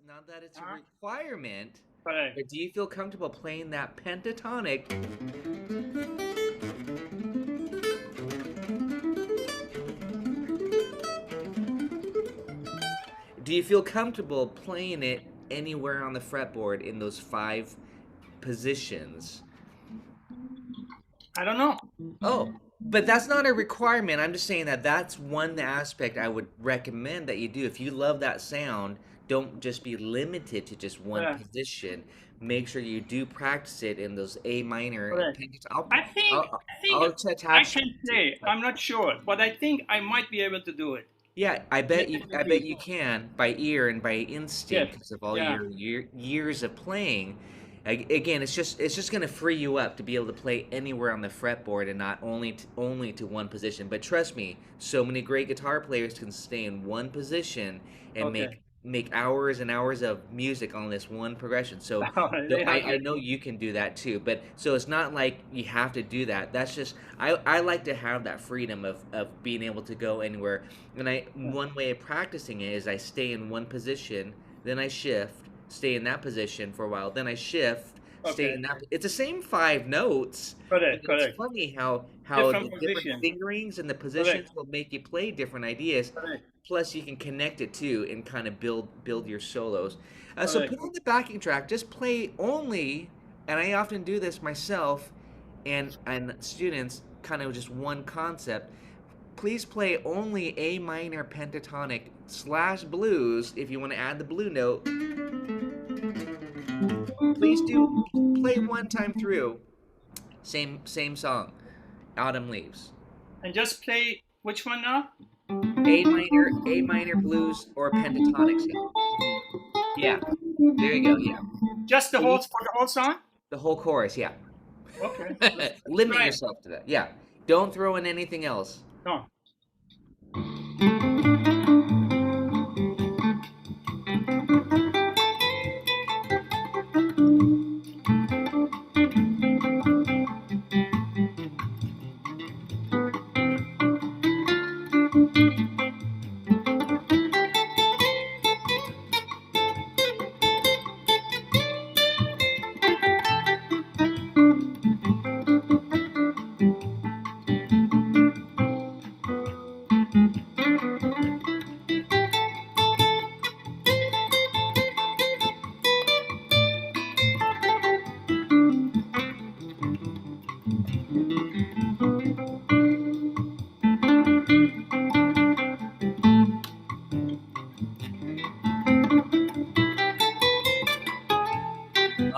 not that it's a Uh-huh. requirement, Correct. but do you feel comfortable playing that pentatonic? Do you feel comfortable playing it anywhere on the fretboard in those five positions? I don't know. Oh, but that's not a requirement. I'm just saying that that's one aspect I would recommend that you do. If you love that sound, don't just be limited to just one Correct. position. Make sure you do practice it in those A minor. Correct. I'll, I think I'll, I think I'll I attach. can play. I'm not sure, but I think I might be able to do it. Yeah, I bet you. I bet Definitely. you can by ear and by Yes. instinct because of all Yeah. your years of playing. Again, it's just going to free you up to be able to play anywhere on the fretboard and not only to one position. But trust me, so many great guitar players can stay in one position and Okay. make hours and hours of music on this one progression. So I Okay. know you can do that too. But so it's not like you have to do that. That's just I like to have that freedom of being able to go anywhere. And one way of practicing it is I stay in one position, then I shift, stay in that position for a while, then I shift, stay Okay. in that. It's the same five notes, but Correct. it's Correct. funny how Different the different position. fingerings and the Correct. positions will make you play different ideas. Correct. Plus, you can connect it too and kind of build your solos. So Correct. put on the backing track. Just play only, and I often do this myself, and students kind of just one concept. Please play only A minor pentatonic slash blues if you want to add the blue note. Please do play one time through. Same song. Autumn Leaves. And just play which one now? A minor blues or pentatonic scale. Yeah, there you go. Yeah, Just the whole please for the whole song? the whole chorus. Yeah, Okay. Let's limit try it. yourself to that. Yeah, don't throw in anything else. No.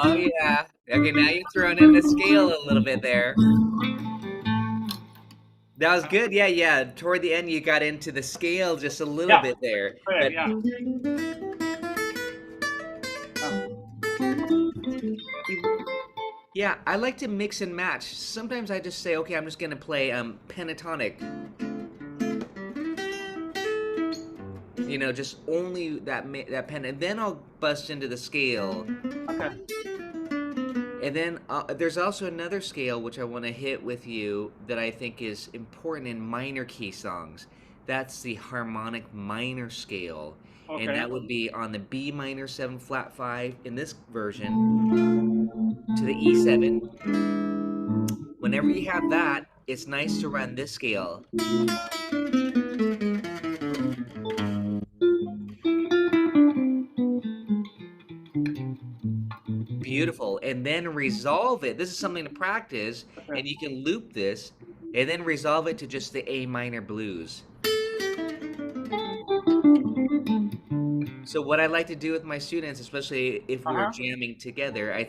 Oh yeah. Okay, now you're throwing in the scale a little bit there. That was good. Yeah, yeah. Toward the end, you got into the scale just a little Yeah. bit there. Correct. But Yeah. yeah, I like to mix and match. Sometimes I just say, okay, I'm just gonna play pentatonic. Just only that pen, and then I'll bust into the scale. Okay. And then there's also another scale which I want to hit with you that I think is important in minor key songs. That's the harmonic minor scale. And Okay. that would be on the B minor 7 flat 5 in this version to the E7. Whenever you have that, it's nice to run this scale. Beautiful. And then resolve it. This is something to practice, Okay. and you can loop this and then resolve it to just the A minor blues. So what I like to do with my students, especially if we were Uh-huh. jamming together, I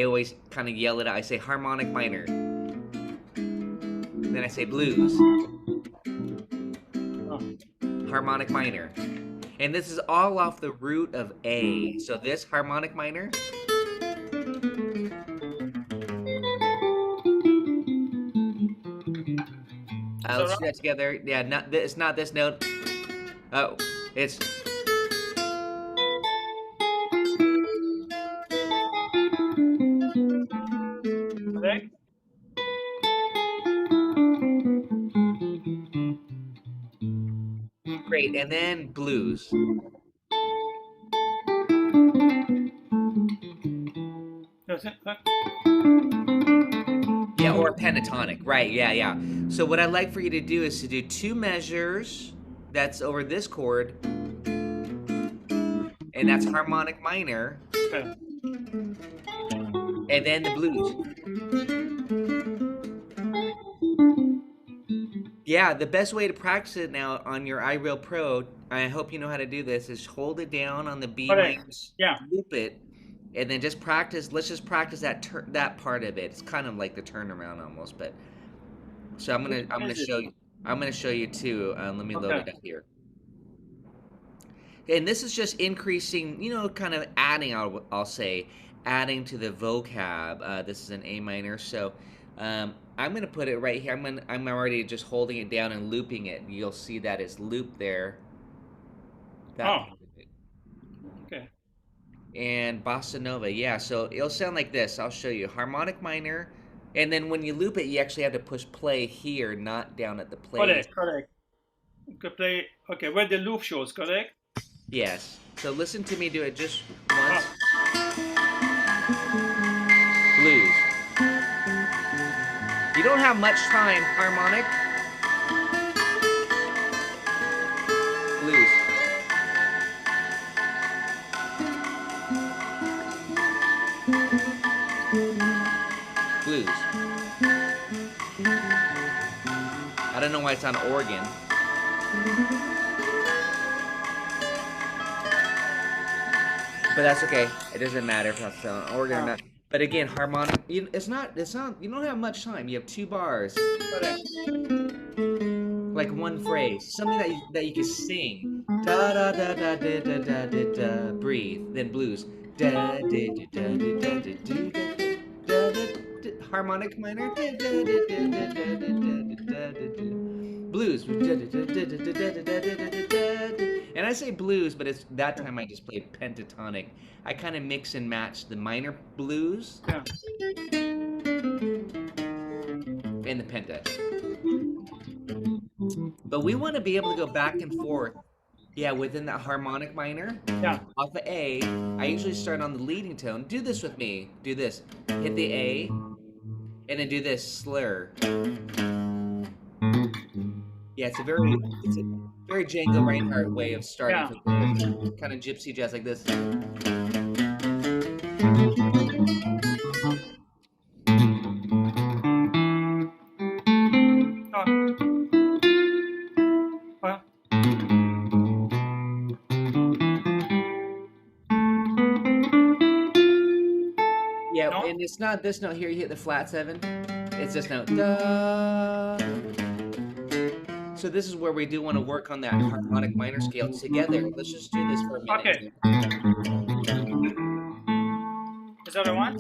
always kind of yell it out. I say harmonic minor. Then I say blues, Oh. harmonic minor. And this is all off the root of A. So this harmonic minor, Is that let's do right? that together. Yeah, it's not this note. Oh, it's Correct. great. And then blues. Yeah, or pentatonic, right? Yeah, yeah. So what I'd like for you to do is to do 2 measures. That's over this chord, and that's harmonic minor, Okay. and then the blues. Yeah, the best way to practice it now on your iReal Pro, I hope you know how to do this, is hold it down on the B Correct. minor, Yeah. loop it, and then just practice. Let's just practice that part of it. It's kind of like the turnaround almost, but so Which I'm one gonna is it? show you. I'm gonna show you too. Let me load Okay. it up here. And this is just increasing, kind of adding. I'll say adding to the vocab. This is an A minor, so I'm gonna put it right here. I'm already just holding it down and looping it. You'll see that it's looped there. That Oh, part of it. okay. And bossa nova, yeah. So it'll sound like this. I'll show you harmonic minor, and then when you loop it, you actually have to push play here, not down at the play. Correct. Correct. Okay, play. Okay, where the loop shows, correct? Yes. So listen to me do it just Oh, once. Blues. You don't have much time. Harmonic. Blues. Blues. I don't know why it's on organ. But that's okay. It doesn't matter if it's on organ or oh, not. But again, harmonic. It's not. It's not. You don't have much time. You have 2 bars, correct. like one phrase, something that you can sing. Da da da da da da da da da. Breathe. Then blues. Da da da da da da da da da. Harmonic minor. Da da da da da da da da da. Blues. And I say blues, but it's that time I just played pentatonic. I kind of mix and match the minor blues Yeah. and the penta. But we want to be able to go back and forth. Yeah, within that harmonic minor, Yeah. off of A, I usually start on the leading tone. Do this with me. Do this. Hit the A, and then do this slur. Yeah, it's a very Django Reinhardt way of starting Yeah. for the kind of gypsy jazz like this. Oh, well, Yeah, no. and it's not this note here. You hit the flat 7. It's this note. Da. So this is where we do want to work on that harmonic minor scale together. Let's just do this for a minute. Okay. Is that the one?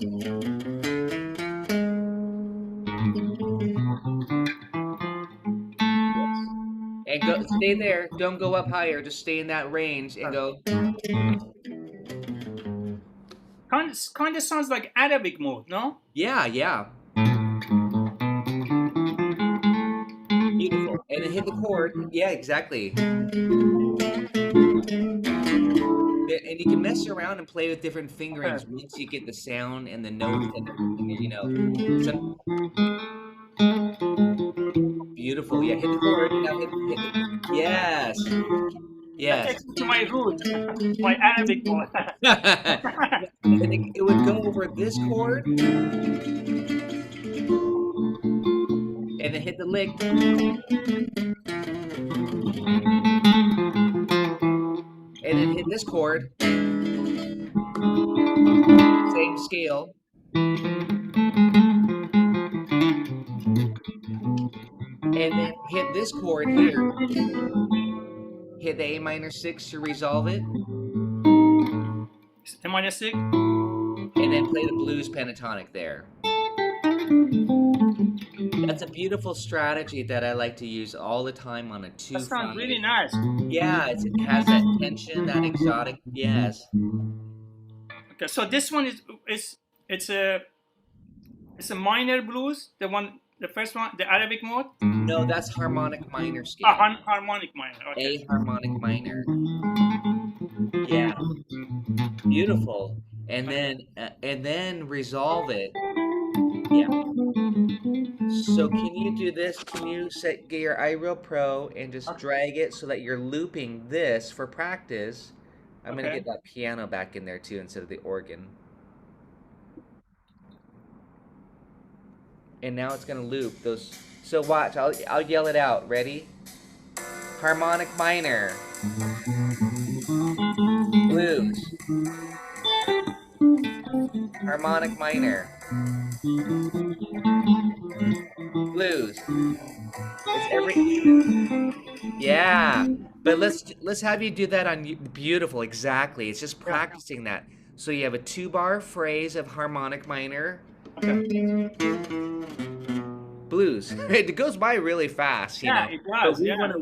And go, stay there. Don't go up higher. Just stay in that range and go. Kind of sounds like Arabic mode, no? Yeah, yeah. Beautiful. And then hit the chord. Yeah, exactly. And you can mess around and play with different fingerings Okay. once you get the sound and the notes and some beautiful. Yeah, hit the chord. Now hit the, yes. That Yes. takes me to my root, my Arabic mode. And it would go over this chord and then hit the lick. And then hit this chord. Same scale. And then hit this chord here. Hit the A minor 6 to resolve it. Is it -6? And then play the blues pentatonic there. That's a beautiful strategy that I like to use all the time on a 2-5. That sounds really nice. Yeah, it has that tension, that exotic. Yes. Okay, so this one is it's a minor blues, the first one, the Arabic mode. No, that's harmonic minor scale. Harmonic minor. Okay. A harmonic minor. Yeah. Beautiful. Okay. And then resolve it. Yeah. So can you do this? Can you get your iReal Pro and just Okay. drag it so that you're looping this for practice? I'm gonna get Okay. that piano back in there too instead of the organ. And now it's gonna loop those. So watch, I'll yell it out. Ready? Harmonic minor, blues, harmonic minor, blues. It's every Yeah, but let's have you do that on beautiful. Exactly. It's just Yeah. practicing that. So you have a 2-bar phrase of harmonic minor Okay. blues. It goes by really fast, Yeah, it But does. Yeah.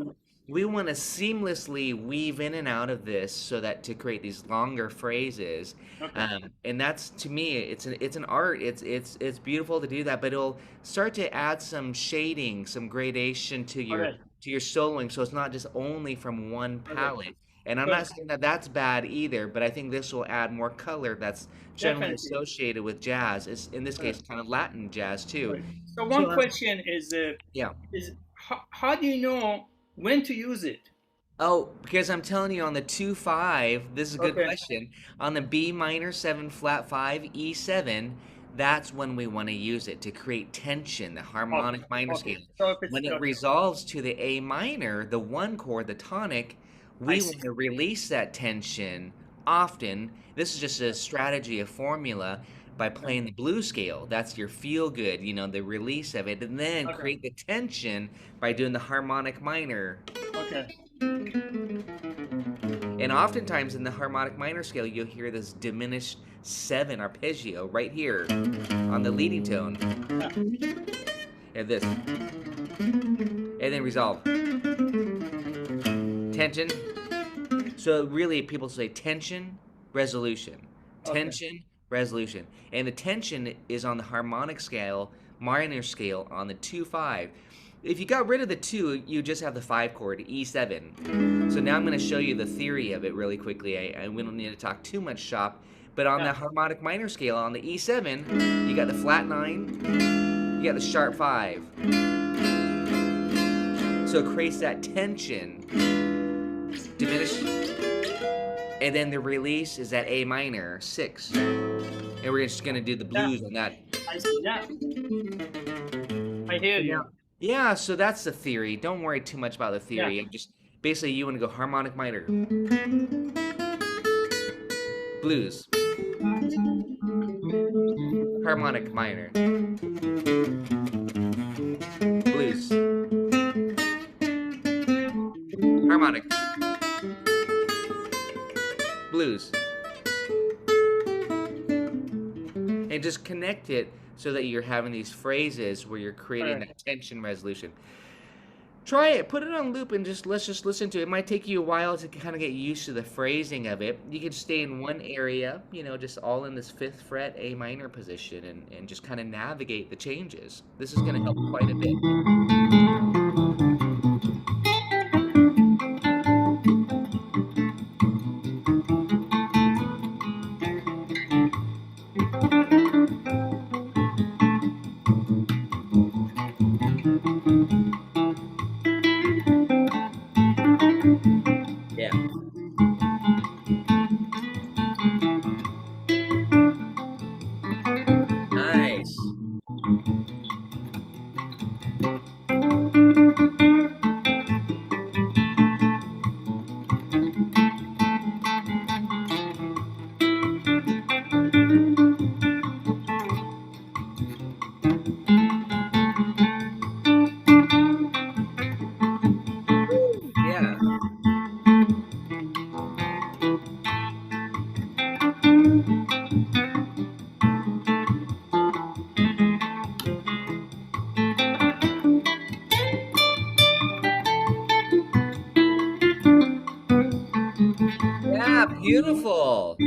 we want to seamlessly weave in and out of this so that to create these longer phrases. Okay. And that's to me, it's an art. It's beautiful to do that, but it'll start to add some shading, some gradation Okay. to your soloing, so it's not just only from one Okay. palette. And I'm So not saying that that's bad either, but I think this will add more color that's generally definitely. associated with jazz. It's in this Okay. case kind of Latin jazz too. Okay. So So one question yeah. is how do you know when to use it? Oh, because I'm telling you on the 2-5, this is a good Okay. question. On the B minor 7 flat 5 E7, that's when we want to use it to create tension, the Okay. harmonic minor Okay. scale. So if it's When it okay. resolves to the A minor, the 1 chord, the tonic, I we see. want to release that tension often. This is just a strategy, a formula by Okay. playing the blues scale. That's your feel good, the release of it, and then Okay. create the tension by doing the harmonic minor. Okay. And oftentimes in the harmonic minor scale, you'll hear this diminished 7 arpeggio right here on the leading tone. Yeah. And this. And then resolve. Tension. So really, people say tension, resolution. Okay. Tension, resolution. And the tension is on the harmonic scale, minor scale on the 2-5. If you got rid of the 2, you just have the 5 chord, E7. So now I'm going to show you the theory of it really quickly. We don't need to talk too much shop. But on Yeah. the harmonic minor scale, on the E7, you got the flat 9, you got the sharp 5. So it creates that tension, diminish, and then the release is that A minor 6. And we're just going to do the Yeah. blues on that. I see. Yeah. I hear you. Now, yeah, so that's the theory. Don't worry too much about the Yeah. theory. Just basically you want to go harmonic minor, blues, harmonic minor, blues, harmonic, blues, and just connect it so that you're having these phrases where you're creating Correct. that tension resolution. Try it, put it on loop, and let's just listen to it. It might take you a while to kind of get used to the phrasing of it. You can stay in one area, just all in this 5th fret A minor position, and just kind of navigate the changes. This is going to help quite a bit. Yeah. Nice. Yeah. Yeah, beautiful.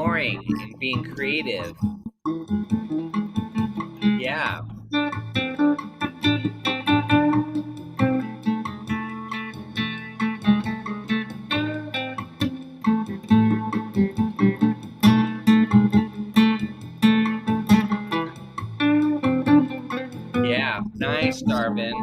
exploring and being creative. Yeah. Yeah. Nice, Darvin.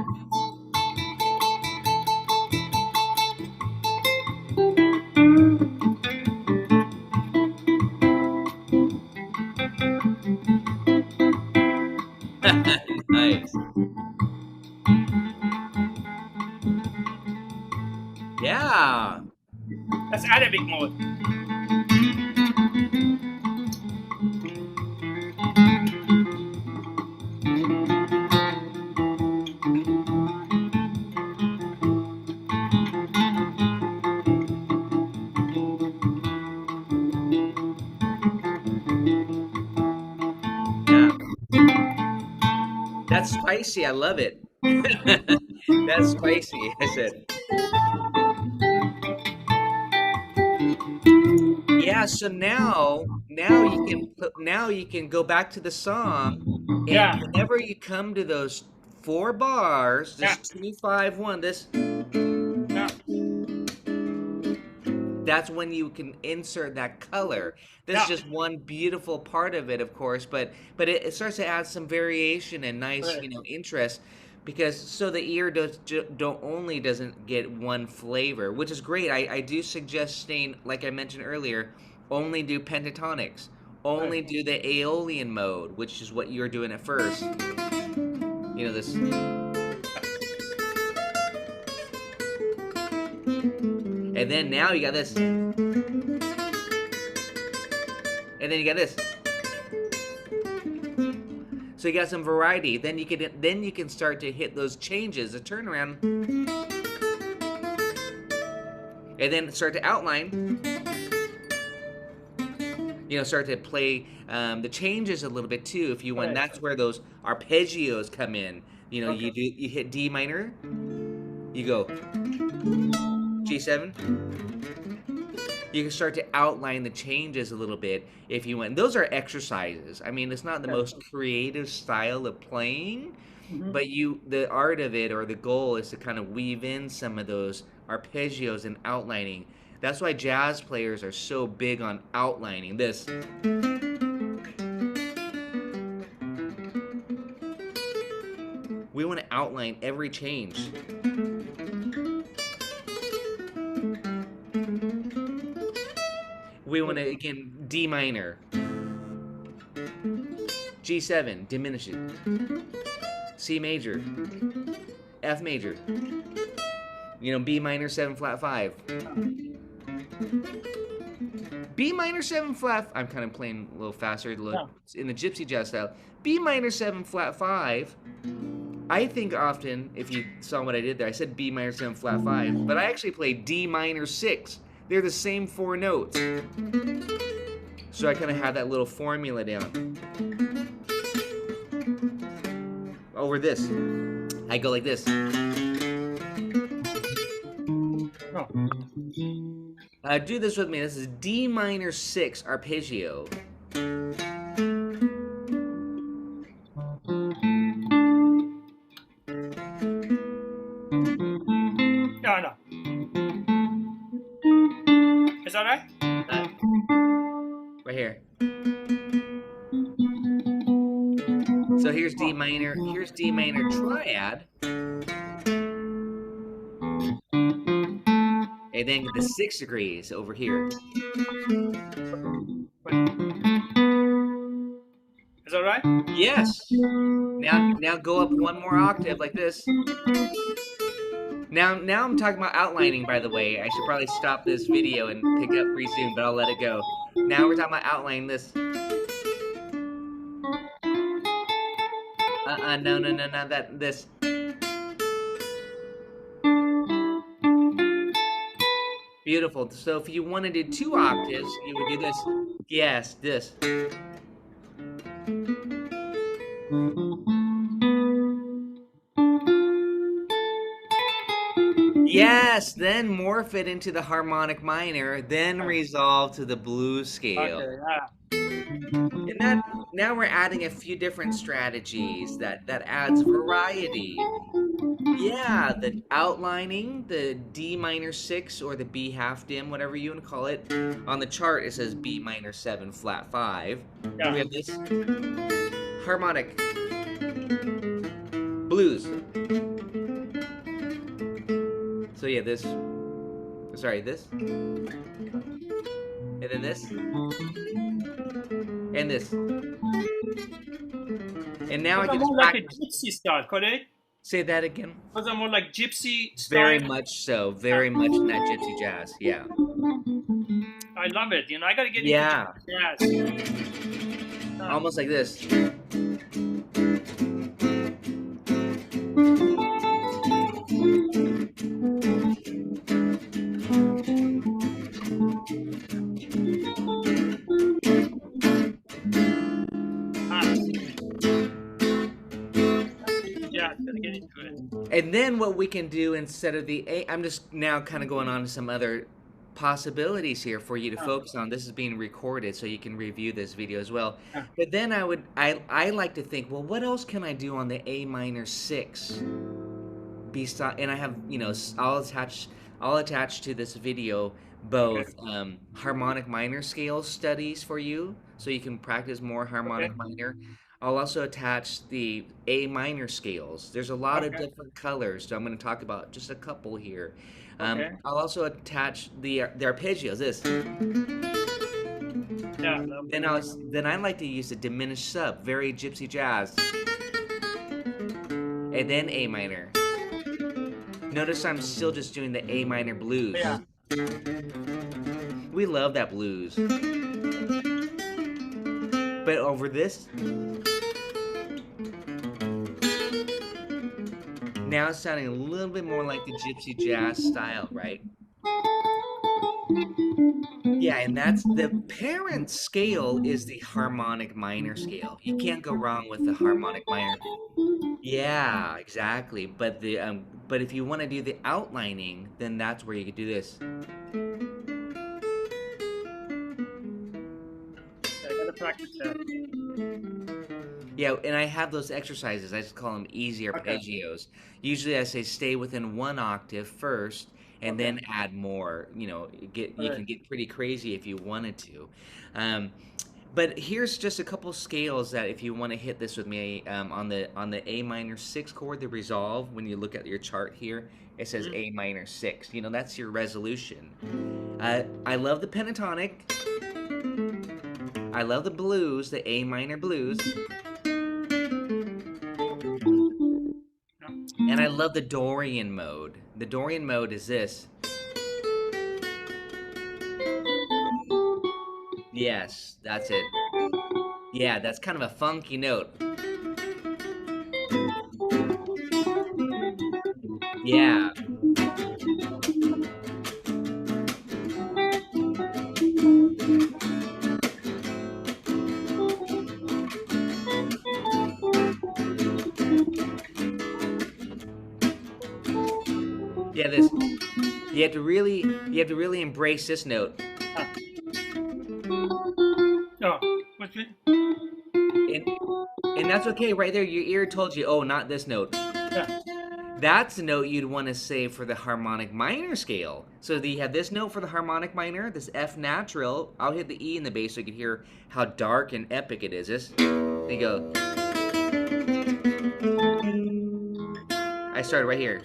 Nice. Yeah. That's Arabic mode. Yeah. That's spicy. I love it. That's spicy. I said. Yeah, so now you can go back to the song, and Yeah, whenever you come to those 4 bars, yeah, this 2-5-1, this yeah. that's when you can insert that color. This is Yeah. just one beautiful part of it, of course, but it starts to add some variation and nice, Right. interest, because so the ear don't only doesn't get one flavor, which is great. I do suggest staying, like I mentioned earlier, only do pentatonics, Right. only do the Aeolian mode, which is what you're doing at first. This, and then now you got this, and then you got this. So you got some variety. Then you can start to hit those changes, the turnaround, and then start to outline. Start to play the changes a little bit too, if you want. Right. That's where those arpeggios come in. Okay. You hit D minor, you go G7. You can start to outline the changes a little bit if you want. Those are exercises. I mean, it's not the Okay. most creative style of playing, Hmm. but the art of it, or the goal, is to kind of weave in some of those arpeggios and outlining. That's why jazz players are so big on outlining this. We want to outline every change. We want to, again, D minor, G7, diminish it, C major, F major, B minor 7 flat 5, B minor 7 flat. I'm kind of playing a little faster Yeah. in the Gypsy jazz style. B minor 7 flat 5. I think often, if you saw what I did there, I said B minor 7 flat 5, but I actually played D minor 6. They're the same 4 notes. So I kind of have that little formula down. Over this, I go like this. Oh. Do this with me. This is D minor 6 arpeggio. Yeah, no. Is that right? Uh, right here. So here's D minor. Here's D minor triad. And then the 6 degrees over here. Is that right? Yes. Now go up one more octave like this. Now I'm talking about outlining, by the way. I should probably stop this video and pick up pretty soon, but I'll let it go. Now we're talking about outlining this. No, this. Beautiful. So if you want to do 2 octaves, you would do this. Yes, this. Yes, then morph it into the harmonic minor, then Yeah. resolve to the blues scale. Okay. Yeah. And that now we're adding a few different strategies that adds variety. Yeah, the outlining, the D minor 6 or the B half dim, whatever you want to call it. On the chart, it says B minor 7 flat 5. Yeah. We have this harmonic blues. So yeah, this, sorry, this, and then this, and this. And now Those I are can just more like a practice. gypsy style, correct? Say that again. Those are more like gypsy Very style. much so. Yeah. Very much in that gypsy jazz. Yeah. I love it. I got to get into Yeah. gypsy jazz. Almost like this. Ah, gypsy jazz. Got to get into it. And then what we can do instead of the A, I'm just now kind of going on to some other possibilities here for you to Yeah. focus on. This is being recorded so you can review this video as well. Yeah. But then I like to think, well, what else can I do on the A minor 6? Beside, and I have, I'll attach to this video Okay. both harmonic minor scale studies for you so you can practice more Okay. harmonic minor. I'll also attach the A minor scales. There's a lot of Okay. different colors, so I'm going to talk about just a couple here. Okay. I'll also attach the arpeggios. This. Yeah. Love Then I like to use the diminished sub, very gypsy jazz, and then A minor. Notice I'm still just doing the A minor blues. Yeah. We love that blues. But over this, now it's sounding a little bit more like the gypsy jazz style, right? Yeah, and that's the parent scale is the harmonic minor scale. You can't go wrong with the harmonic minor. Yeah, exactly. But if you want to do the outlining, then that's where you could do this. I got to practice that. Yeah, and I have those exercises. I just call them easy Okay. arpeggios. Usually, I say stay within one octave first, and Okay. then add more. You can Right. get pretty crazy if you wanted to. Um, but here's just a couple scales that if you want to hit this with me on the A minor 6 chord, the resolve. When you look at your chart here, it says Mhm. A minor 6. That's your resolution. I love the pentatonic. I love the blues, the A minor blues. And I love the Dorian mode. The Dorian mode is this. Yes, that's it. Yeah, that's kind of a funky note. Yeah. Yeah, this. You have to really embrace this note. Ah. Oh, what's it? And that's okay right there. Your ear told you, oh, not this note. Yeah. That's the note you'd want to say for the harmonic minor scale. So you have this note for the harmonic minor, this F natural. I'll hit the E in the bass so you can hear how dark and epic it is. This. There you go. I started right here.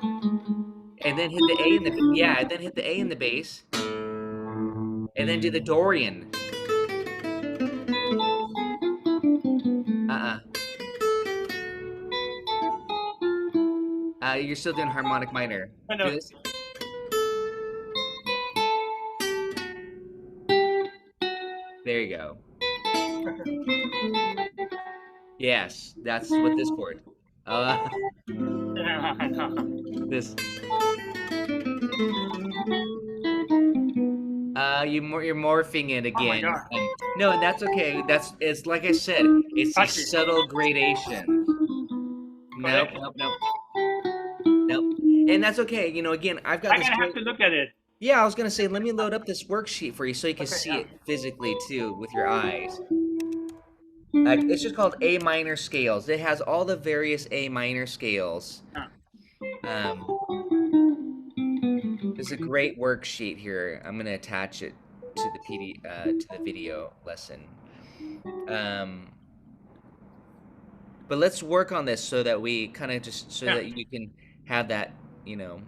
And then hit the A in the and then hit the A in the bass. And then do the Dorian. Uh-uh. You're still doing harmonic minor. I Do know. this. There you go. Yes, that's with this chord. Yeah, I know. This. You're morphing it Oh my again. god. No, and that's okay. It's like I said. It's these Touch it. subtle gradations. Nope, correct? nope, nope, nope. And that's okay. You know, again, I've got I'm this gonna have great. to look at it. Yeah, I was gonna say, let me load up this worksheet for you so you can Okay, see yeah. it physically too with your eyes. It's just called A minor scales. It has all the various A minor scales. Yeah. Um, there's a great worksheet here. I'm gonna attach it to the to the video lesson. Um, but let's work on this so that we kind of just so Yeah. that you can have that, you know.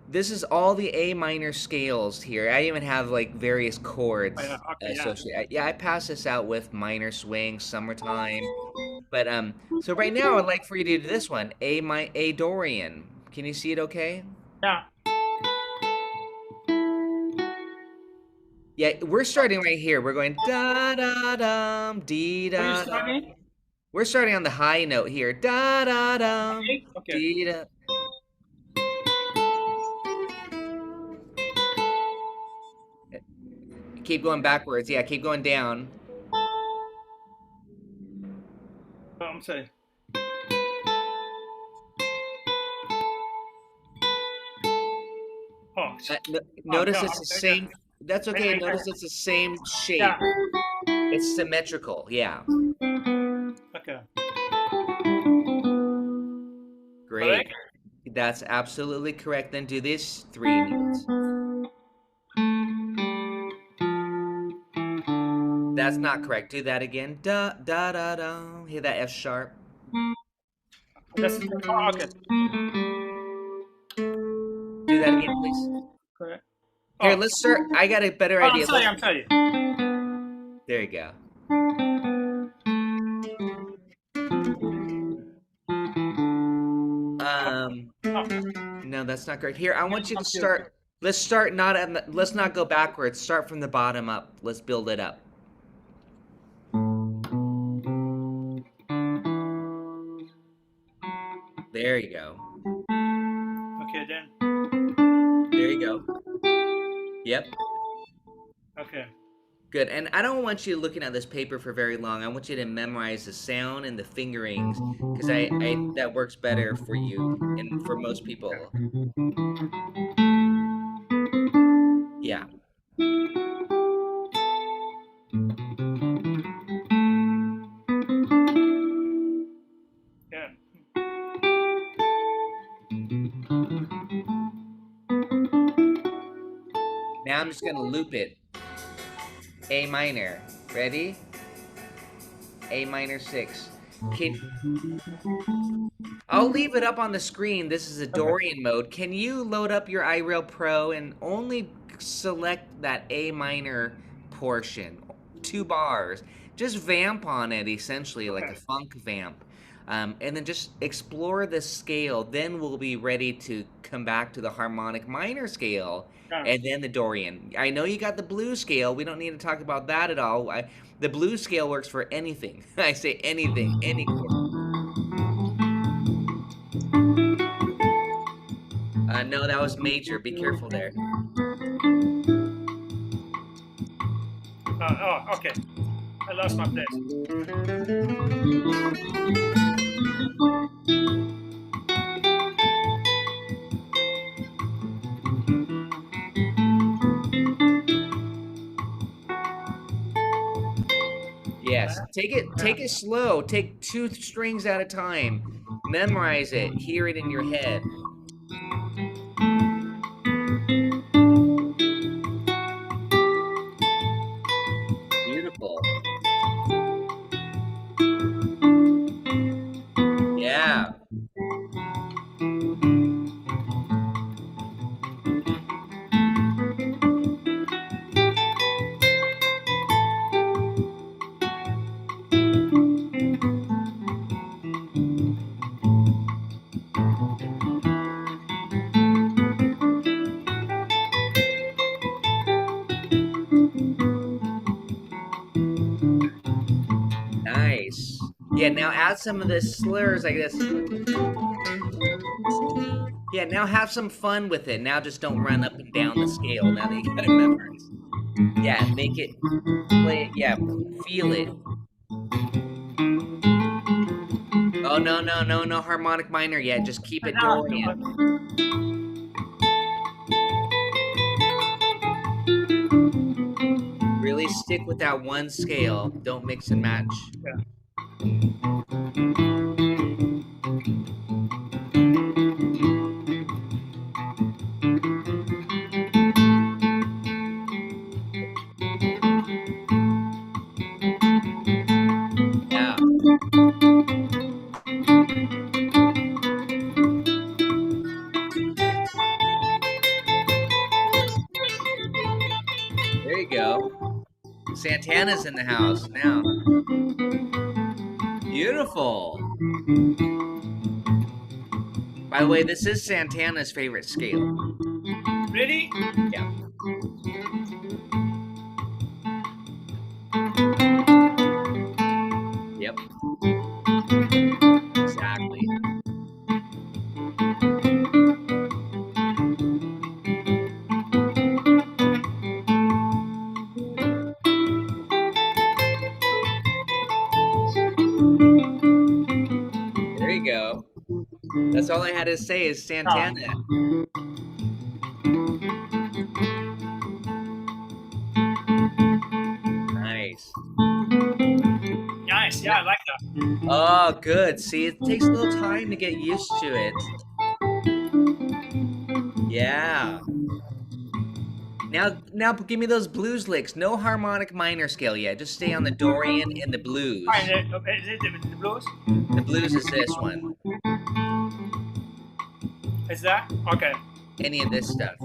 This is all the A minor scales here. I even have like various Oh, yeah. chords Okay, yeah. associated. Yeah, I pass this out with minor swing, summertime. But so right now I'd like for you to do this one, A Dorian. Can you see it okay? Yeah. Yeah, we're starting right here. We're going da da dum, dee Are you da da. starting? We're starting on the high note here. Da da dum, Okay. Okay. dee da. Keep going backwards. Yeah, keep going down. Oh, I'm sorry. Oh, Notice no, it's I'm the sorry. same. That's okay. I, Notice it's the same yeah. shape. It's symmetrical. Yeah. Okay. Great. Correct? That's absolutely correct. Then do these three notes. That's not correct. Do that again. Da da da da. Hear that F sharp. That's oh, okay. Do that again, please. Correct. Here, Oh, let's start. I got a better oh, I'm idea. sorry. I'm sorry. There you go. Um, Oh, no, that's not correct. Here, I I'm want you to confused. start. Let's start not at the, let's not go backwards. Start from the bottom up. Let's build it up. There you go. Okay, then. There you go. Yep. Okay. Good. And I don't want you looking at this paper for very long. I want you to memorize the sound and the fingerings because I that works better for you and for most people. Yeah. Yeah. Now I'm just gonna loop it. A minor. Ready? A minor 6. Can I'll leave it up on the screen. This is a Okay. Dorian mode. Can you load up your iRail Pro and only select that A minor portion? 2 bars. Just vamp on it essentially like a Okay. funk vamp. And then just explore the scale. Then we'll be ready to come back to the harmonic minor scale Yeah. and then the Dorian. I know you got the blue scale. We don't need to talk about that at all. The blue scale works for anything. I say anything, any chord. No, that was major. Be careful there. Oh, okay. I lost my place. Yes. Take it slow. Take 2 strings at a time. Memorize it. Hear it in your head. Beautiful. Yeah. Nice. Yeah, now add some of the slurs like this. Yeah, now have some fun with it. Now just don't run up and down the scale now that you got it memorized. Yeah, make it play. Yeah, feel it. Oh, no harmonic minor yet. Just keep it Now, Dorian. Really stick with that one scale. Don't mix and match. yeah. Yeah. There you go. Santana's in the house now. Beautiful. By the way, this is Santana's favorite scale. Ready? Yeah. Yep. Exactly. There you go. That's all I had to say is Now. Santana. Nice. Nice. Yeah, I like that. Oh, good. See, it takes a little time to get used to it. Yeah. Now give me those blues licks. No harmonic minor scale yet. Just stay on the Dorian and the blues. Fine. Is it the blues? The blues is this one. Is that okay? Any of this stuff.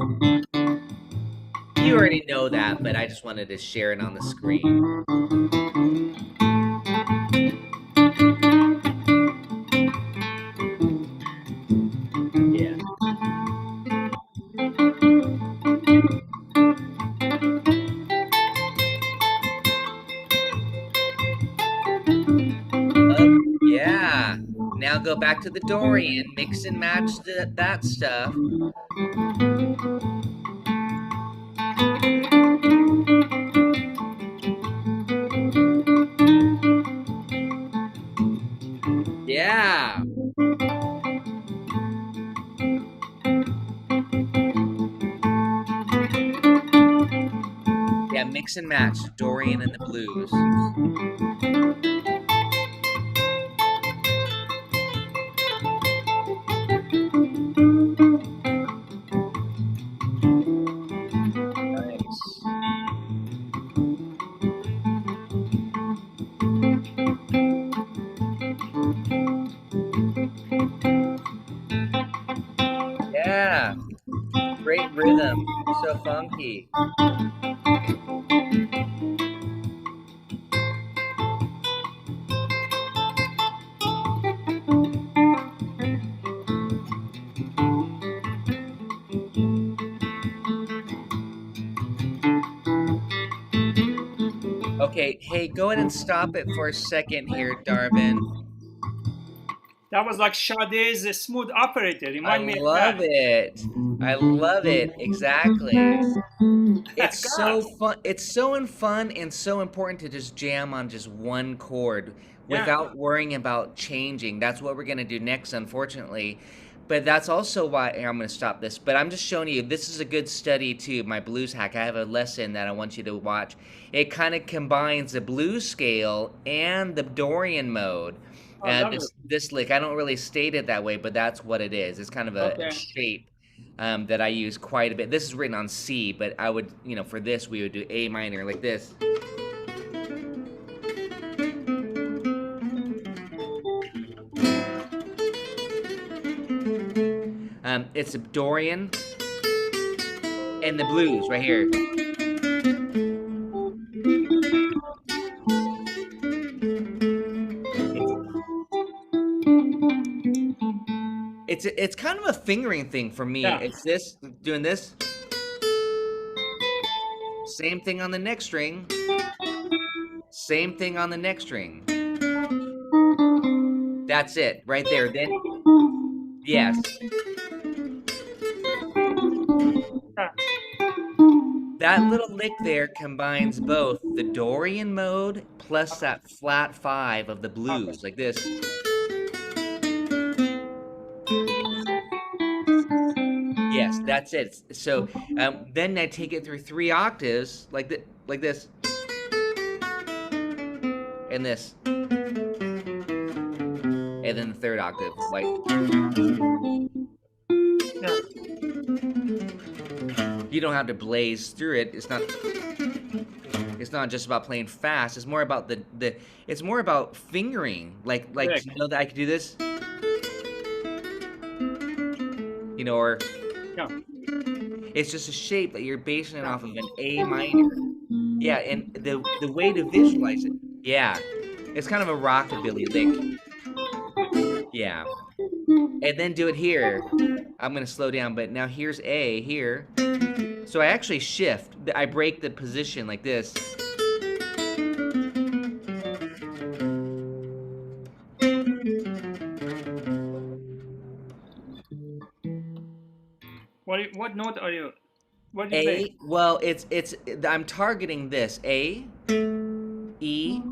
You already know that, but I just wanted to share it on the screen. Yeah. Yeah. Now go back to the Dorian, mix and match that stuff. Yeah. Yeah, mix and match Dorian and the blues. Nice. Yeah. Great rhythm. So funky. Okay, hey, go ahead and stop it for a second here, Darvin. That was like Sade's smooth operator. I Remind me of love that. it. I love it. Exactly. It's so God. fun. It's so fun and so important to just jam on just one chord Yeah. without worrying about changing. That's what we're going to do next, unfortunately. But that's also why here, I'm going to stop this. But I'm just showing you, this is a good study too, my blues hack. I have a lesson that I want you to watch. It kind of combines the blues scale and the Dorian mode. Oh, lovely. This lick, I don't really state it that way, but that's what it is. It's kind of a Okay. shape that I use quite a bit. This is written on C, but I would, for this, we would do A minor like this. It's a Dorian and the blues right here. It's kind of a fingering thing for me. Yeah. It's this, doing this. Same thing on the next string. Same thing on the next string. That's it, right there. Then, yes. Yeah. That little lick there combines both the Dorian mode plus that flat 5 of the blues, like this. That's it. So then I take it through 3 octaves, like this, and this, and then the third octave, like. Yeah. You don't have to blaze through it. It's not. It's not just about playing fast. It's more about the. It's more about fingering. Like Correct. you know that I could do this. You know, or Yeah. it's just a shape that you're basing it Yeah. off of an A minor. Yeah, and the way to visualize it. Yeah, it's kind of a rockabilly lick. Yeah, and then do it here. I'm gonna slow down, but now here's A here. So I actually shift. I break the position like this. What note are you? What do you play? A, well, it's I'm targeting this. A, E,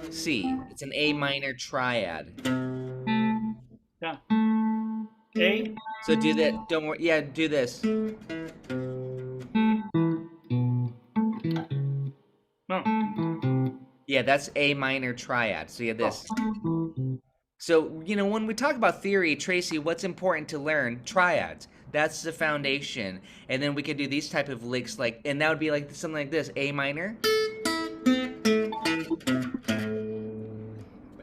C. It's an A minor triad. Yeah. A. So do that. Don't worry. Yeah, do this. No. Yeah, that's A minor triad. So yeah, this. So, you know, when we talk about theory, Tracy, what's important to learn? Triads. That's the foundation. And then we could do these type of licks like, and that would be like something like this, A minor.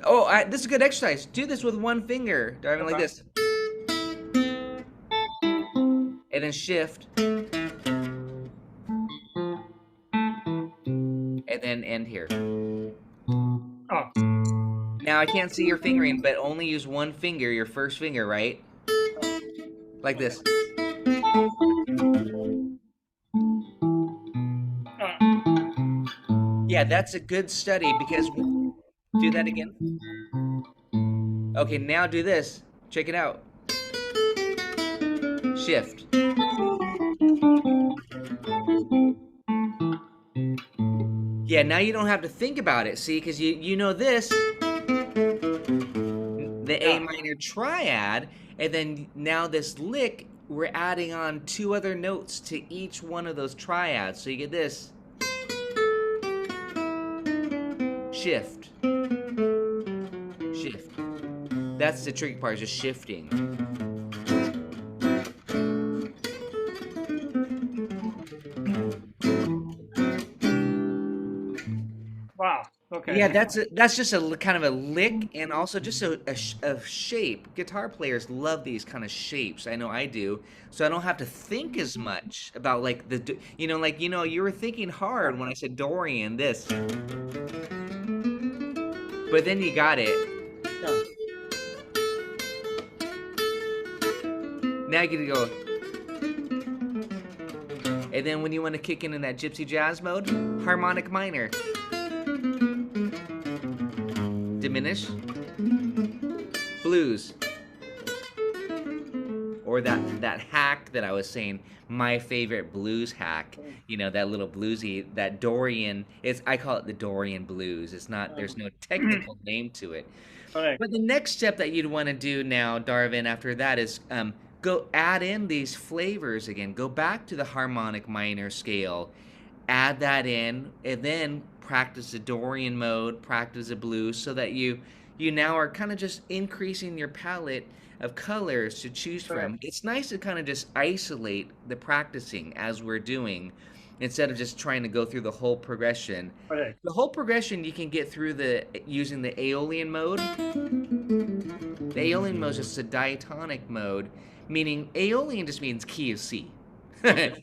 Oh, this is a good exercise. Do this with one finger. Driving like this. And then shift. And then end here. Oh. Now I can't see your fingering, but only use one finger, your first finger, right? Like this. Yeah, that's a good study because do that again. Okay, now do this. Check it out. Shift. Yeah, now you don't have to think about it, see, because you know this, the A minor triad, and then now this lick, we're adding on 2 other notes to each one of those triads. So you get this. Shift. Shift. That's the tricky part, is just shifting. Wow. Okay. Yeah, that's just a kind of a lick and also just a shape. Guitar players love these kind of shapes. I know I do. So I don't have to think as much about like you were thinking hard when I said Dorian this. But then you got it. Yeah. Now you get to go. And then when you want to kick in that gypsy jazz mode, harmonic minor. Diminish. Blues. Or that hack that I was saying, my favorite blues hack, you know, that little bluesy, that Dorian, I call it the Dorian blues. It's not, there's no technical name to it. Correct. But the next step that you'd want to do now, Darvin, after that is go add in these flavors again. Go back to the harmonic minor scale, add that in, and then practice the Dorian mode, practice the blues, so that you now are kind of just increasing your palette of colors to choose from. It's nice to kind of just isolate the practicing as we're doing instead of just trying to go through the whole progression. Correct. The whole progression you can get through using the Aeolian mode. The Aeolian mode is just a diatonic mode, meaning Aeolian just means key of C.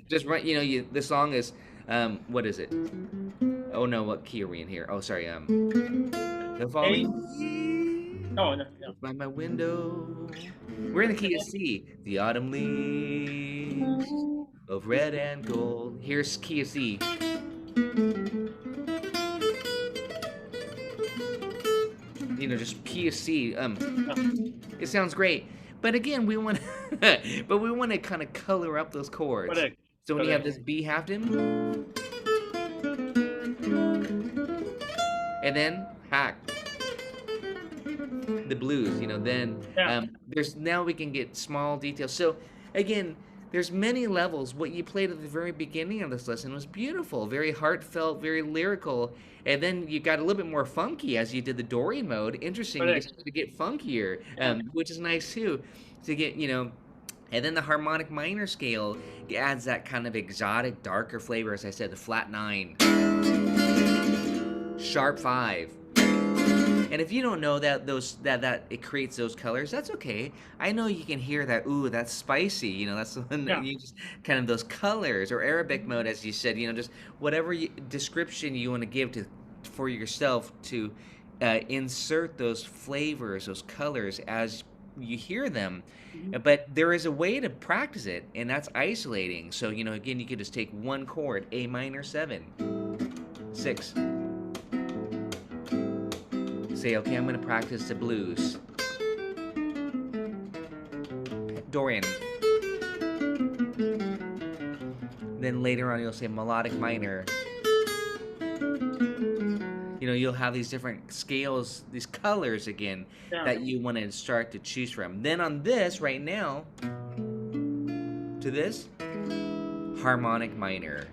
Just right, the song is what is it? Oh no, what key are we in here? Oh, sorry. The falling No. by my window. We're in the key of C. The autumn leaves of red and gold. Here's key of C. Just key of C. It sounds great, but again, we want, to kind of color up those chords. Correct. So when you have this B half dim, and then hack the blues, then Yeah. now we can get small details. So again, there's many levels. What you played at the very beginning of this lesson was beautiful, very heartfelt, very lyrical. And then you got a little bit more funky as you did the Dorian mode. Interesting, you Correct. started to get funkier, Yeah. which is nice too. To get, and then the harmonic minor scale adds that kind of exotic, darker flavor. As I said, the flat 9, sharp 5. And if you don't know that it creates those colors, that's okay. I know you can hear that. Ooh, that's spicy. That's the one that Yeah. you just kind of those colors, or Arabic mode, as you said. Just whatever description you want to give to for yourself to insert those flavors, those colors as you hear them. But there is a way to practice it, and that's isolating. So again, you could just take one chord, A minor 7, 6. Say, okay, I'm going to practice the blues. Dorian. Then later on, you'll say melodic minor. You'll have these different scales, these colors again, Yeah. that you want to start to choose from. Then on this, right now, to this, harmonic minor.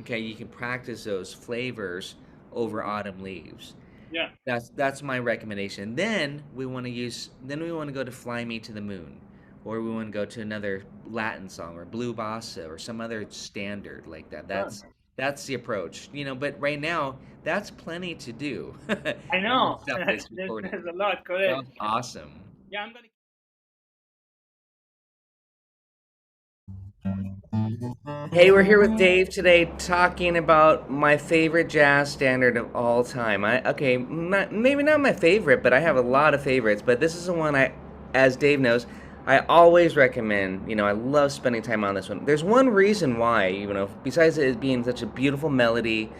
Okay, you can practice those flavors over autumn leaves. Yeah. That's my recommendation. Then we want to go to Fly Me to the Moon, or we want to go to another Latin song or blue bossa or some other standard like that. That's the approach. But right now that's plenty to do. I know. Stuff that's recorded. There's a lot. Correct. Sounds awesome. Yeah, I'm gonna. Hey, we're here with Dave today talking about my favorite jazz standard of all time. Maybe not my favorite, but I have a lot of favorites. But this is the one as Dave knows, I always recommend. I love spending time on this one. There's one reason why, besides it being such a beautiful melody,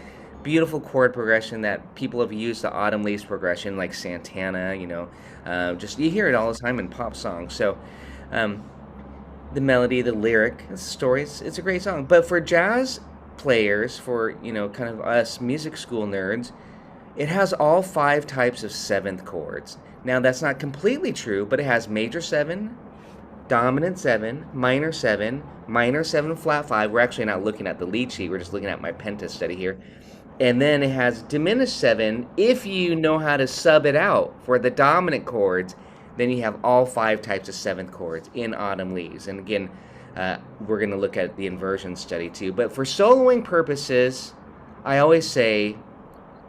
beautiful chord progression that people have used the autumn leaves progression, like Santana. Just you hear it all the time in pop songs. So. The melody, the lyric, the story, it's a great song. But for jazz players, for kind of us music school nerds, it has all 5 types of 7th chords. Now that's not completely true, but it has major 7, dominant 7, minor 7 flat 5. We're actually not looking at the lead sheet, we're just looking at my penta study here. And then it has diminished 7 if you know how to sub it out for the dominant chords. Then you have all 5 types of 7th chords in autumn leaves. And again, we're going to look at the inversion study too. But for soloing purposes, I always say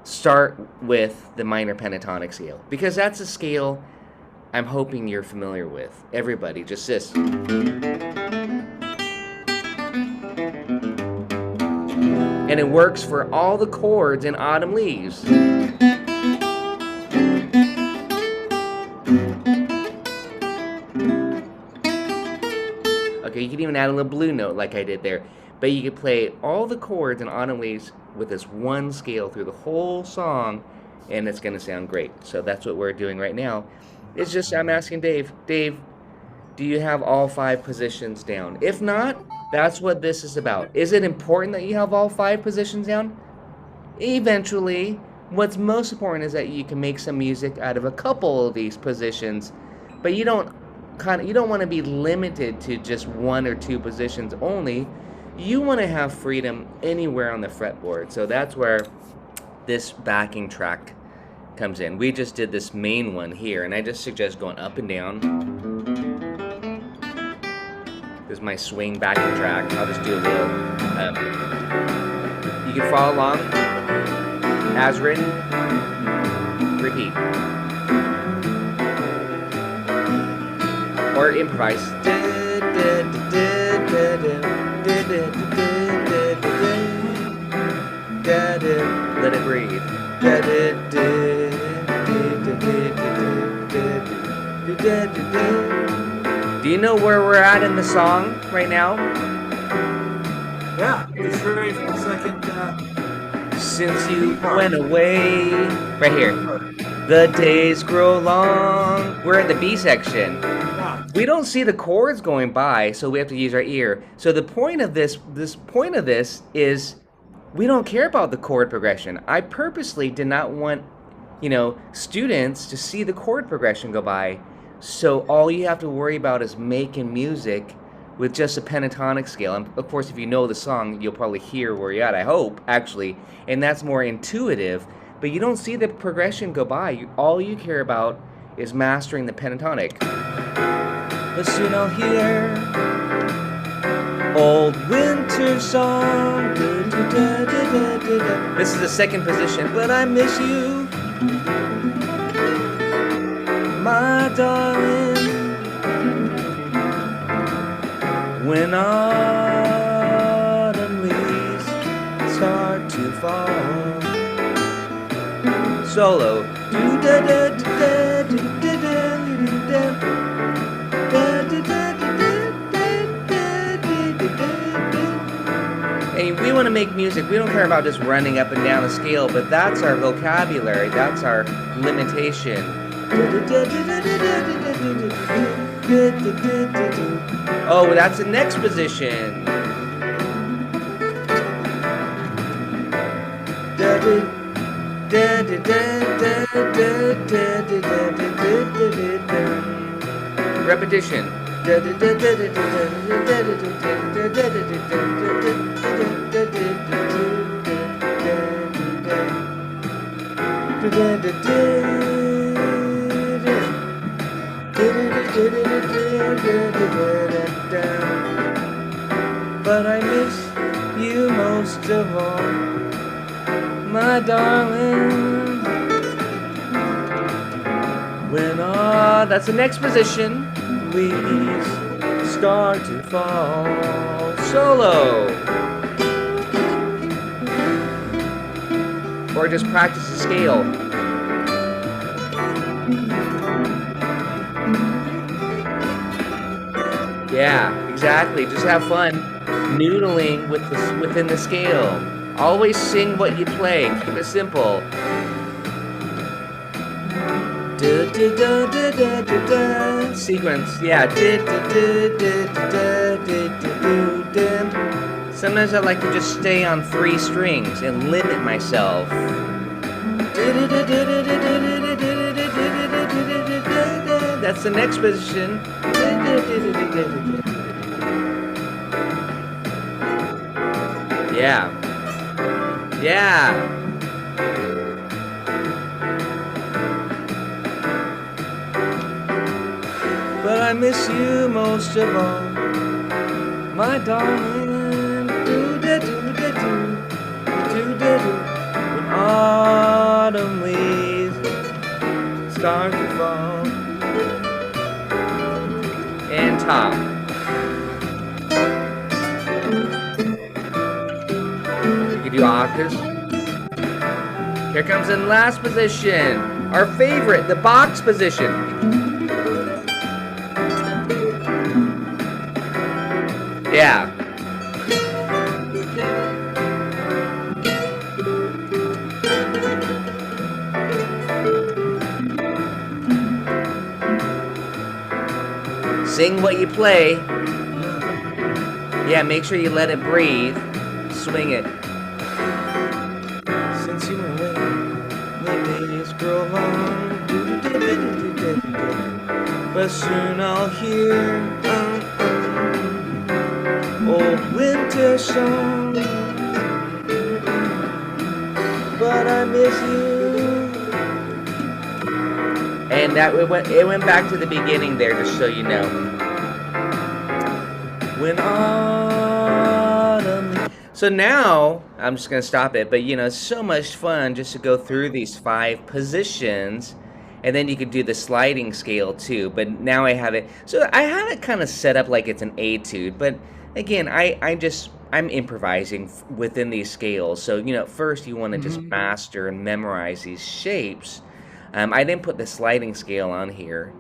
start with the minor pentatonic scale, because that's a scale I'm hoping you're familiar with. Everybody, just this. And it works for all the chords in autumn leaves. Okay, you can even add a little blue note like I did there. But you can play all the chords in autumn leaves with this one scale through the whole song, and it's going to sound great. So that's what we're doing right now. It's just I'm asking Dave, do you have all 5 positions down? If not, that's what this is about. Is it important that you have all 5 positions down? Eventually. What's most important is that you can make some music out of a couple of these positions, but you don't want to be limited to just 1 or 2 positions only. You want to have freedom anywhere on the fretboard. So that's where this backing track comes in. We just did this main one here, and I just suggest going up and down. This is my swing backing track. I'll just do a little. You can follow along as written. Repeat. Or improvise. Let it breathe. Do you know where we're at in the song right now? Yeah, just ready for the second. Since you went away. Right here. The days grow long. We're at the B section. Yeah. We don't see the chords going by, so we have to use our ear. So the point of this is we don't care about the chord progression. I purposely did not want, students to see the chord progression go by. So all you have to worry about is making music with just a pentatonic scale. And of course, if you know the song, you'll probably hear where you're at, I hope, actually. And that's more intuitive. But you don't see the progression go by. All you care about is mastering the pentatonic. But soon I'll hear old winter song. This is the second position, but I miss you, my darling, when autumn leaves start to fall. Solo. And we want to make music. We don't care about just running up and down a scale, but that's our vocabulary. That's our limitation. Oh, that's the next position. Repetition. But I miss you most of all, my darling. When that's the next position. Leaves start to fall. Solo. Or just practice the scale. Yeah, exactly. Just have fun noodling with within the scale. Always sing what you play. Keep it simple. Sequence, yeah. Sometimes I like to just stay on 3 strings and limit myself. That's the next position. Yeah. Yeah. But I miss you most of all, my darling. When autumn leaves start to fall. And top. You can do octaves. Here comes in last position, our favorite, the box position. Yeah. Sing what you play. Yeah, make sure you let it breathe. Swing it. Since you were away, the days grow long. But soon I'll hear old winter song, but I miss you. And that it went back to the beginning there, just so you know. When autumn. So now I'm just gonna stop it, but you know, it's so much fun just to go through these 5 positions. And then you could do the sliding scale too, but now I have it. So I have it kind of set up like it's an etude, but again, I'm improvising within these scales. So you know, first you want to just master and memorize these shapes. I didn't put the sliding scale on here.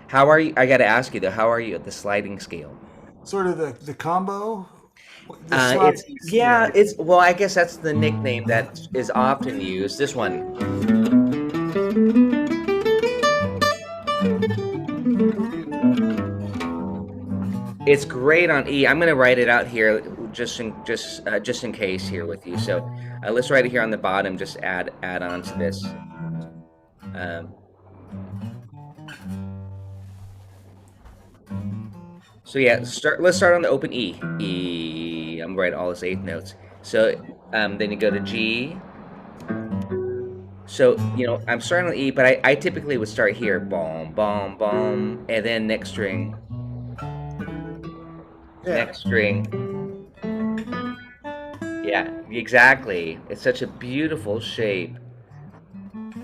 How are you? I got to ask you though. How are you at the sliding scale? Sort of the combo. It's well, I guess that's the nickname that is often used. This one. It's great on E. I'm gonna write it out here just in case here with you. So let's write it here on the bottom. Just add on to this. So yeah, let's start on the open E. E. I'm writing all those eighth notes. So then you go to G. So I'm starting on E, but I typically would start here, boom, boom, boom, and then next string, Yeah. next string. Yeah, exactly. It's such a beautiful shape.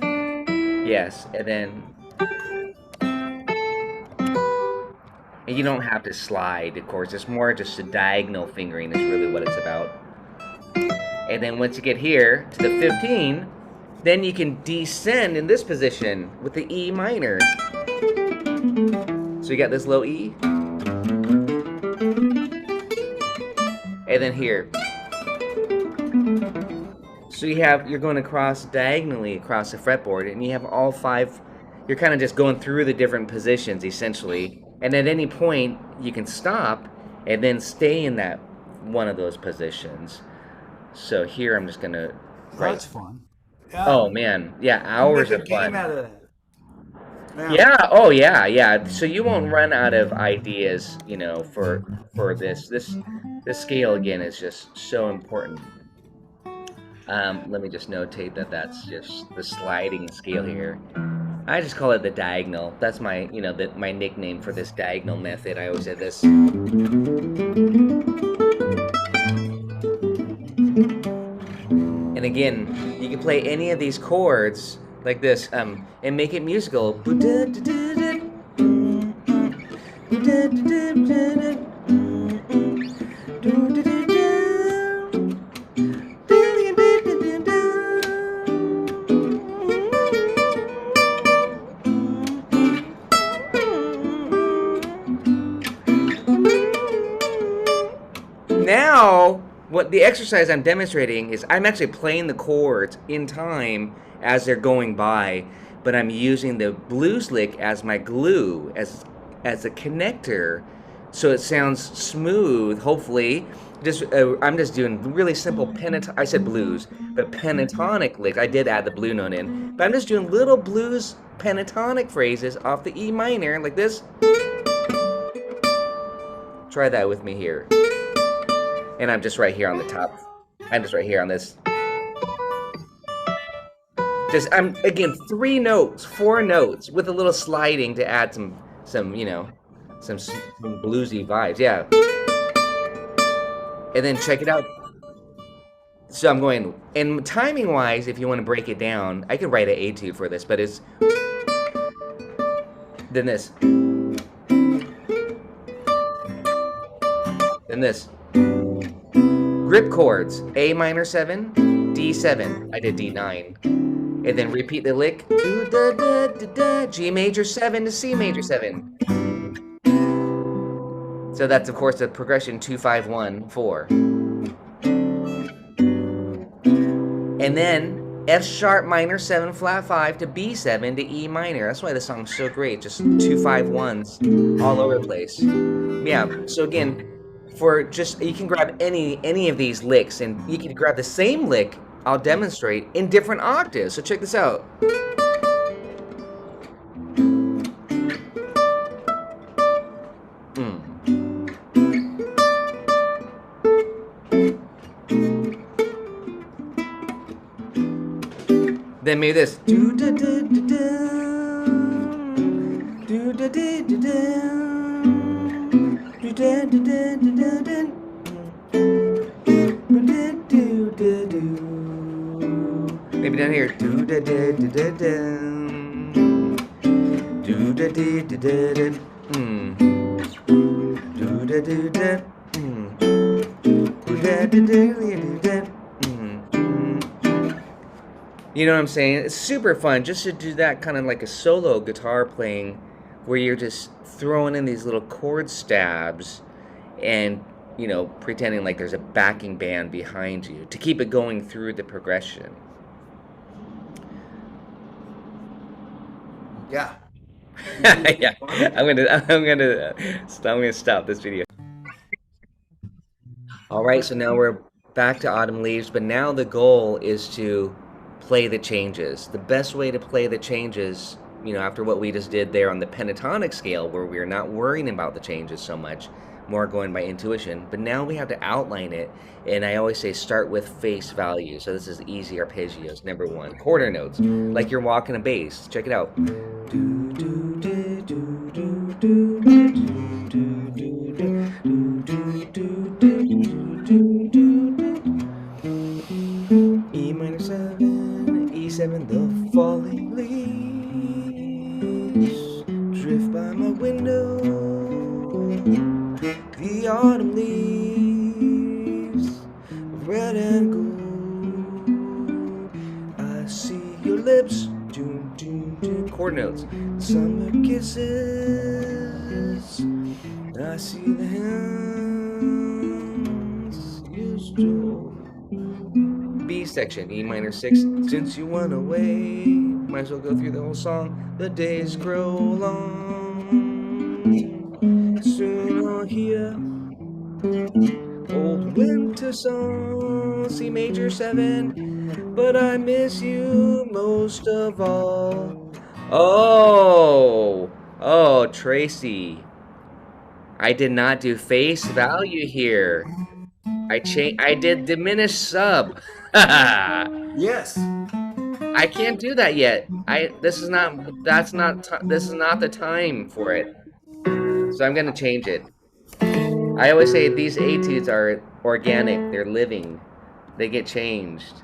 Yes, and then and you don't have to slide, of course. It's more just a diagonal fingering is really what it's about. And then once you get here to the 15, then you can descend in this position with the E minor. So you got this low E. And then here. So you're going across diagonally across the fretboard, and you have all five. You're kind of just going through the different positions essentially, and at any point you can stop and then stay in that one of those positions. So here I'm just gonna write. That's fun. Yeah. Oh man, yeah, You hours make a of game fun. out of that. Yeah. Oh yeah. Yeah. So you won't run out of ideas, for this scale again is just so important. Let me just notate that that's just the sliding scale here. I just call it the diagonal. That's my, my nickname for this diagonal method. I always say this. And again, you can play any of these chords like this, and make it musical. Now, what the exercise I'm demonstrating is I'm actually playing the chords in time as they're going by, but I'm using the blues lick as my glue, as a connector, so it sounds smooth. Hopefully, I'm just doing really simple I said blues, but pentatonic lick. I did add the blue note in, but I'm just doing little blues pentatonic phrases off the E minor like this. Try that with me here. And I'm just right here on the top. I'm just right here on this. I'm again 3 notes, 4 notes with a little sliding to add some bluesy vibes. Yeah. And then check it out. So I'm going, and timing wise, if you want to break it down, I could write an etude for this, but it's then this, then this. Grip chords, A minor 7, D7, I did D9, and then repeat the lick, G major 7 to C major 7. So that's of course the progression 2, 5, 1, 4. And then F sharp minor 7 flat 5 to B7 to E minor. That's why the song's so great, just 2, 5, 1s all over the place. Yeah, so again, you can grab any of these licks, and you can grab the same lick I'll demonstrate in different octaves. So check this out. Then maybe this. Maybe down here. You know what I'm saying? It's super fun just to do that kind of like a solo guitar playing where you're just throwing in these little chord stabs and, pretending like there's a backing band behind you to keep it going through the progression. Yeah. Yeah. I'm gonna stop this video. All right, so now we're back to Autumn Leaves, but now the goal is to play the changes. The best way to play the changes after what we just did there on the pentatonic scale, where we're not worrying about the changes so much, more going by intuition. But now we have to outline it, and I always say start with face value. So this is easy arpeggios. Number one, quarter notes, like you're walking a bass. Check it out. E minor 7, E7, the falling leaves drift by my window, the autumn leaves of red and gold. I see your lips, chord notes, summer kisses. I see the hands you stole. B section, E minor 6, since you went away. Might as well go through the whole song. The days grow long. Soon I'll hear old winter song. C major 7, but I miss you most of all. Oh, Tracy. I did not do face value here. I did diminished sub. Yes. I can't do that yet. This is not the time for it. So I'm gonna change it. I always say these etudes are organic. They're living. They get changed.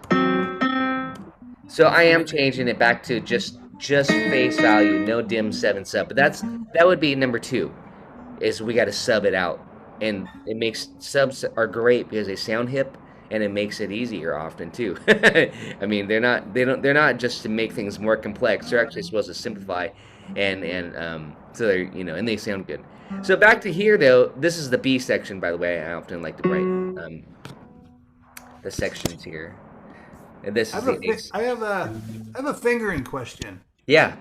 So I am changing it back to just face value, no dim 7 sub. But that would be number 2. Is we got to sub it out, and it makes subs are great because they sound hip, and it makes it easier often too. I mean, they're not just to make things more complex. They're actually supposed to simplify, and so they're and they sound good. So back to here though, this is the B section, by the way. I often like to write the sections here, and this is I have a fingering question. Yeah.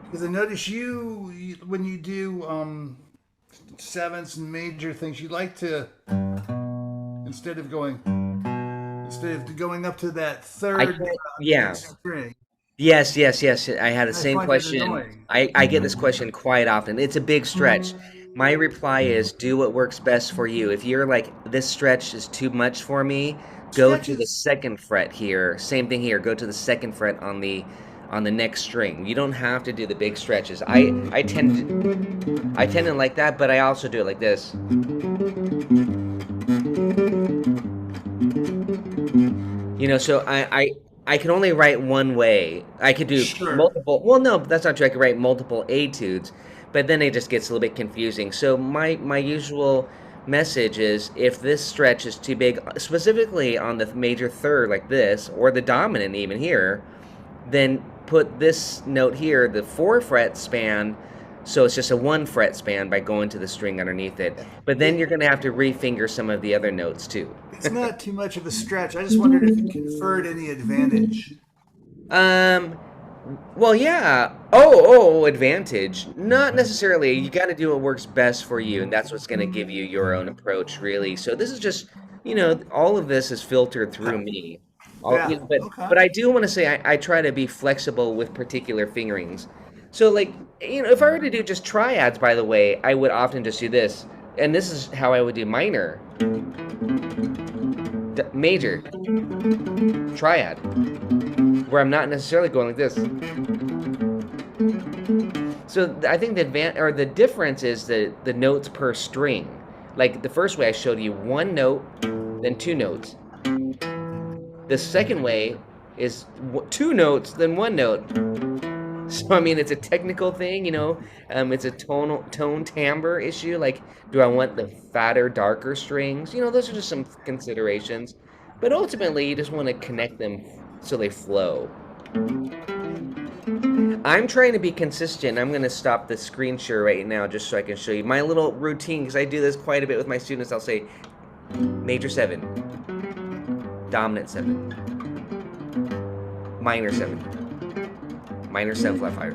Because I notice you when you do sevenths and major things, you like to instead of going up to that third string. Yes. I had the same question. I get this question quite often. It's a big stretch. My reply is do what works best for you. If you're like, this stretch is too much for me, go to the 2nd fret here. Same thing here. Go to the 2nd fret on the next string. You don't have to do the big stretches. I tend to like that, but I also do it like this. So I can only write one way. I could do multiple. Well, no, that's not true. I could write multiple etudes, but then it just gets a little bit confusing. So my usual message is, if this stretch is too big, specifically on the major 3rd like this, or the dominant even here, then put this note here, the 4 fret span, so it's just a 1 fret span by going to the string underneath it. But then you're going to have to refinger some of the other notes too. It's not too much of a stretch. I just wondered if it conferred any advantage. Well, yeah. Oh, advantage. Not necessarily. You got to do what works best for you, and that's what's going to give you your own approach, really. So this is just, all of this is filtered through me. But I do want to say I try to be flexible with particular fingerings. So, like, if I were to do just triads, by the way, I would often just do this. And this is how I would do minor, major, triad, where I'm not necessarily going like this. So I think the difference is the notes per string. Like the first way I showed you, 1 note, then 2 notes. The second way is 2 notes, then 1 note. So, I mean, it's a technical thing, it's a tone timbre issue. Like, do I want the fatter, darker strings? Those are just some considerations. But ultimately, you just want to connect them so they flow. I'm trying to be consistent. I'm going to stop the screen share right now just so I can show you my little routine, because I do this quite a bit with my students. I'll say major 7, dominant 7, minor 7. Minor 7 flat 5,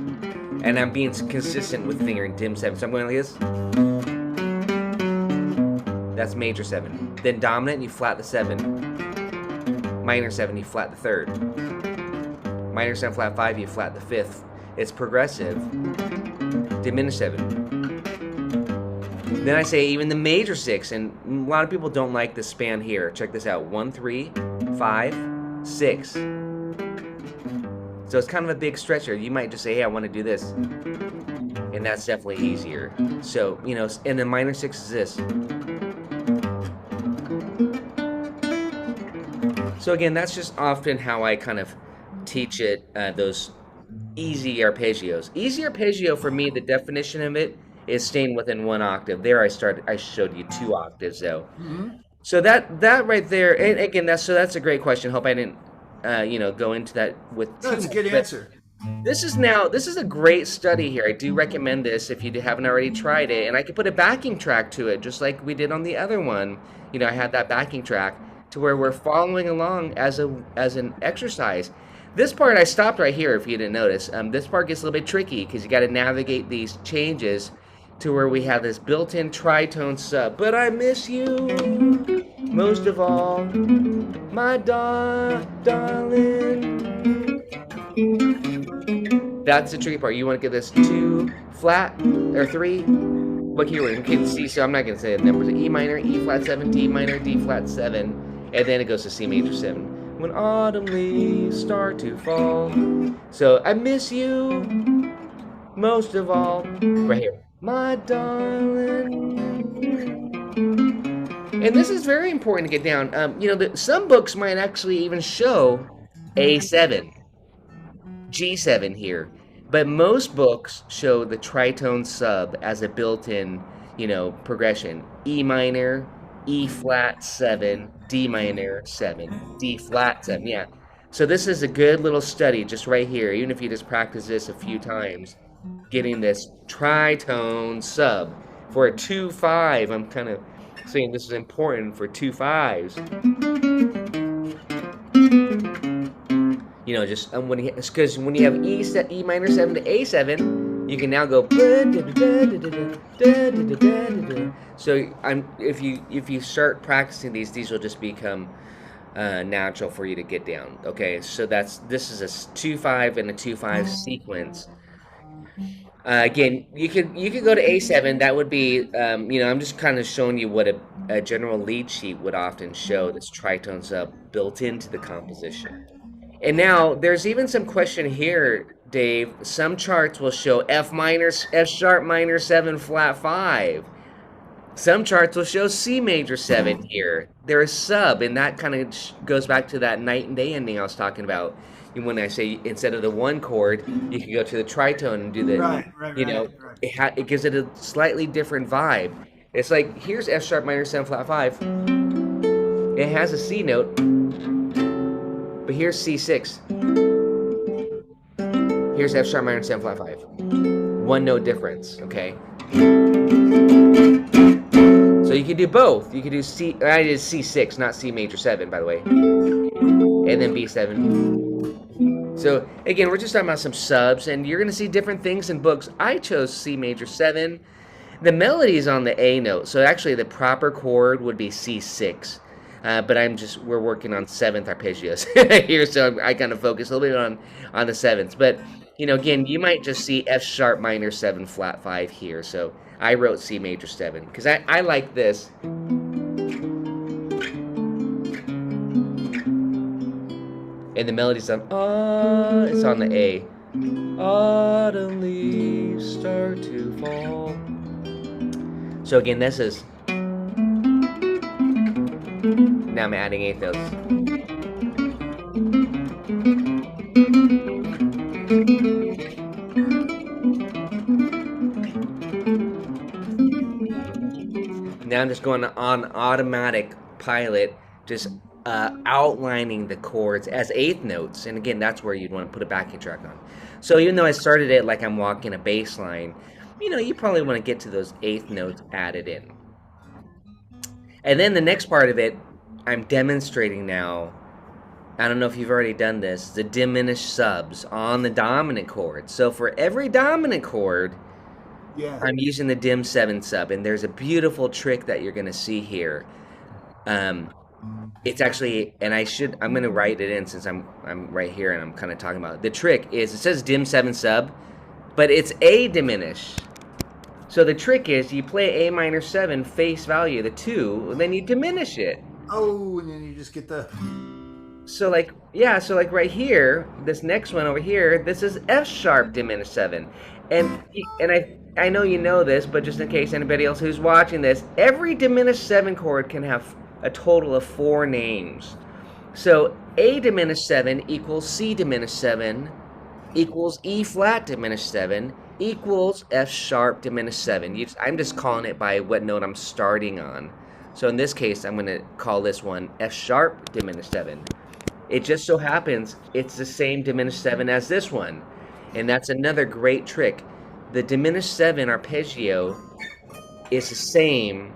and I'm being consistent with fingering dim 7. So I'm going like this. That's major 7. Then dominant, you flat the 7. Minor 7, you flat the 3rd. Minor 7 flat 5, you flat the 5th. It's progressive, diminished 7. Then I say even the major 6, and a lot of people don't like the span here. Check this out: 1, 3, 5, 6. So it's kind of a big stretcher. You might just say, hey, I want to do this. And that's definitely easier. So, you know, and the minor 6 is this. So again, that's just often how I kind of teach it, those easy arpeggios. Easy arpeggio for me, the definition of it is staying within 1 octave. There I showed you 2 octaves though. So that right there, and again, that's a great question. Hope I didn't, you know, go into that with too That's a much, good but answer. this is a great study here. I do recommend this if you haven't already tried it, and I could put a backing track to it, just like we did on the other one. You know, I had that backing track to where we're following along as an exercise. This part I stopped right here if you didn't notice. This part gets a little bit tricky because you got to navigate these changes to where we have this built-in tritone sub. But I miss you most of all, my darling. That's the tricky part. You want to get this 2 flat or 3. Look here, we can see. So I'm not going to say the numbers. E minor, E flat 7, D minor, D flat 7, and then it goes to C major 7. When autumn leaves start to fall. So I miss you most of all. Right here. My darling. And this is very important to get down. You know, some books might actually even show A7, G7 here. But most books show the tritone sub as a built-in, you know, progression. E minor, E flat 7, D minor 7, D flat 7, yeah. So this is a good little study just right here, even if you just practice this a few times, getting this tritone sub. For a 2-5, I'm kind of saying this is important for 2-5s. You know, just because when you have E minor 7 to A7, you can now go. So if you start practicing these will just become natural for you to get down. Okay, so this is a 2-5 and a 2-5 sequence. Again, you could go to A7. That would be, you know, I'm just kind of showing you what a general lead sheet would often show. This tritone sub built into the composition. And now there's even some question here, Dave. Some charts will show F sharp minor 7 flat 5. Some charts will show C major 7 here. There's sub, and that kind of goes back to that night and day ending I was talking about. When I say instead of the 1 chord, you can go to the tritone and do the, Right. you know, it gives it a slightly different vibe. It's like, here's F sharp minor 7 flat 5. It has a C note. But here's C6. Here's F sharp minor 7 flat 5. 1 note difference, okay? So you could do both. You could do C, I did C6, not C major 7, by the way. And then B7. So again, we're just talking about some subs, and you're going to see different things in books. I chose C major 7. The melody is on the A note, so actually the proper chord would be C6. But we're working on 7th arpeggios here, so I kind of focus a little bit on the 7ths. But, you know, again, you might just see F sharp minor 7 flat 5 here. So I wrote C major 7 because I like this. And the melody's on, it's on the A. Autumn leaves start to fall. So again, this is, now I'm adding 8th notes. Now I'm just going on automatic pilot, just outlining the chords as 8th notes. And again, that's where you'd want to put a backing track on. So even though I started it like I'm walking a bass line, you know, you probably want to get to those 8th notes added in. And then the next part of it, I'm demonstrating now, I don't know if you've already done this, the diminished subs on the dominant chord. So for every dominant chord, Yeah. I'm using the dim 7 sub, and there's a beautiful trick that you're going to see here. It's actually, and I'm going to write it in since I'm right here and I'm kind of talking about it. The trick is it says dim 7 sub, but it's A diminished. So the trick is you play A minor 7 face value, the 2, and then you diminish it. Oh, and then you just get the. So like, yeah, so like right here, this next one over here, this is F sharp diminished 7. And I know you know this, but just in case anybody else who's watching this, every diminished 7 chord can have a total of 4 names. So A diminished 7 equals C diminished 7 equals E flat diminished 7 equals F sharp diminished 7. I'm just calling it by what note I'm starting on. So in this case, I'm going to call this one F sharp diminished 7. It just so happens it's the same diminished 7 as this one. And that's another great trick. The diminished 7 arpeggio is the same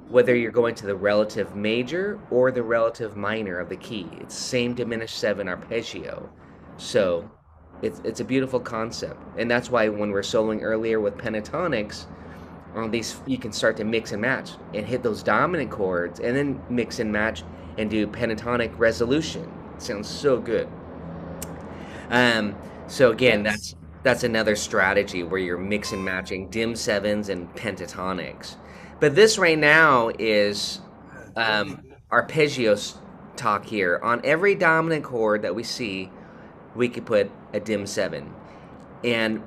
whether you're going to the relative major or the relative minor of the key. It's the same diminished 7 arpeggio. So it's a beautiful concept. And that's why when we're soloing earlier with pentatonics, on these you can start to mix and match and hit those dominant chords and then mix and match and do pentatonic resolution. It sounds so good. So again, that's another strategy where you're mix and matching dim 7s and pentatonics. But this right now is arpeggios talk here. On every dominant chord that we see, we could put a dim 7. And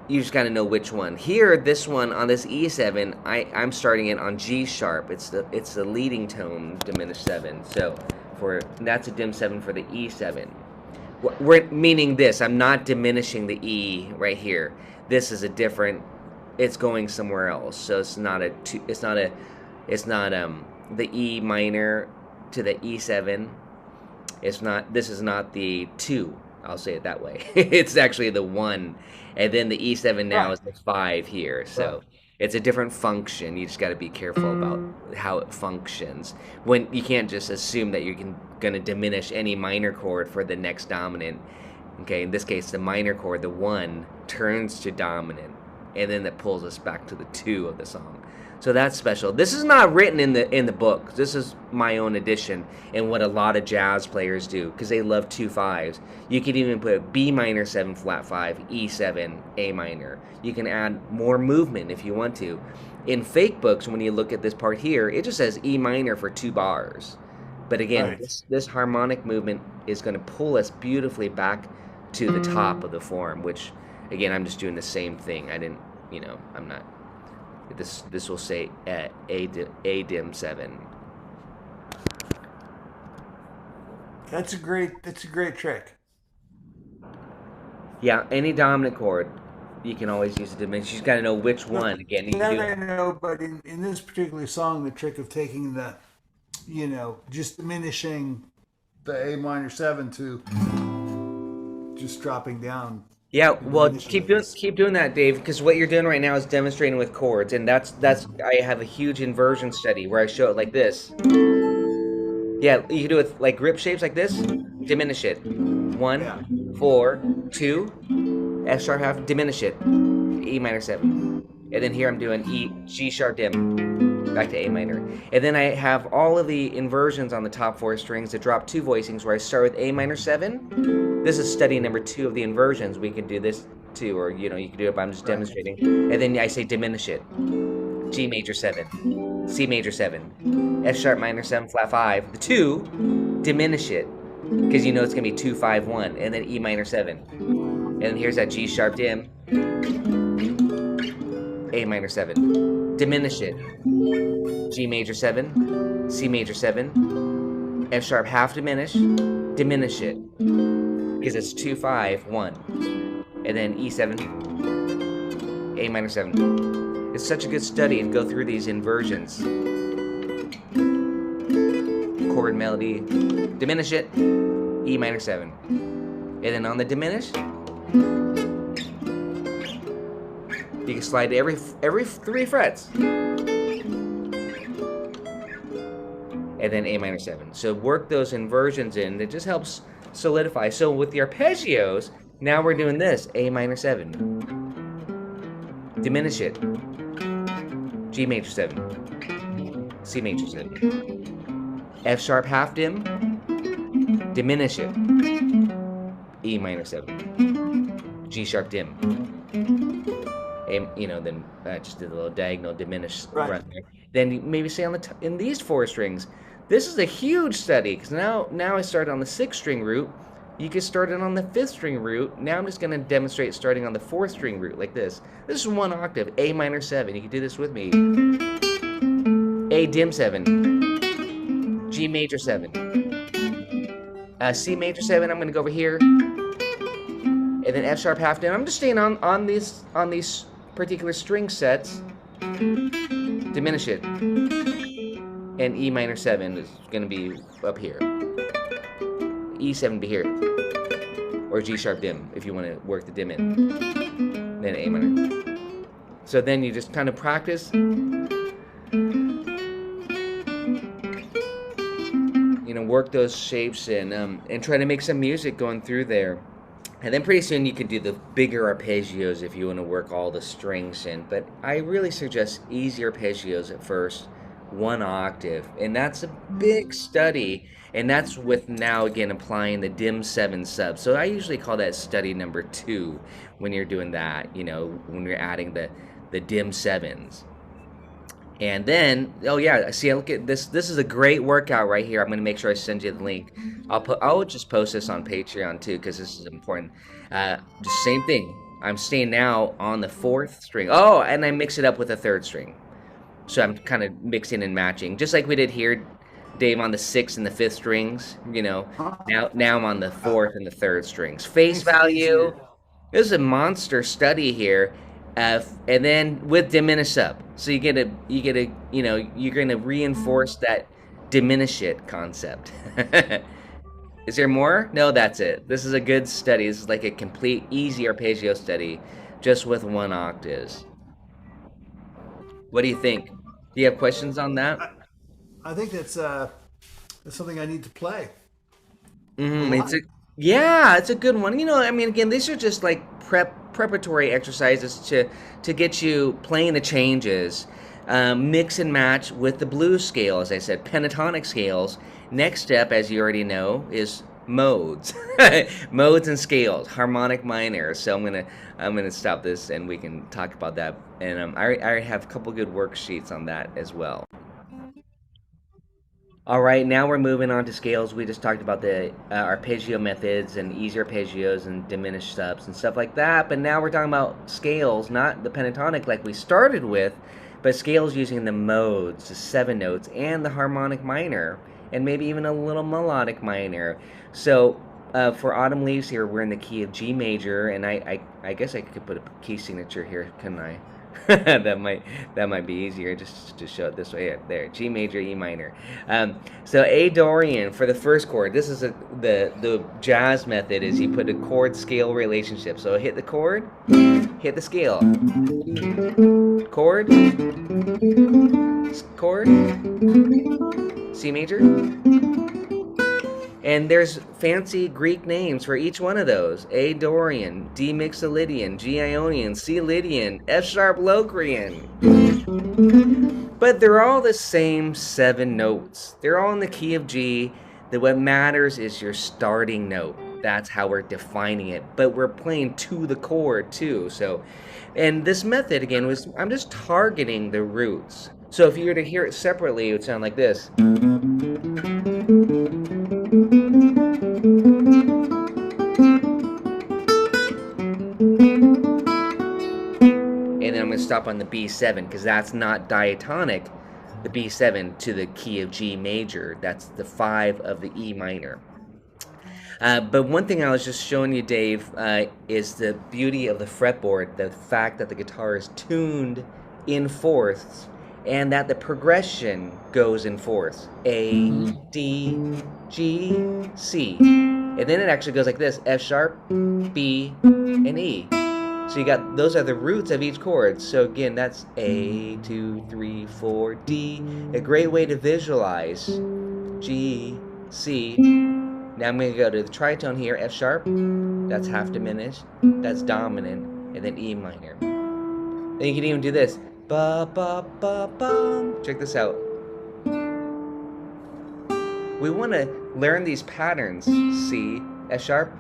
you just got to know which one. Here, this one on this E7, I'm starting it on G sharp. It's the leading tone diminished 7. So that's a dim 7 for the E7. We're meaning this. I'm not diminishing the E right here. This is a different. It's going somewhere else. So it's not the E minor to the E7. This is not the 2. I'll say it that way. It's actually the 1, and then the E7 now is the 5 here. So it's a different function. You just got to be careful about how it functions. When you can't just assume that you're going to diminish any minor chord for the next dominant. Okay, in this case, the minor chord, the 1, turns to dominant, and then that pulls us back to the 2 of the song. So that's special. This is not written in the book. This is my own addition and what a lot of jazz players do because they love 2 5s. You could even put B minor 7 flat 5, E7, A minor. You can add more movement if you want to. In fake books, when you look at this part here, it just says E minor for 2 bars. But again, this harmonic movement is going to pull us beautifully back to the top of the form, which, again, I'm just doing the same thing. I'm not. This will say A dim 7. That's a great trick. Yeah, any dominant chord, you can always use a diminished. You just got to know which one. Again, you can do I know, but in this particular song, the trick of taking the, just diminishing the A minor 7 to just dropping down. Yeah, well, keep doing that, Dave, because what you're doing right now is demonstrating with chords, and that's I have a huge inversion study where I show it like this. Yeah, you can do it like grip shapes like this. Diminish it. 1, 4, 2, F sharp half. Diminish it. E minor 7, and then here I'm doing G sharp dim, back to A minor, and then I have all of the inversions on the top 4 strings that drop 2 voicings where I start with A minor 7. This is study number 2 of the inversions. We could do this too, or you can do it by I'm just demonstrating. And then I say diminish it. G major 7, C major 7, F sharp minor 7 flat 5. The 2, diminish it, because it's gonna be 2 5 1, and then E minor 7. And then here's that G sharp dim, A minor 7, diminish it, G major 7, C major 7, F sharp half diminish it. Because it's 2 5 1, and then E7, A minor 7. It's such a good study and go through these inversions. Chord melody, diminish it, E minor 7, and then on the diminish, you can slide to every 3 frets, and then A minor 7. So work those inversions in. It just helps solidify. So with the arpeggios, now we're doing this. A minor 7. Diminish it. G major 7. C major 7. F sharp half dim, diminish it, E minor 7, G sharp dim, then just did a little diagonal diminish run there. Then you maybe say on the in these 4 strings. This is a huge study because now I started on the 6th string root. You can start it on the 5th string root. Now I'm just going to demonstrate starting on the 4th string root like this. This is 1 octave, A minor 7. You can do this with me. A dim 7, G major 7, C major 7. I'm going to go over here, and then F sharp half dim. I'm just staying on these particular string sets. Diminish it, and E minor 7 is going to be up here. E7 be here, or G sharp dim if you want to work the dim in. Then A minor. So then you just kind of practice. Work those shapes and try to make some music going through there. And then pretty soon you can do the bigger arpeggios if you want to work all the strings in. But I really suggest easy arpeggios at first, 1 octave. And that's a big study. And that's with now, again, applying the dim 7 sub. So I usually call that study number 2 when you're doing that, when you're adding the dim 7s. And then, oh yeah, see, look at this. This is a great workout right here. I'm going to make sure I send you the link. I'll just post this on Patreon too, because this is important. Just same thing. I'm staying now on the 4th string. Oh, and I mix it up with a 3rd string. So I'm kind of mixing and matching, just like we did here, Dave, on the 6th and the 5th strings. Now I'm on the 4th and the 3rd strings. Face value. This is a monster study here. And then with diminish up, so you're gonna reinforce that diminish it concept. Is there more? No, that's it. This is a good study. This is like a complete easy arpeggio study, just with 1 octaves. What do you think? Do you have questions on that? I think that's something I need to play. It's a good one. Again, these are just like preparatory exercises to get you playing the changes, mix and match with the blues scale, as I said, pentatonic scales. Next step, as you already know, is modes, modes and scales, harmonic minor. So I'm gonna stop this and we can talk about that. And I have a couple good worksheets on that as well. All right, now we're moving on to scales. We just talked about the arpeggio methods and easy arpeggios and diminished subs and stuff like that. But now we're talking about scales, not the pentatonic like we started with, but scales using the modes, the 7 notes, and the harmonic minor, and maybe even a little melodic minor. So for Autumn Leaves here, we're in the key of G major, and I guess I could put a key signature here, couldn't I? that might be easier just to show it this way. There, G major, E minor. So A Dorian for the first chord. This is the jazz method. Is you put a chord scale relationship. So hit the chord, hit the scale. Chord, chord, C major. And there's fancy Greek names for each one of those. A Dorian, D Mixolydian, G Ionian, C Lydian, F sharp Locrian. But they're all the same 7 notes. They're all in the key of G. What matters is your starting note. That's how we're defining it. But we're playing to the chord too. And this method again I'm just targeting the roots. So if you were to hear it separately, it would sound like this. And then I'm going to stop on the B7 because that's not diatonic, the B7 to the key of G major. That's the 5 of the E minor. But one thing I was just showing you, Dave, is the beauty of the fretboard, the fact that the guitar is tuned in fourths and that the progression goes in fourths. A, D, G, C. And then it actually goes like this, F sharp, B, and E. So you got, those are the roots of each chord. So again, that's A, 2, 3, 4, D. A great way to visualize G, C. Now I'm going to go to the tritone here, F sharp. That's half diminished. That's dominant. And then E minor. Then you can even do this. Ba, ba, ba, bum. Check this out. we want to learn these patterns. C, F sharp,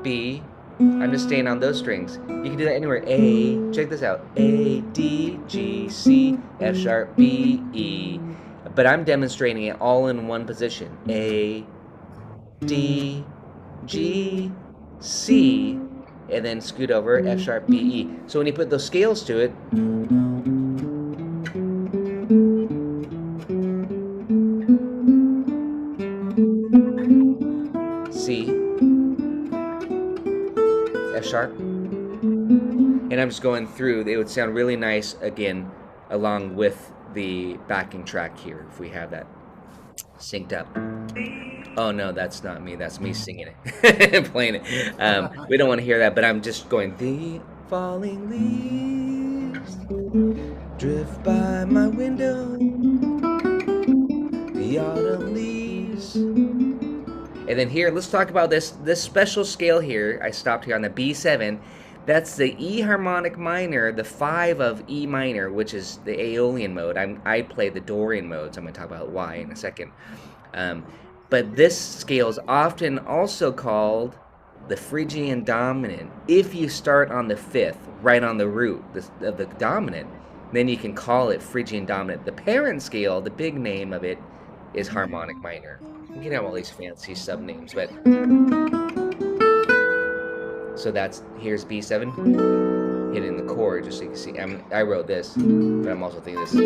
B. I'm just staying on those strings. You can do that anywhere. A, check this out. A, D, G, C, F sharp, B, E. But I'm demonstrating it all in one position. A, D, G, C, and then scoot over F sharp, B, E. So when you put those scales to it, C, F sharp, and I'm just going through. It would sound really nice again along with the backing track here if we have that synced up. Oh no, that's not me. That's me singing it, playing it. We don't want to hear that, but I'm just going. The falling leaves drift by my window. The autumn leaves. And then here, let's talk about this special scale here. I stopped here on the B7. That's the E harmonic minor, the 5 of E minor, which is the Aeolian mode. I play the Dorian mode, so I'm going to talk about why in a second. But this scale is often also called the Phrygian dominant. If you start on the 5th, right on the root of the dominant, then you can call it Phrygian dominant. The parent scale, the big name of it, is harmonic minor. You can have all these fancy sub-names, but... So here's B7, hitting the chord, just so you can see. I wrote this, but I'm also thinking this is...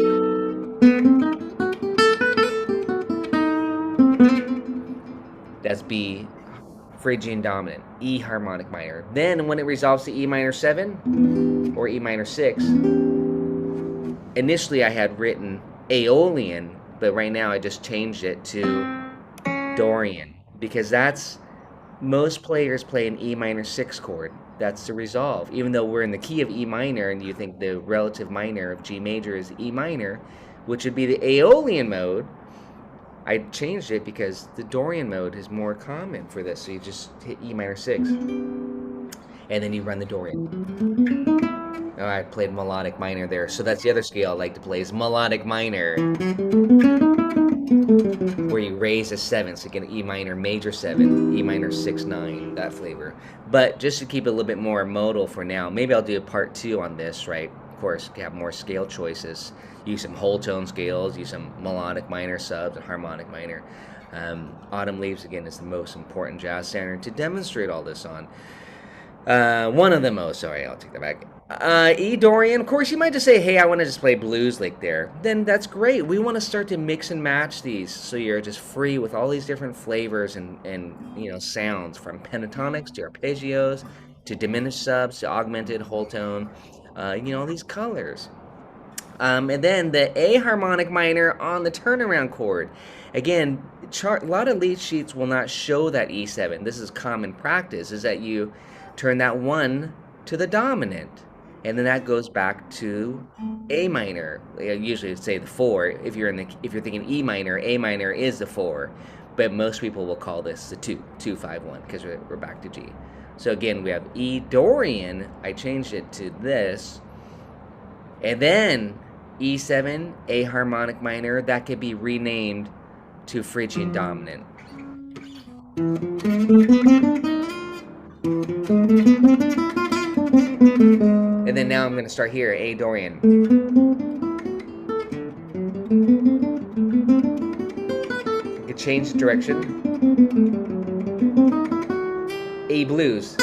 That's B, Phrygian dominant, E harmonic minor. Then when it resolves to E minor 7 or E minor 6, initially I had written Aeolian, but right now I just changed it to Dorian, because most players play an E minor 6 chord. That's the resolve. Even though we're in the key of E minor and you think the relative minor of G major is E minor, which would be the Aeolian mode, I changed it because the Dorian mode is more common for this. So you just hit E minor 6 and then you run the Dorian. Oh, I played melodic minor there. So that's the other scale I like to play, is melodic minor, where you raise a 7, so you get E minor major 7, E minor 6, 9, that flavor. But just to keep it a little bit more modal for now, maybe I'll do a part 2 on this, right? Of course, have more scale choices. Use some whole tone scales, use some melodic minor subs and harmonic minor. Autumn Leaves, again, is the most important jazz standard to demonstrate all this on. One of the most, sorry, I'll take that back. E Dorian, of course, you might just say, hey, I want to just play blues like there. Then that's great. We want to start to mix and match these so you're just free with all these different flavors and sounds, from pentatonics to arpeggios to diminished subs to augmented whole tone, all these colors. And then the A harmonic minor on the turnaround chord. Again, a lot of lead sheets will not show that E7. This is common practice, is that you turn that 1 to the dominant, and then that goes back to A minor. Usually it'd say the 4. If you're thinking E minor, A minor is the 4, but most people will call this the 2, 5, 1, because we're back to G. So again, we have E Dorian. I changed it to this, and then E7, A harmonic minor, that could be renamed to Phrygian dominant. And then now I'm going to start here, A Dorian. You can change the direction. A blues.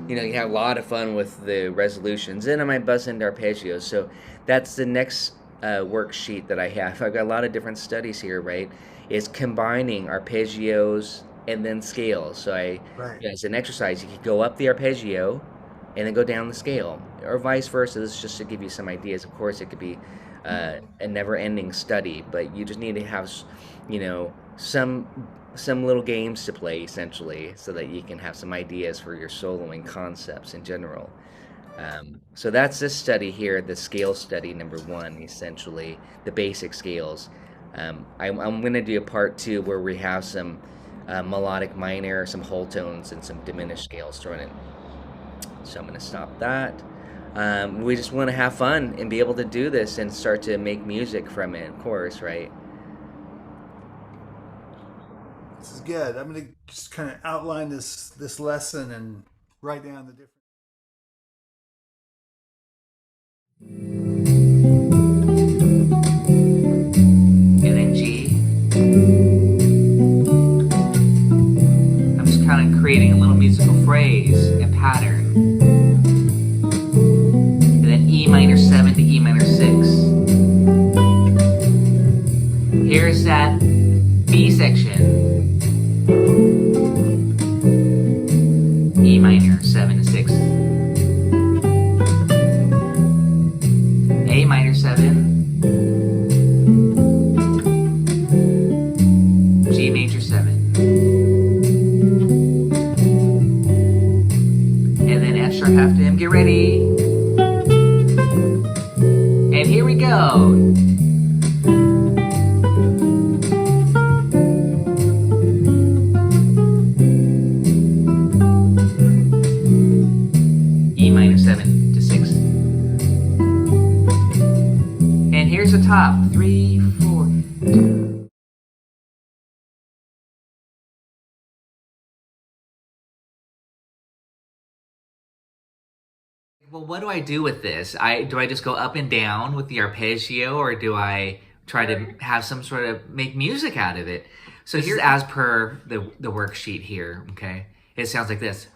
You have a lot of fun with the resolutions. Then I might bust into arpeggios. So that's the next worksheet that I have. I've got a lot of different studies here, right? Is combining arpeggios and then scales. So as an exercise, you could go up the arpeggio and then go down the scale, or vice versa. This is just to give you some ideas. Of course, it could be a never-ending study, but you just need to have, some little games to play, essentially, so that you can have some ideas for your soloing concepts in general. So that's this study here, the scale study number 1, essentially, the basic scales. I'm going to do a part 2 where we have some melodic minor, some whole tones, and some diminished scales thrown in. So I'm going to stop that. We just want to have fun and be able to do this and start to make music from it, of course, right? This is good. I'm going to just kind of outline this lesson and write down the different. And then G. I'm just kind of creating a little musical phrase and pattern. And then E minor 7 to E minor 6. Here's that B section. E minor 7 to 6. A minor 7. G major 7. And then F sharp half to M. Get ready. And here we go. E minor 7 to 6. And here's the top. 3, 4, 2. Well, what do I do with this? Do I just go up and down with the arpeggio, or do I try to have some sort of make music out of it? So here's as per the worksheet here, okay? It sounds like this.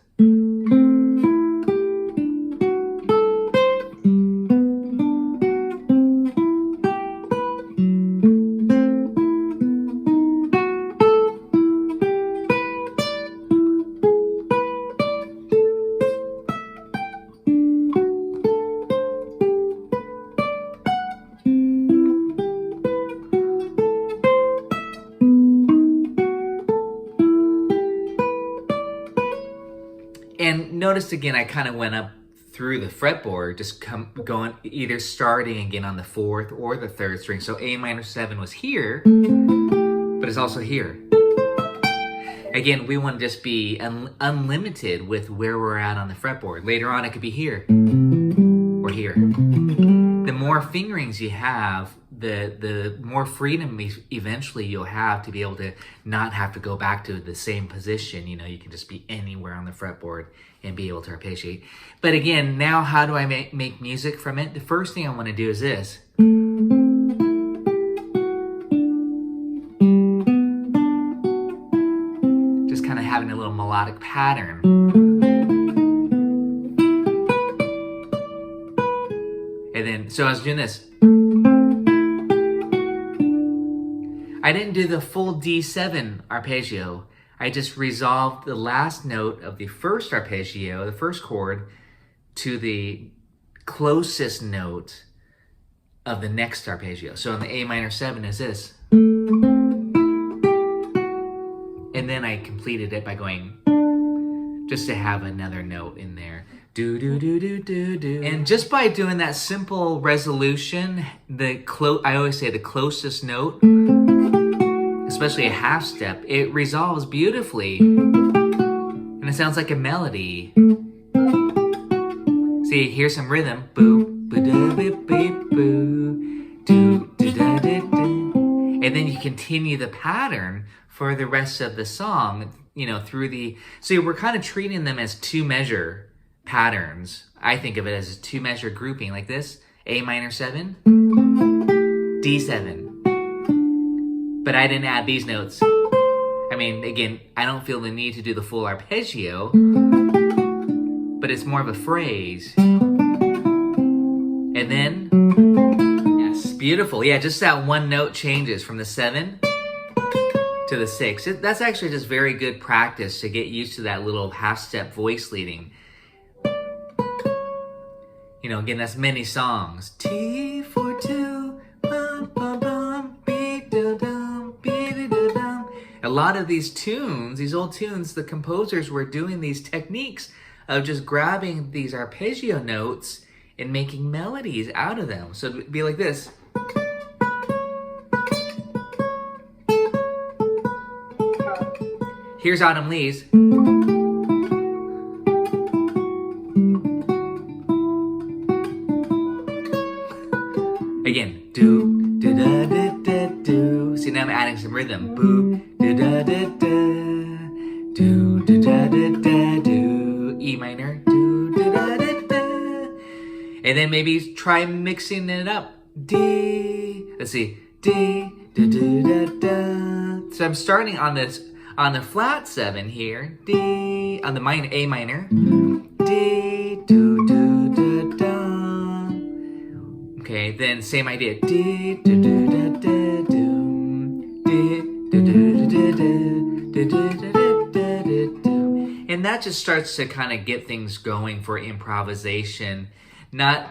And notice again, I kind of went up through the fretboard, just going either starting again on the 4th or the 3rd string. So A minor 7 was here, but it's also here. Again, we want to just be unlimited with where we're at on the fretboard. Later on, it could be here or here. The more fingerings you have, the more freedom eventually you'll have to be able to not have to go back to the same position. You know, you can just be anywhere on the fretboard and be able to arpeggiate. But again, now how do I make music from it? The first thing I want to do is this. Just kind of having a little melodic pattern. And then, so I was doing this. I didn't do the full D7 arpeggio. I just resolved the last note of the first arpeggio, the first chord, to the closest note of the next arpeggio. So in the A minor 7 is this. And then I completed it by going, just to have another note in there. Do do do do do do. And just by doing that simple resolution, I always say the closest note, especially a half step, it resolves beautifully. And it sounds like a melody. See, here's some rhythm. Boo, boo da beep beep boo. Do do da da da. And then you continue the pattern for the rest of the song, you know, through the, so we're kind of treating them as 2-measure patterns. I think of it as a 2-measure grouping like this. A minor 7, D7. But I didn't add these notes. I mean, again, I don't feel the need to do the full arpeggio, but it's more of a phrase. And then, yes, beautiful. Yeah, just that one note changes from the 7 to the 6. That's actually just very good practice to get used to that little half-step voice leading. You know, again, that's many songs. T for 2, bum, bum, bum, beat, da, dum, beat, da, dum. A lot of these tunes, these old tunes, the composers were doing these techniques of just grabbing these arpeggio notes and making melodies out of them. So it'd be like this. Here's Autumn Leaves. See, now I'm adding some rhythm. Boo, da da da da, do da da da da do. E minor, do da da da da. And then maybe try mixing it up. D. Let's see. D da da da da. So I'm starting on this on the flat 7 here. D on the minor A minor. D do do da da. Okay, then same idea. D do do da da do. D do do da da do do da da do. And that just starts to kind of get things going for improvisation. Not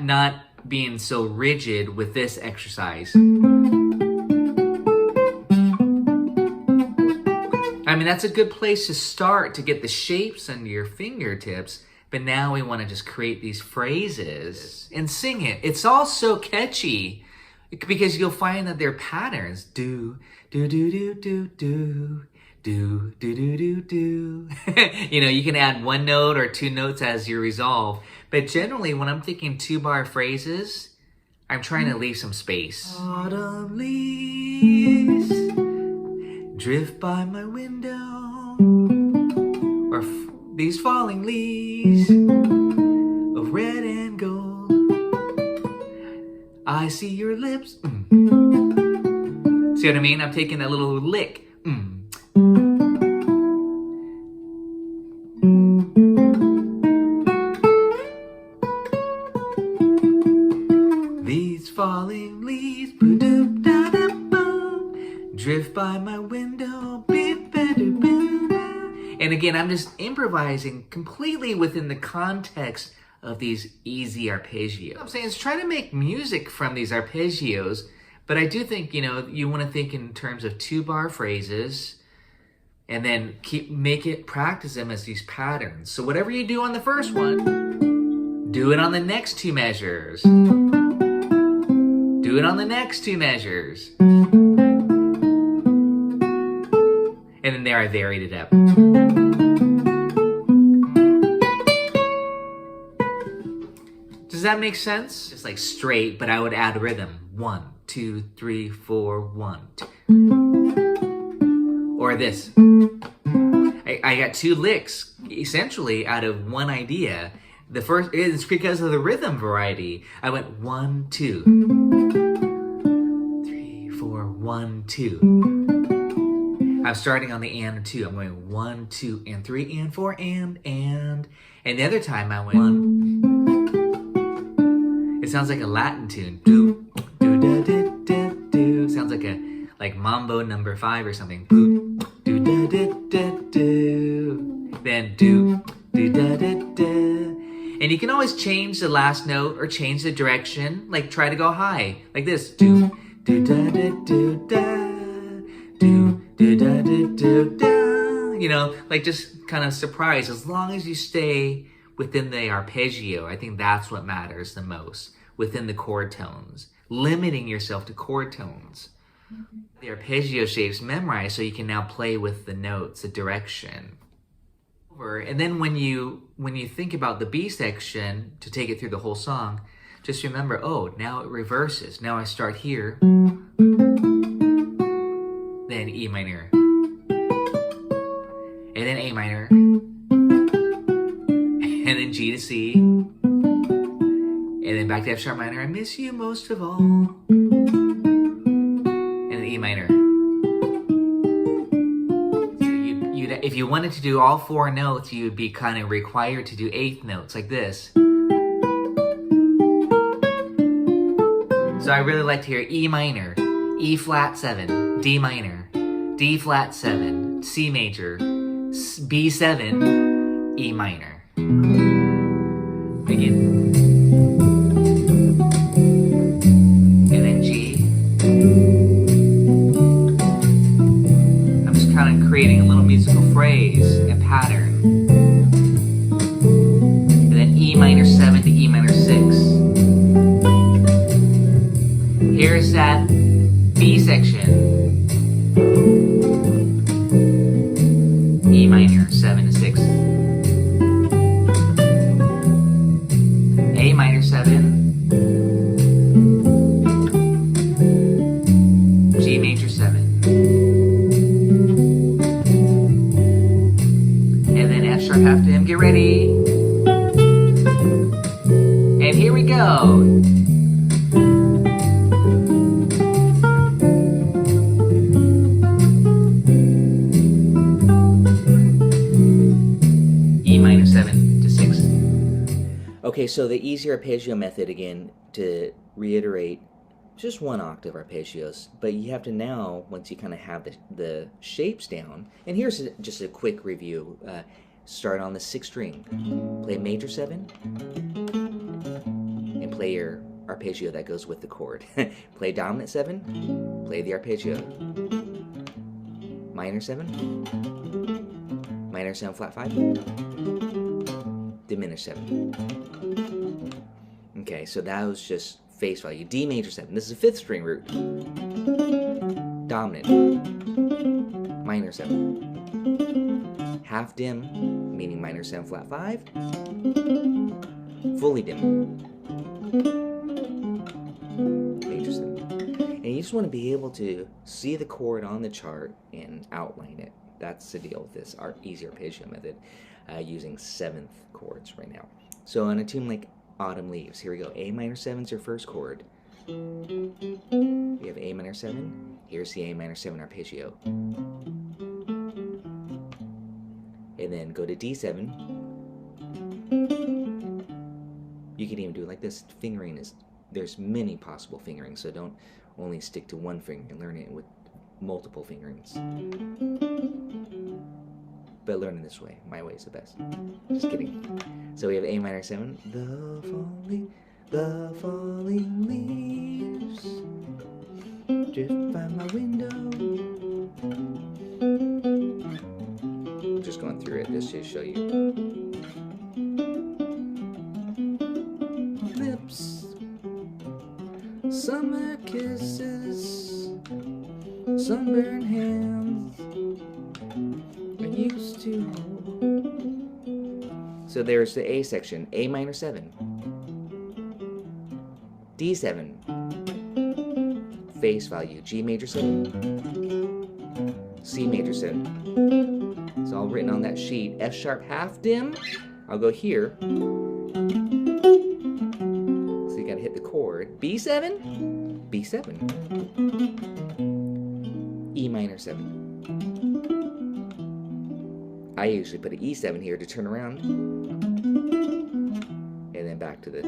being so rigid with this exercise. I mean, that's a good place to start to get the shapes under your fingertips, but now we want to just create these phrases and sing it. It's all so catchy because you'll find that they're patterns. Do, do, do, do, do, do. Do, do, do, do, do. You know, you can add 1 note or 2 notes as your resolve. But generally, when I'm thinking 2-bar phrases, I'm trying to leave some space. Autumn leaves drift by my window, or these falling leaves of red and gold. I see your lips. See what I mean? I'm taking a little lick. These falling leaves drift by my window. And again, I'm just improvising completely within the context of these easy arpeggios. I'm saying is try to make music from these arpeggios, but I do think, you know, you want to think in terms of 2-bar phrases and then practice them as these patterns. So whatever you do on the first one, do it on the next 2 measures. Do it on the next 2 measures. And then there I varied it up. Does that make sense? Just like straight, but I would add rhythm. 1, 2, 3, 4, 1, 2. Or this. I got 2 licks, essentially, out of one idea. The first is because of the rhythm variety. I went 1, 2, 3, 4, 1, 2. I'm starting on the and 2. I'm going 1, 2, and 3, and 4, and. And the other time I went 1. It sounds like a Latin tune. Do, do, da, da, da, do. Sounds like Mambo number 5 or something. Do, do, da, da, da, do. Then do, do, da, da, da. And you can always change the last note or change the direction. Like try to go high, like this. Do, do, da, da, do, da. Do, do, da, da, do, da. You know, like just kind of surprise. As long as you stay within the arpeggio, I think that's what matters the most. Within the chord tones. Limiting yourself to chord tones. The arpeggio shapes memorized so you can now play with the notes, the direction. And then when you think about the B section to take it through the whole song, just remember, oh, now it reverses. Now I start here, then E minor, and then A minor, and then G to C, and then back to F sharp minor. I miss you most of all, and then E minor. If you wanted to do all 4 notes, you would be kind of required to do 8th notes like this. So I really like to hear E minor, E flat 7, D minor, D flat 7, C major, B7, E minor. Again. And then G. I'm just kind of creating a little musical phrase and pattern. And then E minor 7 to E minor 6. Here's that B section. E minor 7 to 6. A minor 7. G major 7. And then F sharp half dim, get ready. And here we go. E minor 7 to 6. Okay, so the easy arpeggio method, again, to reiterate, just one octave arpeggios, but you have to now, once you kind of have the shapes down, and here's just a quick review. Start on the 6th string, play major 7, and play your arpeggio that goes with the chord. Play dominant 7, play the arpeggio. Minor 7, minor 7 flat 5, diminished 7. Okay, so that was just face value. D major 7. This is a 5th string root. Dominant. Minor 7. Half dim, meaning minor 7 flat 5. Fully dim. Major 7. And you just want to be able to see the chord on the chart and outline it. That's the deal with this easy arpeggio method, using 7th chords right now. So on a tune like Autumn Leaves, here we go. A minor 7 is your first chord. We have A minor 7. Here's the A minor 7 arpeggio. And then go to D7. You can even do it like this. Fingering there's many possible fingerings, so don't only stick to one finger. Learn it with multiple fingerings. But learn it this way. My way is the best. Just kidding. So we have A minor 7. The falling leaves drift by my window. Just going through it just to show you. Lips, summer kisses, sunburned hands I used to hold. So there's the A section. A minor 7. D7. Face value. G major 7. C major 7. It's all written on that sheet. F sharp half dim. I'll go here. So you gotta hit the chord. B7. B7. E minor 7. I usually put an E7 here to turn around. And then back to the...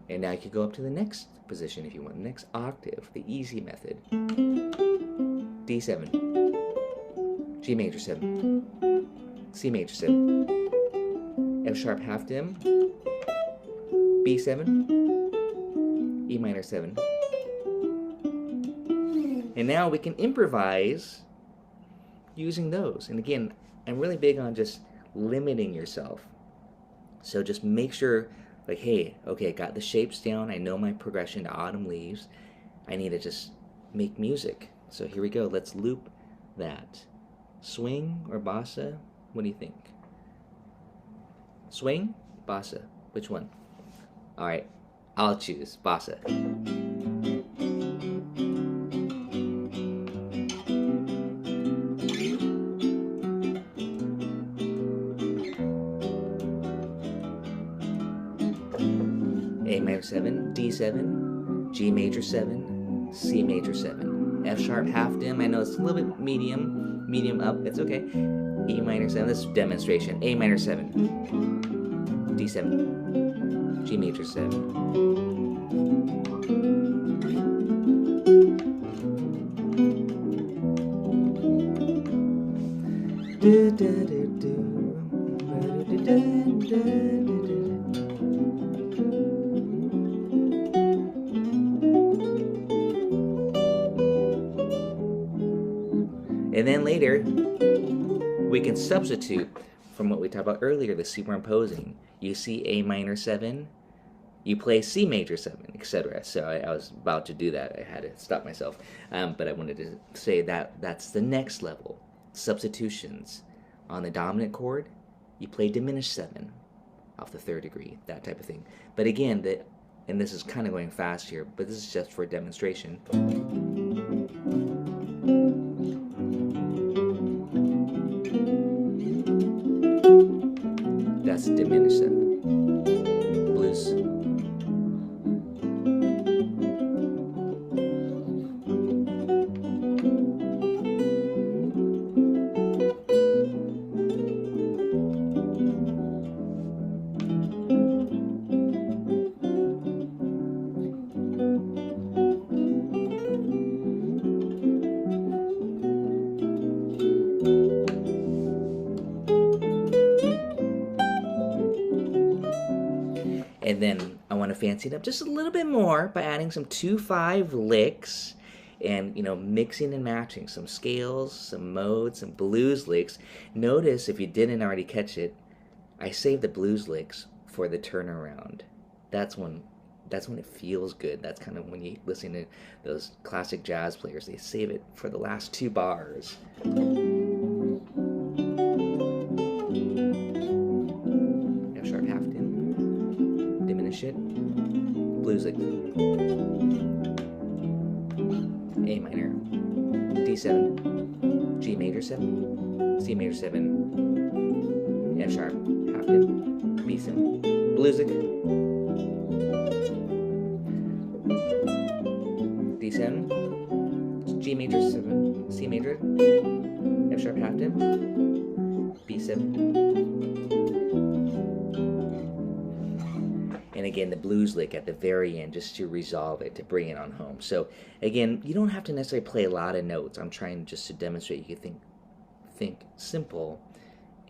And now you can go up to the next position if you want. Next octave, the easy method. D7. G major 7. C major 7. F sharp half dim. B7. E minor 7. And now we can improvise using those. And again, I'm really big on just limiting yourself. So just make sure, like, hey, okay, got the shapes down. I know my progression to Autumn Leaves. I need to just make music. So here we go. Let's loop that. Swing or bossa? What do you think? Swing? Bossa? Which one? All right, I'll choose bossa. A minor 7, D7, G major 7, C major 7, F sharp half dim. I know it's a little bit medium up, it's okay. E minor 7, this is demonstration. A minor 7, D7, G major 7. And then later, we can substitute from what we talked about earlier, the superimposing. You see A minor 7, you play C major 7, etc. So I was about to do that. I had to stop myself. But I wanted to say that that's the next level. Substitutions. On the dominant chord, you play diminished 7 off the 3rd degree, that type of thing. But again, and this is kind of going fast here, but this is just for demonstration. And then I want to fancy it up just a little bit more by adding some 2/5 licks and, you know, mixing and matching some scales, some modes, some blues licks. Notice, if you didn't already catch it, I saved the blues licks for the turnaround. That's when it feels good. That's kind of when you listen to those classic jazz players, they save it for the last 2 bars. F sharp half in, diminish it, blues lick, A minor, D7, G major 7, C major 7, F sharp half in, B7, blues lick, D7, G major 7, C major, F sharp half in, B7. And again, the blues lick at the very end, just to resolve it, to bring it on home. So again, you don't have to necessarily play a lot of notes. I'm trying just to demonstrate you can think simple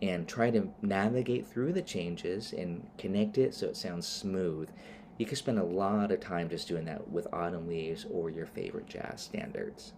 and try to navigate through the changes and connect it so it sounds smooth. You can spend a lot of time just doing that with Autumn Leaves or your favorite jazz standards.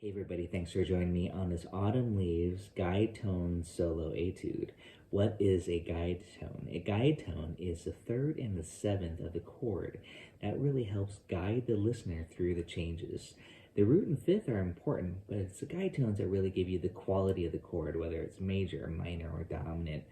Hey everybody, thanks for joining me on this Autumn Leaves guide tone solo etude. What is a guide tone? A guide tone is the 3rd and the 7th of the chord. That really helps guide the listener through the changes. The root and 5th are important, but it's the guide tones that really give you the quality of the chord, whether it's major, minor, or dominant.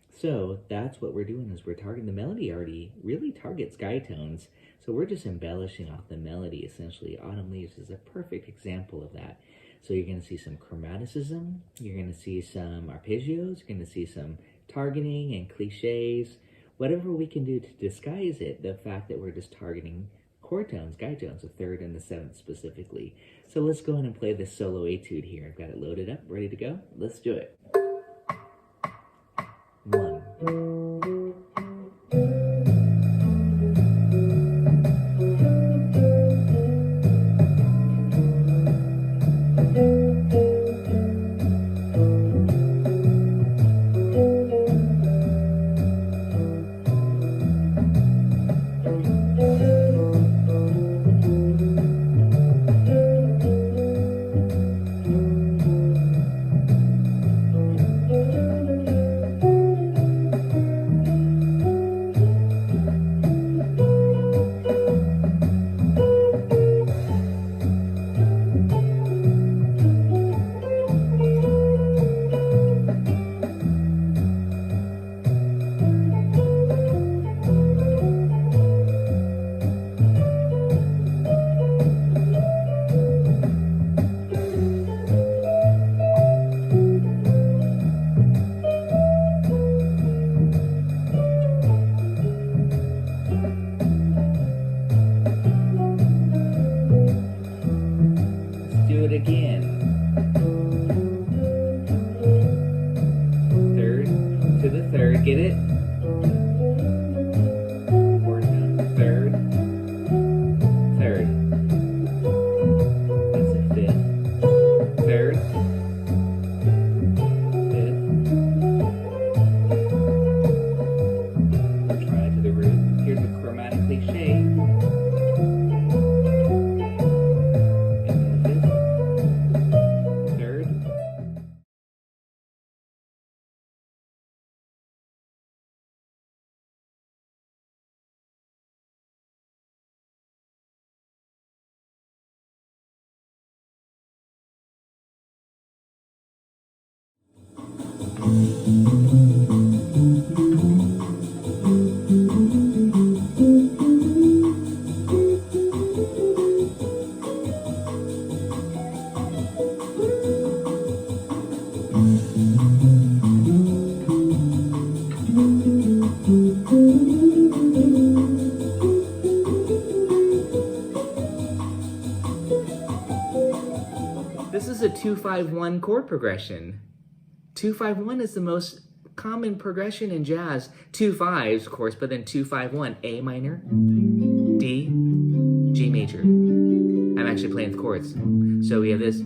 So that's what we're doing, is we're targeting the melody already really targets guide tones. So we're just embellishing off the melody, essentially. Autumn Leaves is a perfect example of that. So you're going to see some chromaticism, you're going to see some arpeggios, you're going to see some targeting and cliches, whatever we can do to disguise it, the fact that we're just targeting chord tones, guide tones, the 3rd and the 7th specifically. So let's go ahead and play this solo etude here. I've got it loaded up, ready to go. Let's do it. 1. Again. 3rd to the 3rd, get it? 4th down, 3rd, 3rd. That's a 5th, 3rd, 5th. We'll try to the root. Here's a chromatic cliche. This is a 2-5-1 chord progression. 2-5-1 is the most common progression in jazz. 2 5s, of course, but then 2-5-1. A minor, D, G major. I'm I'm actually playing with chords. So we have this.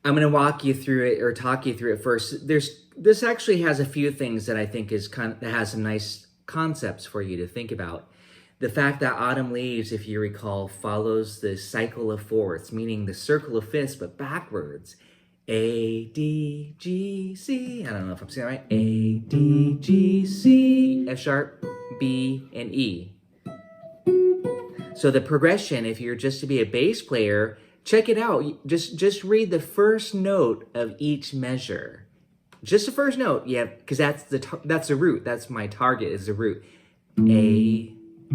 I'm going to walk you through it or talk you through it first. This actually has a few things that I think that has some nice concepts for you to think about. The fact that Autumn Leaves, if you recall, follows the cycle of fourths, meaning the circle of fifths, but backwards. A, D, G, C. I don't know if I'm saying it right. A, D, G, C, F sharp, B, and E. So the progression, if you're just to be a bass player, check it out. Just read the first note of each measure. Just the first note, yeah, because that's the root. That's my target, is the root. A,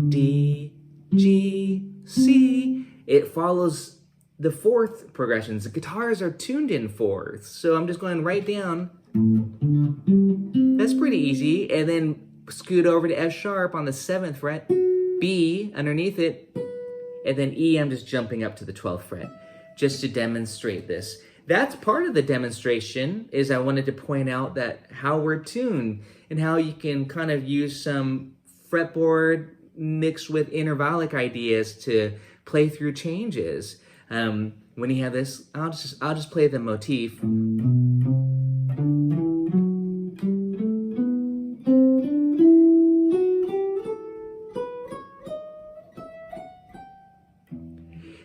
D, G, C. It follows the fourth progressions. The guitars are tuned in fourths, so I'm just going right down. That's pretty easy. And then scoot over to F sharp on the 7th fret, B underneath it, and then E, I'm just jumping up to the 12th fret, just to demonstrate this. That's part of the demonstration, is I wanted to point out that how we're tuned and how you can kind of use some fretboard mixed with intervallic ideas to play through changes. When you have this, I'll just play the motif.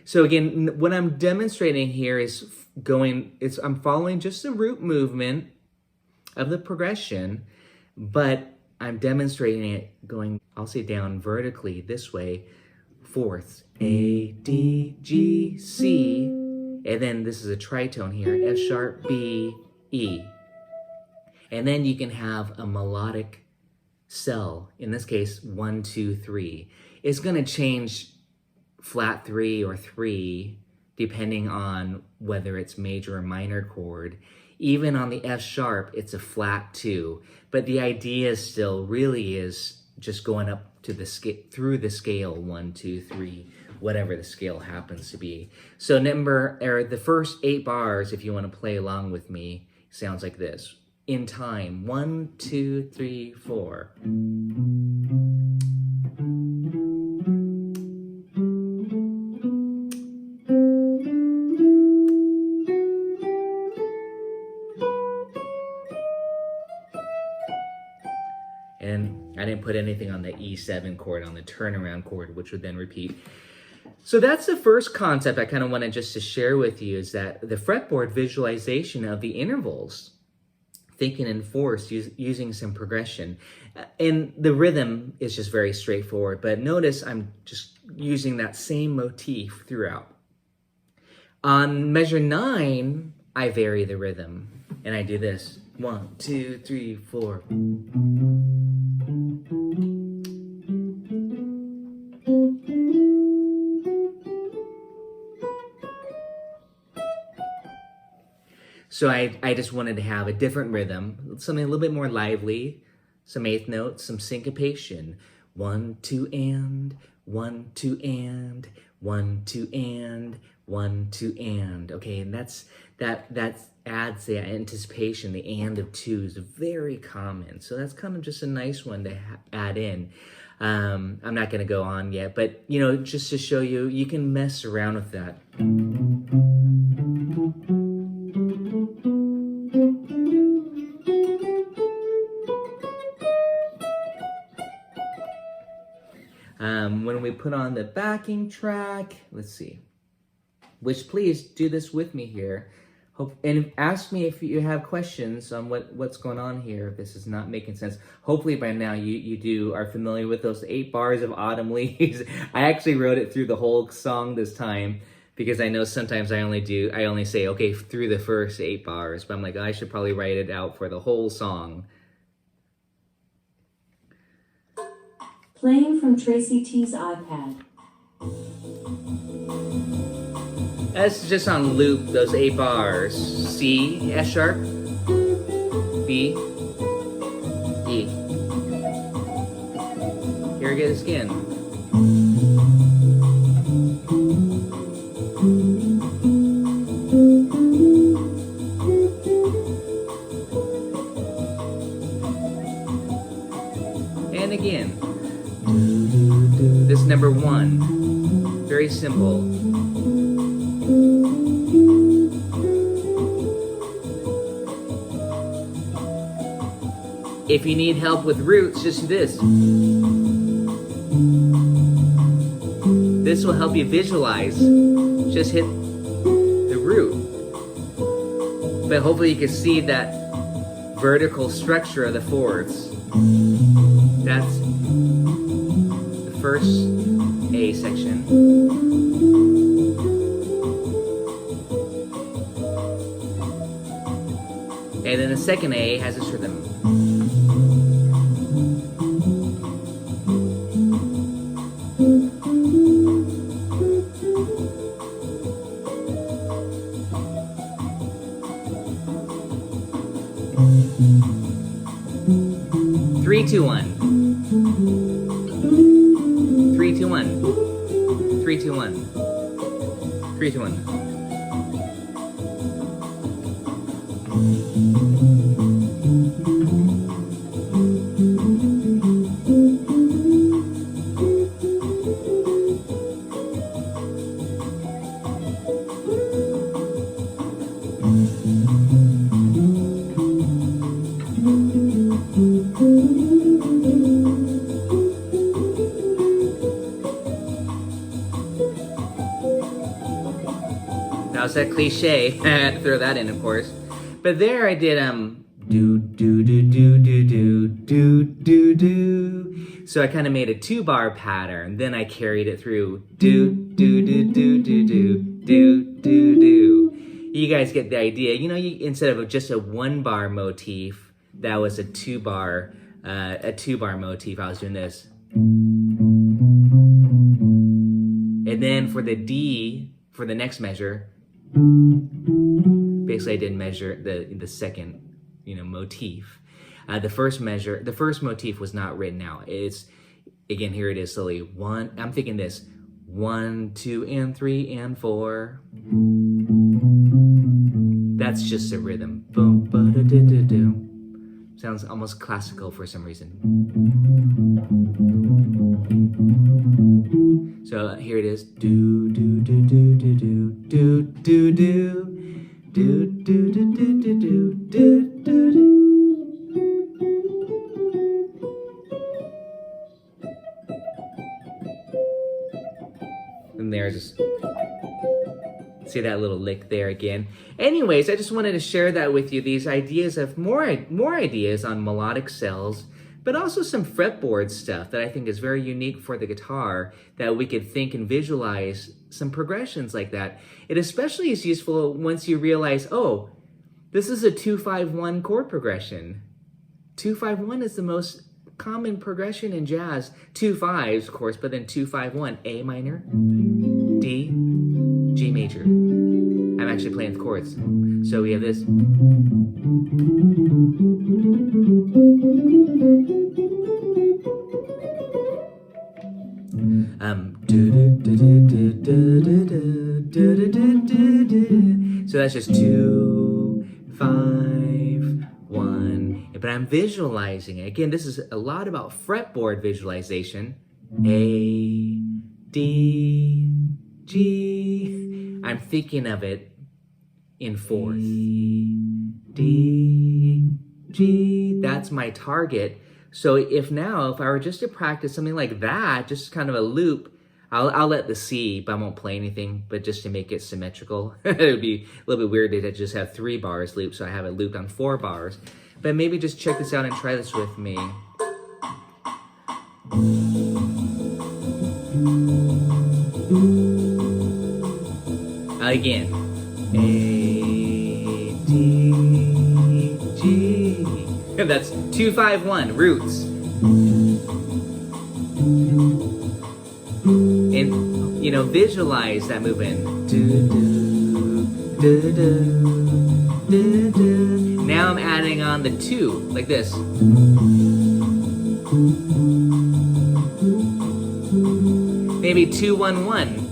So again, what I'm demonstrating here is I'm following just the root movement of the progression, but I'm demonstrating it going, I'll say down vertically this way, fourths, A, D, G, C, and then this is a tritone here, F sharp, B, E. And then you can have a melodic cell, in this case, 1, 2, 3. It's gonna change flat 3 or 3, depending on whether it's major or minor chord. Even on the F sharp, it's a flat 2. But the idea still really is just going up to the through the scale 1, 2, 3, whatever the scale happens to be. So the first 8 bars, if you want to play along with me, sounds like this. In time, 1, 2, 3, 4. And I didn't put anything on the E7 chord, on the turnaround chord, which would then repeat. So that's the first concept I kind of wanted just to share with you, is that the fretboard visualization of the intervals, thinking in fourths, using some progression. And the rhythm is just very straightforward, but notice I'm just using that same motif throughout. On measure 9, I vary the rhythm, and I do this. 1, 2, 3, 4. So I just wanted to have a different rhythm, something a little bit more lively, some 8th notes, some syncopation. 1, 2, and, 1, 2, and, 1, 2, and, 1, 2, and. Okay, and that adds the anticipation. The and of 2 is very common, so that's kind of just a nice one to add in. I'm not going to go on yet, but just to show you, you can mess around with that. When we put on the backing track, let's see, which please do this with me here. And ask me if you have questions on what's going on here, if this is not making sense. Hopefully by now you are familiar with those 8 bars of Autumn Leaves. I actually wrote it through the whole song this time, because I know sometimes I only say, okay, through the first 8 bars, but I'm like, I should probably write it out for the whole song. Playing from Tracy T's iPad. That's just on loop, those 8 bars. C, F sharp, B, E. Here it goes again. number 1. Very simple. If you need help with roots, just do this. This will help you visualize. Just hit the root. But hopefully you can see that vertical structure of the chords. That's the first A section. And then the second A has this rhythm. 3, 2, 1. 3, 2, 1. 3, 2, 1. 3, 2, 1. That was that cliche. I had to throw that in, of course. But there I did do do do do do do do do do. So I kind of made a 2-bar pattern. Then I carried it through do do do do do do do do do. You guys get the idea. You know, instead of just a 1-bar motif, that was a 2-bar motif. I was doing this. And then for the D, for the next measure, basically I didn't measure the second, motif. The first motif was not written out. It's, again, here it is slowly. 1, I'm thinking this, 1, 2, and 3, and 4. That's just a rhythm. Boom, ba-da-da-da-do. Sounds almost classical for some reason. So here it is. Do do do do do do do do do do do do do do do do do. And there, just see that little lick there again. Anyways, I just wanted to share that with you, these ideas of more ideas on melodic cells, but also some fretboard stuff that I think is very unique for the guitar, that we could think and visualize some progressions like that. It especially is useful once you realize, oh, this is a 2-5-1 chord progression. 2-5-1 is the most common progression in jazz. 2 5s, of course, but then 2-5-1, A minor, D, G major. I'm actually playing with chords. So we have this. So that's just 2, 5, 1. But I'm visualizing it. Again, this is a lot about fretboard visualization. A, D, G. I'm thinking of it in fourth. D, G. That's my target. So if I were just to practice something like that, just kind of a loop, I'll let the C, but I won't play anything, but just to make it symmetrical. It would be a little bit weird to just have 3 bars loop, so I have it looped on 4 bars. But maybe just check this out and try this with me. Again. A, D, G. That's 2-5-1, roots. And, visualize that movement. Do, do, do, do, do, do. Now I'm adding on the 2, like this. Maybe 2-1-1.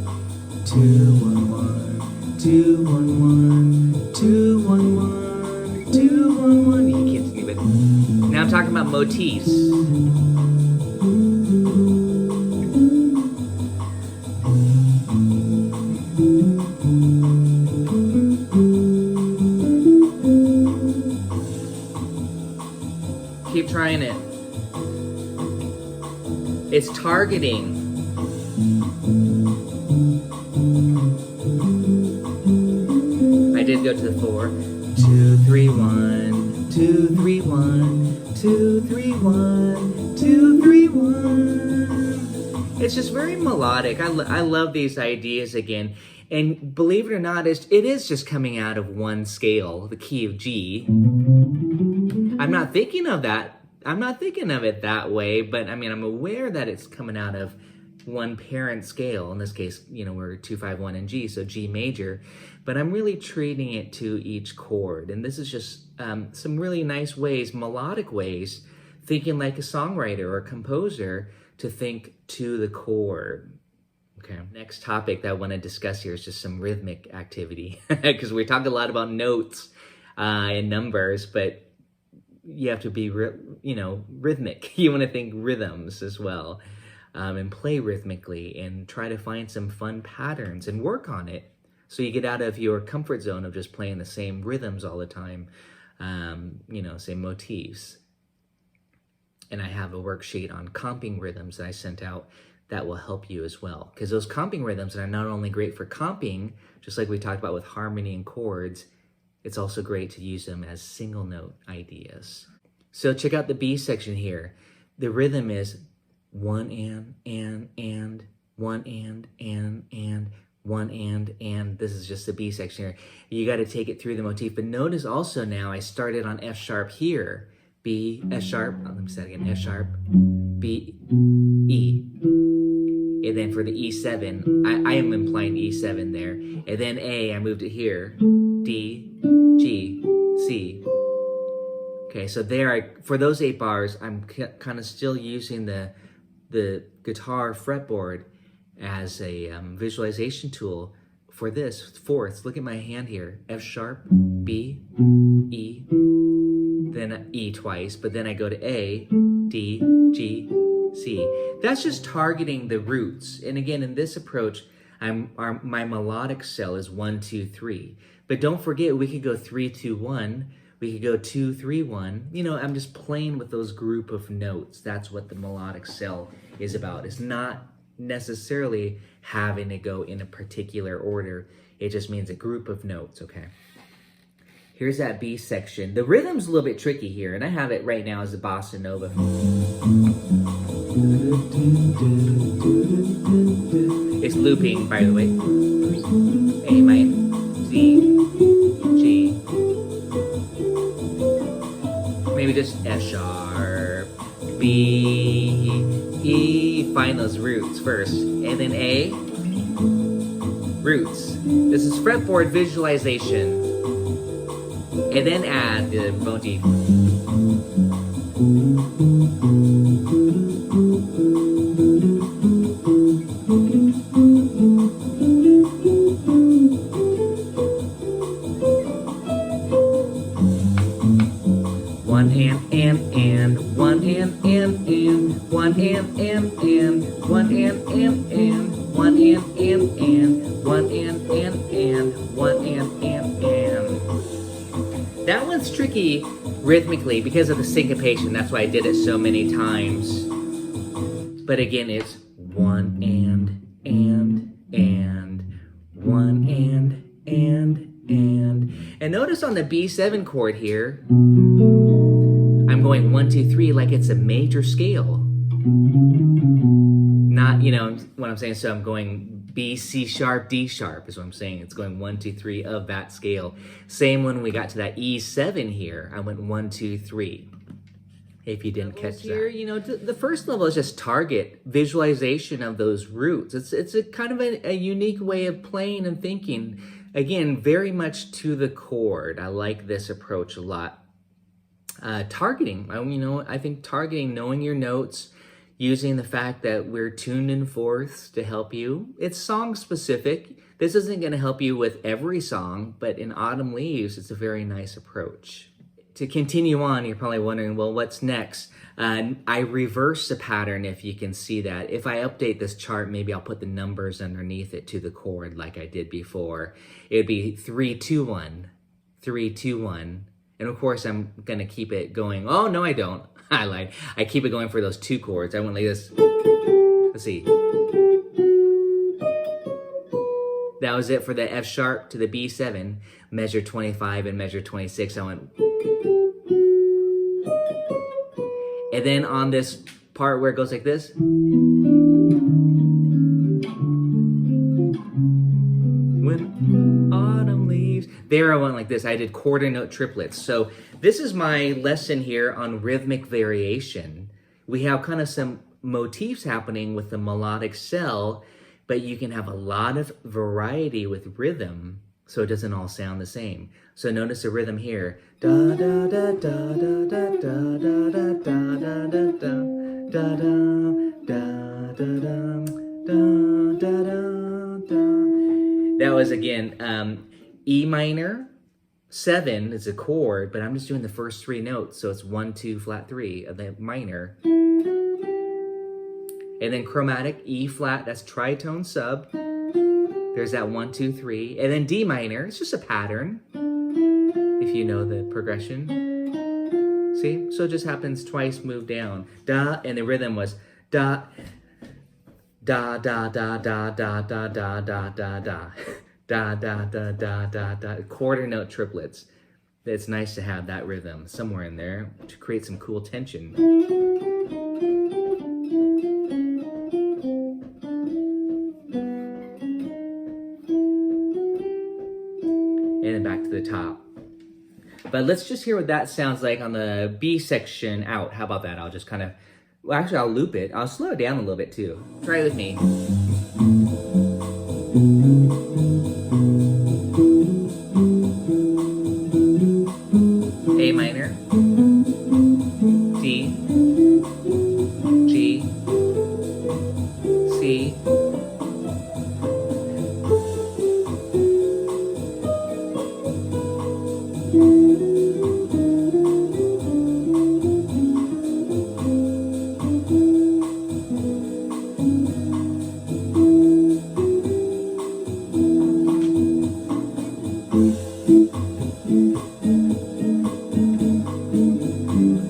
2-1-1, 2-1-1, 2-1-1, 2-1-1. You can't see it. Now I'm talking about motifs. just targeting. I did go to the 4. 2, 3, 1, 2, 3, 1, 2, 3, 1, 2, 3, 1. It's just very melodic. I love these ideas again. And believe it or not, it is just coming out of one scale, the key of G. I'm not thinking of that. I'm not thinking of it that way, but I mean, I'm aware that it's coming out of one parent scale. In this case, we're 2, 5, 1 in G, so G major. But I'm really treating it to each chord. And this is just some really nice ways, melodic ways, thinking like a songwriter or a composer to think to the chord. Okay, next topic that I want to discuss here is just some rhythmic activity. Because we talked a lot about notes and numbers, but you have to be, rhythmic. You want to think rhythms as well, and play rhythmically and try to find some fun patterns and work on it. So you get out of your comfort zone of just playing the same rhythms all the time, same motifs. And I have a worksheet on comping rhythms that I sent out that will help you as well. Because those comping rhythms are not only great for comping, just like we talked about with harmony and chords, it's also great to use them as single note ideas. So check out the B section here. The rhythm is 1 and, 1 and, 1 and. This is just the B section here. You got to take it through the motif. But notice also now I started on F sharp here. B, F sharp, let me say it again, F sharp, B, E. And then for the E7, I am implying E7 there. And then A, I moved it here, D, G, C. Okay, so there, for those 8 bars, I'm kind of still using the guitar fretboard as a visualization tool for this fourths. Look at my hand here, F sharp, B, E, then E twice, but then I go to A, D, G, C. That's just targeting the roots. And again, in this approach, my melodic cell is 1, 2, 3. But don't forget, we could go 3, 2, 1. We could go 2, 3, 1. I'm just playing with those group of notes. That's what the melodic cell is about. It's not necessarily having to go in a particular order. It just means a group of notes, okay? Here's that B section. The rhythm's a little bit tricky here, and I have it right now as a bossa nova. It's looping, by the way. A minor, C, G. Maybe just F sharp, B, E. Find those roots first, and then A, roots. This is fretboard visualization. And then add the motif. One and, one and, one and, one and, one and, one and. That one's tricky rhythmically because of the syncopation. That's why I did it so many times. But again, it's 1 and, one and. And notice on the B7 chord here, I'm going 1, 2, 3 like it's a major scale. Not, what I'm saying, so I'm going B, C sharp, D sharp is what I'm saying. It's going 1, 2, 3 of that scale. Same when we got to that E7 here. I went 1, 2, 3. If you didn't catch that. The first level is just target visualization of those roots. It's a kind of a unique way of playing and thinking. Again, very much to the chord. I like this approach a lot. Targeting, I think targeting, knowing your notes, using the fact that we're tuned in fourths to help you. It's song specific. This isn't going to help you with every song, but in Autumn Leaves, it's a very nice approach. To continue on, you're probably wondering, well, what's next? I reverse the pattern, if you can see that. If I update this chart, maybe I'll put the numbers underneath it to the chord like I did before. It would be 3, 2, 1, 3, 2, 1. And of course, I'm going to keep it going. Oh, no, I don't. I lied. I keep it going for those 2 chords. I went like this. Let's see. That was it for the F sharp to the B7, measure 25 and measure 26. I went. And then on this part where it goes like this. When autumn leaves. There I went like this. I did quarter note triplets. So this is my lesson here on rhythmic variation. We have kind of some motifs happening with the melodic cell, but you can have a lot of variety with rhythm, so it doesn't all sound the same. So notice the rhythm here. Da da da da da da da da da da da da da da da da da. That was again E minor. 7 is a chord, but I'm just doing the first 3 notes, so it's 1, 2, flat 3 of the minor. And then chromatic, E flat, that's tritone sub. There's that 1, 2, 3. And then D minor, it's just a pattern, if you know the progression. See? So it just happens twice, move down. Da, and the rhythm was da, da, da, da, da, da, da, da, da, da, da. Da, da, da, da, da, da. Quarter note triplets. It's nice to have that rhythm somewhere in there to create some cool tension. And then back to the top. But let's just hear what that sounds like on the B section out. How about that? I'll just kind of, well, actually I'll loop it. I'll slow it down a little bit too. Try it with me. A minor, D, G, C,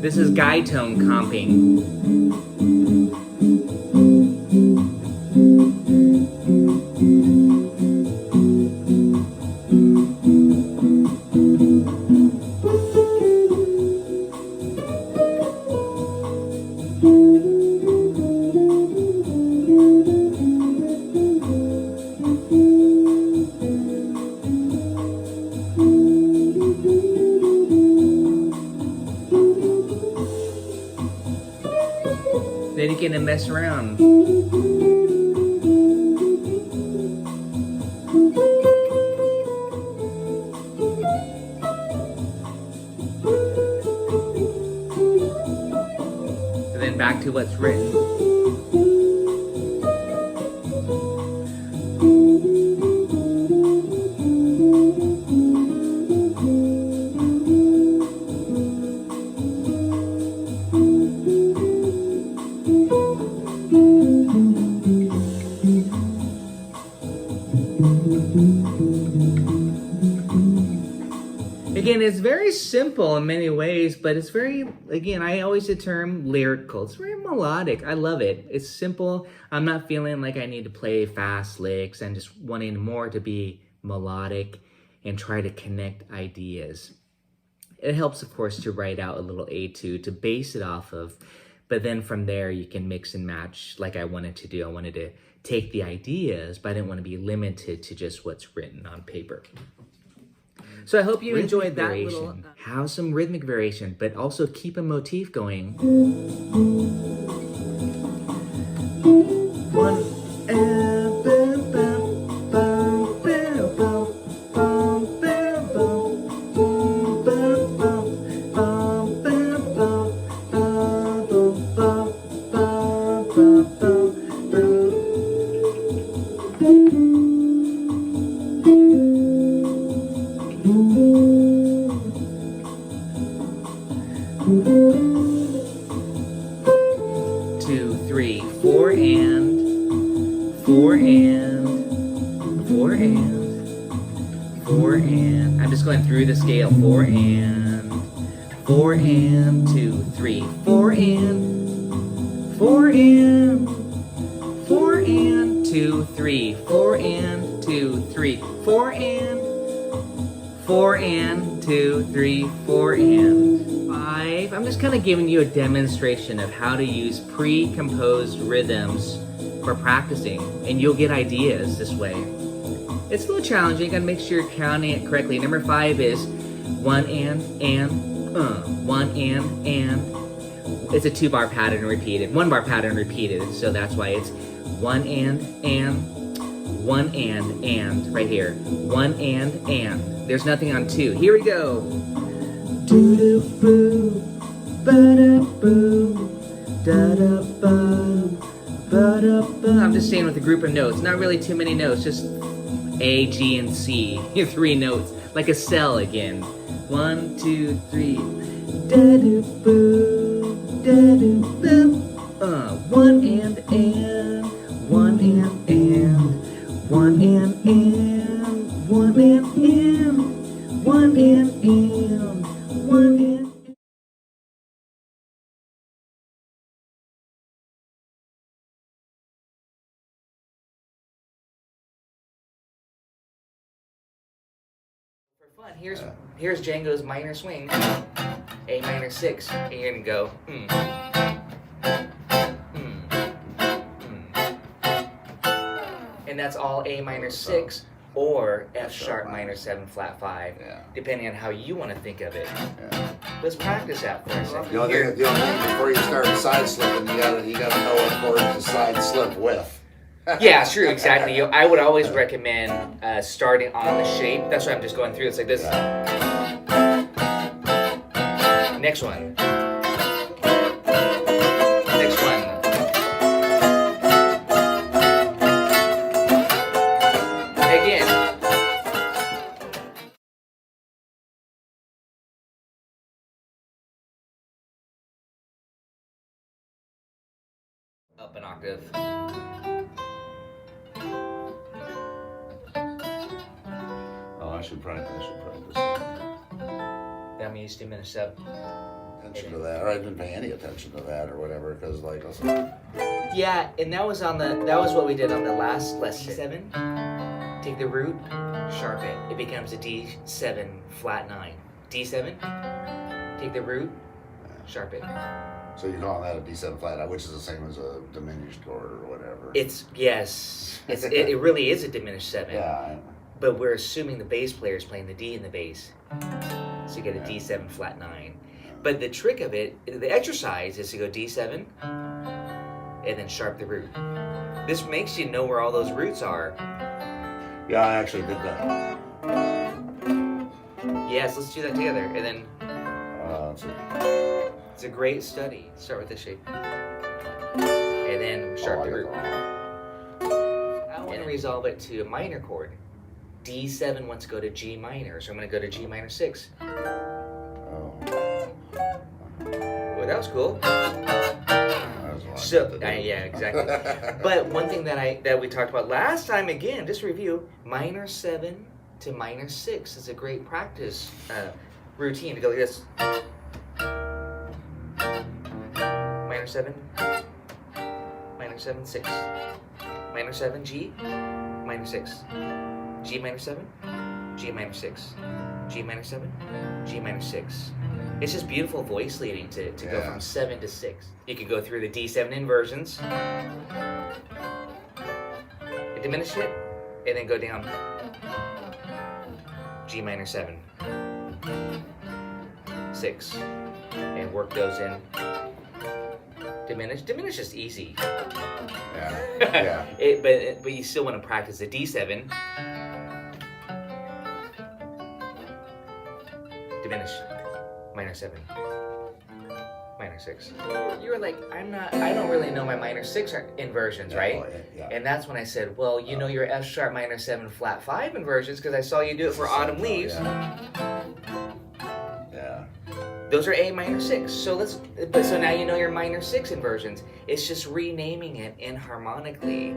This is guide tone comping. Then you can mess around. And then back to what's written. Again, it's very simple in many ways, but it's very, again, I always use the term lyrical. It's very melodic. I love it. It's simple. I'm not feeling like I need to play fast licks. I'm just wanting more to be melodic and try to connect ideas. It helps, of course, to write out a little etude to base it off of, but then from there you can mix and match like I wanted to do. I wanted to take the ideas, but I didn't want to be limited to just what's written on paper. So I hope you enjoyed that little, have some rhythmic variation, but also keep a motif going. Two, three, four and, four and, four and, four and. I'm just going through the scale. Four and, 2, 3, 4 and, 4 and, 2, 3, 4 and 2, 3, 4 and 2, 3, 4 and 5. I'm just kind of giving you a demonstration of how to use pre-composed rhythms for practicing, and you'll get ideas this way. It's a little challenging. You gotta make sure you're counting it correctly. Number 5 is 1 and 1 and. It's a 2-bar pattern repeated, 1-bar pattern repeated, so that's why it's 1 and 1 and right here. 1 and. There's nothing on 2. Here we go. Do-do-boo, ba-da-boo, da-da-boo, ba-da-boo. I'm just staying with a group of notes. Not really too many notes, just A, G, and C. 3 notes, like a cell again. 1, 2, 3. Da-do-boo, da-do-boo. 1 and 1 and 1 and 1 and 1 and 1 and. For fun, here's Django's minor swing, A minor 6, and you're gonna go. And that's all A minor 6 or F sharp minor 7 flat 5, depending on how you want to think of it. Let's practice that for a second. The only thing before you start side slipping, you gotta know what chord to side slip with. Yeah, true, exactly. I would always recommend starting on the shape. That's why I'm just going through. It's like this. Next one. Next one. Again. Up an octave. I should practice. That means diminish sub. Attention to that, or I didn't pay any attention to that, or whatever, because like. Yeah, and that was what we did on the last lesson. D7. Take the root, sharp it. It becomes a D7 flat 9. D7. Take the root, sharp it. So you're calling that a D7 flat, which is the same as a diminished chord or whatever. It really is a diminished 7. Yeah. But we're assuming the bass player is playing the D in the bass. So you get a D7 flat 9. But the trick of it, the exercise is to go D7 and then sharp the root. This makes you know where all those roots are. Yeah, I actually did that. Yes, let's do that together. And then it's a great study. Start with this shape. And then sharp the root. I want to resolve it to a minor chord. D7 wants to go to G minor, so I'm going to go to G minor 6. Well, that was cool. So, yeah, exactly. But one thing that we talked about last time, again, just review, minor 7 to minor 6 is a great practice routine to go like this. Minor 7, 6, minor 7, G, minor 6. G minor 7, G minor 6, G minor 7, G minor 6. It's just beautiful voice leading to go from 7 to 6. You could go through the D7 inversions, diminish it, and then go down G minor 7, 6, and work those in. Diminish is easy. Yeah. But you still want to practice the D7. Diminish, minor 7, minor 6. You were like, I don't really know my minor 6 inversions, right? Yeah. And that's when I said, well, you know your F sharp minor 7 flat 5 inversions because I saw you do it for Autumn Leaves. Yeah. Those are A minor 6. So now you know your minor 6 inversions. It's just renaming it inharmonically.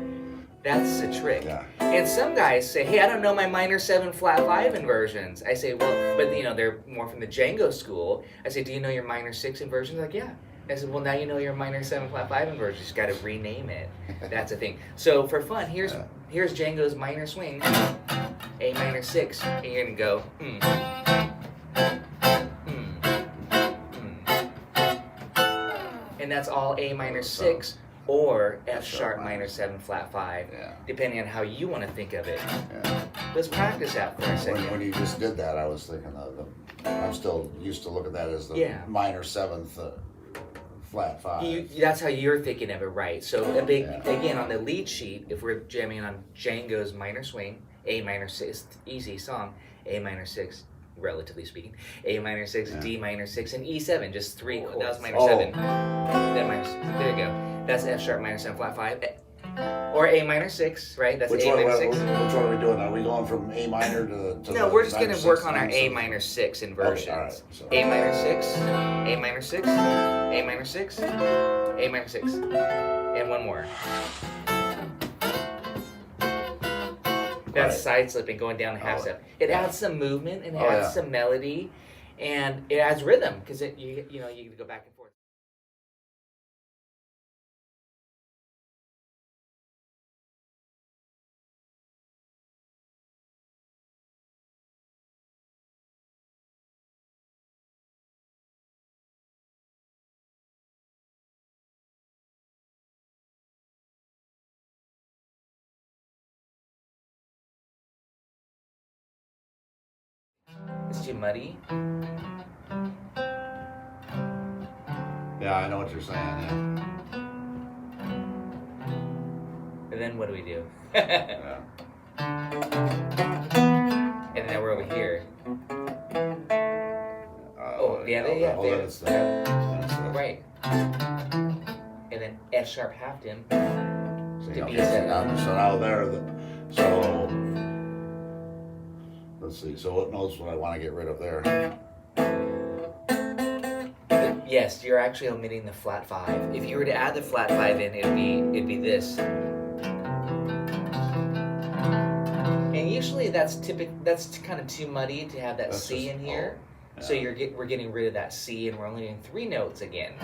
That's the trick. Yeah. And some guys say, hey, I don't know my minor 7 flat 5 inversions. I say, well, but they're more from the Django school. I say, do you know your minor 6 inversions? Like, yeah. I said, well, now you know your minor 7 flat 5 inversion. You just got to rename it. That's the thing. So for fun, here's Django's minor swing, A minor 6, and you're gonna go. And that's all A minor 6 or F sharp minor 7 flat 5, depending on how you want to think of it. Yeah. Let's practice that for a second. When you just did that, I was thinking of I'm still used to look at that as the minor 7th flat 5. That's how you're thinking of it, right? So again, on the lead sheet, if we're jamming on Django's minor swing, A minor 6, easy song, A minor 6, relatively speaking, A minor 6, D minor 6, and E7, just 3. That was minor 7. Then minor 6. There you go. That's F sharp minor 7 flat 5. Or A minor 6, right? That's A minor 6. Which one are we doing? Are we going from A minor to no, we're just going to work on our A minor 6 inversions. Okay, all right, so. A minor 6, A minor 6, A minor 6, A minor 6. And one more. That's side slipping, going down a half step. It adds some movement and adds some melody, and it adds rhythm because you go back and forth. It's too muddy. Yeah, I know what you're saying. Yeah. And then what do we do? Yeah. And then we're over here. That's Right. And then F sharp half dim to okay, B7. so now so let's see. So what notes would I want to get rid of there? Yes, you're actually omitting the flat 5. If you were to add the flat 5 in, it'd be this. And usually that's kind of too muddy to have that C in here. So we're getting rid of that C, and we're only doing 3 notes again.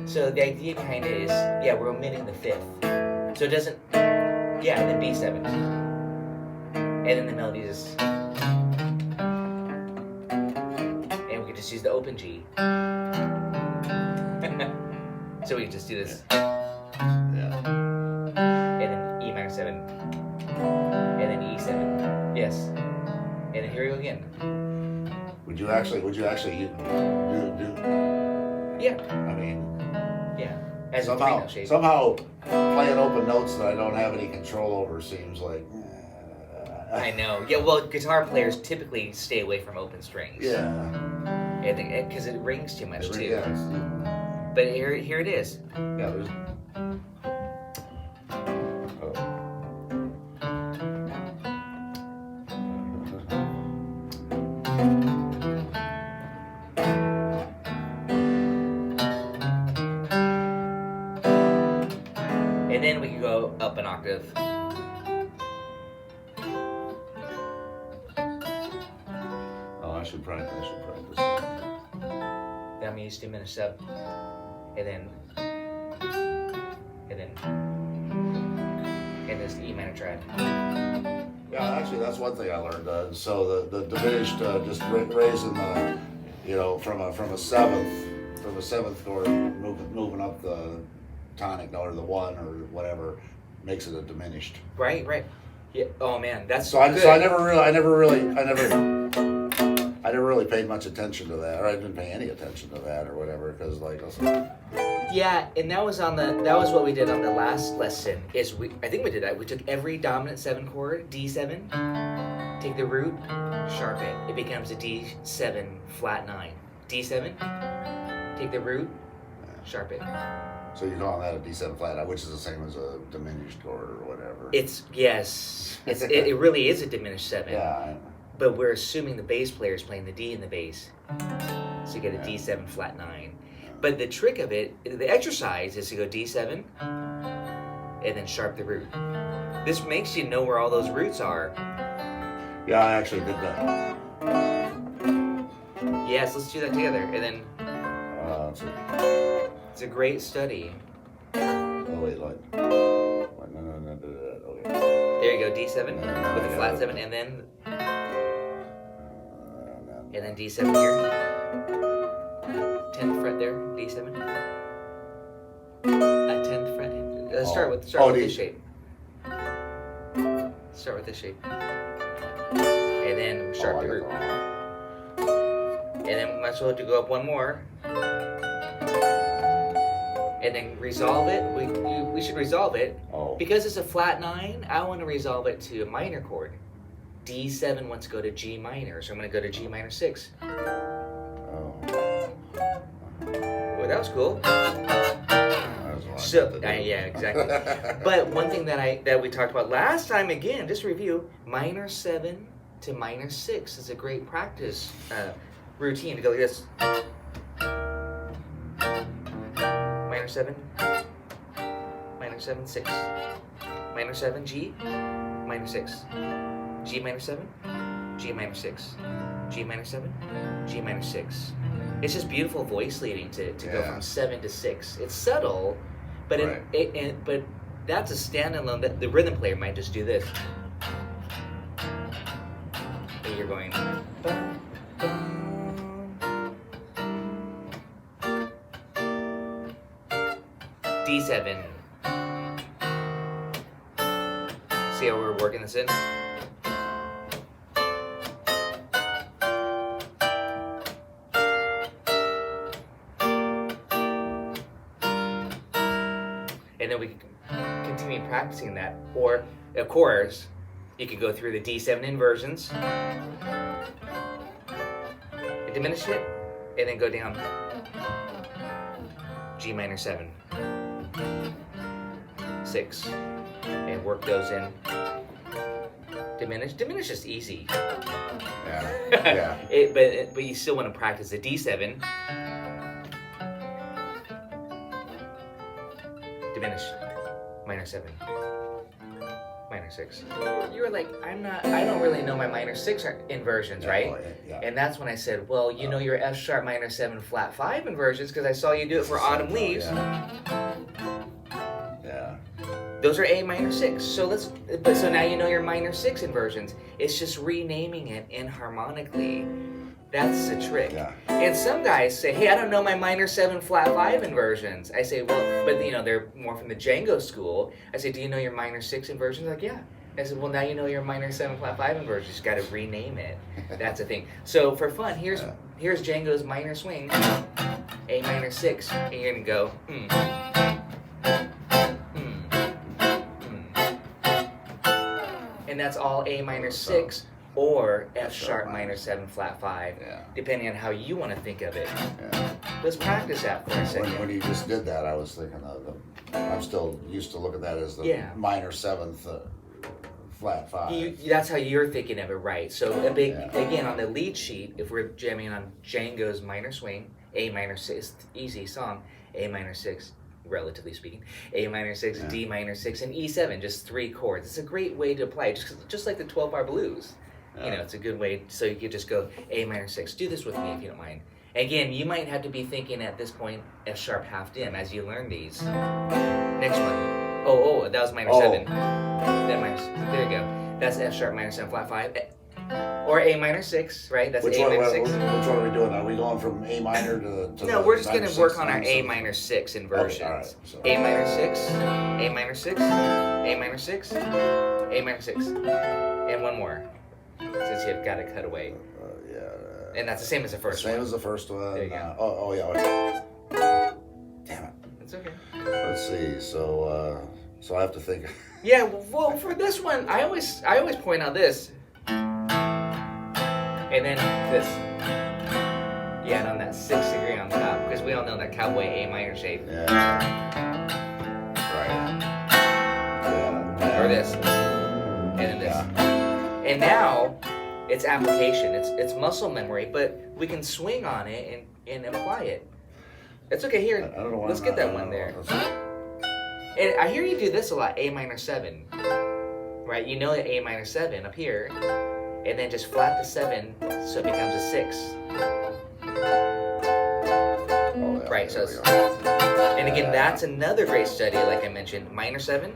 So the idea kind of is, we're omitting the 5th. So it doesn't, and then B7. And then the melody is, and we can just use the open G. So we can just do this. Yeah. And then E minor 7. And then E7. Yes. And then here we go again. Would you actually do? Yeah. I mean, as a 3-note shape. somehow playing open notes that I don't have any control over seems like. I know. Yeah. Well, guitar players typically stay away from open strings. Yeah. Because it rings too much too. Yeah. But here it is. Yeah. There's. And then we can go up an octave. Oh, I should practice. Then I'm used to diminished sub. And this E minor triad. Yeah, actually, that's one thing I learned. So the diminished, just raising the, from a seventh chord, moving up the tonic note or the 1 or whatever, makes it a diminished. Right. Yeah. Oh man, that's I good. So I never really paid much attention to that, or I didn't pay any attention to that or whatever, because Yeah, and that was what we did on the last lesson. I think we did that. We took every dominant 7 chord, D7, take the root, sharp it. It becomes a D7 flat 9. D7, take the root, sharp it. So you're calling that a D7 flat, which is the same as a diminished chord or whatever. It really is a diminished 7. Yeah. But we're assuming the bass player is playing the D in the bass. So you get a D7 flat 9. But the trick of it, the exercise is to go D7 and then sharp the root. This makes you know where all those roots are. Yeah, I actually did that. Yes, let's do that together. And then Let's see. It's a great study. Oh wait, like. No. Okay. There you go, D7 No, with a flat 7, and then D7 here. 10th fret there, D7. 10th fret. Start with this shape. Start with this shape. And then sharp the root. And then we might as well to go up one more. And then resolve it. We should resolve it. Oh. Because it's a flat 9, I want to resolve it to a minor chord. D7 wants to go to G minor, so I'm going to go to G minor 6. Oh. Well, that was cool. So, yeah, exactly. But one thing that we talked about last time, again, just review, minor 7 to minor 6 is a great practice routine to go like this. Minor 7, 6, minor 7, G, minor 6, G minor 7, G minor 6, G minor 7, G minor 6. It's just beautiful voice leading to go from 7 to 6. It's subtle, but but that's a standalone. That the rhythm player might just do this. And you're going. D7. See how we're working this in? And then we can continue practicing that. Or, of course, you could go through the D7 inversions, and diminish it, and then go down G minor 7, 6, and work those in. Diminish is easy. Yeah. But you still want to practice the D7. Diminish, minor 7, minor 6. You were like, I don't really know my minor 6 inversions, right? Yeah. And that's when I said, well, you know your F sharp minor 7 flat 5 inversions because I saw you do it for Autumn Leaves. Yeah. Those are A minor 6. So now you know your minor 6 inversions. It's just renaming it inharmonically. That's the trick. Yeah. And some guys say, hey, I don't know my minor 7 flat 5 inversions. I say, well, but they're more from the Django school. I say, do you know your minor 6 inversions? Like, yeah. I said, well, now you know your minor 7 flat 5 inversions. You just got to rename it. That's the thing. So for fun, here's Django's minor swing, A minor 6, and you're gonna go, and that's all A minor 6. Or F sharp minor 7 flat 5, depending on how you want to think of it. Yeah. Let's practice that for a second. When you just did that, I was thinking I'm still used to look at that as the minor 7th flat 5. That's how you're thinking of it, right? So again, on the lead sheet, if we're jamming on Django's minor swing, A minor 6, easy song, A minor 6, relatively speaking, A minor 6, D minor 6, and E7, just 3 chords. It's a great way to apply it, just like the 12-bar blues. It's a good way, so you could just go A minor 6. Do this with me if you don't mind. Again, you might have to be thinking at this point F sharp half dim as you learn these. Next one. Oh, that was minor 7. That minor, there you go. That's F sharp minor 7 flat 5. Or A minor 6, right? That's A minor 6. Which one are we doing? Are we going from A minor to no, we're just going to work on our A minor 6 inversions. Okay, all right, so. A minor 6, A minor 6, A minor 6, A minor 6. And one more. Since you've got to cut away. And that's the same as the first one. Same as the first one. There you go. Oh, yeah. Damn it. It's okay. Let's see. So I have to think. Yeah, well, for this one, I always point out this. And then this. You add on that 6th degree on top, because we all know that cowboy A minor shape. Yeah. Right. Yeah. Or this. And then this. And now, it's application. It's muscle memory, but we can swing on it and apply it. It's okay, here. I don't know why let's get that one there. And I hear you do this a lot, A minor 7. Right? You know that A minor 7 up here. And then just flat the 7 so it becomes a 6. Oh, Right, so there we it's- go. And again, that's another great study, like I mentioned. Minor 7,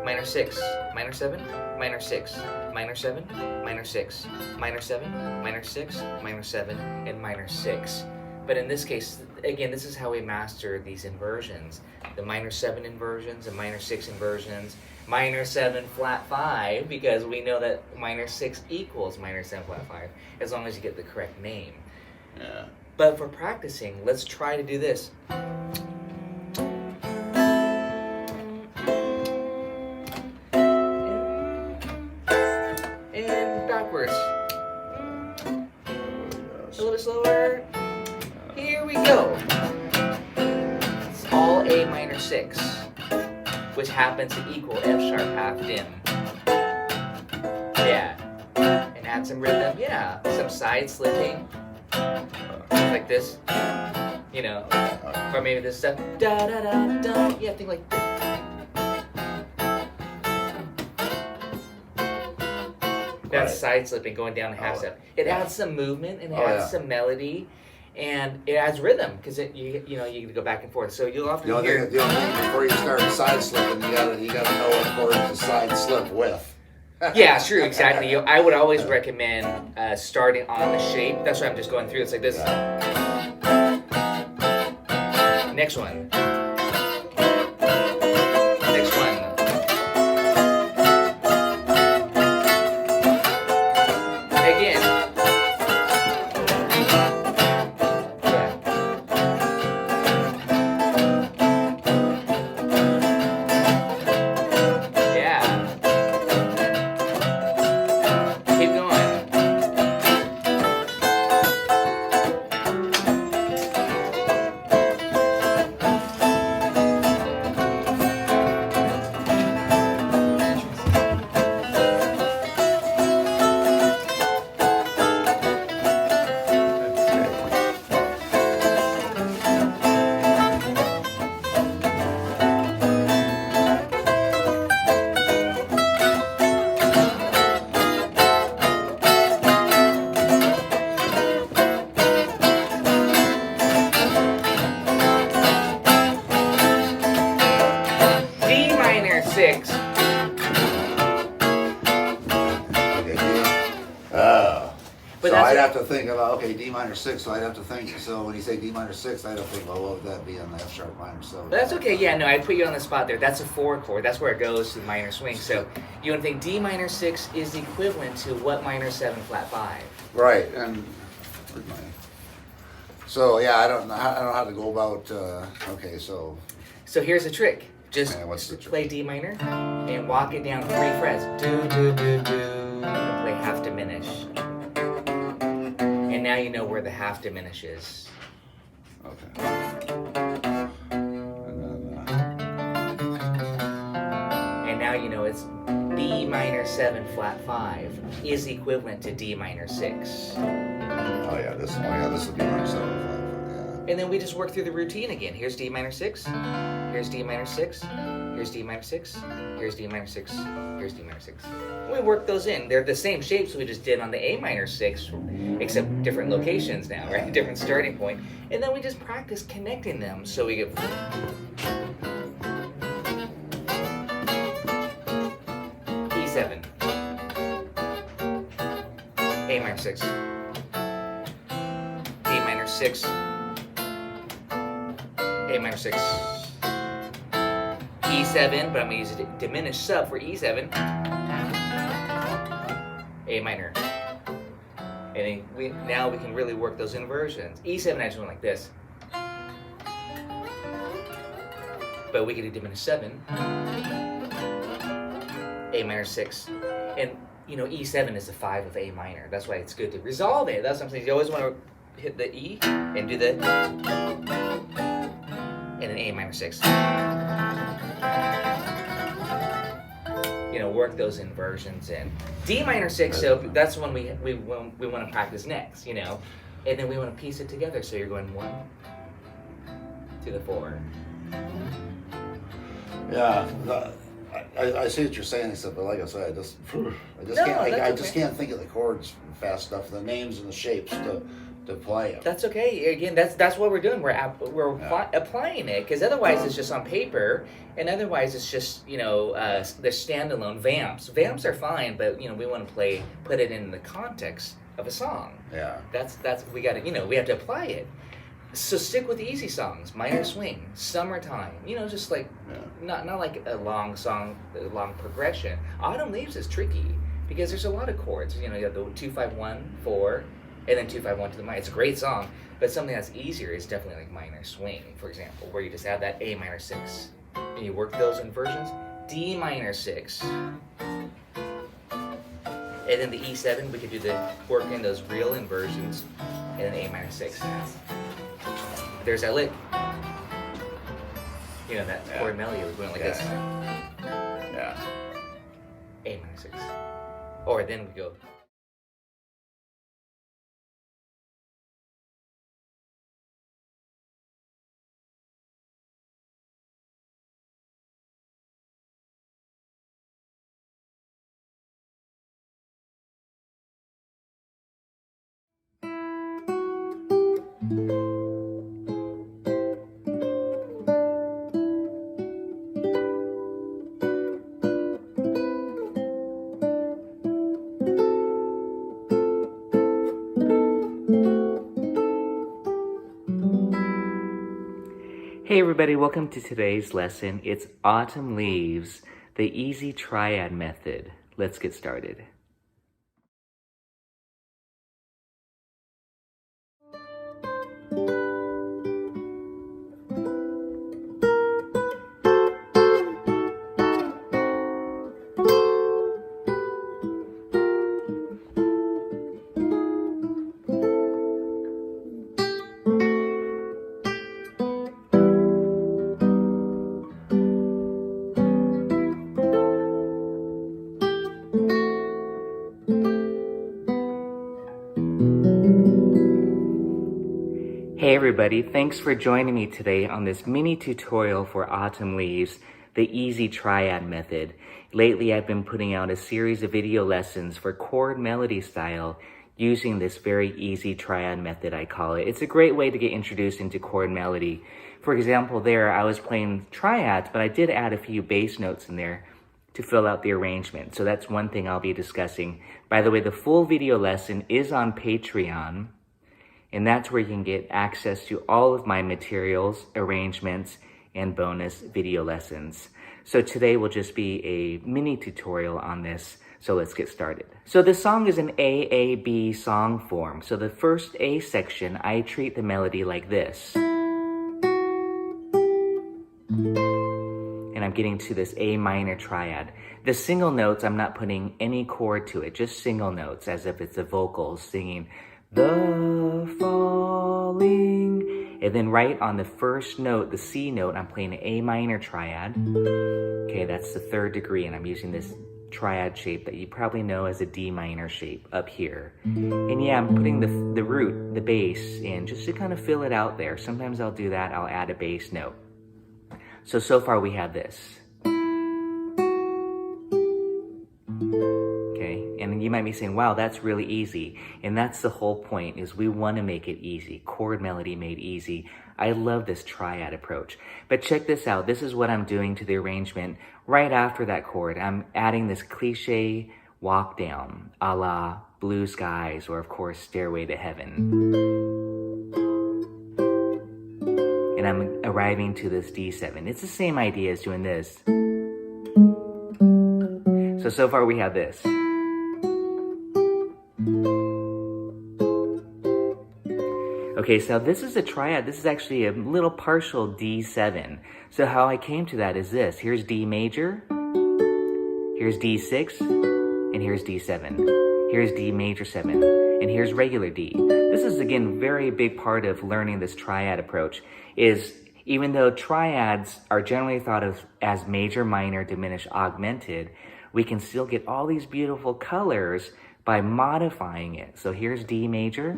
minor 6, minor 7, minor 6, minor 7, minor 6, minor 7, minor 6, minor 7, and minor 6. But in this case, again, this is how we master these inversions. The minor 7 inversions and minor 6 inversions. Minor 7 flat 5, because we know that minor 6 equals minor 7 flat 5, as long as you get the correct name. Yeah. But for practicing, let's try to do this. And backwards. A little bit slower. Here we go. It's all A minor 6, which happens to equal F sharp half dim. Yeah. And add some rhythm. Yeah. Some side slipping. Like this. You know. Or maybe this stuff. Da da da da. Yeah, think like this. That's side slipping going down a half step. It adds some movement and it adds some melody, and it adds rhythm because you can go back and forth. So you'll often The only hear. thing before you start side slipping, you gotta know what chord to side slip with. Yeah, true, exactly. I would always recommend starting on the shape. That's why I'm just going through. It's like this. Next one. Next one. Again. Yeah. Keep going. D minor 6. Okay, oh. But So that's I'd a- have to think about, okay, D minor 6, so I'd have to think, so when you say D minor 6, I'd have to think, well, what would that be on the F sharp minor 7? That's okay, yeah, no, I put you on the spot there. That's a 4 chord. That's where it goes to the minor swing. So you want to think D minor 6 is equivalent to what minor 7 flat 5? Right, and so yeah, I don't know how to go about. Okay, so So here's the trick. Just Yeah, what's the trick? play D minor and walk it down 3 frets. Do, do, do, do. And play half diminish. And now you know where the half diminishes. okay, and then And now you know it's B minor 7 flat 5 is equivalent to D minor 6. this would be minor 7 5. And then we just work through the routine again. Here's D minor 6. Here's D minor 6. Here's D minor 6. Here's D minor 6. Here's D minor 6. We work those in. They're the same shapes we just did on the A minor 6, except different locations now, right? Different starting point. And then we just practice connecting them so we get. E7. A minor 6. D minor 6. A minor 6. E7, but I'm going to use a diminished sub for E7. A minor. And then now we can really work those inversions. E7 I just went like this. But we can do diminished 7. A minor 6. And, E7 is the 5 of A minor. That's why it's good to resolve it. That's what I'm saying. You always want to hit the E and do the... and an A minor 6. Work those inversions in. D minor 6, so that's when we want to practice next, and then we want to piece it together. So you're going 1 to the 4. Yeah, I see what you're saying, except but like I said, I just No, can't. I that's just okay. can't think of the chords fast enough, the names and the shapes to to play them. That's okay. Again, that's what we're doing. We're applying it, because otherwise it's just on paper, and otherwise it's just the standalone vamps. Vamps are fine, but we want to put it in the context of a song. Yeah. That's we got to we have to apply it. So stick with the easy songs, minor swing, summertime. Just like not like a long song, a long progression. Autumn Leaves is tricky because there's a lot of chords. You have the 2-5-1, 4. And then 2-5-1 to the minor. It's a great song, but something that's easier is definitely like minor swing, for example, where you just add that A minor 6, and you work those inversions. D minor 6, and then the E7. We could do work in those real inversions, and then A minor 6. There's that lick. That chord melody was going like this. Yeah. A minor 6, or then we go. Hey everybody, welcome to today's lesson. It's Autumn Leaves, the easy triad method. Let's get started. Hey everybody, thanks for joining me today on this mini tutorial for Autumn Leaves, the easy triad method. Lately I've been putting out a series of video lessons for chord melody style using this very easy triad method, I call it. It's a great way to get introduced into chord melody. For example, there I was playing triads, but I did add a few bass notes in there to fill out the arrangement. So that's one thing I'll be discussing. By the way, the full video lesson is on Patreon. And that's where you can get access to all of my materials, arrangements, and bonus video lessons. So today will just be a mini tutorial on this. So let's get started. So this song is an AAB song form. So the first A section, I treat the melody like this. And I'm getting to this A minor triad. The single notes, I'm not putting any chord to it, just single notes as if it's a vocal singing the falling, and then right on the first note, the C note, I'm playing an A minor triad. Okay, that's the 3rd degree, and I'm using this triad shape that you probably know as a D minor shape up here. And yeah, I'm putting the root, the bass in just to kind of fill it out there. Sometimes I'll do that, I'll add a bass note. So far we have this. And you might be saying, wow, that's really easy. And that's the whole point, is we want to make it easy. Chord melody made easy. I love this triad approach. But check this out. This is what I'm doing to the arrangement right after that chord. I'm adding this cliche walk down, a la Blue Skies, or of course, Stairway to Heaven. And I'm arriving to this D7. It's the same idea as doing this. So far we have this. Okay, so this is a triad. This is actually a little partial D7. So how I came to that is this. Here's D major, here's D6, and here's D7. Here's D major 7, and here's regular D. This is, again, very big part of learning this triad approach, is even though triads are generally thought of as major, minor, diminished, augmented, we can still get all these beautiful colors by modifying it. So here's D major,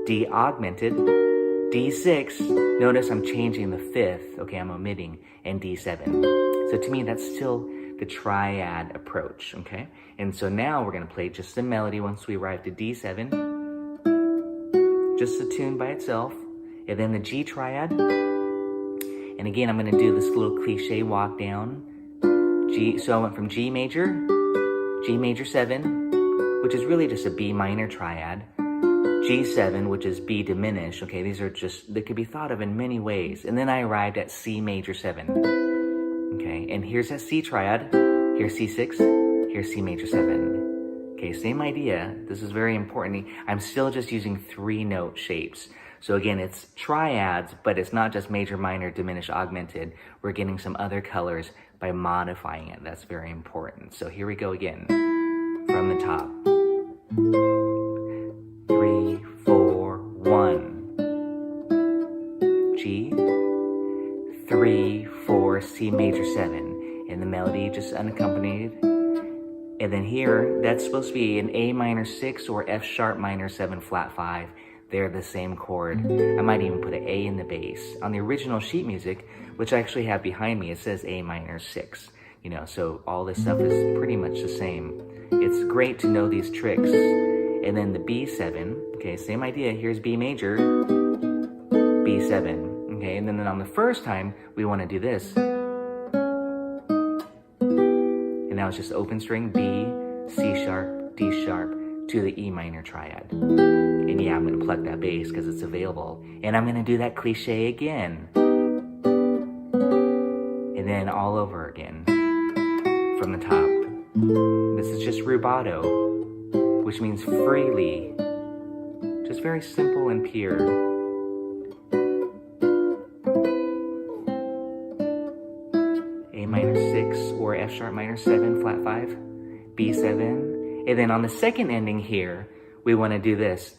D augmented, D6, notice I'm changing the 5th, okay, I'm omitting, and D7. So to me, that's still the triad approach, okay? And so now we're gonna play just the melody once we arrive to D7. just the tune by itself, and then the G triad. And again, I'm going to do this little cliche walk down. G. So I went from G major 7, which is really just a B minor triad, G7, which is B diminished. Okay, these are just, they could be thought of in many ways. And then I arrived at C major 7. Okay, and here's that C triad, here's C6, here's C major 7. Okay, same idea. This is very important. I'm still just using 3-note shapes. So again, it's triads, but it's not just major, minor, diminished, augmented. We're getting some other colors by modifying it. That's very important. So here we go again, from the top. 3, 4, 1. G, 3, 4, C major 7. And the melody just unaccompanied. And then here, that's supposed to be an A minor 6 or F sharp minor 7 flat 5. They're the same chord. I might even put an A in the bass. On the original sheet music, which I actually have behind me, it says A minor 6. You know, so all this stuff is pretty much the same. It's great to know these tricks. And then the B7, okay, same idea. Here's B major, B7. Okay, and then on the first time, we want to do this. And now it's just open string, B, C sharp, D sharp, to the E minor triad. And yeah, I'm going to pluck that bass because it's available. And I'm going to do that cliche again. And then all over again. From the top. This is just rubato, which means freely. Just very simple and pure. A minor 6 or F sharp minor 7, flat 5, B7. And then on the second ending here, we want to do this.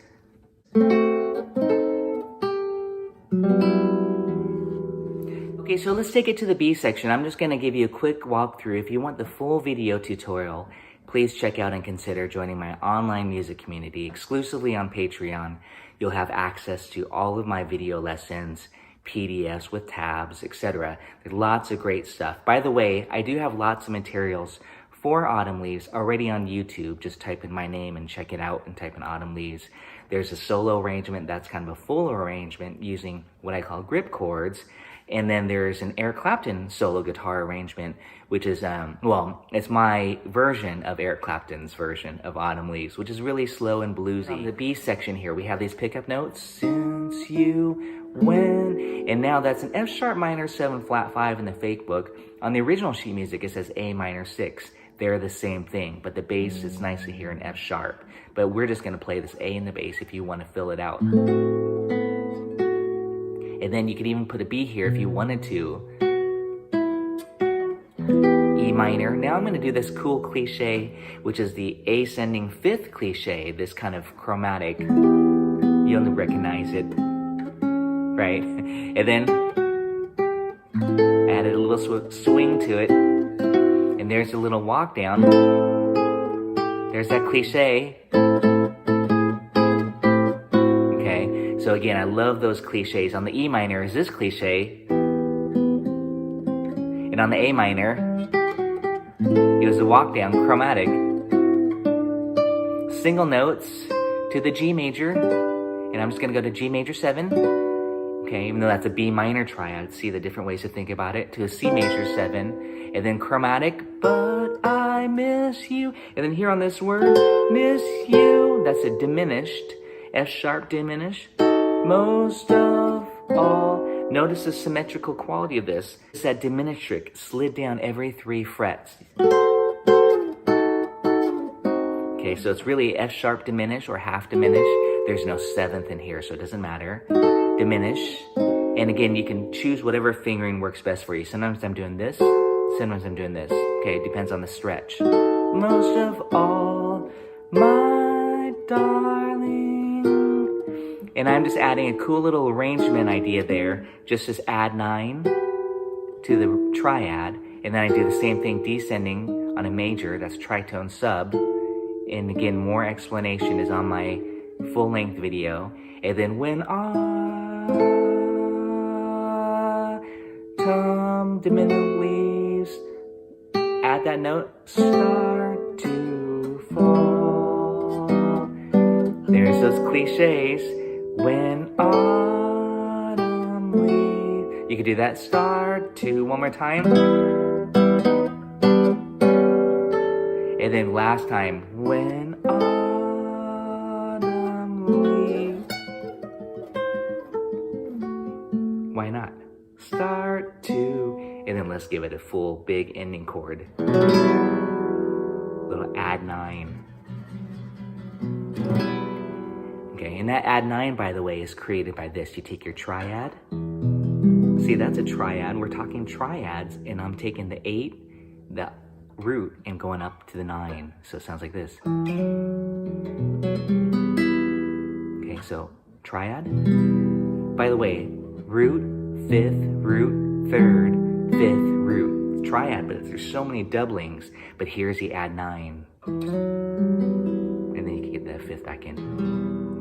Okay, so let's take it to the B section. I'm just going to give you a quick walkthrough. If you want the full video tutorial, please check out and consider joining my online music community exclusively on Patreon. You'll have access to all of my video lessons, PDFs with tabs, etc. There's lots of great stuff. By the way, I do have lots of materials for Autumn Leaves already on YouTube. Just type in my name and check it out and type in Autumn Leaves. There's a solo arrangement that's kind of a full arrangement using what I call grip chords. And then there's an Eric Clapton solo guitar arrangement, which is, well, it's my version of Eric Clapton's version of Autumn Leaves, which is really slow and bluesy. On the B section here, we have these pickup notes. Since you, when, and now that's an F sharp minor 7 flat 5 in the fake book. On the original sheet music, it says A minor 6. They're the same thing, but the bass is nice to hear in F sharp. But we're just going to play this A in the bass if you want to fill it out. And then you could even put a B here if you wanted to. E minor. Now I'm going to do this cool cliche, which is the ascending 5th cliche, this kind of chromatic. You'll recognize it, right? And then added a little swing to it. And there's a little walk down. There's that cliche. So again, I love those cliches. On the E minor is this cliche. And on the A minor, it was a walk down, chromatic. Single notes to the G major. And I'm just going to go to G major 7. Okay, even though that's a B minor triad, see the different ways to think about it. To a C major 7. And then chromatic, but I miss you. And then here on this word, miss you, that's a diminished. F sharp diminished. Most of all, notice the symmetrical quality of this. It's that diminished slid down every 3 frets. Okay, so it's really F sharp diminished or half diminished. There's no 7th in here, so it doesn't matter. Diminish. And again, you can choose whatever fingering works best for you. Sometimes I'm doing this, sometimes I'm doing this. Okay, it depends on the stretch. Most of all, my darling. And I'm just adding a cool little arrangement idea there, just as add 9 to the triad, and then I do the same thing descending on a major, that's tritone sub, and again, more explanation is on my full-length video. And then when autumn diminishes, add that note, start to fall. There's those cliches. When autumn leaves. You could do that. Start to. One more time. And then last time. When autumn leaves. Why not? Start to. And then let's give it a full big ending chord. Little add 9. Okay, and that add 9, by the way, is created by this. You take your triad. See, that's a triad. We're talking triads, and I'm taking the 8, the root, and going up to the 9. So it sounds like this. Okay, so triad. By the way, root, 5th, root, 3rd, 5th, root. It's triad, but there's so many doublings. But here's the add 9. And then you can get the 5th back in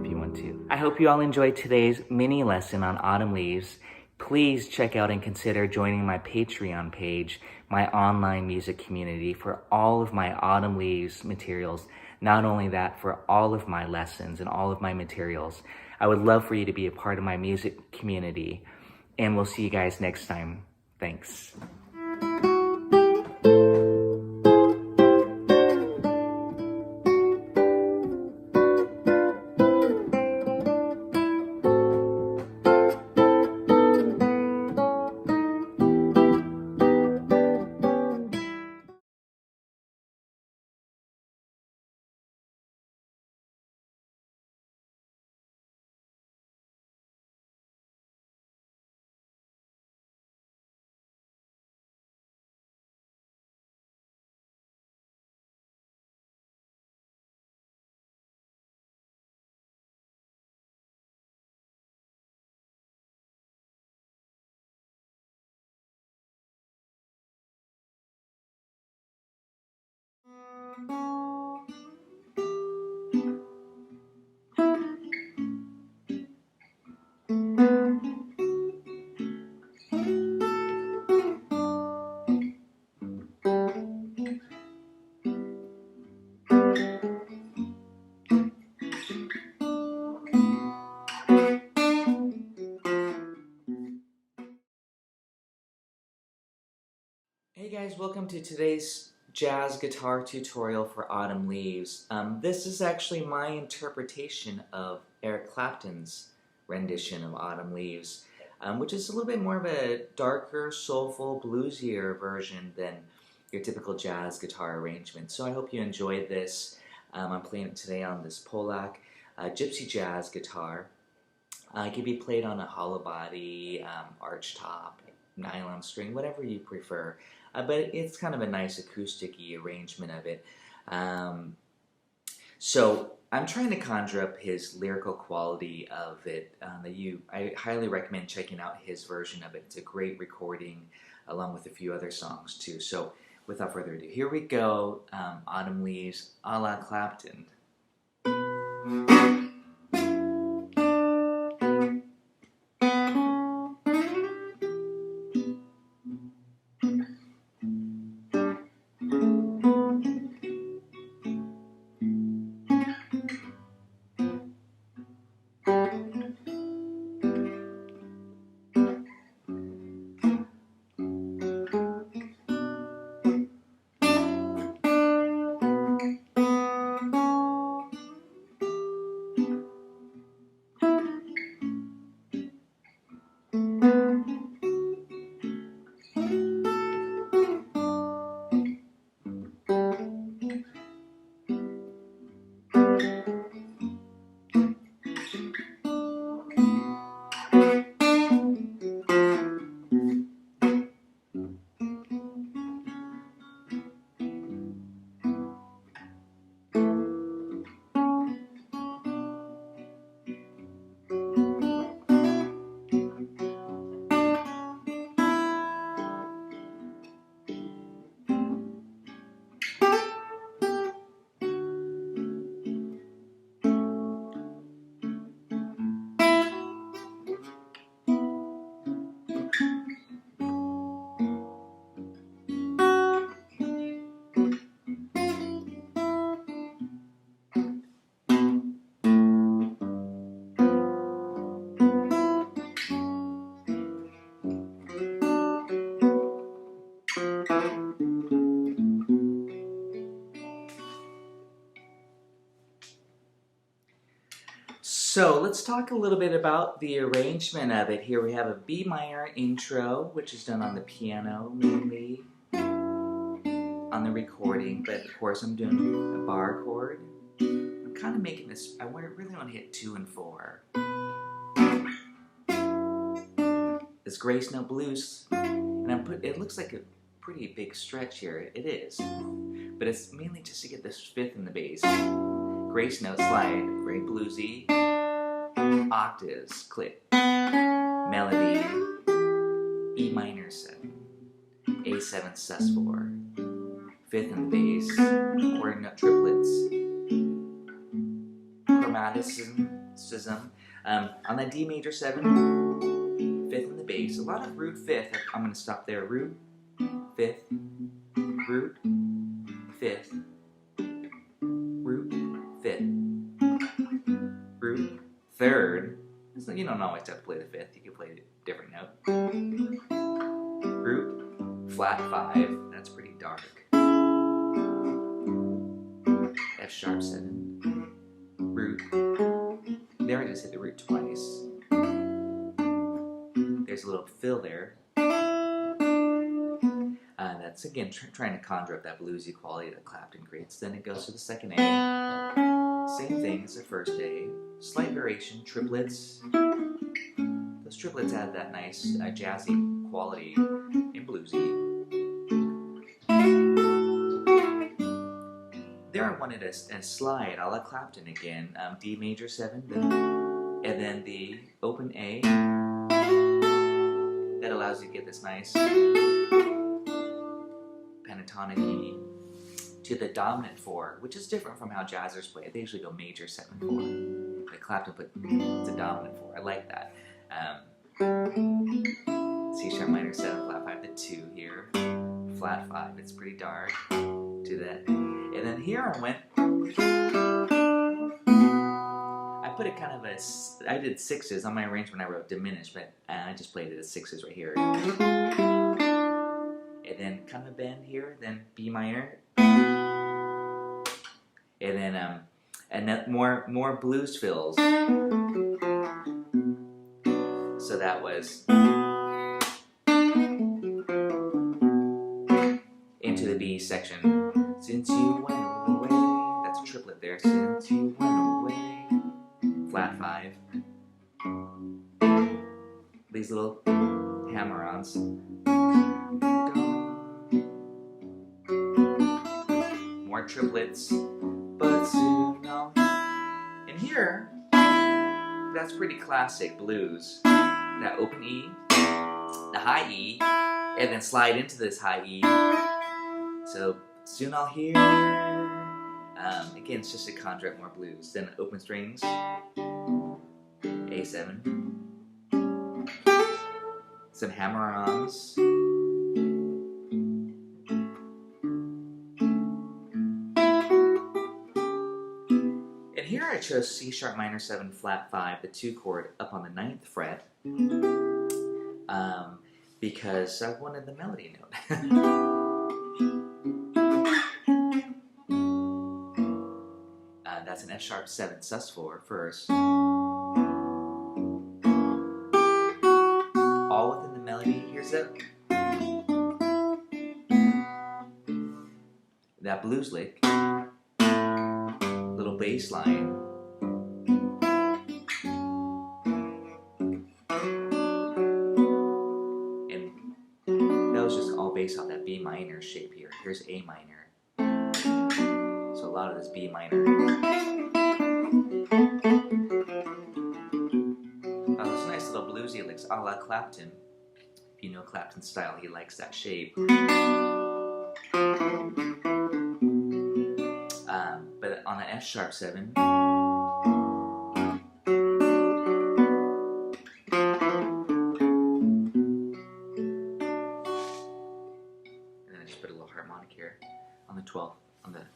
if you want to. I hope you all enjoyed today's mini lesson on autumn leaves. Please check out and consider joining my Patreon page, my online music community, for all of my autumn leaves materials. Not only that, for all of my lessons and all of my materials. I would love for you to be a part of my music community. And we'll see you guys next time. Thanks. Hey guys, welcome to today's jazz guitar tutorial for Autumn Leaves. This is actually my interpretation of Eric Clapton's rendition of Autumn Leaves, which is a little bit more of a darker, soulful, bluesier version than your typical jazz guitar arrangement. So I hope you enjoyed this. I'm playing it today on this Polak Gypsy jazz guitar. It can be played on a hollow body, arch top, nylon string, whatever you prefer. But it's kind of a nice acoustic-y arrangement of it. So I'm trying to conjure up his lyrical quality of it. I highly recommend checking out his version of it. It's a great recording, along with a few other songs too. So without further ado, here we go. Autumn Leaves, a la Clapton. So let's talk a little bit about the arrangement of it. Here we have a B minor intro, which is done on the piano mainly on the recording, but of course I'm doing a bar chord. I'm kind of making this, I really want to hit 2 and 4. This grace note blues, and it looks like a pretty big stretch here. It is, but it's mainly just to get this 5th in the bass. Grace note slide, very bluesy. Octaves, click. Melody, E minor 7, A7 sus4, 5th in the bass, quarter note triplets, chromaticism. On that D major 7, 5th in the bass, a lot of root 5th. I'm going to stop there. Root, 5th, root, 5th, root, 5th, root, 3rd. So you don't always have to play the 5th. You can play a different note. Root, flat 5. That's pretty dark. F sharp 7. Root. There I just hit the root twice. There's a little fill there. That's again trying to conjure up that bluesy quality that Clapton creates. Then it goes to the second A. Same thing as the first A. Slight variation, triplets. Those triplets add that nice jazzy quality and bluesy. There I wanted a slide a la Clapton again. D major 7, and then the open A. That allows you to get this nice pentatonic E to the dominant 4, which is different from how jazzers play it. They usually go major 7 4. But Clapton put the dominant 4. I like that. C sharp minor 7 flat 5 to 2 here. Flat 5. It's pretty dark. Do that. And then here I went. I put it kind of I did 6s on my arrangement. I wrote diminished, but I just played it as 6s right here. And then kind of bend here, then B minor, and then more blues fills. So that was into the B section. Since you went away, that's a triplet there. Since you went away, flat 5. These little hammer-ons. More triplets, but soon I'll... And here, that's pretty classic blues. That open E, the high E, and then slide into this high E. So soon I'll hear. Again, it's just to conjure up more blues. Then open strings, A7, some hammer-ons. Here I chose C sharp minor 7 flat 5, the 2 chord up on the 9th fret, because I wanted the melody note. That's an F sharp 7 sus4 first. All within the melody. Here's that blues lick. Little bass line. And that was just all based off that B minor shape here. Here's A minor. So a lot of this B minor. Those nice little bluesy licks a la Clapton. If you know Clapton's style, he likes that shape. But on the F sharp 7, and then I just put a little harmonic here on the 12th, on the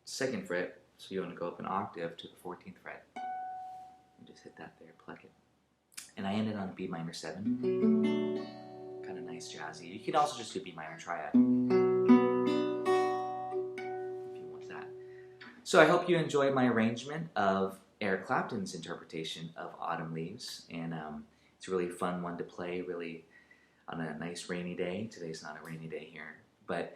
2nd fret. So you want to go up an octave to the 14th fret. And just hit that there, pluck it. And I ended on B minor 7. Kind of nice jazzy. You could also just do B minor triad. So I hope you enjoyed my arrangement of Eric Clapton's interpretation of Autumn Leaves, and it's a really fun one to play, really on a nice rainy day. Today's not a rainy day here, but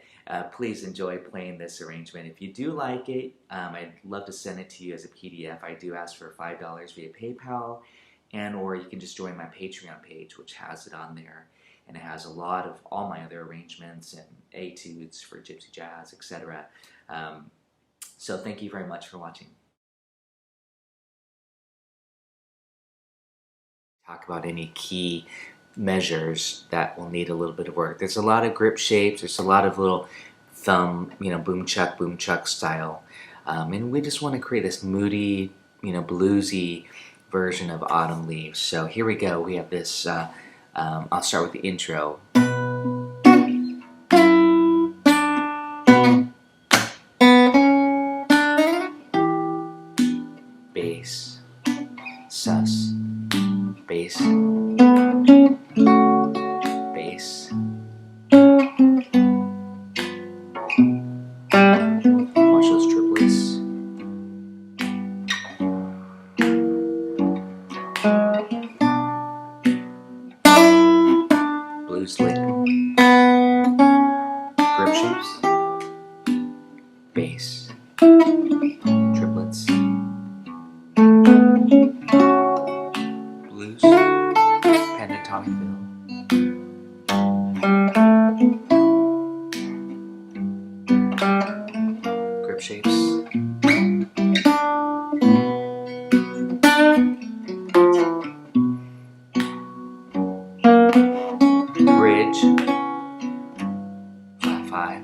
please enjoy playing this arrangement. If you do like it, I'd love to send it to you as a PDF. I do ask for $5 via PayPal, and or you can just join my Patreon page, which has it on there, and it has a lot of all my other arrangements and etudes for gypsy jazz, etc. So thank you very much for watching. Talk about any key measures that will need a little bit of work. There's a lot of grip shapes, there's a lot of little thumb, boom chuck style, and we just want to create this moody, bluesy version of Autumn Leaves. So here we go. We have this, I'll start with the intro. Bass, sus, bass, bass. Watch those triplets. Blues lick. Grip shapes. Bass. Triplets. Blues. Pentatonic fill. Grip shapes. Bridge. Flat 5.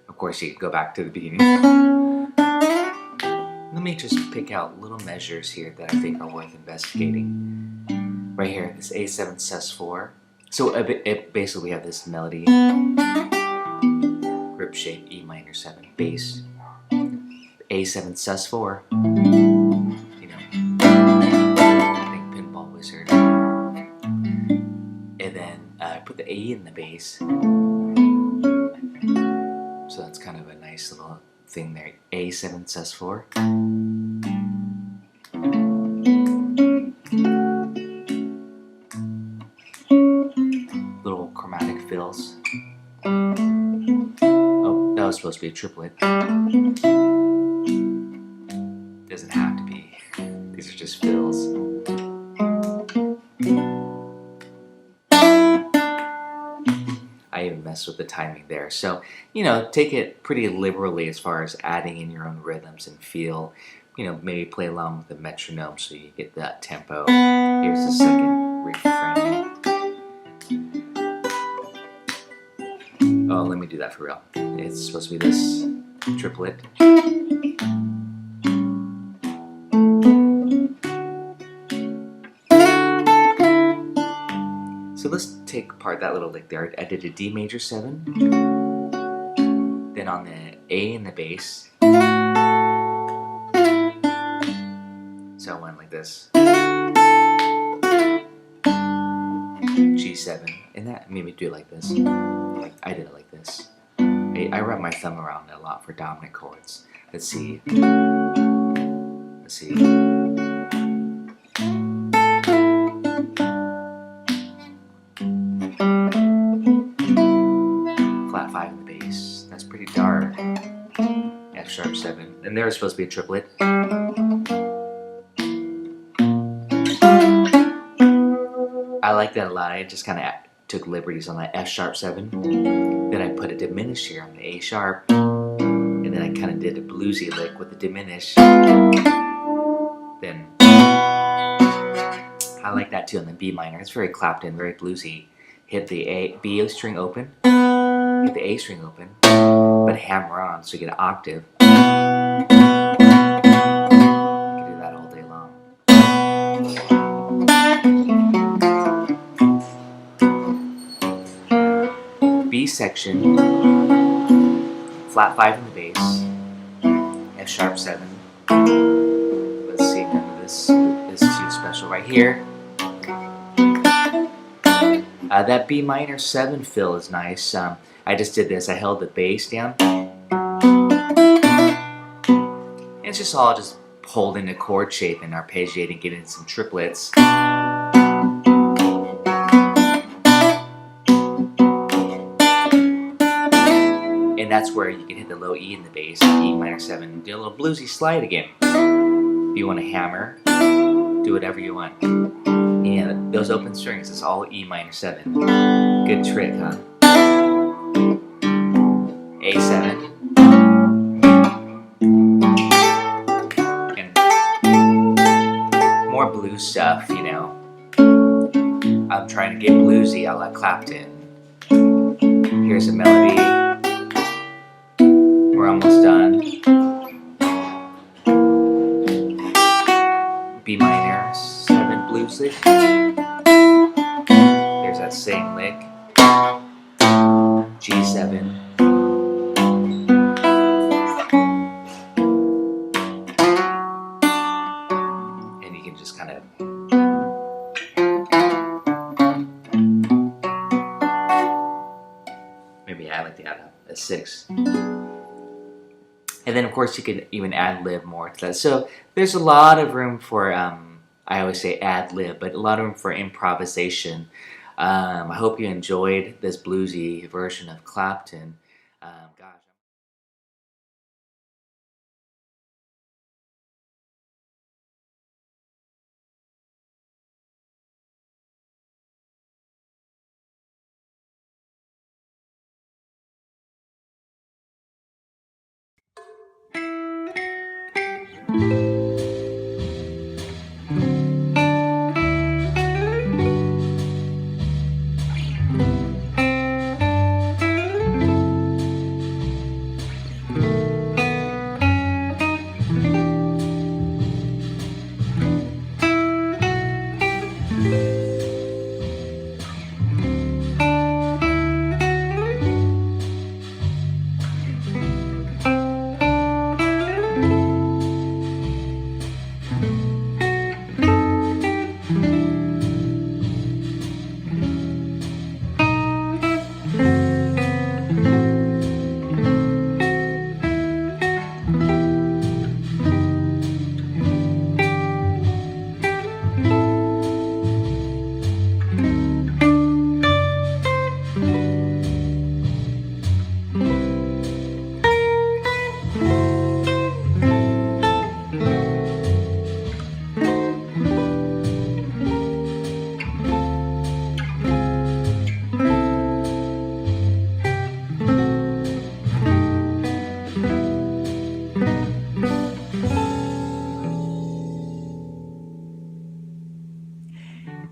Of course, you can go back to the beginning. Let me just pick out little measures here that I think are worth investigating. Right here, this A7 sus4. So basically we have this melody, grip shape, E minor 7, bass, A7 sus4. I think Pinball Wizard. And then I put the A in the bass. So that's kind of a nice little thing there. A7 sus4. Little chromatic fills. Oh, that was supposed to be a triplet. Doesn't have to be. These are just fills. I even messed with the timing there. So, take it pretty liberally as far as adding in your own rhythms and feel. Maybe play along with the metronome so you get that tempo. Here's the second refrain. Oh, let me do that for real. It's supposed to be this triplet. So let's take apart that little lick there. I did a D major 7, then on the A in the bass. So I went like this. G7, and that made me do it like this. I did it like this. I wrap my thumb around it a lot for dominant chords. Let's see. Flat 5 in the bass. That's pretty dark. F sharp 7. And there's supposed to be a triplet. I like that a lot. I just kind of took liberties on that F sharp 7. Then I put a diminished here on the A sharp. And then I kind of did a bluesy lick with the diminished. Then I like that too on the B minor. It's very Clapton, very bluesy. Hit the B string open, hit the A string open, but hammer on so you get an octave. You can do that all day long. B section, flat 5 in the bass, a sharp 7. Let's see, this G special right here. That B minor 7 fill is nice. I just did this. I held the bass down. And it's just all just holding the chord shape and arpeggiating, getting some triplets. And that's where you can hit the low E in the bass, E minor 7, do a little bluesy slide again. If you want to hammer, do whatever you want. And those open strings, it's all E minor 7. Good trick, huh? A7. And more blues stuff, you know. I'm trying to get bluesy a la Clapton. Here's a melody. We're almost done. B minor 7 blues lick. There's that same lick. G7. And you can just kind of maybe I like to add a 6. And then, of course, you could even ad-lib more to that. So there's a lot of room for, I always say ad-lib, but a lot of room for improvisation. I hope you enjoyed this bluesy version of Clapton. Gosh.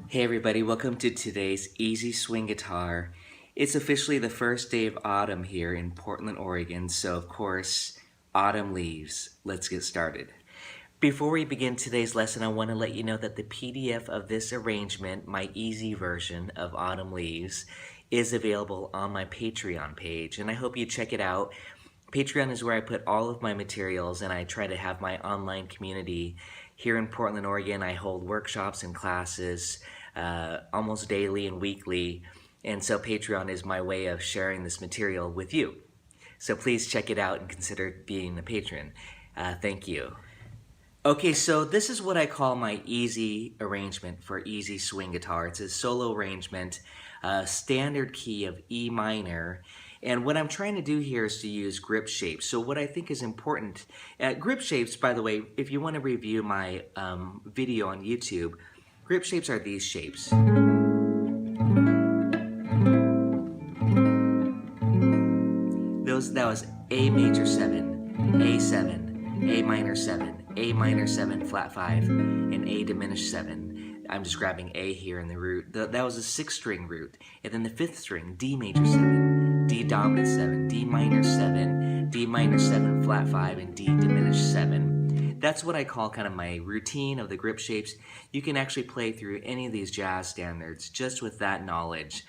Hey everybody, welcome to today's Easy Swing Guitar. It's officially the first day of autumn here in Portland, Oregon, so of course, autumn leaves. Let's get started. Before we begin today's lesson, I want to let you know that the PDF of this arrangement, my easy version of Autumn Leaves, is available on my Patreon page, and I hope you check it out. Patreon is where I put all of my materials, and I try to have my online community. Here in Portland, Oregon, I hold workshops and classes almost daily and weekly, and so Patreon is my way of sharing this material with you. So please check it out and consider being a patron. Thank you. Okay, so this is what I call my easy arrangement for easy swing guitar. It's a solo arrangement, standard key of E minor. And what I'm trying to do here is to use grip shapes. So what I think is important, grip shapes, by the way, if you want to review my video on YouTube, grip shapes are these shapes. That was A major 7, A7, A minor 7, A minor 7 flat 5, and A diminished 7. I'm just grabbing A here in the root. That was a 6-string root. And then the 5th string, D major 7, D dominant 7, D minor 7, D minor 7 flat 5, and D diminished 7. That's what I call kind of my routine of the grip shapes. You can actually play through any of these jazz standards just with that knowledge.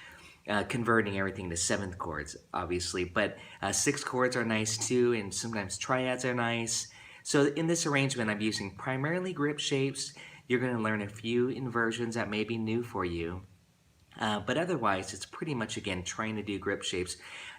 Converting everything to 7th chords, obviously, but 6th chords are nice too, and sometimes triads are nice. So in this arrangement, I'm using primarily grip shapes. You're going to learn a few inversions that may be new for you. But otherwise, it's pretty much, again, trying to do grip shapes.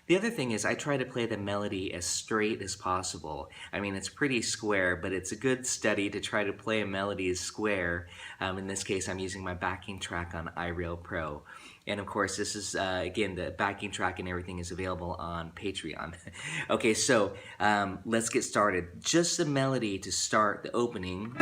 The other thing is I try to play the melody as straight as possible. I mean, it's pretty square, but it's a good study to try to play a melody as square. In this case, I'm using my backing track on iReal Pro. And of course, this is, again, the backing track and everything is available on Patreon. Okay, so let's get started. Just the melody to start the opening.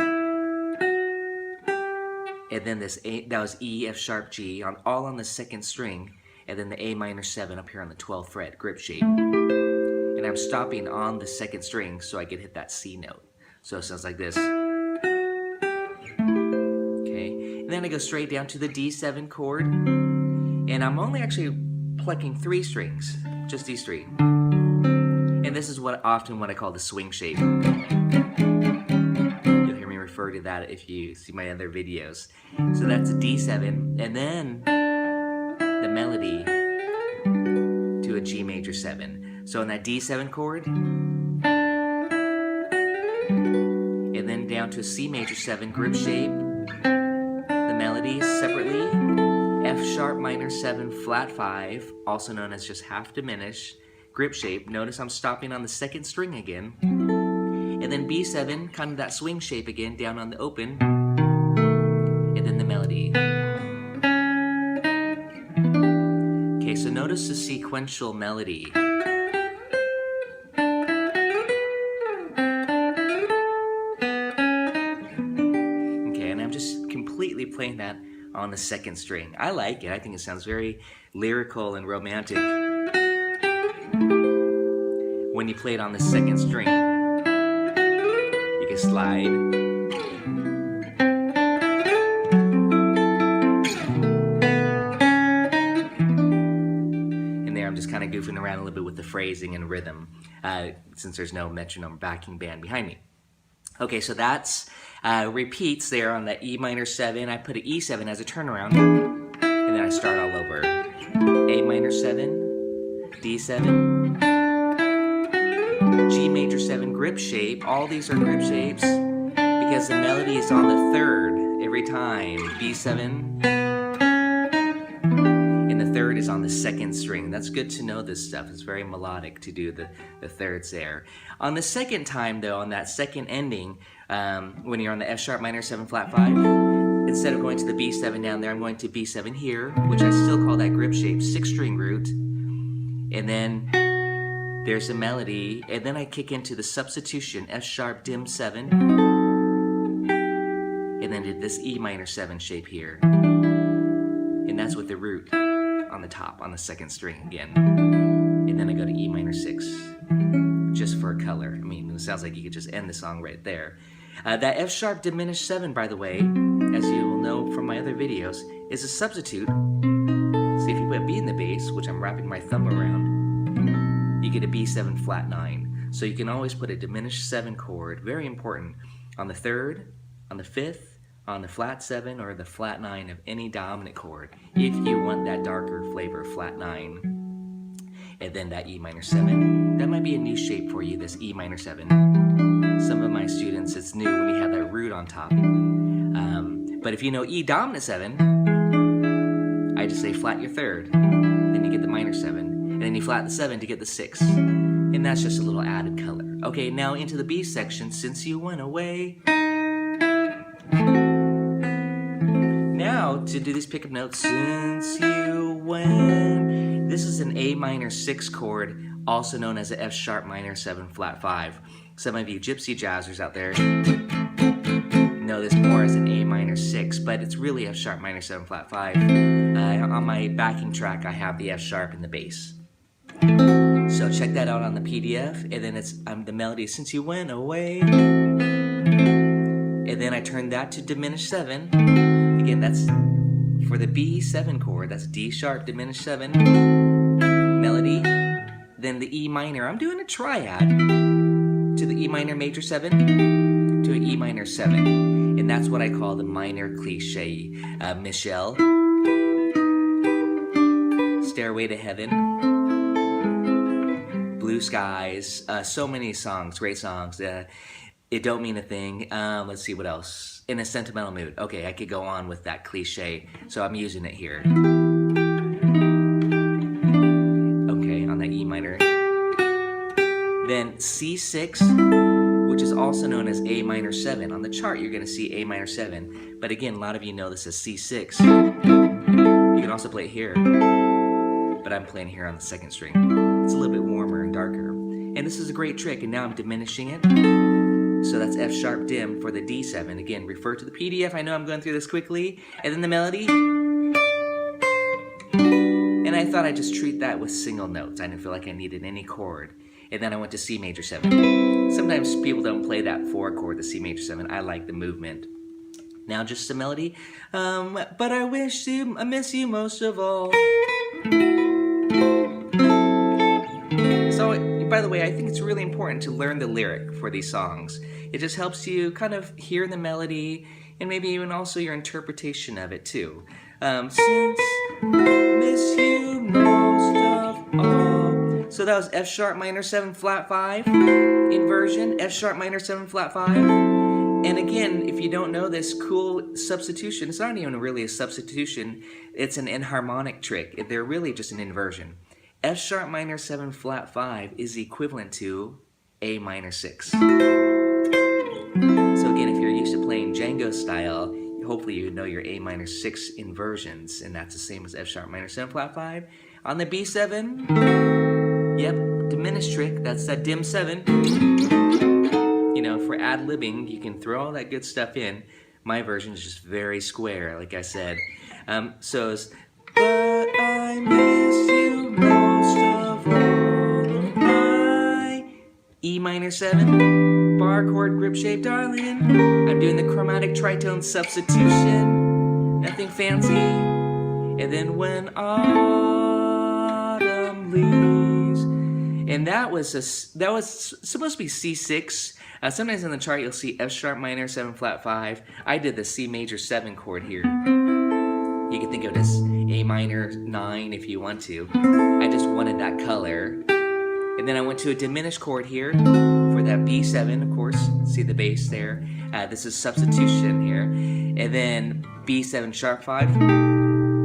And then this A, that was E, F sharp, G, all on the second string. And then the A minor 7 up here on the 12th fret, grip shape. And I'm stopping on the second string so I can hit that C note. So it sounds like this. Okay, and then I go straight down to the D7 chord. And I'm only actually plucking 3 strings, just these 3. And this is often what I call the swing shape. You'll hear me refer to that if you see my other videos. So that's a D7, and then the melody to a G major 7. So on that D7 chord, and then down to a C major 7 grip shape, the melody separately, F sharp minor 7 flat 5, also known as just half diminish, grip shape. Notice I'm stopping on the second string again. And then B7, kind of that swing shape again, down on the open, and then the melody. Okay, so notice the sequential melody. Okay, and I'm just completely playing that on the second string. I like it. I think it sounds very lyrical and romantic when you play it on the second string. You can slide. And there I'm just kind of goofing around a little bit with the phrasing and rhythm since there's no metronome backing band behind me. Okay, so that's repeats there on that E minor 7. I put an E7 as a turnaround, and then I start all over. A minor 7, D7, G major 7 grip shape. All these are grip shapes because the melody is on the 3rd every time. B7, and the 3rd is on the 2nd string. That's good to know this stuff. It's very melodic to do the 3rds there. On the second time, though, on that second ending, when you're on the F sharp minor 7 flat 5, instead of going to the B7 down there, I'm going to B7 here, which I still call that grip shape, 6-string root. And then there's a melody, and then I kick into the substitution, F sharp dim 7, and then did this E minor 7 shape here. And that's with the root on the top, on the second string again. And then I go to E minor 6, just for a color. I mean, it sounds like you could just end the song right there. That F sharp diminished 7, by the way, as you will know from my other videos, is a substitute. See, if you put B in the bass, which I'm wrapping my thumb around, you get a B7 flat 9. So you can always put a diminished 7 chord, very important, on the 3rd, on the 5th, on the flat 7, or the flat 9 of any dominant chord, if you want that darker flavor, flat 9. And then that E minor 7. That might be a new shape for you, this E minor 7. Some of my students, it's new when you have that root on top. But if you know E dominant 7, I just say flat your 3rd, then you get the minor 7, and then you flat the 7 to get the 6. And that's just a little added color. Okay, now into the B section, Since You Went Away. Now, to do these pickup notes, Since You Went. This is an A minor 6 chord, also known as an F sharp minor 7 flat 5. Some of you gypsy jazzers out there know this more as an A minor 6, but it's really F sharp minor 7 flat 5. On my backing track, I have the F sharp in the bass. So check that out on the PDF, and then it's the melody Since You Went Away. And then I turn that to diminished 7. Again, that's for the B7 chord. That's D sharp diminished 7 melody. Then the E minor. I'm doing a triad to the E minor major 7 to an E minor 7. And that's what I call the minor cliche. Michelle, Stairway to Heaven, Blue Skies, so many songs, great songs. It don't mean a thing. Let's see what else. In a sentimental mood. Okay, I could go on with that cliche, so I'm using it here. Okay, on that E minor. Then C6, which is also known as A minor 7. On the chart, you're going to see A minor 7. But again, a lot of you know this as C6. You can also play it here. But I'm playing here on the second string. It's a little bit warmer and darker. And this is a great trick, and now I'm diminishing it. So that's F sharp dim for the D7. Again, refer to the PDF. I know I'm going through this quickly. And then the melody. And I thought I'd just treat that with single notes. I didn't feel like I needed any chord. And then I went to C major 7. Sometimes people don't play that 4 chord, the C major 7. I like the movement. Now just the melody. But I miss you most of all. So, by the way, I think it's really important to learn the lyric for these songs. It just helps you kind of hear the melody and maybe even also your interpretation of it too. Since miss you most of all. So that was F sharp minor 7 flat 5 inversion, F sharp minor 7 flat 5. And again, if you don't know this cool substitution, it's not even really a substitution, it's an enharmonic trick. They're really just an inversion. F sharp minor 7 flat 5 is equivalent to A minor 6. So again, if you're used to playing Django style, hopefully you know your A minor 6 inversions, and that's the same as F sharp minor 7 flat 5. On the B7, yep, diminished trick, that's that dim 7. You know, for ad-libbing, you can throw all that good stuff in. My version is just very square, like I said. So it's, but I miss you most of all. My E minor 7, bar chord grip shape, darling. I'm doing the chromatic tritone substitution, nothing fancy. And then when autumn leaves, and that was supposed to be C6. Sometimes in the chart you'll see F sharp minor 7 flat 5. I did the C major 7 chord here. You can think of it as A minor 9 if you want to. I just wanted that color. And then I went to a diminished chord here for that B7, of course. See the bass there. This is substitution here. And then B7 sharp 5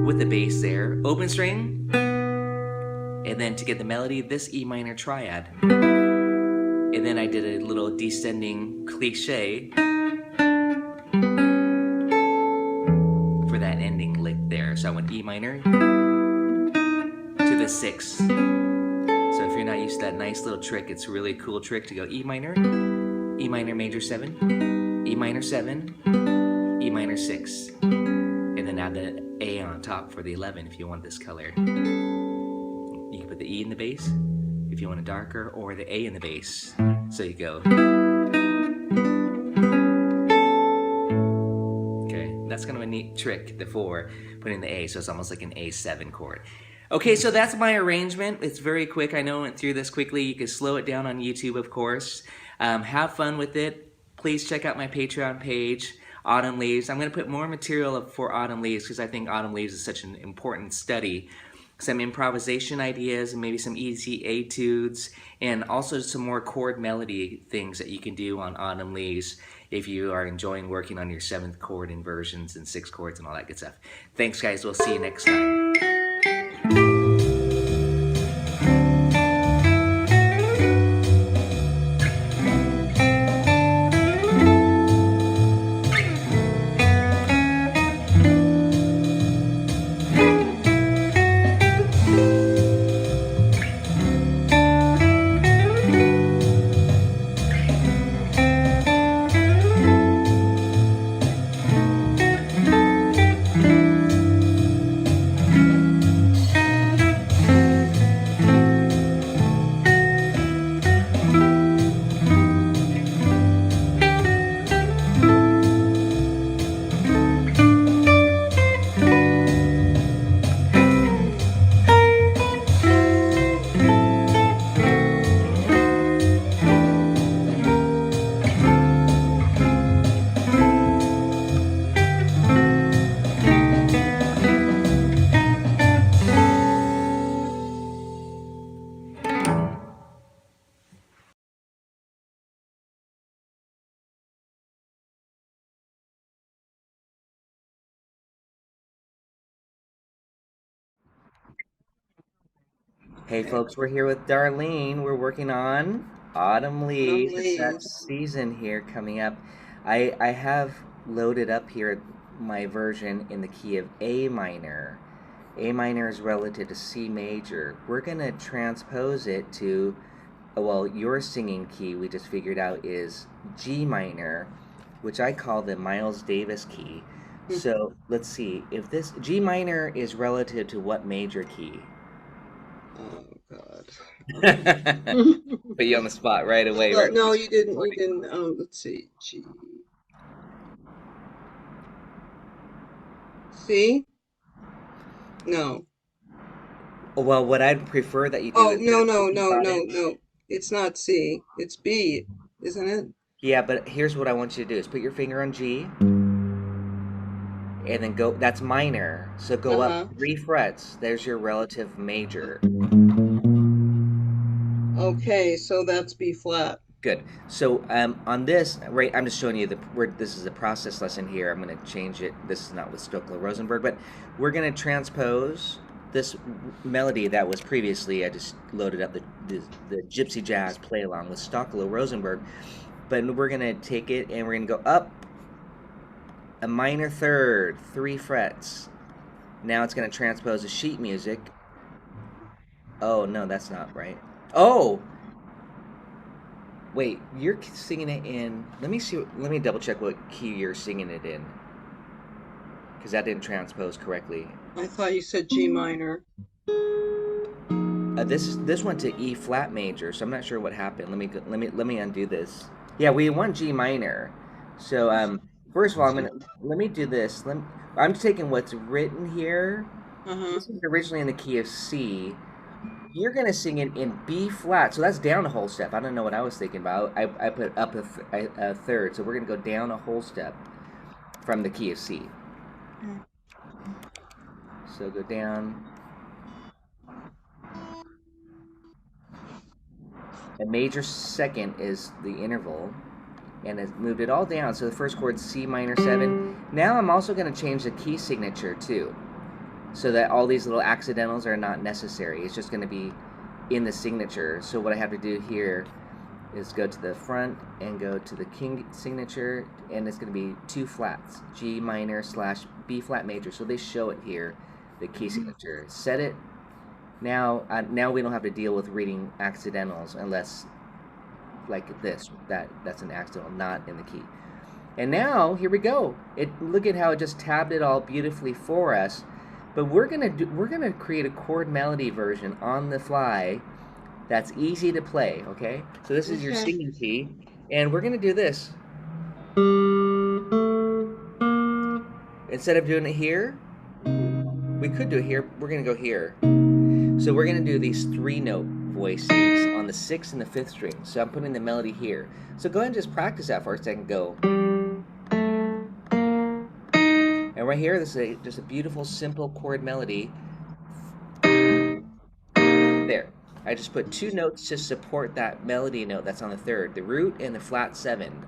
with the bass there. Open string. And then to get the melody, this E minor triad. And then I did a little descending cliche for that ending lick there. So I went E minor to the 6. So if you're not used to that nice little trick, it's a really cool trick to go E minor major 7, E minor 7, E minor 6. And then add the A on top for the 11 if you want this color. You can put the E in the bass if you want it darker, or the A in the bass. So you go. Okay, that's kind of a neat trick, the 4, putting the A, so it's almost like an A7 chord. Okay, so that's my arrangement. It's very quick. I know I went through this quickly. You can slow it down on YouTube, of course. Have fun with it. Please check out my Patreon page, Autumn Leaves. I'm going to put more material for Autumn Leaves because I think Autumn Leaves is such an important study. Some improvisation ideas and maybe some easy etudes, and also some more chord melody things that you can do on Autumn Leaves if you are enjoying working on your 7th chord inversions and 6 chords and all that good stuff. Thanks guys, we'll see you next time. Hey folks, we're here with Darlene. We're working on Autumn Leaves. It's that Leaves. season here coming up. I have loaded up here my version in the key of A minor. A minor is relative to C major. We're going to transpose it to, well, your singing key we just figured out is G minor, which I call the Miles Davis key. So let's see, if this G minor is relative to what major key? Oh God. Put you on the spot right away, Well, right? no, you didn't. You didn't. Let's see. G. C. No. Well, what I'd prefer that you do Oh is no. It's not C. It's B, isn't it? yeah, but here's what I want you to do: is put your finger on G, and then go. That's minor, so go up 3 frets. There's your relative major. Okay, so that's B flat. Good. So on this, right, I'm just showing you this is a process lesson here. I'm going to change it. This is not with Stockler-Rosenberg, but we're going to transpose this melody that was previously, I just loaded up the Gypsy Jazz play along with Stockler-Rosenberg, but we're going to take it and we're going to go up a minor third, 3 frets. Now it's going to transpose a sheet music. Oh, no, that's not right. Oh! Wait, you're singing it in. Let me double check what key you're singing it in, because that didn't transpose correctly. I thought you said G minor. This went to E flat major, so I'm not sure what happened. Let me undo this. Yeah, we want G minor. So first of all, let me do this. I'm taking what's written here. This is originally in the key of C. You're going to sing it in B flat, so that's down a whole step. I don't know what I was thinking about. I put up a third, so we're going to go down a whole step from the key of C. So go down. A major second is the interval, and it's moved it all down. So the first chord C minor 7. Now I'm also going to change the key signature too, so that all these little accidentals are not necessary. It's just going to be in the signature. So what I have to do here is go to the front and go to the king signature, and it's going to be 2 flats, G minor / B flat major. So they show it here, the key signature. Set it. Now we don't have to deal with reading accidentals unless, like this, that's an accidental not in the key. And now here we go. Look at how it just tabbed it all beautifully for us. But we're gonna create a chord melody version on the fly that's easy to play. Okay, so this is your singing key, and we're gonna do this. Instead of doing it here, we could do it here. We're gonna go here. So we're gonna do these 3-note voicings on the 6th and the 5th string. So I'm putting the melody here. So go ahead and just practice that for a second. Go. And right here, this is just a beautiful, simple chord melody. There. I just put 2 notes to support that melody note that's on the 3rd, the root and the flat 7.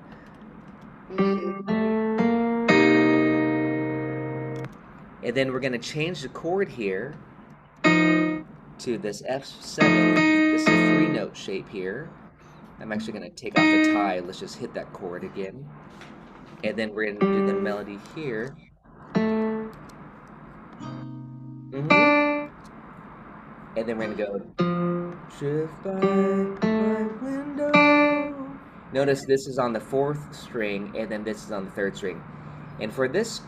And then we're going to change the chord here to this F7. This is a 3-note shape here. I'm actually going to take off the tie. Let's just hit that chord again. And then we're going to do the melody here. And then we're going to go drift by my window. Notice this is on the 4th string, and then this is on the 3rd string. And for this,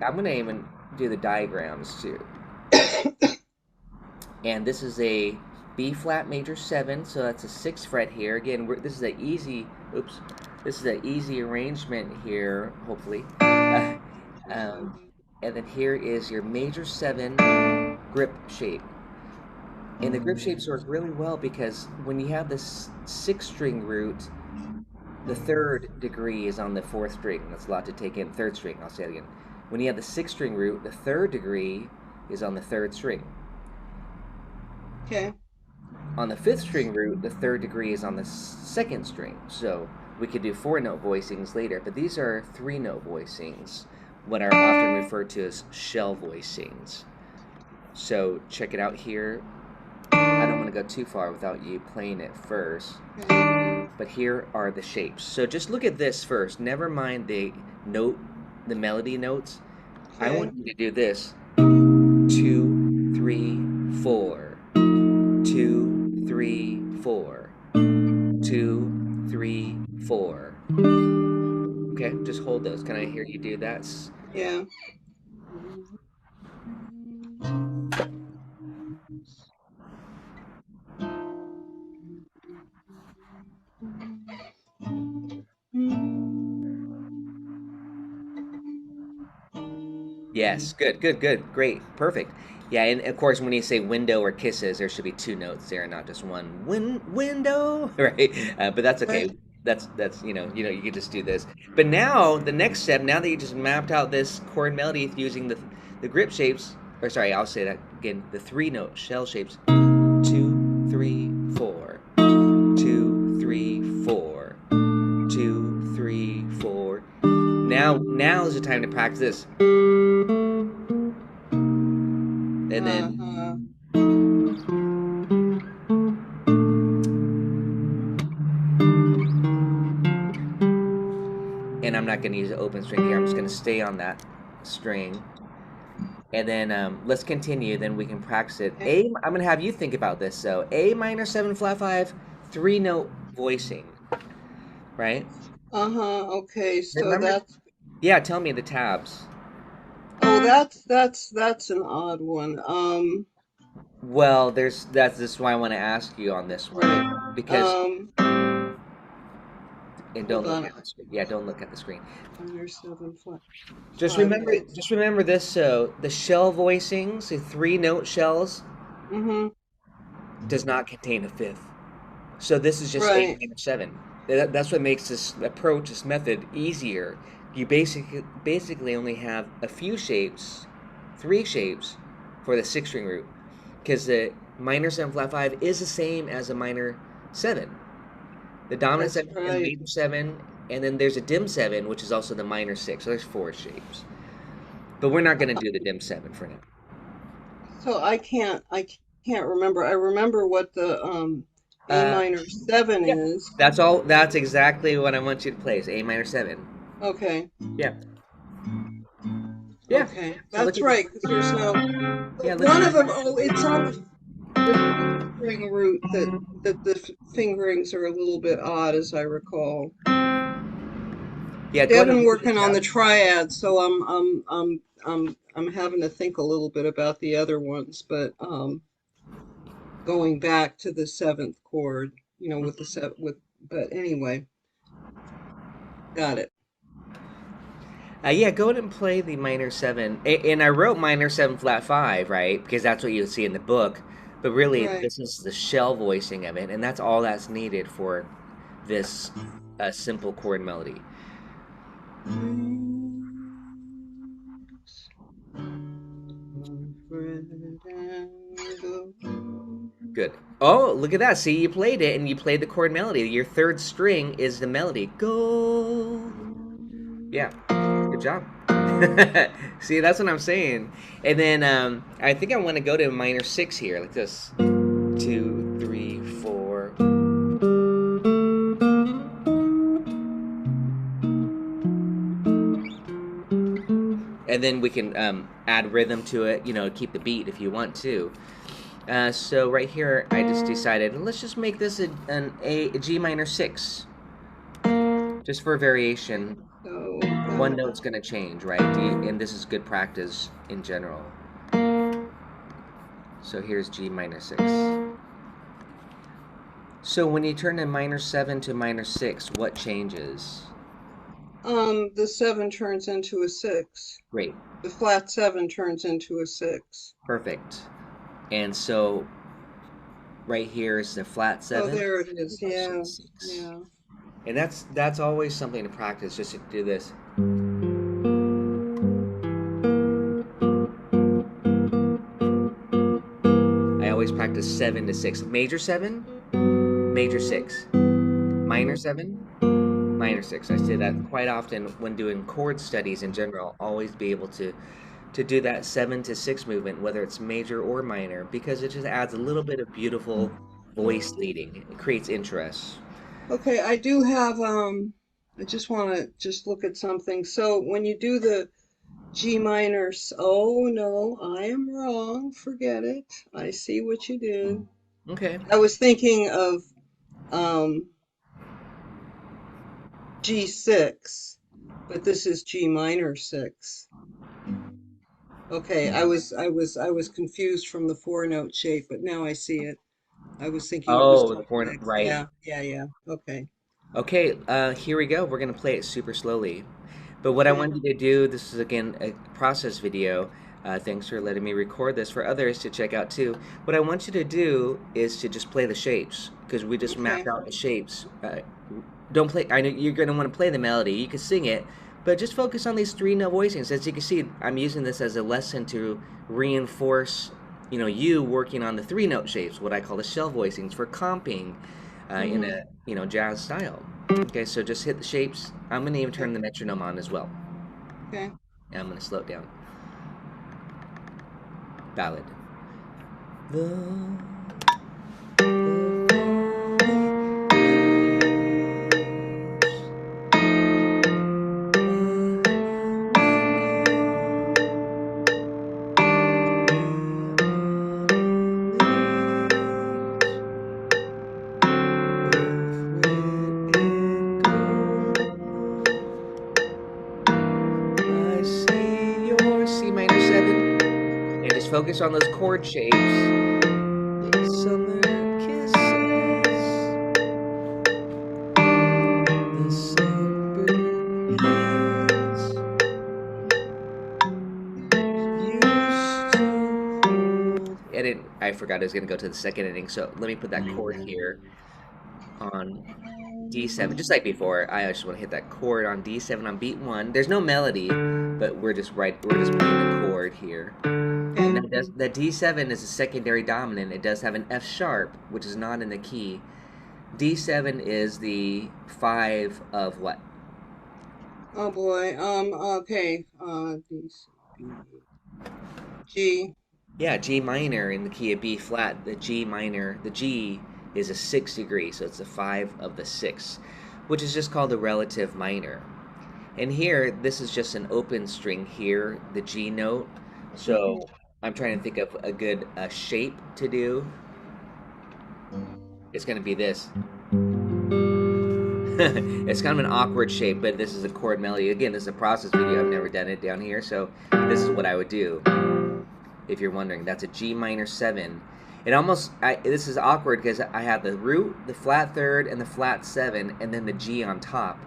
I'm going to even do the diagrams too. And this is a B flat major 7, so that's a 6th fret here. Again, this is an easy arrangement here, hopefully. And then here is your major 7 grip shape. And the grip shapes work really well because when you have this 6th string root, the 3rd degree is on the 4th string. That's a lot to take in. 3rd string, I'll say it again. When you have the 6th string root, the 3rd degree is on the 3rd string. Okay. On the 5th string root, the 3rd degree is on the 2nd string. So we could do 4-note voicings later, but these are 3-note voicings, what are often referred to as shell voicings. So check it out here. I don't want want to go too far without you playing it first. Okay. But here are the shapes. So just look at this first. Never mind the melody notes. I want you to do this. 2, 3, 4. 2, 3, 4. 2, 3, 4. Okay, just hold those. Can I hear you do that? Yeah. Yes, good, good, good, great, perfect. Yeah, and of course, when you say window or kisses, there should be two notes there, not just one window, right? But that's okay. Right. That's you can just do this. But now the next step, now that you just mapped out this chord melody using the grip shapes, or sorry, I'll say that again, the 3-note shell shapes, 2, 3, 4, 2, 3, 4, 2, 3, 4. Now is the time to practice this. And then and I'm not going to use an open string here. I'm just going to stay on that string. And then let's continue. Then we can practice it. I'm going to have you think about this. So A minor 7 flat 5, 3-note voicing, right? Okay. So Remember? that's Yeah, tell me the tabs. that's an odd one. Well, this is why I want to ask you on this one Right. because and don't Hold look on. at the screen. Yeah, don't look at the screen. Minor 7 flat. Just 5 remember, notes. just remember this. So the shell voicings, the 3-note shells, does not contain a fifth. So this is just Right. 8 minor 7. That's what makes this approach, this method, easier. You basically only have a few shapes, 3 shapes, for the 6-string root, because the minor 7 flat 5 is the same as a minor 7. The dominant That's 7 and right. major 7, and then there's a dim 7, which is also the minor 6. So there's 4 shapes. But we're not going to do the dim 7 for now. So I can't remember. I remember what the A minor 7 Yeah. is. That's all. That's exactly what I want you to play. Is A minor 7. Okay. Yeah. Yeah. Okay. So look That's at right, because there's no yeah. Look one at of them. Oh, it's on the string root that the fingerings are a little bit odd, as I recall. yeah. See, Go I've ahead and been look at the working on the tab. triad, so I'm having to think a little bit about the other ones, but going back to the 7th chord, with the but anyway, got it. Yeah. Go ahead and play the minor 7. And I wrote minor 7 flat 5, right? Because that's what you see in the book. But really, Right. this is the shell voicing of it, and that's all that's needed for this simple chord melody. Good. Oh, look at that. See, you played it and you played the chord melody. Your 3rd string is the melody. Go. Yeah. Good job. See, that's what I'm saying. And then I think I want to go to minor 6 here, like this. 2, 3, 4. And then we can add rhythm to it, keep the beat if you want to. So right here, I just decided, let's just make this a G minor 6. Just for variation. So One note's going to change, right? And this is good practice in general. So here's G minor 6. So when you turn a minor 7 to minor 6, what changes? the 7 turns into a 6. Great. The flat 7 turns into a 6. Perfect. And so right here is the flat 7. Oh, there it is. Yeah. 6. Yeah. And that's always something to practice, just to do this. I always practice 7 to 6. Major 7, major 6. Minor 7, minor 6. I say that quite often when doing chord studies in general. Always be able to to do that 7 to 6 movement, whether it's major or minor, because it just adds a little bit of beautiful voice leading. It creates interest. Okay, I do have I just want to just look at something. So when you do the G minors, oh no, I am wrong. Forget it. I see what you did. Okay. I was thinking of um G6, but this is G minor 6. Okay, I was confused from the 4-note shape, but now I see it. I was thinking it was Oh, the G6. four, right. Yeah. Okay. Okay, here we go. We're gonna play it super slowly. But what I Okay. want you to do, this is again a process video. Thanks for letting me record this for others to check out too. What I want you to do is to just play the shapes because we just mapped Okay. out the shapes. Don't play. I know you're gonna want to play the melody. You can sing it, but just focus on these 3 note voicings. As you can see, I'm using this as a lesson to reinforce, you working on the 3 note shapes, what I call the shell voicings for comping in Mm-hmm. a jazz style. Okay, so just hit the shapes. I'm gonna even turn Okay. the metronome on as well. Okay. And I'm gonna slow it down. Ballad. The I see your C minor 7, and just focus on those chord shapes. Summer kisses, the sunburned hands used to hold. I forgot I was gonna go to the second ending, so let me put that chord here on D7, just like before. I just want to hit that chord on D7 on beat 1. There's no melody, but we're just playing the chord here. And that D7 is a secondary dominant. It does have an F sharp, which is not in the key. D7 is the 5 of what? Oh boy. Okay. G. Yeah, G minor in the key of B flat. The G minor, the G is a 6th degree, so it's a 5 of the 6th, which is just called a relative minor. And here, this is just an open string here, the G note. So I'm trying to think of a good shape to do. It's going to be this. It's kind of an awkward shape, but this is a chord melody. Again, this is a process video. I've never done it down here, so this is what I would do. If you're wondering, that's a G minor 7. This is awkward because I have the root, the flat third, and the flat 7, and then the G on top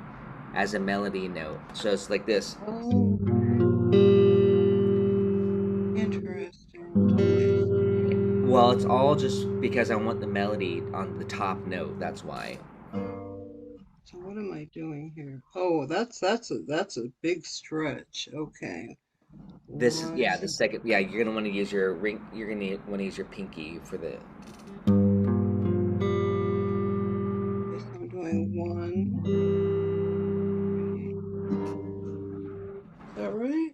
as a melody note. So it's like this. Oh, interesting. Okay. Well, it's all just because I want the melody on the top note. That's why. So what am I doing here? Oh, that's a big stretch. Okay. This is, yeah, the One. second. Yeah, you're gonna want to use your ring. You're gonna want to use your pinky for the. Yes, I'm doing 1, 3. Is that right?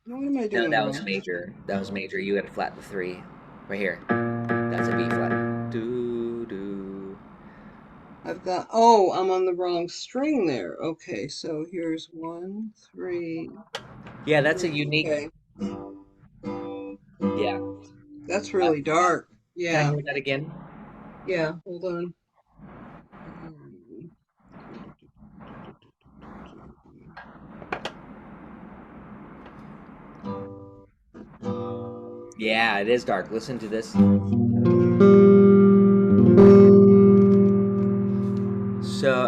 What am I No, doing that was wrong? major. That was major. You had to flat the 3, right here. That's a B flat. Do do. I'm on the wrong string there. Okay, so here's 1, 3, Yeah, that's a 3. unique. Okay, Yeah. that's Uh, really dark. can I Yeah, hear that again? yeah, hold on. Yeah, it is dark. Listen to this. So,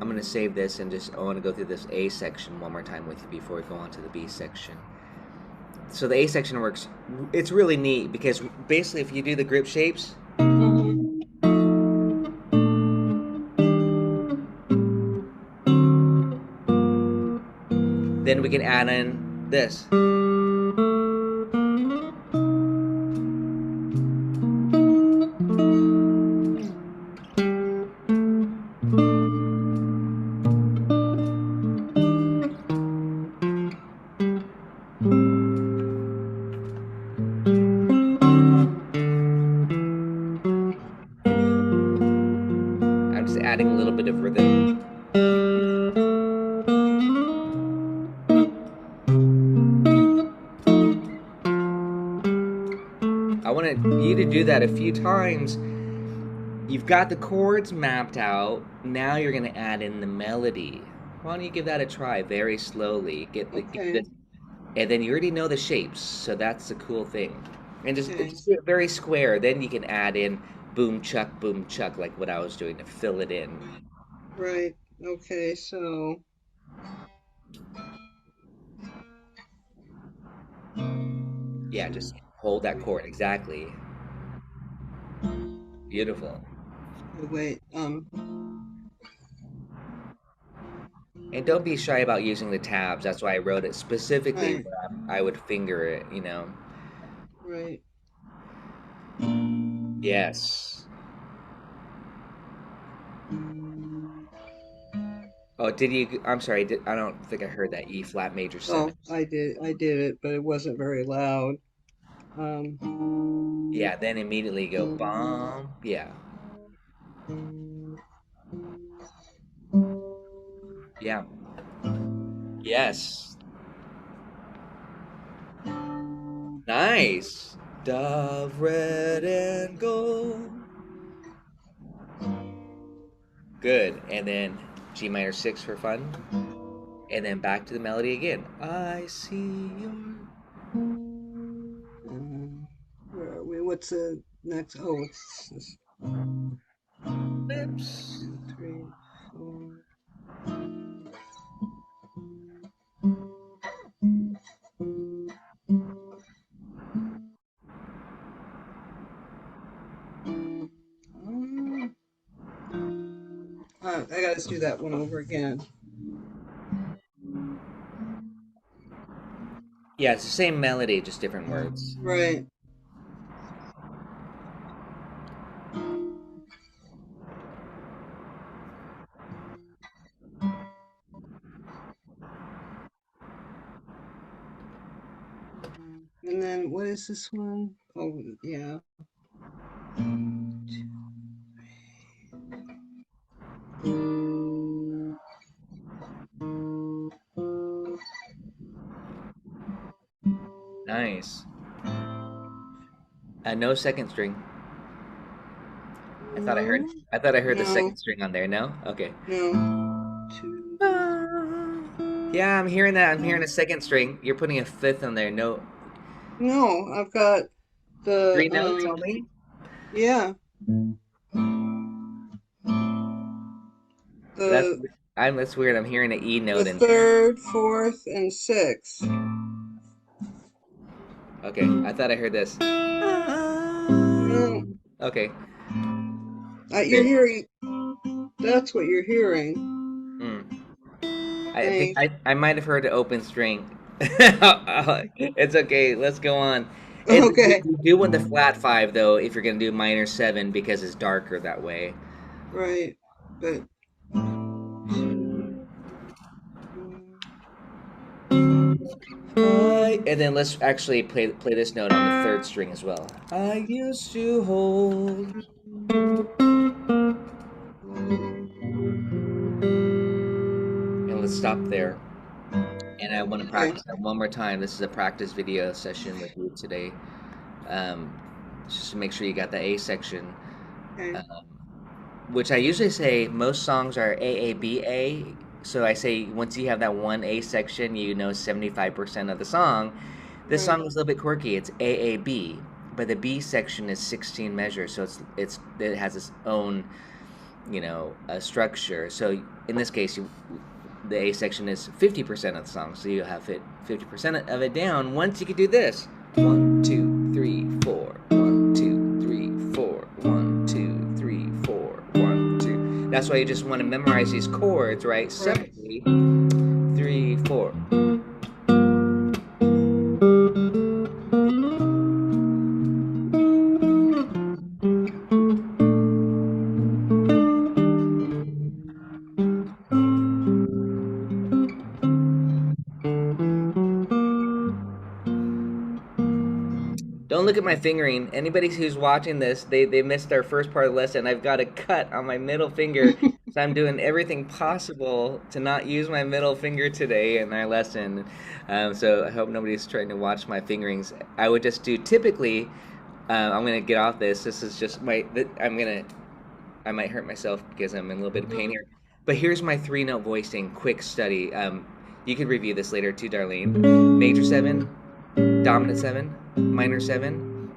I'm gonna save this and I want to go through this A section one more time with you before we go on to the B section. So the A section works. It's really neat because basically, if you do the grip shapes, Mhm. then we can add in this. you to do that a few times. You've got the chords mapped out. Now you're going to add in the melody. Why don't you give that a try very slowly? Get Okay. and then you already know the shapes, so that's the cool thing. And Okay. just do it very square. Then you can add in boom chuck, like what I was doing to fill it in. Right. Okay. So. Yeah, just hold that chord exactly. Beautiful. Wait. And don't be shy about using the tabs. That's why I wrote it specifically Right. where I would finger it, Right. Yes. Oh, did you? I'm sorry. I don't think I heard that E flat major Oh, 7. I did it, but it wasn't very loud. Yeah, then immediately go bomb. Yeah. Yeah. Yes. Nice. Dove, red, and gold. Good. And then G minor 6 for fun. And then back to the melody again. I see your Where are we? What's the next? Oh, it's this. lips. 2, 3, 4. I gotta do that one over again. Yeah, it's the same melody, just different words. Right. And then what is this one? Oh, yeah. Nice. No second string. No, I thought I heard the no, second string on there. No? Okay. no. 2. Yeah, I'm hearing that. I'm hearing a second string. You're putting a fifth on there. No, No, I've got the 3 notes only. yeah, That's the that's weird. I'm hearing an E the note in there. third, fourth, and sixth. Okay, I thought I heard this. No, Okay. you're hearing. That's what you're hearing. Mm. I I think think. I might have heard the open string. It's okay. Let's go on. And Okay. you do want the flat 5 though if you're gonna do minor 7 because it's darker that way. Right, but 2, And then let's actually play this note on the third string as well. I used to hold. And let's stop there. And I want to okay. practice that one more time. This is a practice video session with you today. Um, just to make sure you got the A section. Okay. Which I usually say most songs are AABA. So I say once you have that one A section, you know 75% of the song. This Right. song is a little bit quirky. It's AAB, but the B section is 16 measures, so it has its own, structure. So in this case, the A section is 50% of the song, so you have it 50% of it down. Once you can do this, 1, 2, 3, 4, 1, 2, 3, 4, 1, 2, 3, 4, 1, 2. That's why you just want to memorize these chords, right? Separately. 3, 4. Don't look at my fingering. Anybody who's watching this, they missed our first part of the lesson. I've got a cut on my middle finger, so I'm doing everything possible to not use my middle finger today in our lesson. So I hope nobody's trying to watch my fingerings. I would just do typically I'm gonna get off this. This is just I might hurt myself because I'm in a little bit of pain here. But here's my 3-note voicing quick study. You can review this later too, Darlene. Major 7, dominant 7, minor 7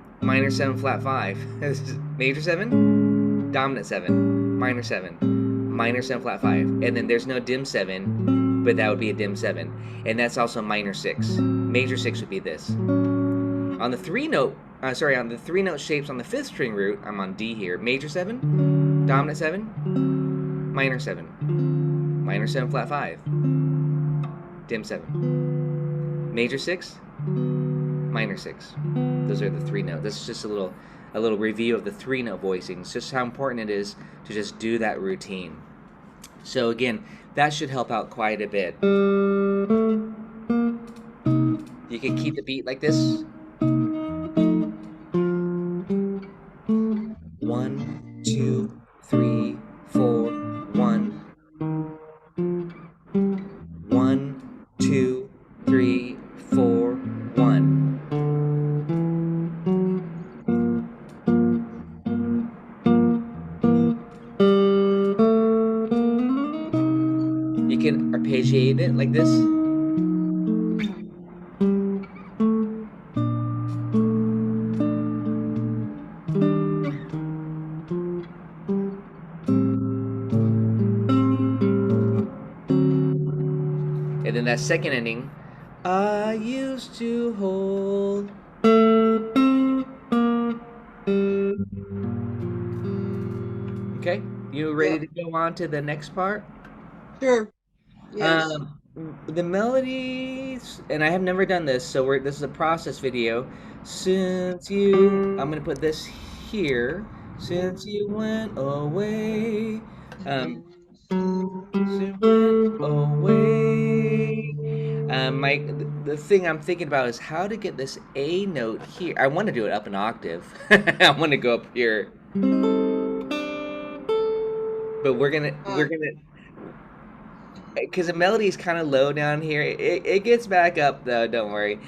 flat 5. This is major 7, dominant 7, minor 7 flat 5. And then there's no dim 7, but that would be a dim 7. And that's also minor 6. Major 6 would be this. On the 3-note shapes on the 5th string root, I'm on D here. Major 7, dominant 7, minor 7 flat 5, dim 7. Major 6, minor 6. Those are the 3-note. This is just a little review of the 3-note voicings, just how important it is to just do that routine. So again, that should help out quite a bit. You can keep the beat like this. 1, 2, 3, 4, 1. 1, 2, 3, 4, 1. You can arpeggiate it like this. And then that second ending, I used to hold. Okay, you ready to go on to the next part? Sure. Yes. The melodies, and I have never done this, so this is a process video. I'm gonna put this here. Since you went away, the thing I'm thinking about is how to get this A note here. I want to do it up an octave. I want to go up here, but we're gonna because the melody is kind of low down here. It gets back up though. Don't worry.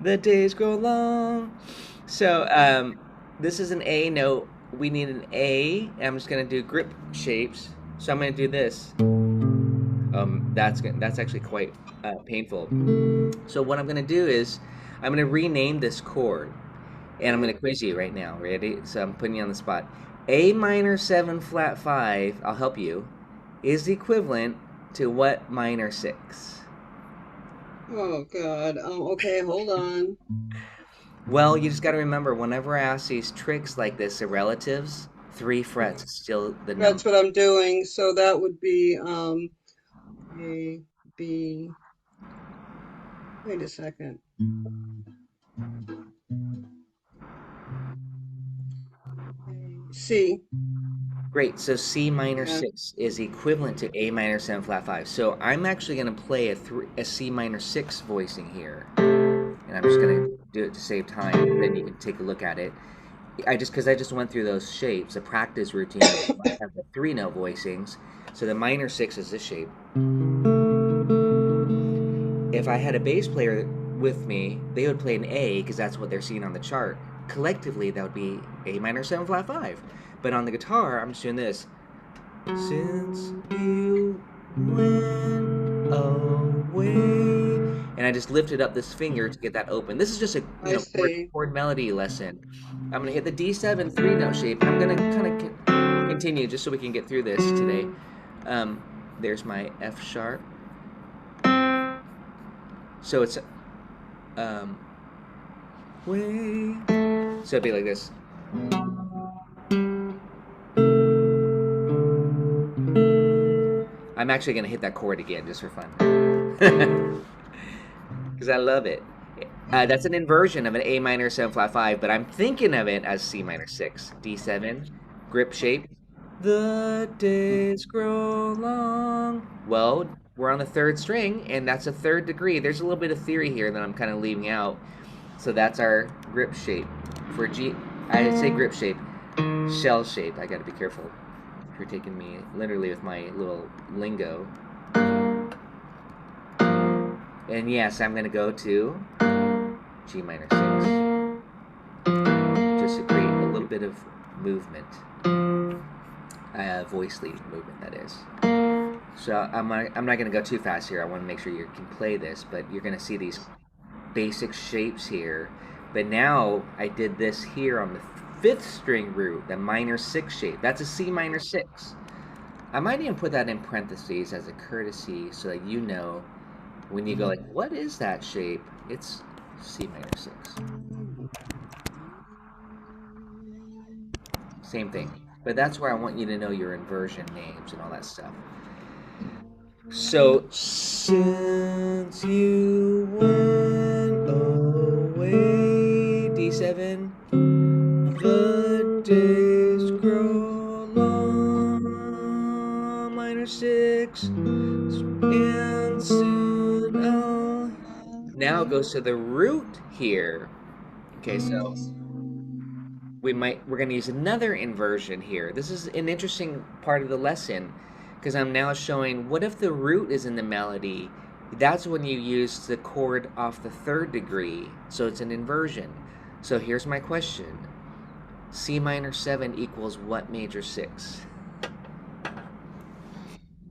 The days grow long. So this is an A note. We need an A. And I'm just gonna do grip shapes. So I'm gonna do this. That's actually quite painful. So what I'm gonna do is I'm gonna rename this chord, and I'm gonna quiz you right now. Ready? So I'm putting you on the spot. A minor 7 flat 5. I'll help you. Is equivalent to what minor 6? Oh God. Okay, hold on. Well, you just got to remember, whenever I ask these tricks like this, the relatives, 3 frets is still the number. That's what I'm doing. So that would be A, B. Wait a second. C. Great. So C minor 6 is equivalent to A minor 7 flat 5. So I'm actually going to play a C minor 6 voicing here. And I'm just going to do it to save time. Then you can take a look at it. Because I just went through those shapes, a practice routine. I have the 3-note voicings. So the minor 6 is this shape. If I had a bass player with me, they would play an A because that's what they're seeing on the chart. Collectively, that would be A minor 7 flat 5. But on the guitar, I'm just doing this. Since you went away. And I just lifted up this finger to get that open. This is just a chord melody lesson. I'm going to hit the D7 3-note shape. I'm going to kind of continue just so we can get through this today. There's my F sharp. So it's way. So it'd be like this. I'm actually going to hit that chord again just for fun. Because I love it. That's an inversion of an A minor 7 flat 5, but I'm thinking of it as C minor 6. D7, grip shape. The days grow long. Well, we're on the 3rd string, and that's a 3rd degree. There's a little bit of theory here that I'm kind of leaving out. So that's our grip shape. For G, I say grip shape. Shell shape. I got to be careful if you're taking me literally with my little lingo. And yes, I'm going to go to G minor 6. Just a bit of movement, voice lead movement, that is. So I'm not going to go too fast here. I want to make sure you can play this, but you're going to see these basic shapes here. But now I did this here on the 5th string root, the minor 6 shape. That's a C minor 6. I might even put that in parentheses as a courtesy so that you know when you go like, what is that shape? It's C minor 6. Same thing. But that's where I want you to know your inversion names and all that stuff. So, since you went away, D7, the days grow long, minor 6, and soon I'll... Now it goes to the root here. Okay, so we're going to use another inversion here. This is an interesting part of the lesson, because I'm now showing what if the root is in the melody. That's when you use the chord off the 3rd degree, so it's an inversion. So here's my question. C minor 7 equals what major 6?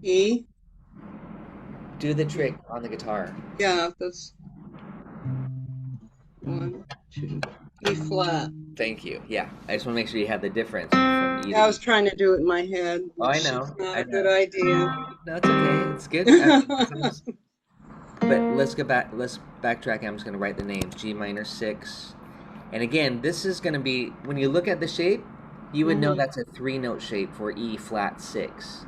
E? Do the trick on the guitar. Yeah, that's 1, 2, E flat. Thank you. Yeah, I just want to make sure you have the difference from E Yeah, I to was E. trying to do it in my head, Oh, I which know. is not I a good know. idea. No, it's okay. It's good. But let's go back. Let's backtrack. I'm just going to write the names. G minor 6. And again, this is going to be, when you look at the shape, you would know that's a 3-note shape for E flat 6.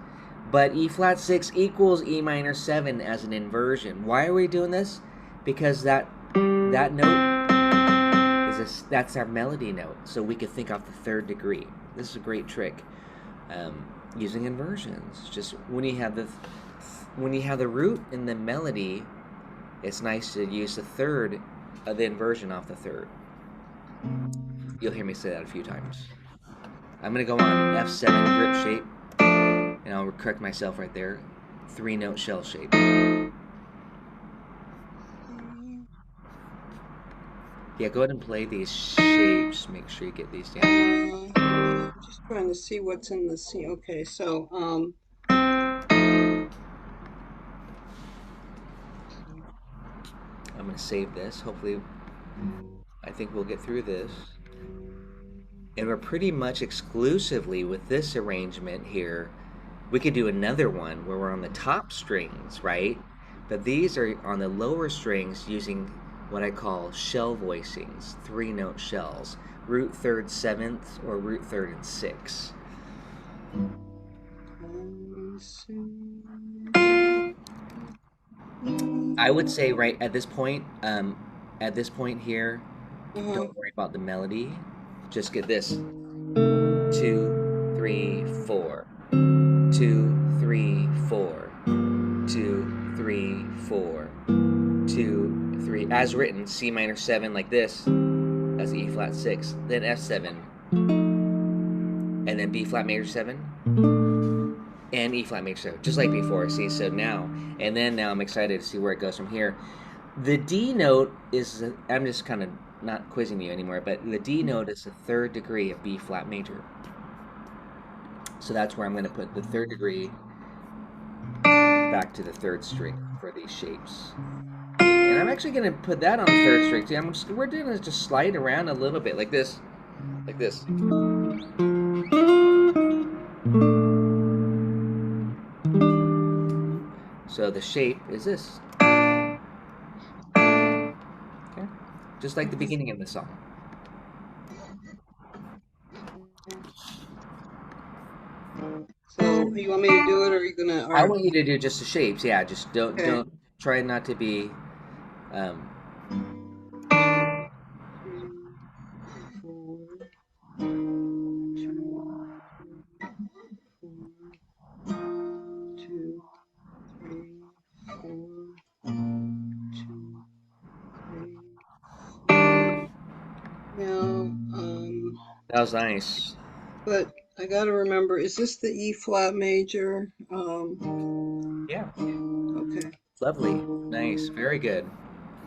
But E flat 6 equals E minor 7 as an inversion. Why are we doing this? Because that note that's our melody note. So we could think off the 3rd degree. This is a great trick. Using inversions. Just when you have the root in the melody, it's nice to use the 3rd of the inversion off the 3rd. You'll hear me say that a few times. I'm going to go on F7 grip shape, and I'll correct myself right there. 3-note shell shape. Yeah, go ahead and play these shapes. Make sure you get these down. Just trying to see what's in the C. Okay, so I'm going to save this. Hopefully, I think we'll get through this. And we're pretty much exclusively with this arrangement here. We could do another one where we're on the top strings, right? But these are on the lower strings using what I call shell voicings, 3-note shells. Root 3rd 7th or root 3rd and 6. I would say right at this point here, don't worry about the melody. Just get this. 2, 3, 4. 2, 3, 4. 2, 3, 4. 2, 3. As written, C minor 7 like this. That's E flat 6. Then F7. And then B flat major 7. And E flat major 7. Just like before. See, so now. And then now I'm excited to see where it goes from here. The D note is, I'm just kind of not quizzing you anymore, but the D note is the 3rd degree of B flat major. So that's where I'm going to put the 3rd degree back to the 3rd string for these shapes. And I'm actually going to put that on the 3rd string too. We're going to just slide around a little bit like this. Like this. So the shape is this. Okay? Just like the beginning of the song. So you want me to do it, or are you gonna? I want you to do just the shapes. Yeah, just don't Okay. don't try not to be. 3, 4, 2, 3, 4, 2, 3, 4. Now, That was nice. but I gotta remember, is this the E flat major? Yeah. Okay. Lovely. Nice. Very good.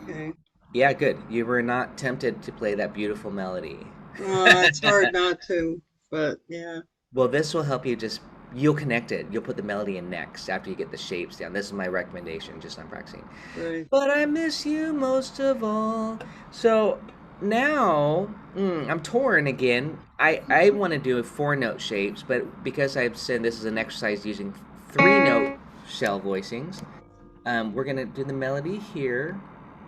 Okay. Yeah, good. You were not tempted to play that beautiful melody. It's hard not to, but yeah. Well, this will help you just, you'll connect it. You'll put the melody in next after you get the shapes down. This is my recommendation, just on practicing. Right. But I miss you most of all. So now I'm torn again. I want to do 4-note shapes, but because I've said this is an exercise using 3-note shell voicings, we're going to do the melody here.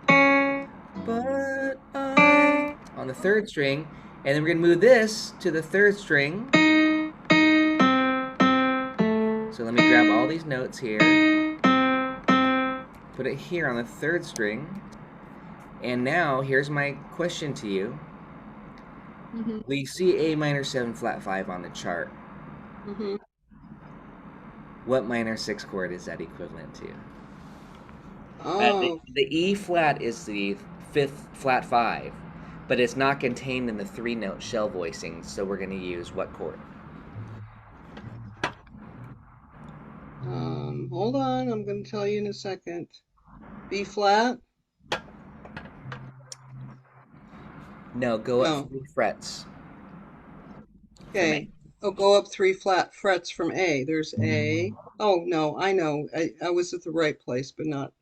But I on the 3rd string, and then we're going to move this to the 3rd string. So let me grab all these notes here, put it here on the 3rd string, and now here's my question to you. Mm-hmm. We see A minor 7 flat 5 on the chart. Mm-hmm. What minor 6 chord is that equivalent to? Oh. The E flat is the 5th flat 5, but it's not contained in the 3-note shell voicing, so we're going to use what chord? Hold on, I'm going to tell you in a second. B flat? No, go up No. 3 frets from A. Okay. Oh, go up 3 flat frets from A. There's A. Oh, no, I know. I was at the right place, but not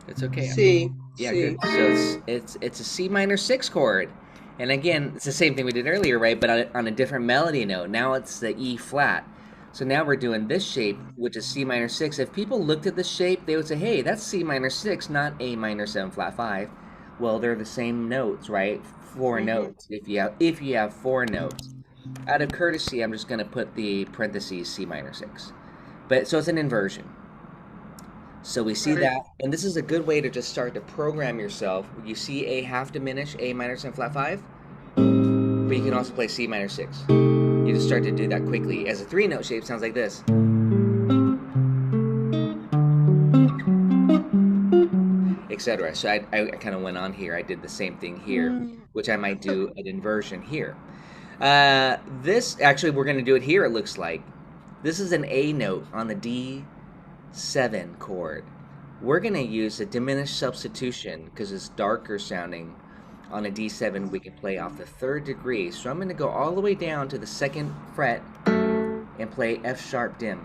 It's okay. C. Yeah, good. C. So it's a C minor 6 chord. And again, it's the same thing we did earlier, right? But on a different melody note. Now it's the E flat. So now we're doing this shape, which is C minor 6. If people looked at this shape, they would say, hey, that's C minor 6, not A minor 7 flat 5. Well, they're the same notes, right? 4 Mm-hmm. notes if you have 4 notes. Out of courtesy, I'm just going to put the parentheses C minor 6. But so it's an inversion. So we see Right. that, and this is a good way to just start to program yourself. You see A half diminish, A minor 7 flat 5, but you can also play C minor 6. You just start to do that quickly. As a 3-note shape, sounds like this. Etc. So I kind of went on here. I did the same thing here, which I might do an inversion here. This, actually, we're going to do it here, it looks like. This is an A note on the D7 chord. We're going to use a diminished substitution because it's darker sounding. On a D7, we can play off the 3rd degree. So I'm going to go all the way down to the 2nd fret and play F sharp dim,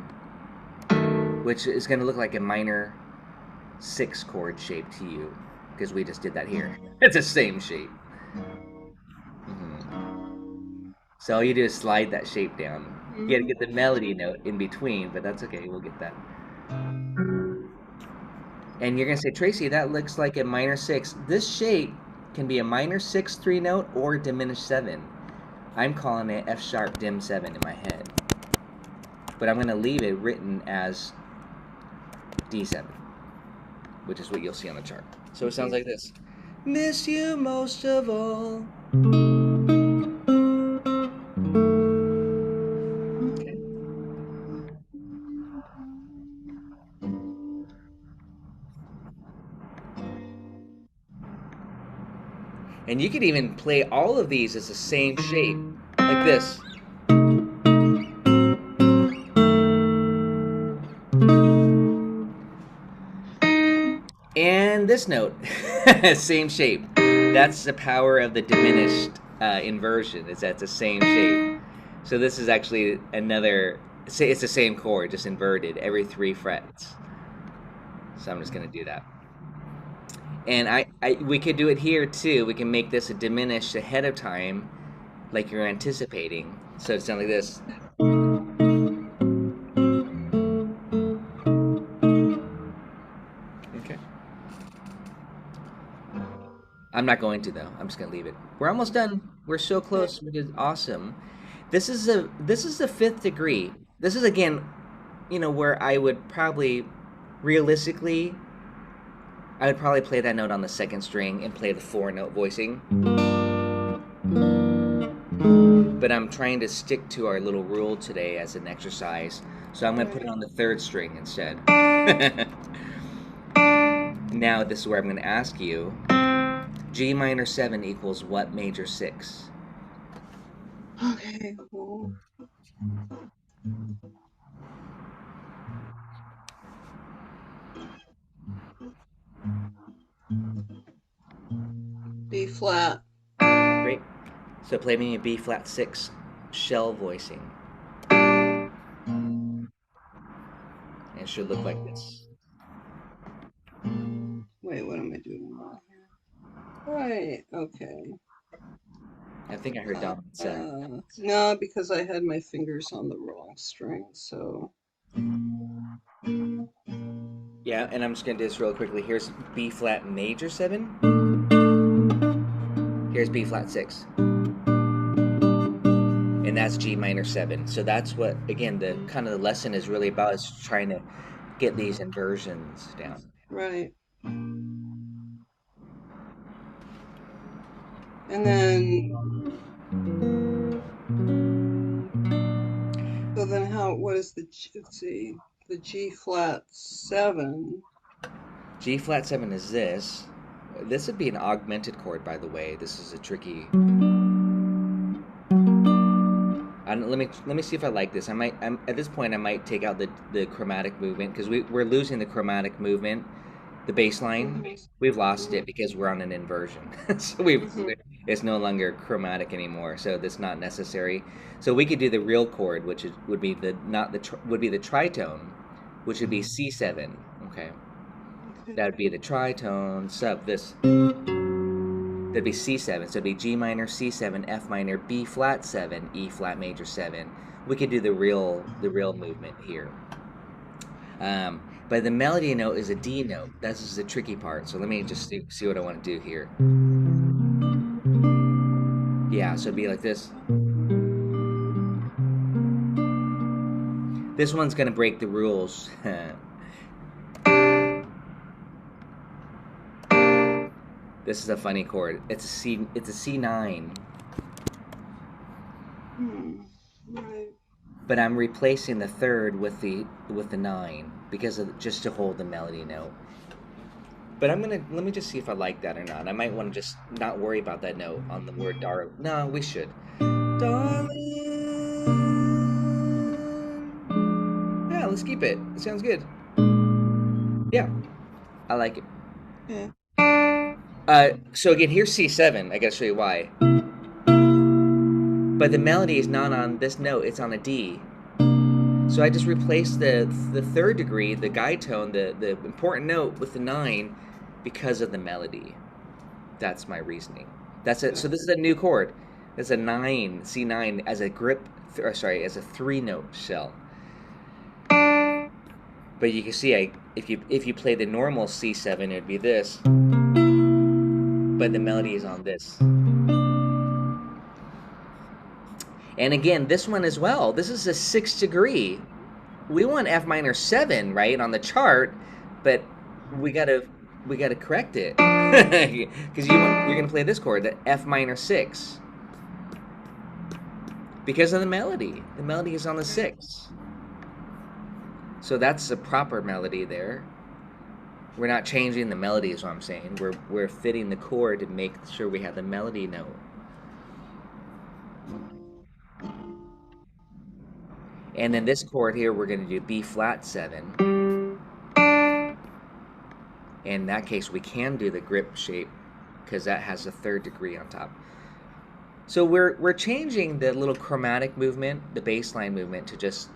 which is going to look like a minor 6 chord shape to you because we just did that here. It's the same shape. So all you do is slide that shape down. You got to get the melody note in between, but that's okay. We'll get that. And you're going to say, Tracy, that looks like a minor 6. This shape can be a minor 6 3-note or diminished 7. I'm calling it F sharp dim 7 in my head. But I'm going to leave it written as D7, which is what you'll see on the chart. So it sounds like this. Miss you most of all. Okay. And you could even play all of these as the same shape, like this. And this note, same shape. That's the power of the diminished inversion, is that it's the same shape. So this is actually another, say it's the same chord, just inverted every 3 frets. So I'm just going to do that. And we could do it here too. We can make this a diminished ahead of time, like you're anticipating. So it sounds like this. Okay. I'm not going to though. I'm just gonna leave it. We're almost done. We're so close. We did awesome. This is the 5th degree. This is again, where I would probably, realistically, I would probably play that note on the 2nd string and play the 4-note voicing. But I'm trying to stick to our little rule today as an exercise. So I'm going to put it on the 3rd string instead. Now this is where I'm going to ask you, G minor 7 equals what major 6? Okay. Well, B flat. So play me a B flat 6 shell voicing. It should look like this. Wait, what am I doing wrong here? Right, okay. I think I heard dominant 7. No, because I had my fingers on the wrong string, so. Yeah, and I'm just gonna do this real quickly. Here's B flat major 7. Here's B flat 6. And that's G minor 7. So that's what, again, the kind of the lesson is really about, is trying to get these inversions down. Right. And then, so then what is let's see, the G flat 7. G flat 7 is this. This would be an augmented chord, by the way. This is a tricky. Let me see if I like this. At this point I might take out the chromatic movement, because we're losing the chromatic movement, the bass line. We've lost it because we're on an inversion. So it's no longer chromatic anymore. So that's not necessary. So we could do the real chord, which would be the tritone, which would be C7. Okay, that would be the tritone sub this. That'd be C7, so it'd be G minor, C7, F minor, B flat 7, E flat major 7. We could do the real movement here. But the melody note is a D note. This is the tricky part. So let me just see what I want to do here. Yeah, so it'd be like this. This one's gonna break the rules. This is a funny chord. It's a C9. Right. But I'm replacing the third with the 9 because just to hold the melody note. But let me just see if I like that or not. I might want to just not worry about that note on the word darling. No, we should. Darling. Yeah, let's keep it. It sounds good. Yeah, I like it. Yeah. So again, here's C7. I gotta show you why. But the melody is not on this note, it's on a D. So I just replaced the third degree, the guide tone, the important note, with the 9 because of the melody. That's my reasoning. That's it. So this is a new chord. It's a 9, C9 as a grip, as a 3-note shell. But you can see, if you play the normal C7, it'd be this. But the melody is on this. And again, this one as well. This is a 6th degree. We want F minor 7, right, on the chart, but we gotta correct it because you're gonna play this chord, the F minor 6, because of the melody. The melody is on the 6, so that's the proper melody there. We're not changing the melody, is what I'm saying. We're fitting the chord to make sure we have the melody note. And then this chord here, we're going to do B flat 7. In that case, we can do the grip shape because that has a 3rd degree on top. So we're changing the little chromatic movement, the bass line movement, to just,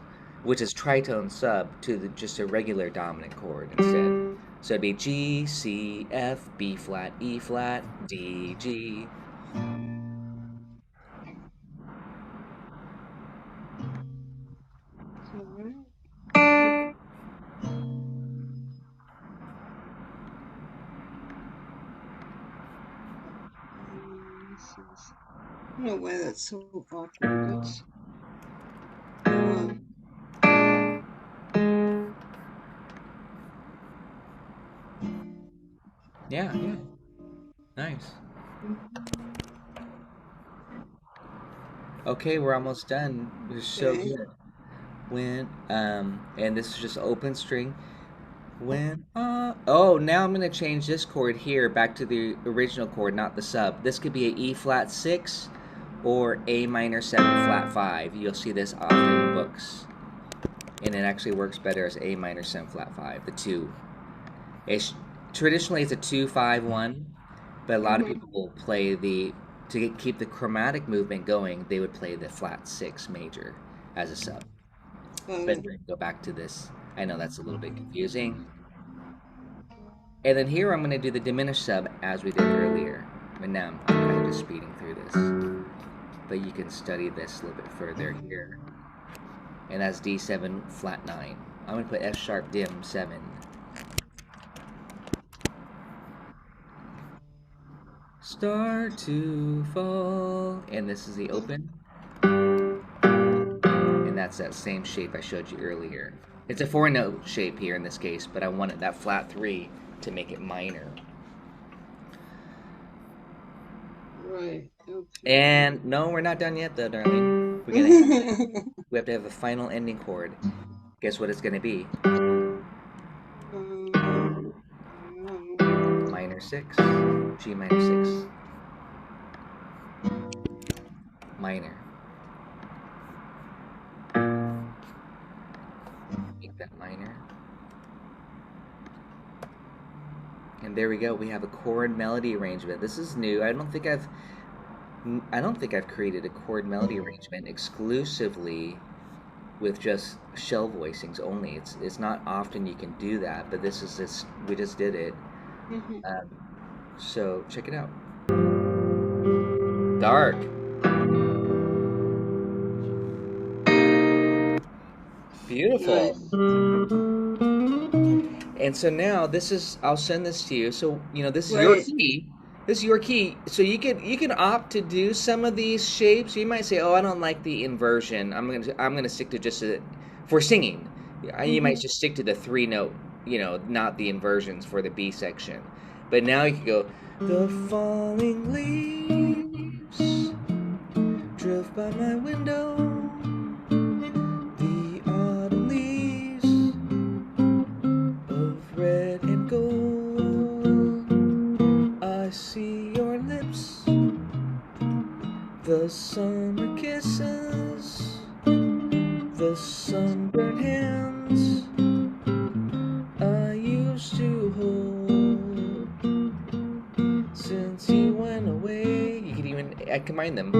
which is tritone sub, to just a regular dominant chord instead. So it'd be G, C, F, B flat, E flat, D, G. I don't know why that's so awkward. Yeah. Nice. Okay, we're almost done. We're so good. And this is just open string. Oh, now I'm gonna change this chord here back to the original chord, not the sub. This could be a E flat 6 or A minor 7 flat 5. You'll see this often in books, and it actually works better as A minor 7 flat 5. The 2. Traditionally, it's a 2-5-1, but a lot of people will play the keep the chromatic movement going, they would play the flat 6 major as a sub. But we're going to go back to this. I know that's a little bit confusing. And then here I'm going to do the diminished sub as we did earlier. But now I'm kind of just speeding through this. But you can study this a little bit further here. And that's D7 flat 9. I'm going to put F sharp dim 7. Start to fall. And this is the open. And that's that same shape I showed you earlier. It's a 4-note shape here in this case, but I wanted that flat 3 to make it minor. Right. Okay. And no, we're not done yet though, darling. We have to have a final ending chord. Guess what it's going to be? Minor 6. G minor 6. Minor. Make that minor. And there we go. We have a chord melody arrangement. This is new. I don't think I've created a chord melody arrangement exclusively with just shell voicings only. It's not often you can do that, but we just did it. So check it out. Dark. Beautiful. And so now I'll send this to you. So, this is your key. This is your key. So you can opt to do some of these shapes. You might say, "Oh, I don't like the inversion. I'm going to stick to just for singing." You might just stick to the 3-note, not the inversions for the B section. But now you can go, "The falling leaves drift by my window. The autumn leaves of red and gold. I see your lips, the summer kisses, the sunburned hands I used to hold. Since you went away," I combine them.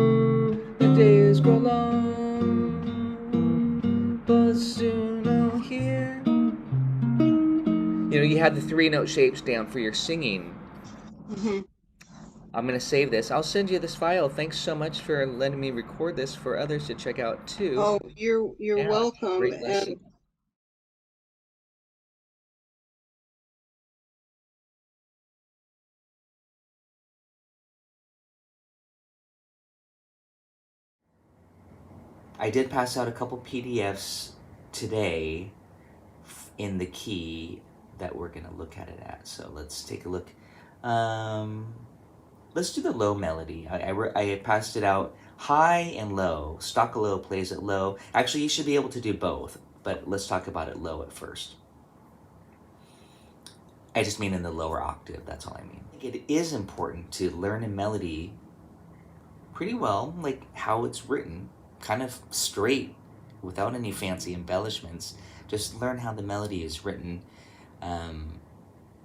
"The days grow long, but soon I'll hear." You have the 3-note shapes down for your singing. I'm going to save this. I'll send you this file. Thanks so much for letting me record this for others to check out too. Oh, you're welcome. Great lesson. And I did pass out a couple PDFs today in the key that we're going to look at it at. So let's take a look. Let's do the low melody. I passed it out high and low. Stoccolo plays it low. Actually, you should be able to do both, but let's talk about it low at first. I just mean in the lower octave, that's all I mean. It is important to learn a melody pretty well, like how it's written, kind of straight, without any fancy embellishments. Just learn how the melody is written,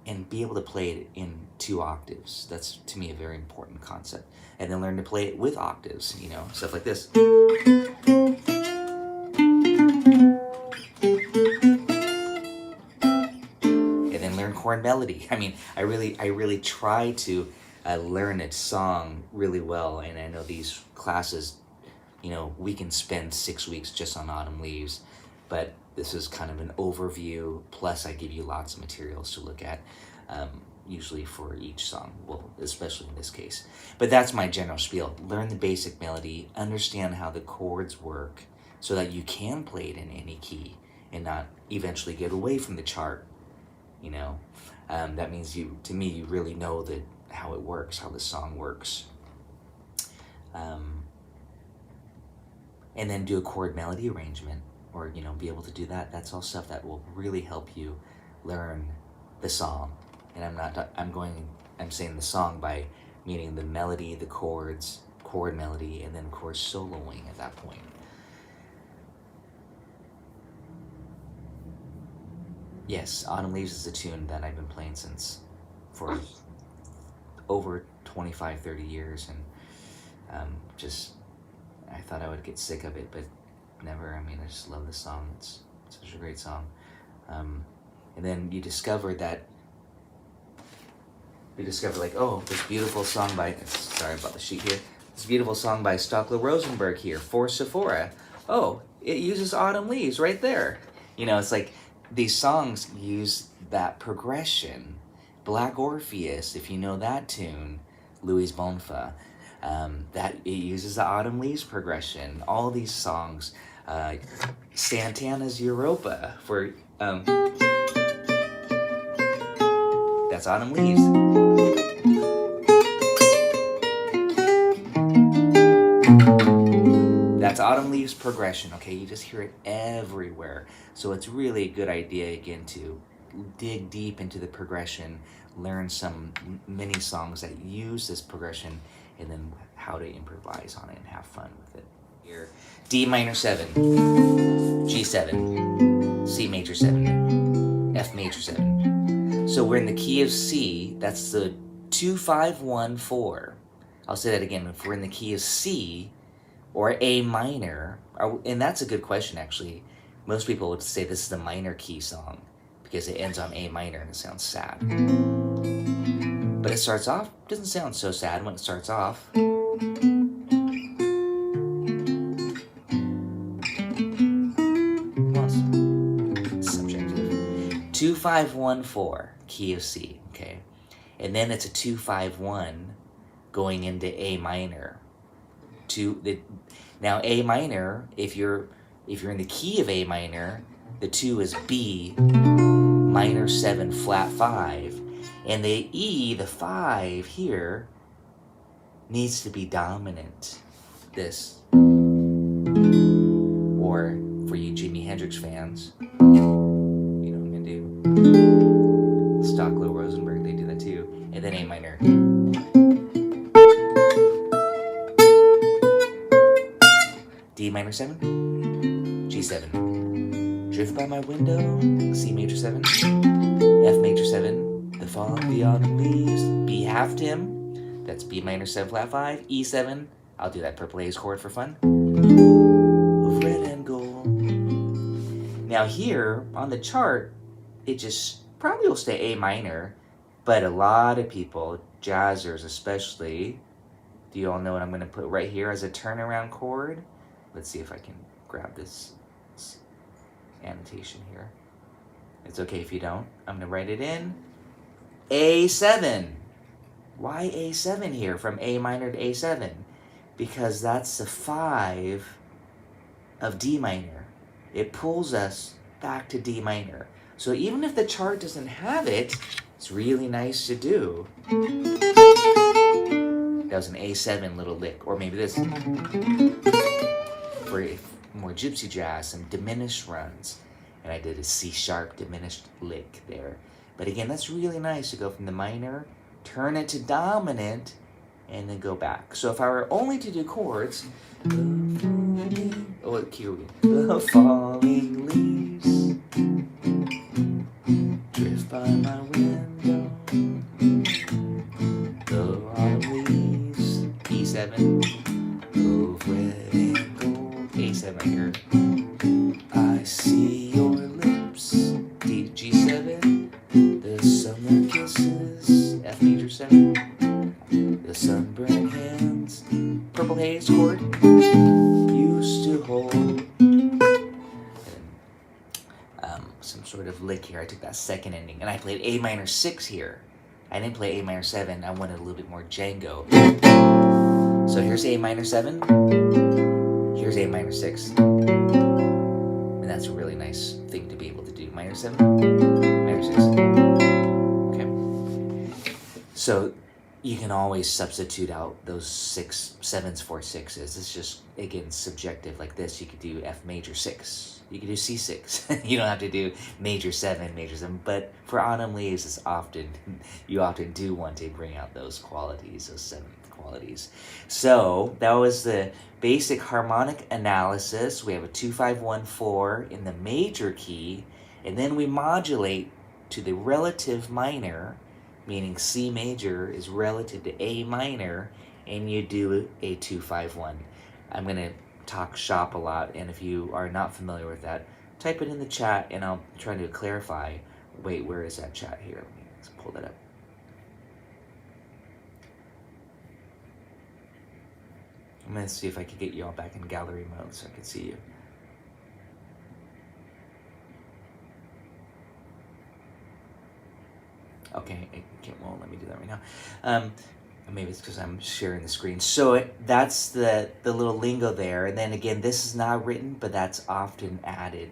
and be able to play it in 2 octaves. That's, to me, a very important concept. And then learn to play it with octaves, stuff like this. And then learn chord melody. I mean, I really try to learn a song really well, and I know these classes, we can spend 6 weeks just on Autumn Leaves, but this is kind of an overview, plus I give you lots of materials to look at, usually for each song, well, especially in this case. But that's my general spiel. Learn the basic melody, understand how the chords work, so that you can play it in any key and not eventually get away from the chart, That means you really know how it works, how the song works. And then do a chord melody arrangement, or be able to do that. That's all stuff that will really help you learn the song. And I'm saying the song by meaning the melody, the chords, chord melody, and then chord soloing at that point. Yes, Autumn Leaves is a tune that I've been playing for over 25, 30 years, and Just, I thought I would get sick of it, but never. I mean, I just love this song. It's such a great song. And then you discover like, oh, this beautiful song by, sorry about the sheet here, this beautiful song by Stockler Rosenberg here, For Sephora. Oh, it uses Autumn Leaves right there. You know, it's like these songs use that progression. Black Orpheus, if you know that tune, Louis Bonfa, that it uses the Autumn Leaves progression. All these songs, Santana's Europa for, that's Autumn Leaves. That's Autumn Leaves progression, okay? You just hear it everywhere. So it's really a good idea, again, to dig deep into the progression, learn some mini songs that use this progression, and then how to improvise on it and have fun with it. Here, D minor 7, G7, C major 7, F major 7. So we're in the key of C. That's the 2-5-1-4. I'll say that again. If we're in the key of C or A minor, and that's a good question actually. Most people would say this is the minor key song because it ends on A minor and it sounds sad. But it starts off, doesn't sound so sad when it starts off. Well, it's subjective. 2-5-1-4, key of C, okay? And then it's a 2-5-1 going into A minor. Now A minor, if you're in the key of A minor, the 2 is B minor 7 flat 5, and the E, the 5 here, needs to be dominant. This, or for you Jimi Hendrix fans, you know what I'm gonna do. Stockler Rosenberg, they do that too, and then A minor. D minor 7, G7, drift by my window, C major 7, F major 7, the fall of the autumn leaves, B half dim, that's B minor 7 flat 5, E7, I'll do that purple haze chord for fun, of red and gold. Now here on the chart, it just probably will stay A minor, but a lot of people, jazzers especially, do you all know what I'm going to put right here as a turnaround chord? Let's see if I can grab this annotation here. It's okay if you don't. I'm going to write it in. A7. Why A7 here from A minor to A7? Because that's the 5 of D minor. It pulls us back to D minor. So even if the chart doesn't have it, it's really nice to do. That was an A7 little lick. Or maybe this. For more gypsy jazz, some diminished runs, and I did a C sharp diminished lick there. But again, that's really nice to go from the minor, turn it to dominant, and then go back. So if I were only to do chords, what key are we? The falling leaves drift by my window, the autumn leaves, E7, of red and gold, A7 right here. I see your lips, D, G7, the summer kisses, F major 7, the sunburned hands, purple haze chord, used to hold, and, some sort of lick here. I took that second ending, and I played A minor 6 here. I didn't play A minor 7, I wanted a little bit more Django. So here's A minor 7, here's A minor 6, and that's a really nice thing to be able to do. Minor 7, minor 6. Okay. So you can always substitute out those 6 7s for 6s. It's just, again, subjective. Like this, you could do F major 6. You could do C6. You don't have to do major 7, major 7. But for autumn leaves, it's often, you often do want to bring out those qualities, those 7th qualities. So that was the basic harmonic analysis. We have a 2-5-1-4 in the major key, and then we modulate to the relative minor, meaning C major is relative to A minor, and you do a 2-5-1. I'm going to talk shop a lot, and if you are not familiar with that, type it in the chat and I'll try to clarify. Wait, where is that chat here? Let's pull that up. I'm going to see if I can get you all back in gallery mode so I can see you. Okay, it won't let me do that right now. Maybe it's because I'm sharing the screen. So that's the little lingo there. And then again, this is not written, but that's often added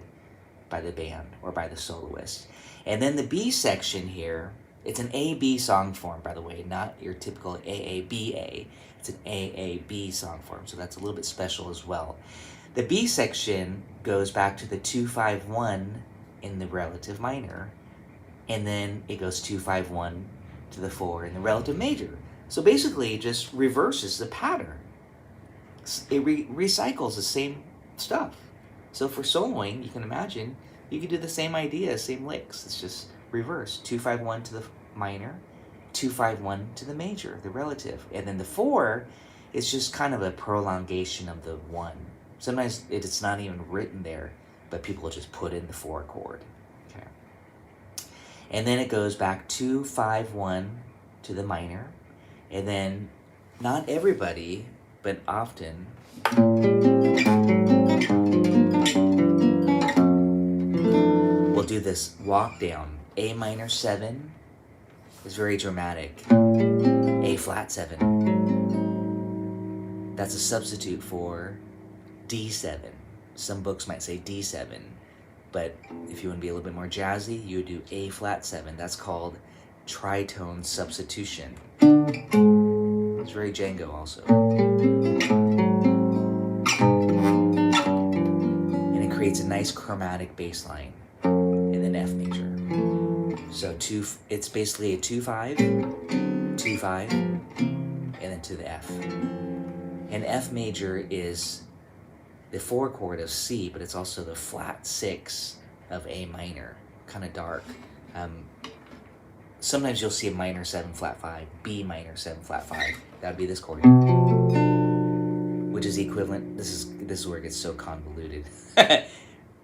by the band or by the soloist. And then the B section here, it's an A-B song form, by the way, not your typical A-A-B-A. It's an A-A-B song form, so that's a little bit special as well. The B section goes back to the 2-5-1 in the relative minor, and then it goes 2-5-1 to the 4 in the relative major. So basically, it just reverses the pattern. It recycles the same stuff. So for soloing, you can imagine, you could do the same idea, same licks. It's just reverse. 2-5-1 to the minor, 2-5-1 to the major, the relative. And then the 4 is just kind of a prolongation of the 1. Sometimes it's not even written there, but people just put in the 4 chord. Okay. And then it goes back 2-5-1 to the minor. And then, not everybody, but often, we'll do this walk down. A minor 7 is very dramatic. A flat 7. That's a substitute for D7. Some books might say D7, but if you want to be a little bit more jazzy, you would do A flat 7. That's called tritone substitution. It's very Django also. And it creates a nice chromatic bass line in an F major. So it's basically a 2-5, 2-5, and then to the F. And F major is the 4 chord of C, but it's also the flat 6 of A minor, kind of dark. Sometimes you'll see a minor 7 flat 5, B minor 7 flat 5. That would be this chord, which is equivalent. This is where it gets so convoluted.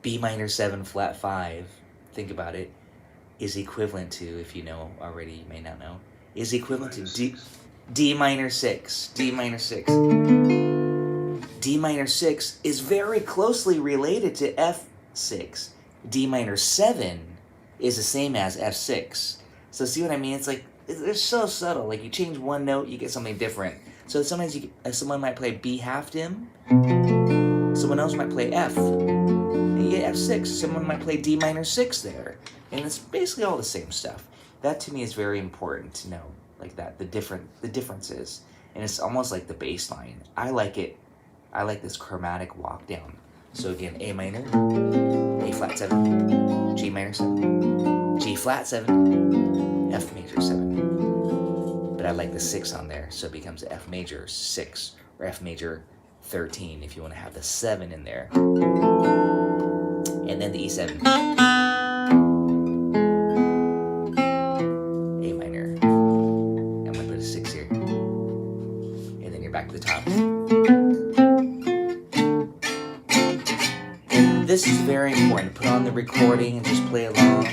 B minor 7 flat 5. Think about it. Is equivalent to, if you know already, you may not know, is equivalent to D minor 6. D minor 6. D minor 6 is very closely related to F6. D minor 7 is the same as F6. So see what I mean? It's like, they're so subtle. Like you change one note, you get something different. So sometimes someone might play B half dim, someone else might play F, and you get F6. Someone might play D minor 6 there. And it's basically all the same stuff. That to me is very important to know, like that, the differences. And it's almost like the bass line. I like it. I like this chromatic walk down. So again, A minor, A flat 7, G minor 7, G flat 7, F major 7. But I like the 6 on there, so it becomes F major 6 or F major 13 if you want to have the 7 in there. And then the E7. A minor. I'm going to put a 6 here. And then you're back to the top. This is very important. Put on the recording and just play along.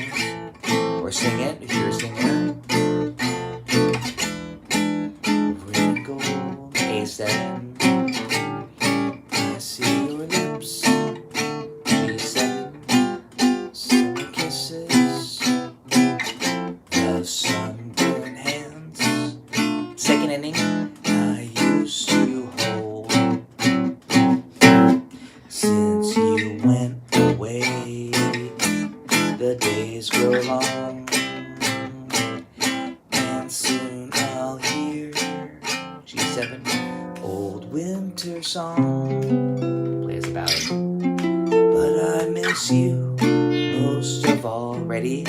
Or sing it if you're a singer. Wrinkle, A7. I see your lips. G7. Summer kisses. The sunburned hands. Second ending. I used to hold. Since you went away, the days grow long, and soon I'll hear G7, old winter song, plays a ballad. But I miss you most of all. Ready?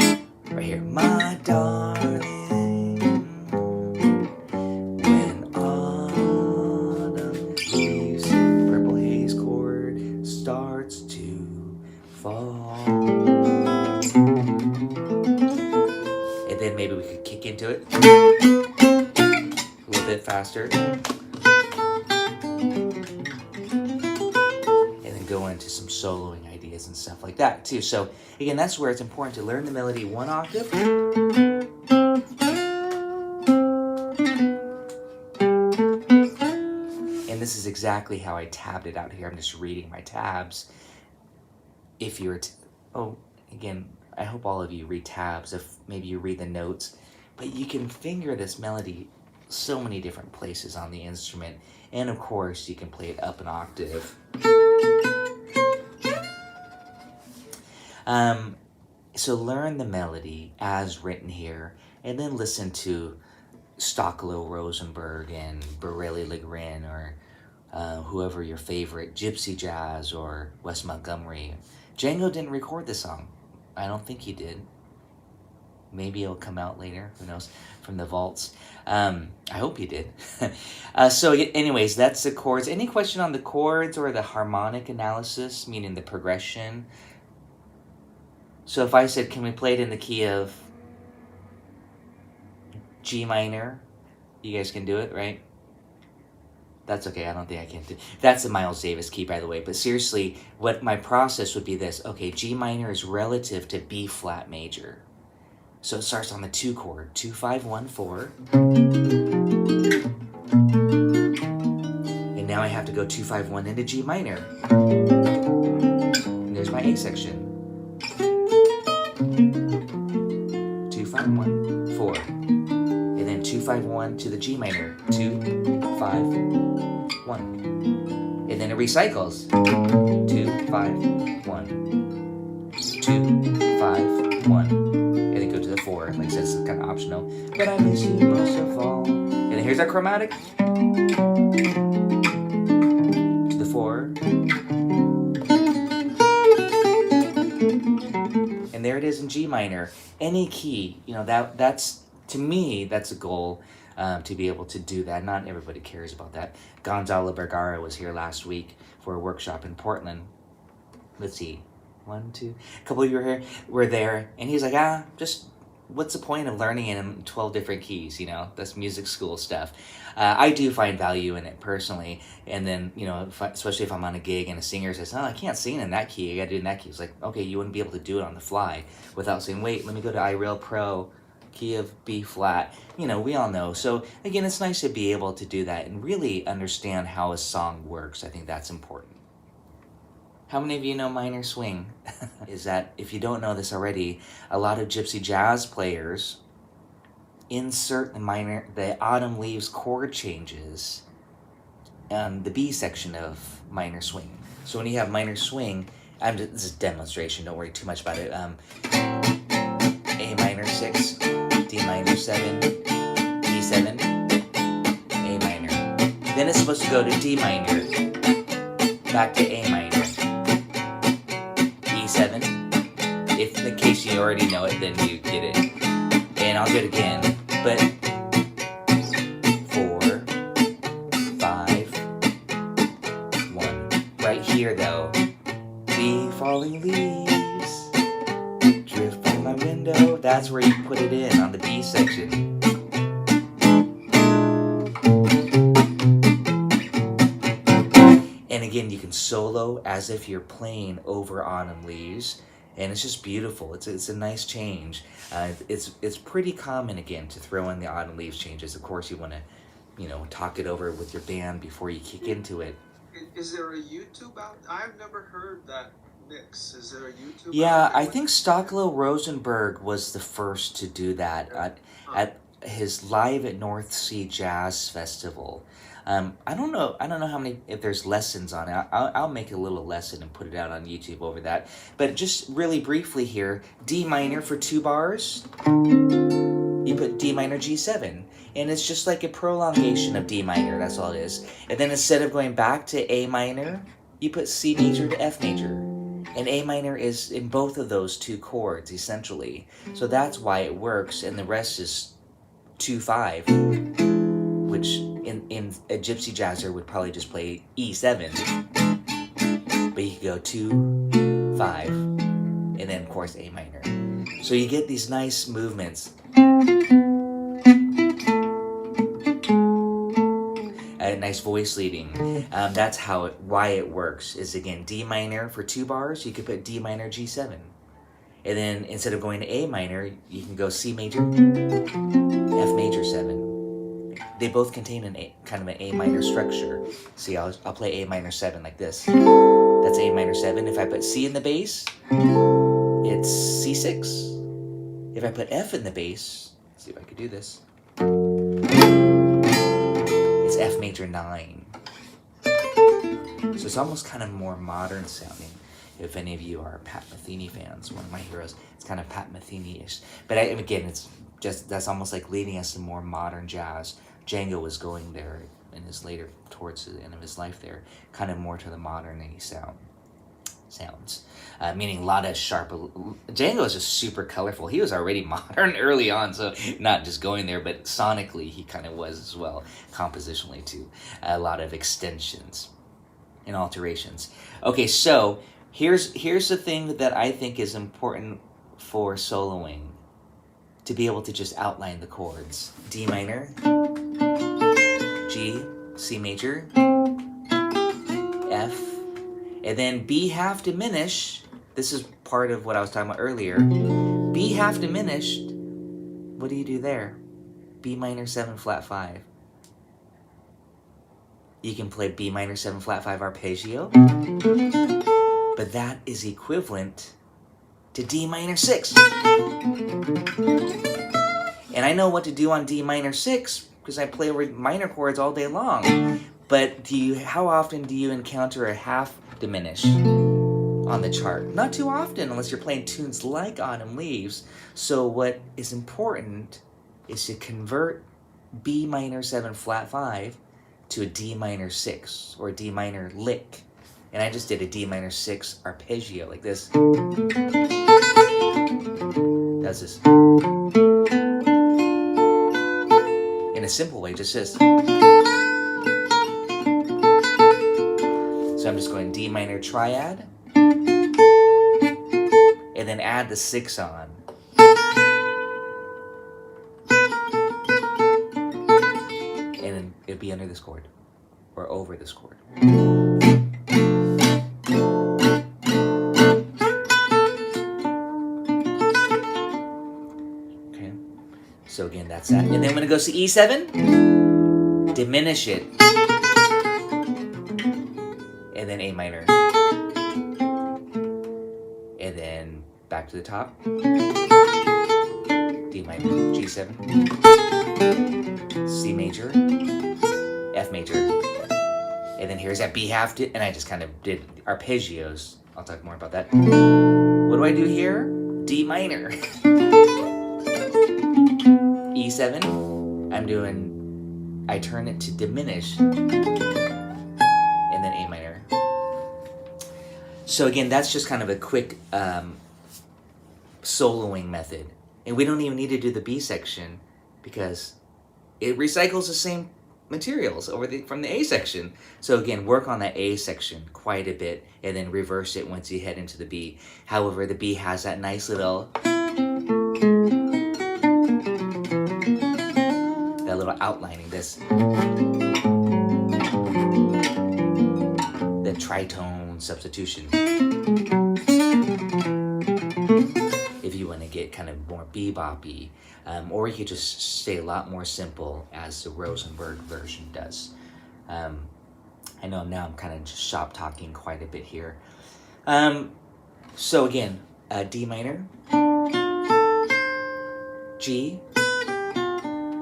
Right here, my darling. When autumn leaves, purple haze chord starts to fall. And then maybe we could kick into it a little bit faster. into some soloing ideas and stuff like that too. So again, that's where it's important to learn the melody one octave. And this is exactly how I tabbed it out here. I'm just reading my tabs. If you're, again, I hope all of you read tabs. If maybe you read the notes, but you can finger this melody so many different places on the instrument. And of course, you can play it up an octave. So learn the melody as written here, and then listen to Stocklow Rosenberg and Borelli-Legrin, or whoever your favorite, Gypsy Jazz or Wes Montgomery. Django didn't record this song. I don't think he did. Maybe it'll come out later, who knows, from the vaults. I hope he did. So anyways, that's the chords. Any question on the chords or the harmonic analysis, meaning the progression? So if I said, can we play it in the key of G minor? You guys can do it, right? That's okay, I don't think I can do. That's a Miles Davis key, by the way. But seriously, what my process would be this. Okay, G minor is relative to B flat major. So it starts on the 2 chord, 2, 5, 1, 4. And now I have to go 2, 5, 1 into G minor. And there's my A section. 2, 5, 1, 4. And then 2, 5, 1 to the G minor. 2, 5, 1. And then it recycles. 2, 5, 1. 2, 5, 1. And then go to the 4. Like I said, it's kind of optional. But I miss you most of all. And then here's our chromatic. To the 4. And there it is in G minor. Any key, that's, to me, that's a goal, to be able to do that. Not everybody cares about that. Gonzalo Vergara was here last week for a workshop in Portland. Let's see, 1, 2, a couple of you were there, and he's like, just what's the point of learning it in 12 different keys? That's music school stuff. I do find value in it personally, and then especially if I'm on a gig and a singer says, I can't sing in that key, I gotta do it in that key. It's like, okay, you wouldn't be able to do it on the fly without saying, wait, let me go to iReal Pro, key of B flat. We all know. So again, it's nice to be able to do that and really understand how a song works. I think that's important. How many of you know minor swing? Is that, if you don't know this already, a lot of gypsy jazz players insert the autumn leaves chord changes on the B section of minor swing. So when you have minor swing, this is a demonstration, don't worry too much about it. A minor 6, D minor 7, E7, A minor. Then it's supposed to go to D minor, back to A minor, E7. If in case you already know it, then you get it. And I'll do it again, but 4, 5, 1. Right here though, falling leaves drift by my window. That's where you put it in on the B section. And again, you can solo as if you're playing over autumn leaves, and it's just beautiful. It's a nice change. It's pretty common again to throw in the autumn leaves changes. Of course, you want to, talk it over with your band before you kick into it. Is there a YouTube out? I've never heard that mix. Is there a YouTube? Yeah, I think Stocklow Rosenberg was the first to do that at his Live at North Sea Jazz Festival. I don't know how many, if there's lessons on it. I'll make a little lesson and put it out on YouTube over that. But just really briefly here, D minor for 2 bars. You put D minor G7. And it's just like a prolongation of D minor, that's all it is. And then instead of going back to A minor, you put C major to F major. And A minor is in both of those 2 chords, essentially. So that's why it works, and the rest is 2-5, which in a gypsy jazzer would probably just play E7. But you could go 2, 5, and then of course A minor. So you get these nice nice voice leading. That's why it works. Is again D minor for 2 bars. You could put D minor G7, and then instead of going to A minor, you can go C major, F major 7. They both contain kind of an A minor structure. See, I'll play A minor 7 like this. That's A minor 7. If I put C in the bass, it's C6. If I put F in the bass, let's see if I could do this. It's F major 9. So it's almost kind of more modern sounding. If any of you are Pat Metheny fans, one of my heroes, it's kind of Pat Metheny-ish. But again, it's just, that's almost like leading us to more modern jazz. Django was going there in his later, towards the end of his life there, kind of more to the modern-y sounds. Meaning a lot of sharp. Django is just super colorful. He was already modern early on, so not just going there, but sonically he kind of was as well, compositionally too. A lot of extensions and alterations. Okay, so here's the thing that I think is important for soloing, to be able to just outline the chords. D minor, G, C major, F, and then B half diminished. This is part of what I was talking about earlier. B half diminished, what do you do there? B minor 7 flat 5. You can play B minor 7 flat 5 arpeggio, but that is equivalent to D minor 6. And I know what to do on D minor 6 because I play minor chords all day long. But how often do you encounter a half diminish on the chart? Not too often, unless you're playing tunes like Autumn Leaves. So what is important is to convert B minor 7 flat 5 to a D minor 6 or a D minor lick. And I just did a D minor 6 arpeggio like this. That's this. In a simple way, just this. So I'm just going D minor triad, and then add the 6 on. And then it'd be under this chord, or over this chord. Okay, so again, that's that. And then when it goes to E7, diminish it. And then A minor. And then back to the top. D minor, G7, C major, F major. And then here's that B half, and I just kind of did arpeggios. I'll talk more about that. What do I do here? D minor. E7, I turn it to diminished. And then A minor. So again, that's just kind of a quick soloing method. And we don't even need to do the B section because it recycles the same materials from the A section. So again, work on that A section quite a bit and then reverse it once you head into the B. However, the B has that nice little outlining, this the tritone substitution. If you want to get kind of more bebop-y, or you could just stay a lot more simple as the Rosenberg version does. I know now I'm kind of just shop talking quite a bit here. So again, D minor, G,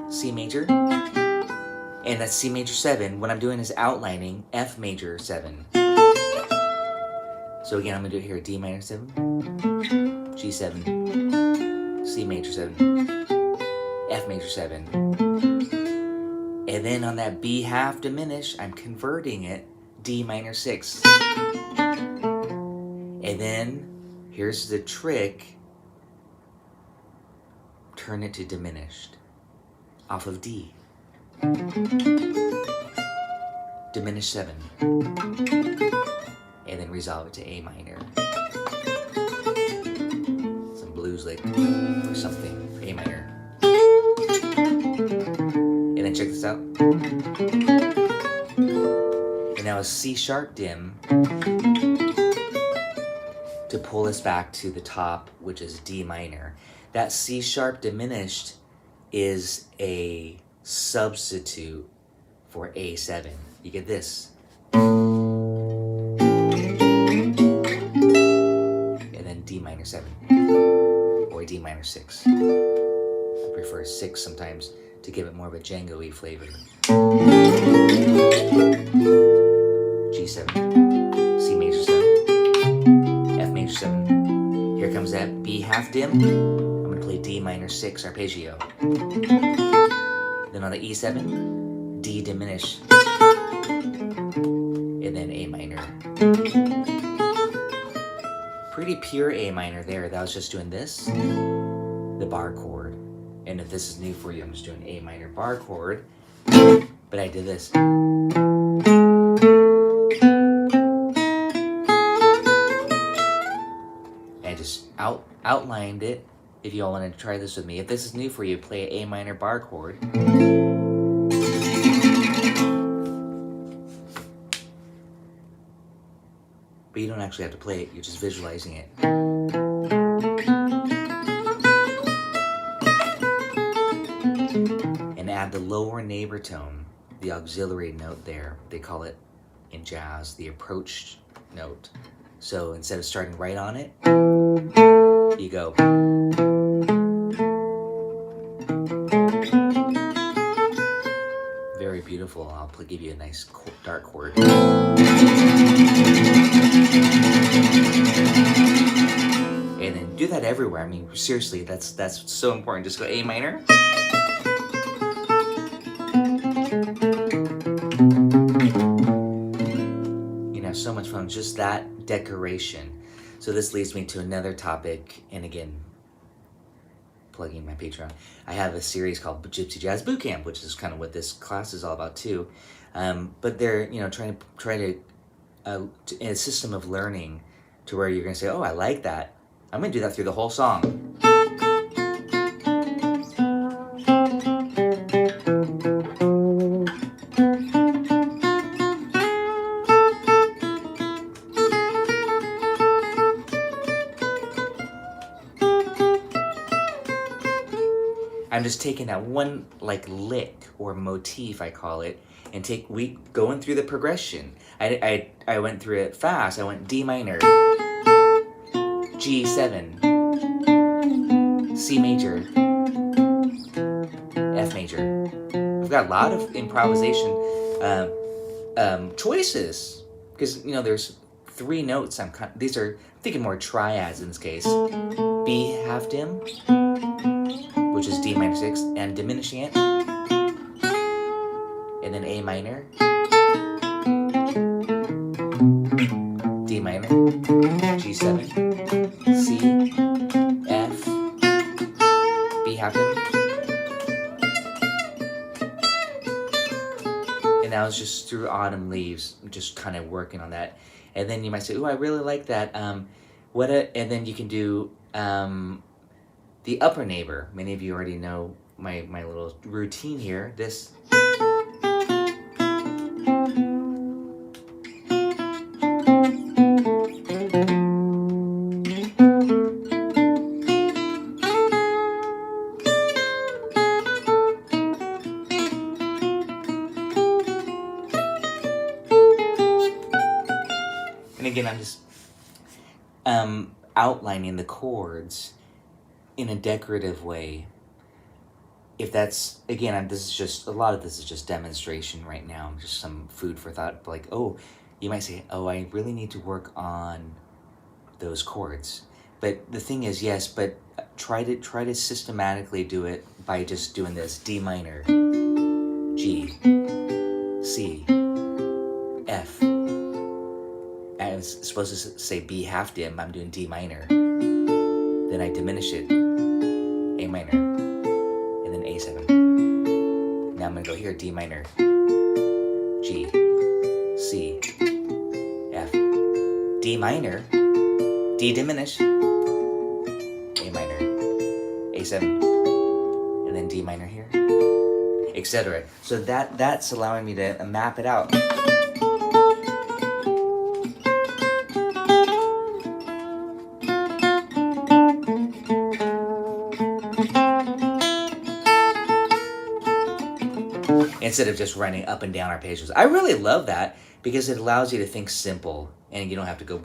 C major, and that's C major 7. What I'm doing is outlining F major 7. So again, I'm going to do it here, D minor 7, G7, C major 7, F major 7. And then on that B half diminish, I'm converting it D minor 6. And then, here's the trick, turn it to diminished off of D. Diminish 7. And then resolve it to A minor. Some blues lick or something, A minor. And then check this out. now a C sharp dim to pull us back to the top, which is D minor. That C sharp diminished is a substitute for A7. You get this. And then D minor 7 or D minor 6. I prefer 6 sometimes to give it more of a Django-y flavor. G7, C major 7, F major 7. Here comes that B half dim. I'm going to play D minor 6 arpeggio. Then on the E7, D diminish. And then A minor. Pretty pure A minor there. That was just doing this, the bar chord. And if this is new for you, I'm just doing A minor bar chord. But I did this. And I just outlined it. If you all want to try this with me. If this is new for you, play A minor bar chord. But you don't actually have to play it, you're just visualizing it. And add the lower neighbor tone, the auxiliary note there. They call it in jazz the approach note. So instead of starting right on it, you go. Very beautiful. I'll give you a nice dark chord. And then do that everywhere. I mean, seriously, that's so important. Just go A minor. You know, so much fun. Just that decoration. So this leads me to another topic. And again, plugging my Patreon. I have a series called Gypsy Jazz Bootcamp, which is kind of what this class is all about too. But they're, you know, trying to in a system of learning to where you're going to say, oh, I like that. I'm going to do that through the whole song. I'm just taking that one like lick or motif, I call it, and going through the progression. I went through it fast. I went D minor, G7, C major, F major. I've got a lot of improvisation choices because, you know, there's 3 notes. I'm thinking more triads in this case. B half dim, which is D minor 6, and diminishing it, and then A minor, D minor, G7, C, F, B half dim, and that was just through Autumn Leaves, just kind of working on that. And then you might say, "Oh, I really like that." And then you can do the upper neighbor. Many of you already know my little routine here. This. And again, I'm just outlining the chords in a decorative way. If that's, again, this is just, a lot of this is just demonstration right now, just some food for thought. Like, oh, you might say, oh, I really need to work on those chords. But the thing is, yes, but try to systematically do it by just doing this: D minor, G, C, F. I was supposed to say B half dim, I'm doing D minor. Then I diminish it, A minor, and then A7. Now I'm going to go here, D minor, G, C, F, D minor, D diminish, A minor, A7, and then D minor here, etc. So that's allowing me to map it out. instead of just running up and down arpeggios. I really love that because it allows you to think simple and you don't have to go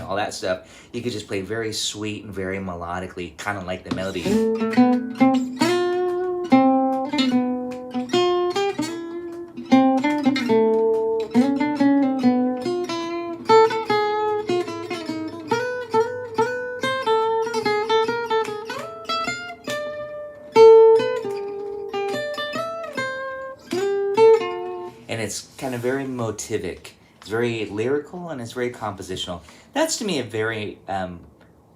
all that stuff. You could just play very sweet and very melodically, kind of like the melody. And it's kind of very motivic. It's very lyrical and it's very compositional. That's to me a very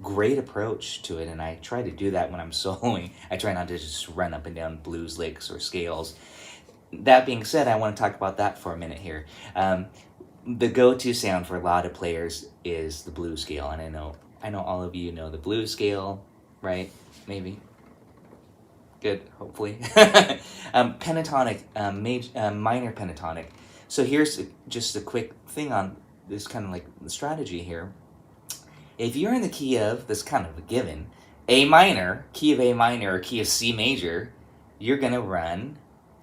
great approach to it, and I try to do that when I'm soloing. I try not to just run up and down blues licks or scales. That being said, I want to talk about that for a minute here. The go-to sound for a lot of players is the blues scale, and I know all of you know the blues scale, right? Maybe. Good, hopefully. Pentatonic, minor pentatonic. So here's just a quick thing on this kind of like the strategy here. If you're in the key of, this kind of a given, A minor, key of A minor, or key of C major, you're going to run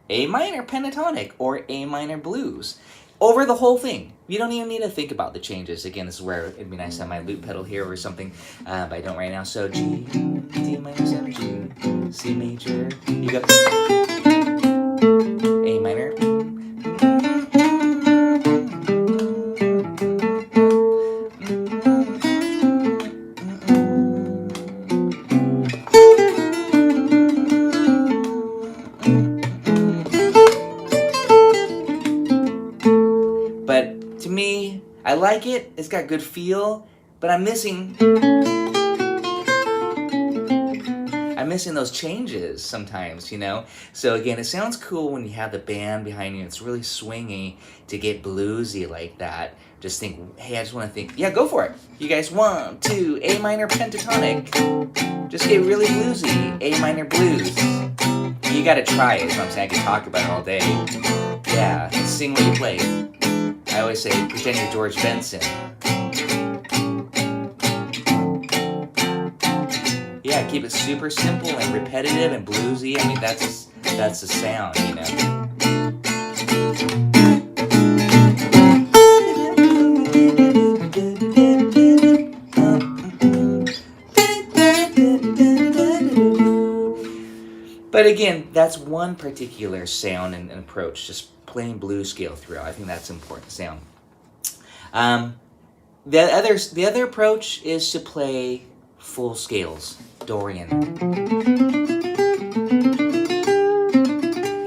A minor pentatonic or A minor blues over the whole thing. You don't even need to think about the changes. Again, this is where it'd be nice to have my loop pedal here or something, but I don't right now. So G, D minor 7, G, C major, you go A minor. But to me, I like it. It's got good feel, but I'm missing those changes sometimes, you know? So again, it sounds cool when you have the band behind you. It's really swingy to get bluesy like that. Just think, hey, I just want to think, yeah, go for it. You guys, 1, 2, A minor pentatonic. Just get really bluesy, A minor blues. You gotta try it, is what I'm saying. I can talk about it all day. Yeah, sing what you play. I always say, pretend you're George Benson. Yeah, keep it super simple and repetitive and bluesy. I mean, that's the sound, you know. But again, that's one particular sound and approach, just playing blues scale throughout. I think that's important sound. The other approach is to play full scales, Dorian.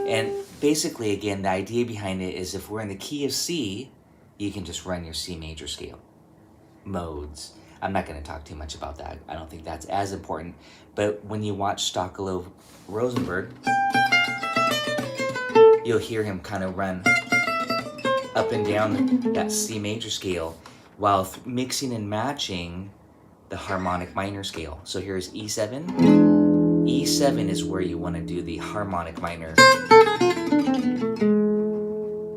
And basically, again, the idea behind it is if we're in the key of C, you can just run your C major scale modes. I'm not going to talk too much about that. I don't think that's as important. But when you watch Stockolo Rosenberg, you'll hear him kind of run up and down that C major scale while mixing and matching the harmonic minor scale. So here's E7. E7 is where you want to do the harmonic minor.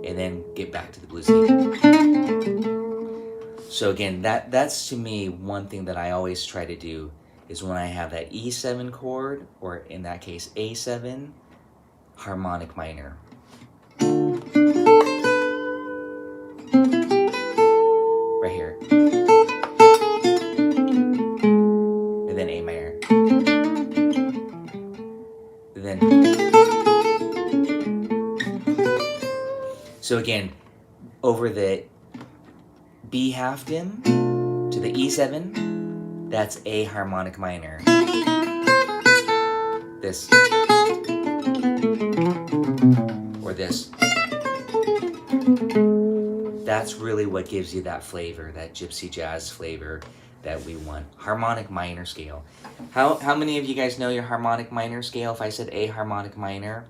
And then get back to the bluesy. So again, that's to me one thing that I always try to do is when I have that E7 chord, or in that case A7, harmonic minor. Right here. And then A minor. And then. So again, over the B half dim to the E7, that's A harmonic minor. This. Or this. That's really what gives you that flavor, that gypsy jazz flavor that we want. Harmonic minor scale. How many of you guys know your harmonic minor scale if I said A harmonic minor?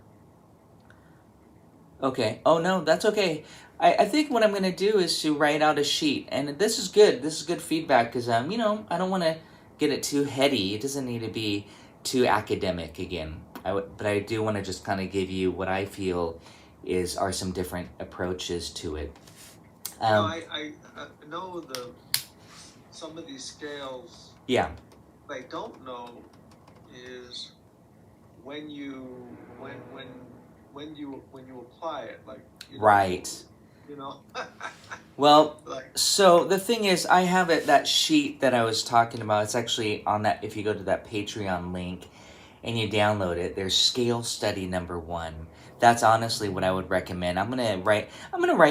Okay. Oh no, that's okay. I think what I'm going to do is to write out a sheet. And this is good. This is good feedback because, you know, I don't want to get it too heady. It doesn't need to be too academic again. But I do want to just kind of give you what I feel are some different approaches to it. I know some of these scales. Yeah. What I don't know is when you apply it, like Right. You know. Well, Like, so the thing is, I have that sheet that I was talking about. It's actually on that. If you go to that Patreon link and you download it, there's scale study number 1. That's honestly what I would recommend. I'm gonna write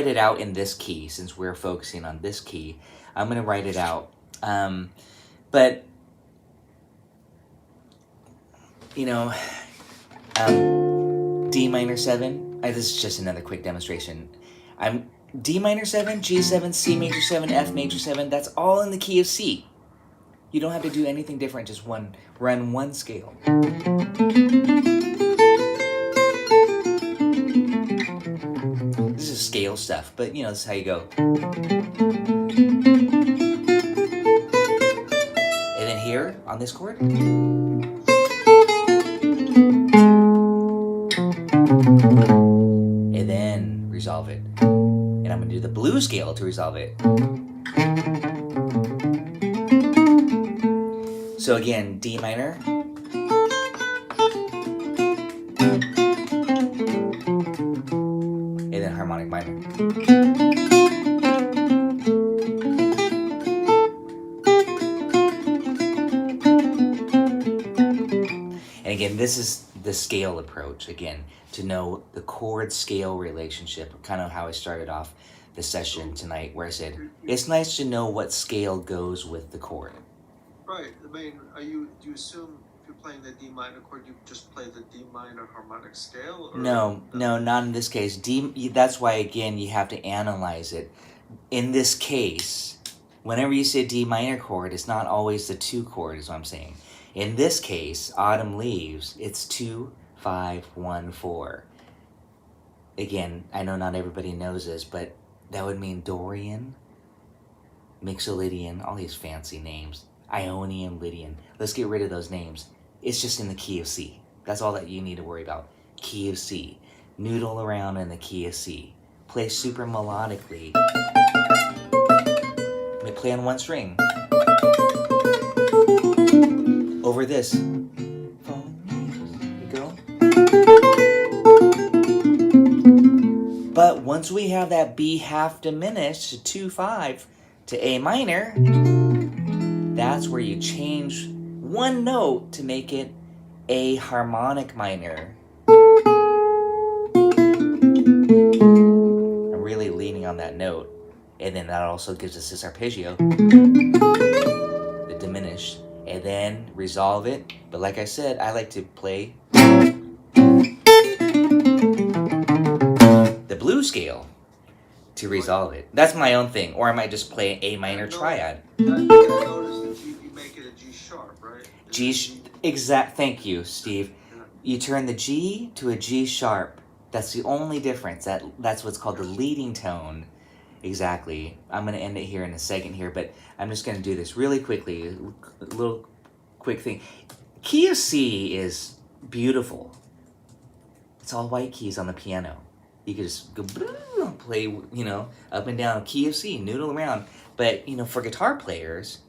it out in this key since we're focusing on this key. I'm gonna write it out. But you know, D minor 7. This is just another quick demonstration. I'm D minor 7, G7, C major 7, F major 7. That's all in the key of C. You don't have to do anything different. Just run one scale. This is scale stuff, but this is how you go. And then here on this chord. And then resolve it. And I'm going to do the blue scale to resolve it. So again, D minor. And then harmonic minor. And again, this is the scale approach, again, to know the chord scale relationship, kind of how I started off the session tonight, where I said, it's nice to know what scale goes with the chord. right. I mean, do you assume if you're playing the D minor chord, you just play the D minor harmonic scale? Or No, not in this case. That's why, again, you have to analyze it. In this case, whenever you say D minor chord, it's not always the 2 chord, is what I'm saying. In this case, Autumn Leaves, it's 2, 5, 1, 4. Again, I know not everybody knows this, but that would mean Dorian, Mixolydian, all these fancy names. Ionian, Lydian. Let's get rid of those names. It's just in the key of C. That's all that you need to worry about. Key of C. Noodle around in the key of C. Play super melodically. Play on one string. Over this. Here you go. But once we have that B half diminished to 2-5 to A minor, that's where you change one note to make it a harmonic minor. I'm really leaning on that note. And then that also gives us this arpeggio, the diminished, and then resolve it. But like I said, I like to play the blue scale to resolve it. That's my own thing. Or I might just play A minor triad. I noticed that you make it a G sharp, right? Thank you, Steve. You turn the G to a G sharp. That's the only difference. That's what's called the leading tone. Exactly. I'm going to end it here in a second here, but I'm just going to do this really quickly. A little quick thing. Key of C is beautiful. It's all white keys on the piano. You could just go play, up and down key of C, noodle around. But, for guitar players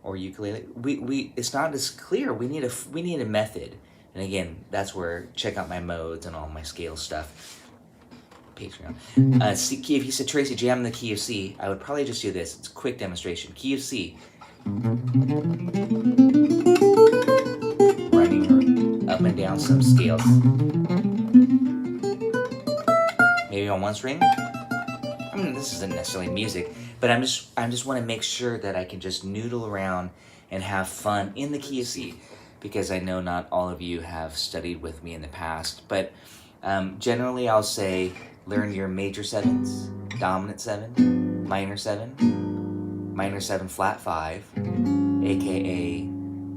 or ukulele, we it's not as clear. We need a method. And again, that's where check out my modes and all my scale stuff. Patreon. If you said, Tracy, jam in the key of C, I would probably just do this. It's a quick demonstration. Key of C. Running up and down some scales. Maybe on one string. I mean, this isn't necessarily music, but I just want to make sure that I can just noodle around and have fun in the key of C, because I know not all of you have studied with me in the past, but generally I'll say learn your major 7s, dominant 7, minor 7 flat 5, aka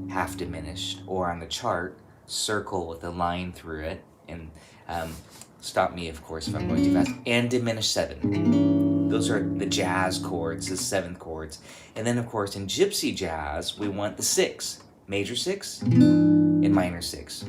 half diminished, or on the chart, circle with a line through it, and stop me, of course, if I'm going too fast, and diminished 7. Those are the jazz chords, the 7th chords. And then, of course, in Gypsy jazz, we want the 6, major 6 and minor 6.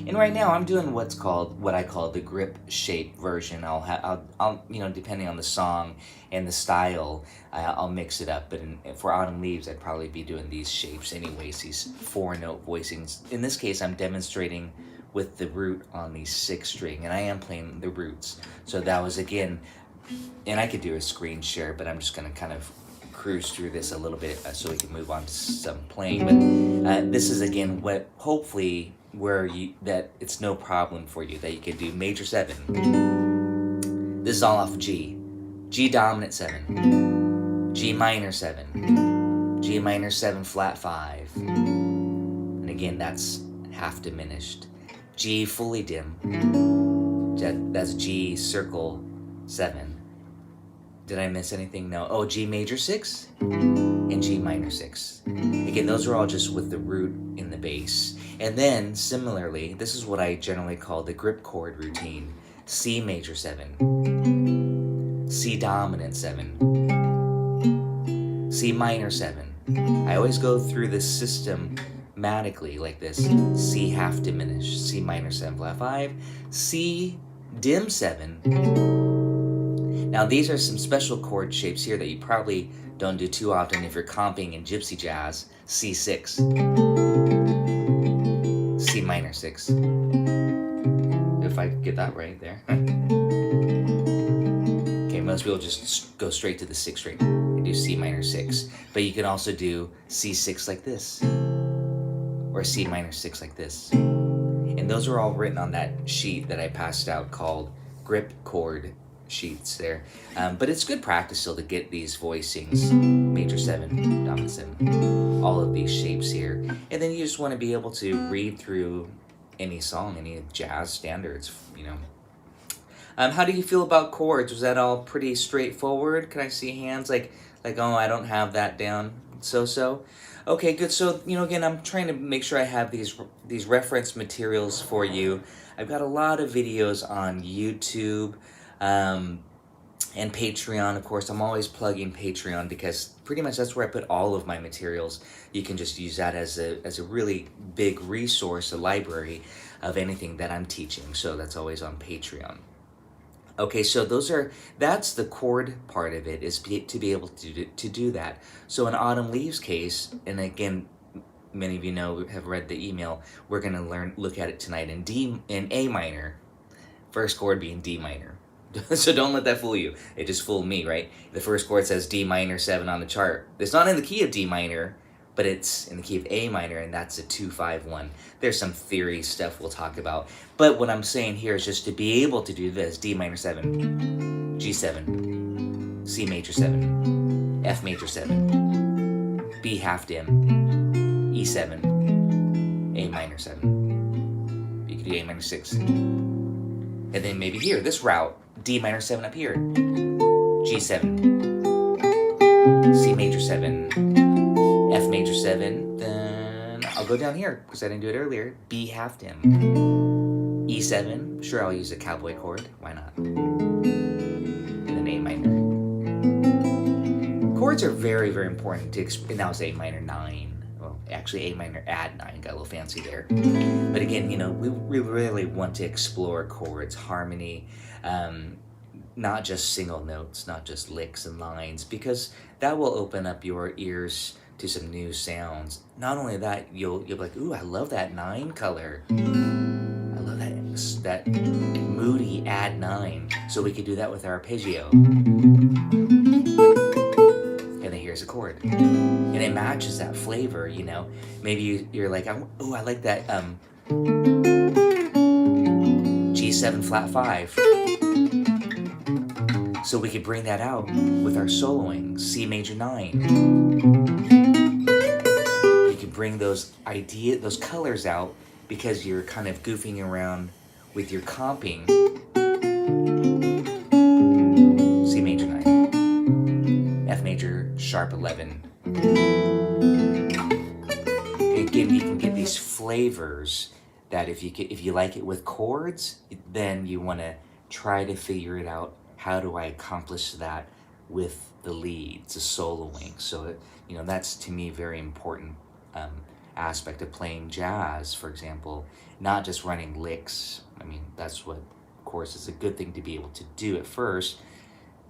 And right now I'm doing what I call the grip shape version. I'll depending on the song and the style, I'll mix it up. But for Autumn Leaves, I'd probably be doing these shapes anyways, these 4-note voicings. In this case, I'm demonstrating with the root on the 6th string, and I am playing the roots. So that was, again, and I could do a screen share, but I'm just going to kind of cruise through this a little bit so we can move on to some playing. But this is, again, what hopefully that it's no problem for you, that you could do major 7. This is all off of G dominant 7, G minor 7, G minor 7 flat 5, and again that's half diminished. G fully dim, that's G circle 7. Did I miss anything? No. Oh, G major 6 and G minor 6. Again, those are all just with the root in the bass. And then, similarly, this is what I generally call the grip chord routine. C major 7, C dominant 7, C minor 7. I always go through this systematically like this. C half diminished, C minor 7 flat 5, C dim 7. Now these are some special chord shapes here that you probably don't do too often if you're comping in gypsy jazz. C6, C minor 6. If I get that right there. Okay, most people just go straight to the 6th string and do C minor 6. But you can also do C6 like this, or C minor 6 like this. And those are all written on that sheet that I passed out called grip chord sheets there. But it's good practice still to get these voicings, major 7, dominant 7, all of these shapes here. And then you just want to be able to read through any song, any jazz standards, How do you feel about chords? Was that all pretty straightforward? Can I see hands like oh, I don't have that down, so? Okay, good. So, again, I'm trying to make sure I have these reference materials for you. I've got a lot of videos on YouTube, and Patreon. Of course, I'm always plugging Patreon because pretty much that's where I put all of my materials. You can just use that as a really big resource, a library of anything that I'm teaching. So that's always on Patreon. Okay, so that's the chord part of it, is to be able to do that. So in Autumn Leaves case, and again, many of you have read the email, we're going to look at it tonight in A minor, first chord being D minor. So don't let that fool you. It just fooled me, right? The first chord says D minor 7 on the chart. It's not in the key of D minor, but it's in the key of A minor, and that's a 2-5-1. There's some theory stuff we'll talk about. But what I'm saying here is just to be able to do this: D minor 7, G7, C major 7, F major 7, B half dim, E7, A minor 7. You could do A minor 6. And then maybe here, this route, D minor 7 up here, G7, C major 7, F major 7, then I'll go down here because I didn't do it earlier, B half dim, E7, sure, I'll use a cowboy chord, why not, and then A minor. Chords are very, very important to and that was A minor 9. Well, actually A minor add 9, got a little fancy there. But again, we really want to explore chords, harmony, not just single notes, not just licks and lines, because that will open up your ears to some new sounds. Not only that, you'll be like, ooh, I love that 9 color. I love that moody add 9. So we could do that with our arpeggio. And then here's a chord. And it matches that flavor, Maybe you're like, oh, I like that G7 flat 5. So we could bring that out with our soloing, C major 9. You could bring those colors out because you're kind of goofing around with your comping. C major 9, F major sharp 11. Again, you can get these flavors that if you like it with chords, then you want to try to figure it out. How do I accomplish that with the leads, the soloing? So, that's to me very important aspect of playing jazz, for example, not just running licks. I mean, that's what, of course, is a good thing to be able to do at first,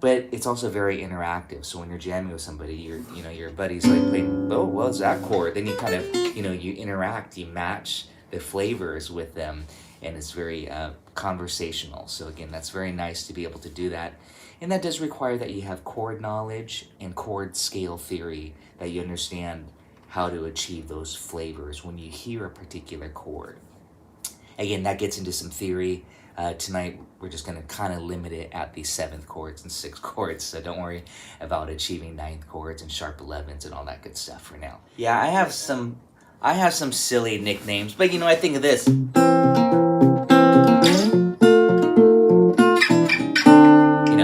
but it's also very interactive. So when you're jamming with somebody, your buddy's like playing, oh, well, it's that chord. Then you kind of, you interact, you match the flavors with them, and it's very conversational. So again, that's very nice to be able to do that. And that does require that you have chord knowledge and chord scale theory, that you understand how to achieve those flavors when you hear a particular chord. Again, that gets into some theory. Tonight, we're just going to kind of limit it at the 7th chords and 6th chords, so don't worry about achieving 9th chords and sharp 11s and all that good stuff for now. Yeah, I have some silly nicknames, but I think of this.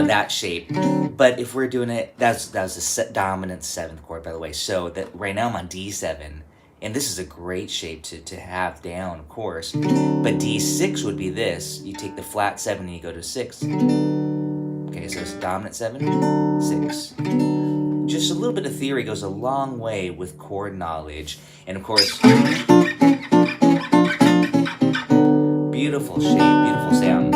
That shape. But if we're doing it, that was the dominant 7th chord, by the way. So that right now I'm on D7, and this is a great shape to have down, of course. But D6 would be this. You take the flat 7 and you go to 6. Okay, so it's dominant 7, 6. Just a little bit of theory goes a long way with chord knowledge. And of course, beautiful shape, beautiful sound.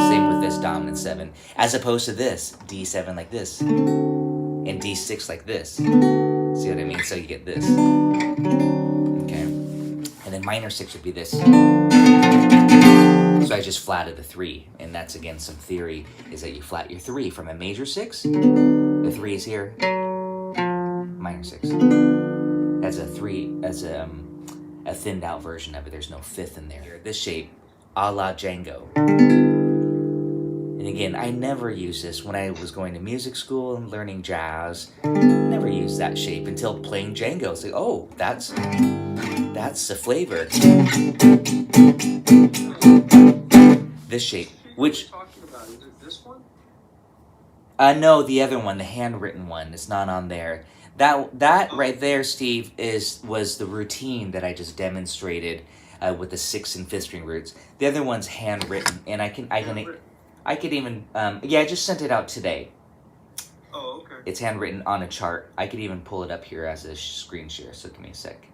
Same with this dominant 7, as opposed to this D7 like this and D6 like this. See what I mean? So you get this. Okay, and then minor 6 would be this. So I just flatted the 3, and that's again some theory, is that you flat your 3 from a major 6. The 3 is here, minor 6. As a 3, as a thinned out version of it. There's no 5th in there. This shape, a la Django. And again, I never used this when I was going to music school and learning jazz. Never used that shape until playing Django. It's like, oh, that's the flavor. This shape, which talking about, is it this one? no, the other one, the handwritten one, is not on there. That right there, Steve, was the routine that I just demonstrated with the 6th and 5th string roots. The other one's handwritten, and I could even I just sent it out today. Oh, okay. It's handwritten on a chart. I could even pull it up here as a screen share. So give me a sec.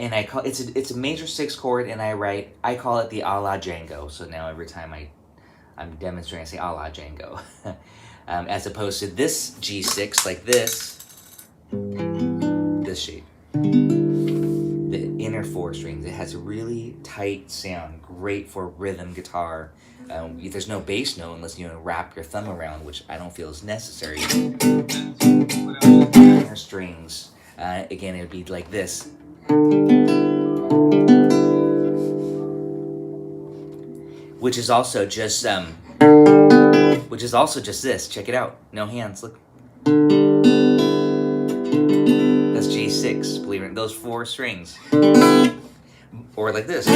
And I call it's a major 6 chord, and I call it the a la Django. So now every time I'm demonstrating, I say a la Django, as opposed to this G6 like this shape. The inner 4 strings. It has a really tight sound, great for rhythm guitar. There's no bass note unless you wrap your thumb around, which I don't feel is necessary. Inner strings. Again, it would be like this. Which is also just this. Check it out. No hands. Look. That's G6. Believe it. Those 4 strings. Or like this.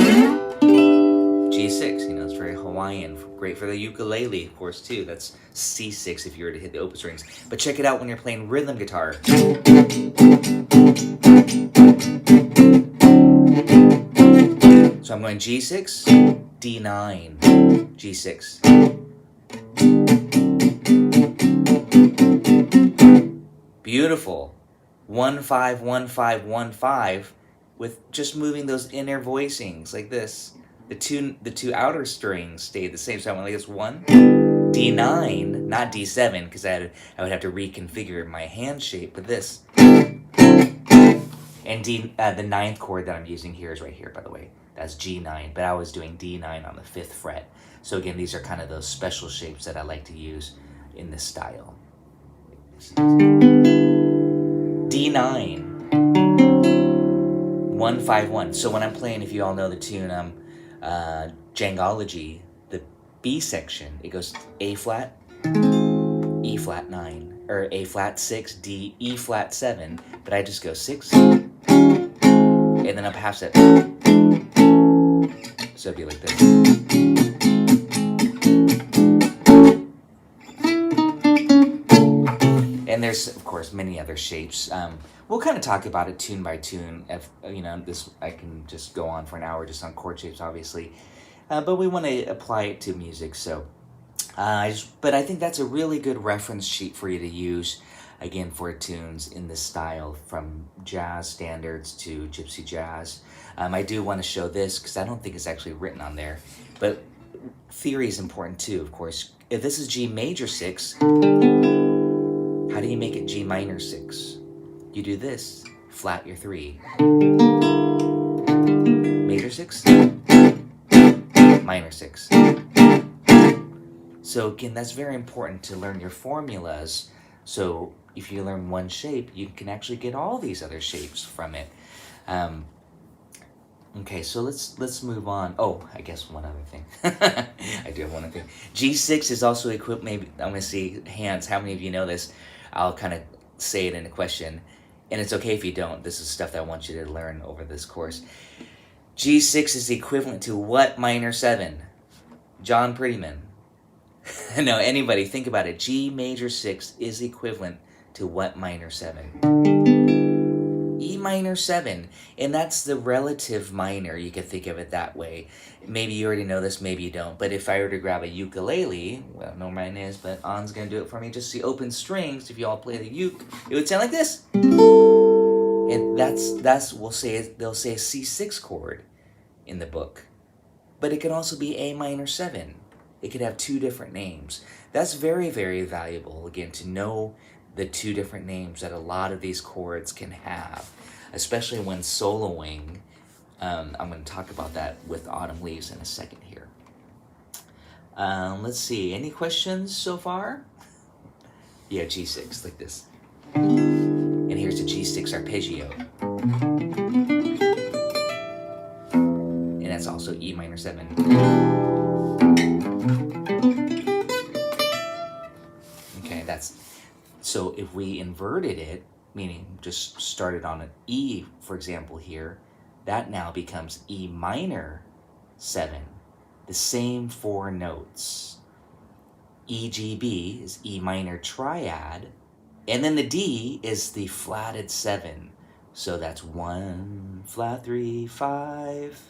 G6. It's very Hawaiian. Great for the ukulele, of course, too. That's C6 if you were to hit the open strings. But check it out when you're playing rhythm guitar. So I'm going G6, D9, G6. Beautiful. 1 5 1 5 1 5 with just moving those inner voicings like this. The two outer strings stayed the same. So I went like this: 1, D9, not D7, because I would have to reconfigure my hand shape. But this, and the 9th chord that I'm using here is right here, by the way. That's G9, but I was doing D9 on the 5th fret. So again, these are kind of those special shapes that I like to use in this style. D9, 1 5 1. So when I'm playing, if you all know the tune, Djangology, the B section, it goes A flat, E flat 9, or A flat 6, D, E flat 7, but I just go 6, and then up half step. So it'd be like this. And there's, of course, many other shapes. We'll kind of talk about it tune by tune. If this, I can just go on for an hour just on chord shapes, obviously. But we want to apply it to music, so. But I think that's a really good reference sheet for you to use again, for tunes in this style from jazz standards to gypsy jazz. I do want to show this because I don't think it's actually written on there, but theory is important too, of course. If this is G major 6, how do you make it G minor 6? You do this, flat your 3. Major 6, minor 6. So again, that's very important to learn your formulas. So if you learn one shape, you can actually get all these other shapes from it. Okay, so let's move on. Oh, I guess one other thing. I do have one other thing. G6 is also equipped. Maybe I'm gonna see hands. How many of you know this? I'll kind of say it in a question, and it's okay if you don't. This is stuff that I want you to learn over this course. G6 is equivalent to what minor 7? John Prettyman. No, anybody, think about it. G major 6 is equivalent to what minor 7? E minor 7. And that's the relative minor. You could think of it that way. Maybe you already know this, maybe you don't. But if I were to grab a ukulele, well, no mine is, but An's going to do it for me. Just the open strings, if you all play the uke, it would sound like this. And that's they'll say a C6 chord in the book. But it can also be A minor 7. It could have 2 different names. That's very, very valuable, again, to know the 2 different names that a lot of these chords can have, especially when soloing. I'm going to talk about that with Autumn Leaves in a second here. Let's see, any questions so far? Yeah, G6, like this. And here's a G6 arpeggio. And that's also E minor 7. So if we inverted it, meaning just started on an E, for example, here, that now becomes E minor 7. The same 4 notes. E, G, B is E minor triad, and then the D is the flatted 7. So that's 1, flat 3, 5,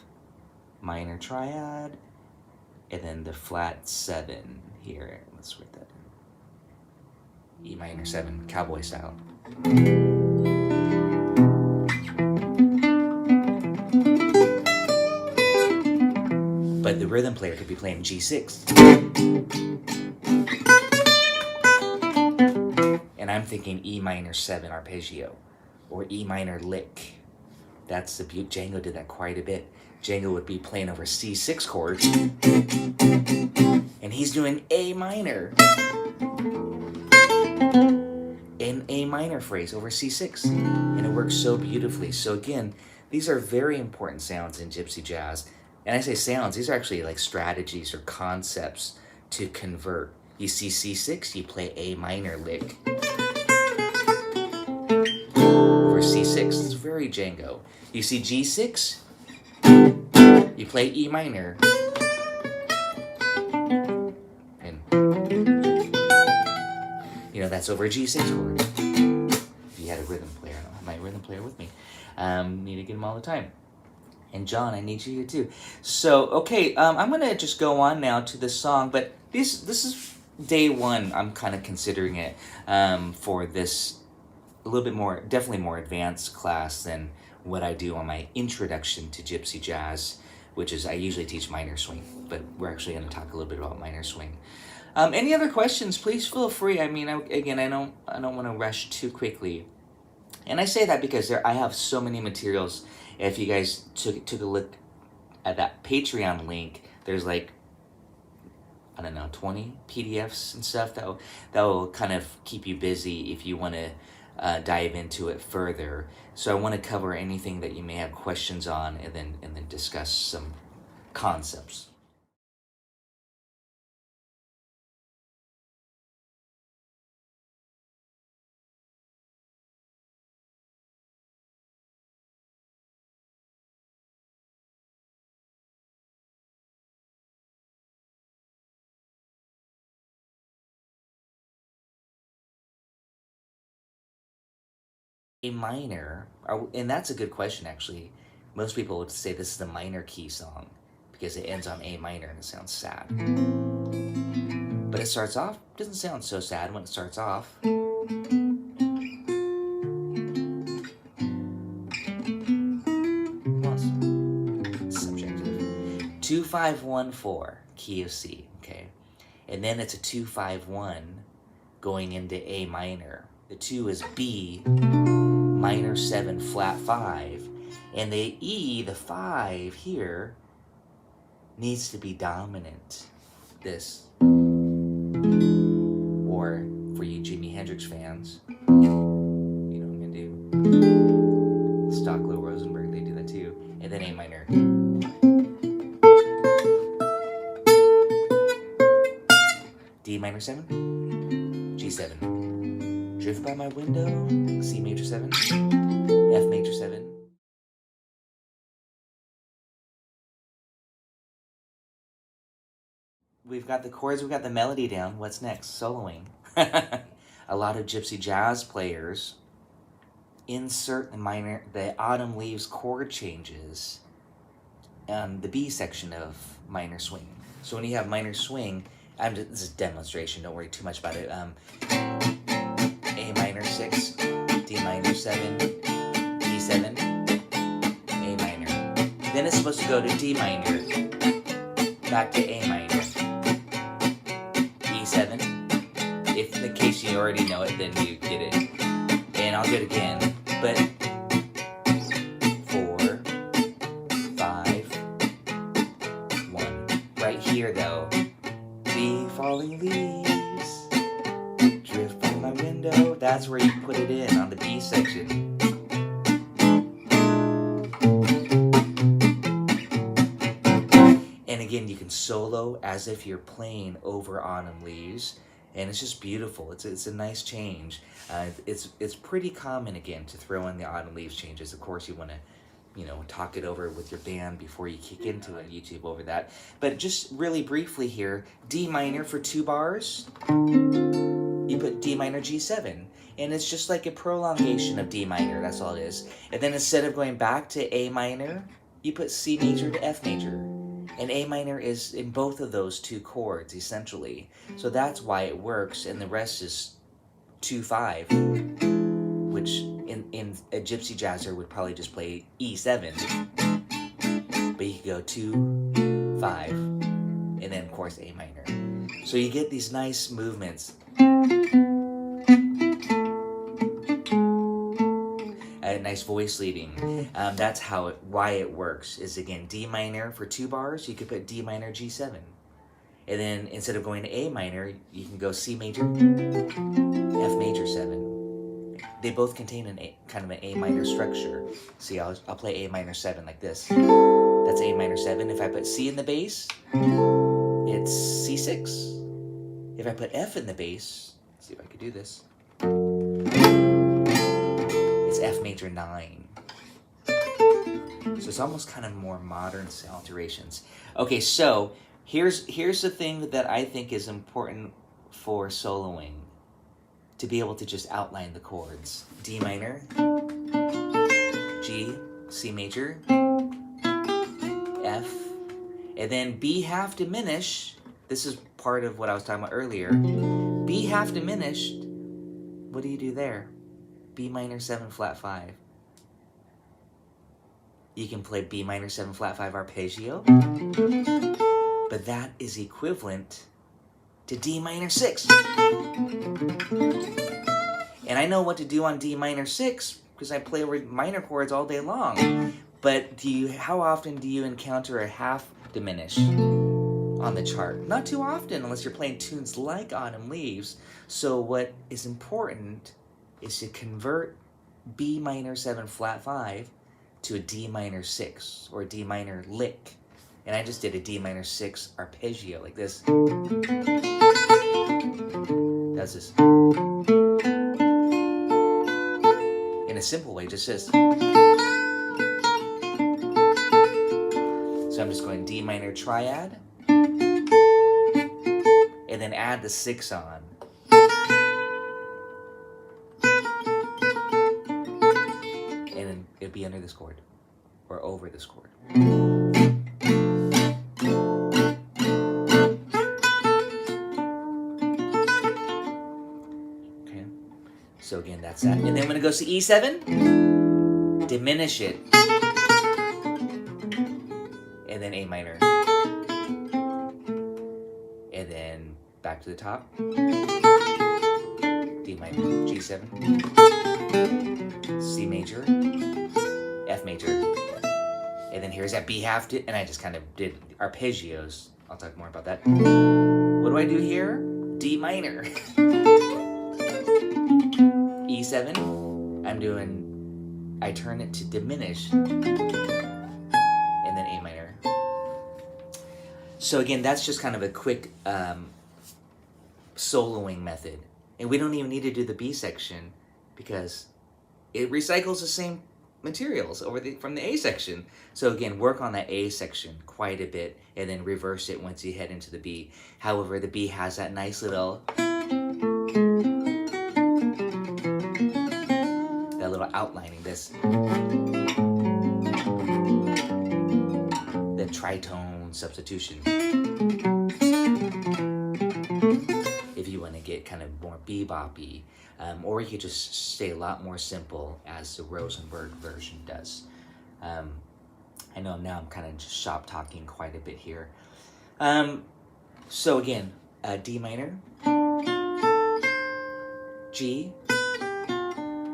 minor triad, and then the flat 7 here. Let's write that down. E minor 7, cowboy style. But the rhythm player could be playing G6. And I'm thinking E minor 7 arpeggio, or E minor lick. That's the beauty. Django did that quite a bit. Django would be playing over C6 chords, and he's doing A minor. In A minor phrase over C6, and it works so beautifully. So again, these are very important sounds in gypsy jazz. And I say sounds, these are actually like strategies or concepts to convert. You see C6, you play A minor lick over C6. It's very Django. You see G6, you play E minor, and that's over a G6 chord. If you had a rhythm player, I don't have my rhythm player with me. Need to get them all the time. And John, I need you here too. So, okay, I'm gonna just go on now to the song, but this is day 1. I'm kind of considering it for this a little bit more, definitely more advanced class than what I do on my introduction to gypsy jazz, which is I usually teach minor swing, but we're actually going to talk a little bit about minor swing. Any other questions? Please feel free. I mean, again, I don't want to rush too quickly, and I say that because I have so many materials. If you guys took a look at that Patreon link, there's like, I don't know, 20 PDFs and stuff that will kind of keep you busy if you want to dive into it further. So I want to cover anything that you may have questions on, and then discuss some concepts. A minor, and that's a good question actually. Most people would say this is a minor key song because it ends on A minor and it sounds sad. But it starts off, doesn't sound so sad when it starts off. 2-5-1-4, key of C, okay? And then it's a 2-5-1 going into A minor. The 2 is B minor 7 flat 5. And the E, the 5 here, needs to be dominant. This. Or, for you Jimi Hendrix fans, you know what I'm gonna do? Stockwell Rosenberg, they do that too. And then A minor. D minor 7, G7. Drift by my window, C major 7, F major 7. We've got the chords, we've got the melody down. What's next? Soloing. A lot of gypsy jazz players insert the autumn leaves chord changes on the B section of minor swing. So when you have minor swing, this is a demonstration, don't worry too much about it. A minor 6, D minor 7, E7, A minor. Then it's supposed to go to D minor, back to A minor, E7. If in case you already know it, then you get it. And I'll do it again, but 4, 5, 1. Right here though, the falling leaves drift by my window. That's where you put it in on the B section. And again, you can solo as if you're playing over autumn leaves, and it's just beautiful. It's a nice change. It's pretty common again to throw in the autumn leaves changes. Of course, you want to, talk it over with your band before you kick into it. YouTube over that. But just really briefly here, D minor for 2 bars. You put D minor G7, and it's just like a prolongation of D minor. That's all it is. And then instead of going back to A minor, you put C major to F major. And A minor is in both of those 2 chords, essentially. So that's why it works, and the rest is 2-5, which in a gypsy jazzer would probably just play E7. But you could go 2-5, and then, of course, A minor. So you get these nice movements. Nice voice leading. That's why it works. Is again D minor for 2 bars. You could put D minor G7, and then instead of going to A minor, you can go C major, F major 7. They both contain kind of an A minor structure. See, I'll play A minor 7 like this. That's A minor 7. If I put C in the bass, it's C6. If I put F in the bass, let's see if I could do this. It's F major 9. So it's almost kind of more modern alterations. Okay, so here's the thing that I think is important for soloing. To be able to just outline the chords. D minor, G, C major, F, and then B half diminished. This is part of what I was talking about earlier. B half diminished, what do you do there? B minor 7 flat 5. You can play B minor 7 flat 5 arpeggio, but that is equivalent to D minor 6. And I know what to do on D minor 6 because I play with minor chords all day long. But how often do you encounter a half diminish on the chart? Not too often unless you're playing tunes like Autumn Leaves. So what is important is to convert B minor 7 flat 5 to a D minor 6 or a D minor lick. And I just did a D minor 6 arpeggio like this. That's this. In a simple way, just this. So I'm just going D minor triad, and then add the 6 on. And then it'd be under this chord, or over this chord. Okay, so again, that's that. And then when it goes to E7, diminish it. And then A minor. back to the top, D minor, G7, C major, F major, and then here's that B half, and I just kind of did arpeggios. I'll talk more about that. What do I do here? D minor, E7, I turn it to diminished, and then A minor. So again, that's just kind of a quick soloing method. And we don't even need to do the B section because it recycles the same materials from the A section. So again, work on that A section quite a bit and then reverse it once you head into the B. However, the B has that nice little outlining, this the tritone substitution. If you want to get kind of more beboppy, or you could just stay a lot more simple as the Rosenberg version does. I know now I'm kind of just shop talking quite a bit here. So again, D minor, G,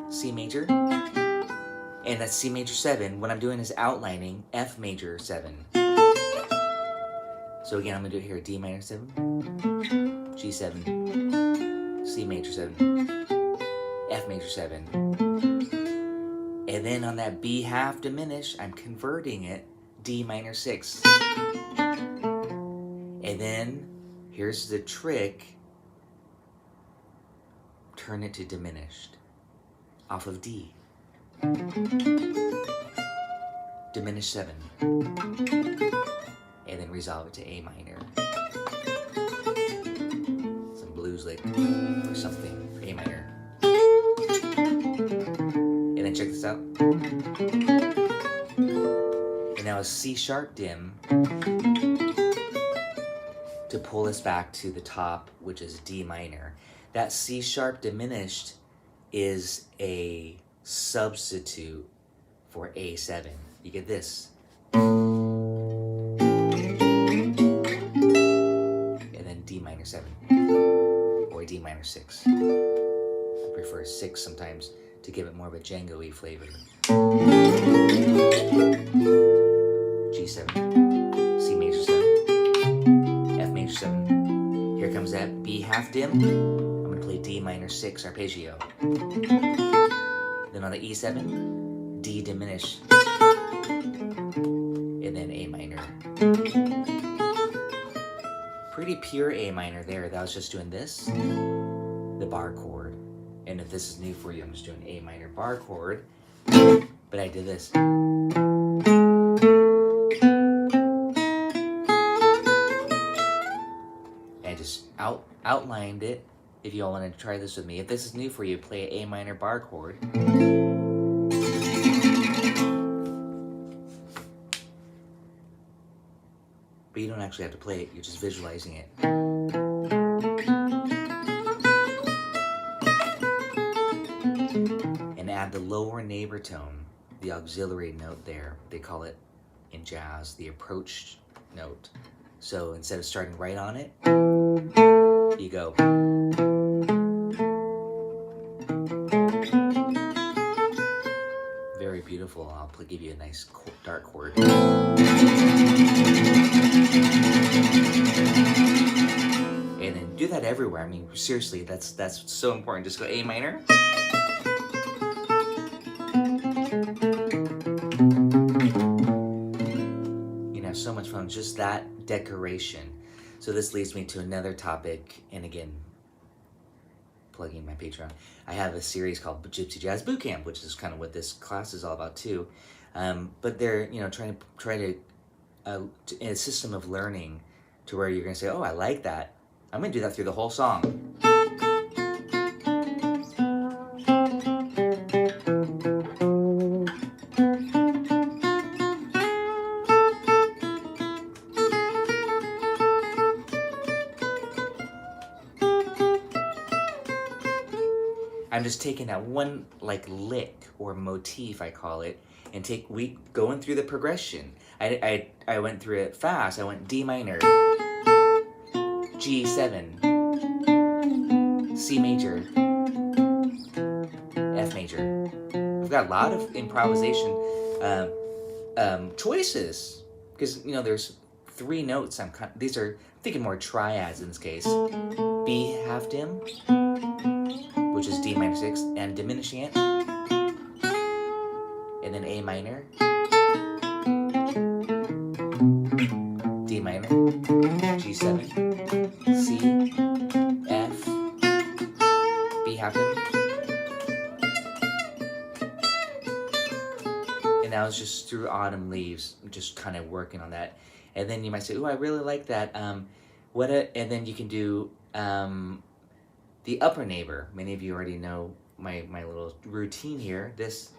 C major, and that's C major 7. What I'm doing is outlining F major 7. So again, I'm going to do it here, D minor 7, G7, C major 7, F major 7. And then on that B half diminished, I'm converting it D minor 6. And then here's the trick, turn it to diminished off of D. Diminished 7. And then resolve it to A minor. Some blues lick or something for A minor. And then check this out. And now a C sharp dim to pull us back to the top, which is D minor. That C sharp diminished is a substitute for A7. You get this. And then D minor 7 or D minor 6. I prefer 6 sometimes to give it more of a Django-y flavor. G7, C major 7, F major 7. Here comes that B half dim. I'm going to play D minor 6 arpeggio. Then on the E7, D diminished, and then A minor. Pretty pure A minor there. That was just doing this, the bar chord. And if this is new for you, I'm just doing A minor bar chord. But I did this. And I just outlined it. If you all want to try this with me. If this is new for you, play an A minor bar chord. But you don't actually have to play it, you're just visualizing it. And add the lower neighbor tone, the auxiliary note there. They call it in jazz the approach note. So instead of starting right on it, you go. Very beautiful. I'll give you a nice dark chord. And then do that everywhere. I mean, seriously, that's so important. Just go A minor. You know, so much fun. Just that decoration. So this leads me to another topic, and again, plugging my Patreon. I have a series called Gypsy Jazz Bootcamp, which is kind of what this class is all about too. But they're trying to in a system of learning to where you're going to say, oh, I like that. I'm going to do that through the whole song. I'm just taking that one lick or motif, I call it, and going through the progression. I went through it fast. I went D minor, G7, C major, F major. We've got a lot of improvisation choices because there's 3 notes. These are thinking more triads in this case. B half dim, which is D minor 6, and diminishing it, and then A minor, D minor, G7, C, F, B half dim. And that was just through Autumn Leaves, just kind of working on that. And then you might say, "Oh, I really like that." And then you can do the upper neighbor. Many of you already know my little routine here. This.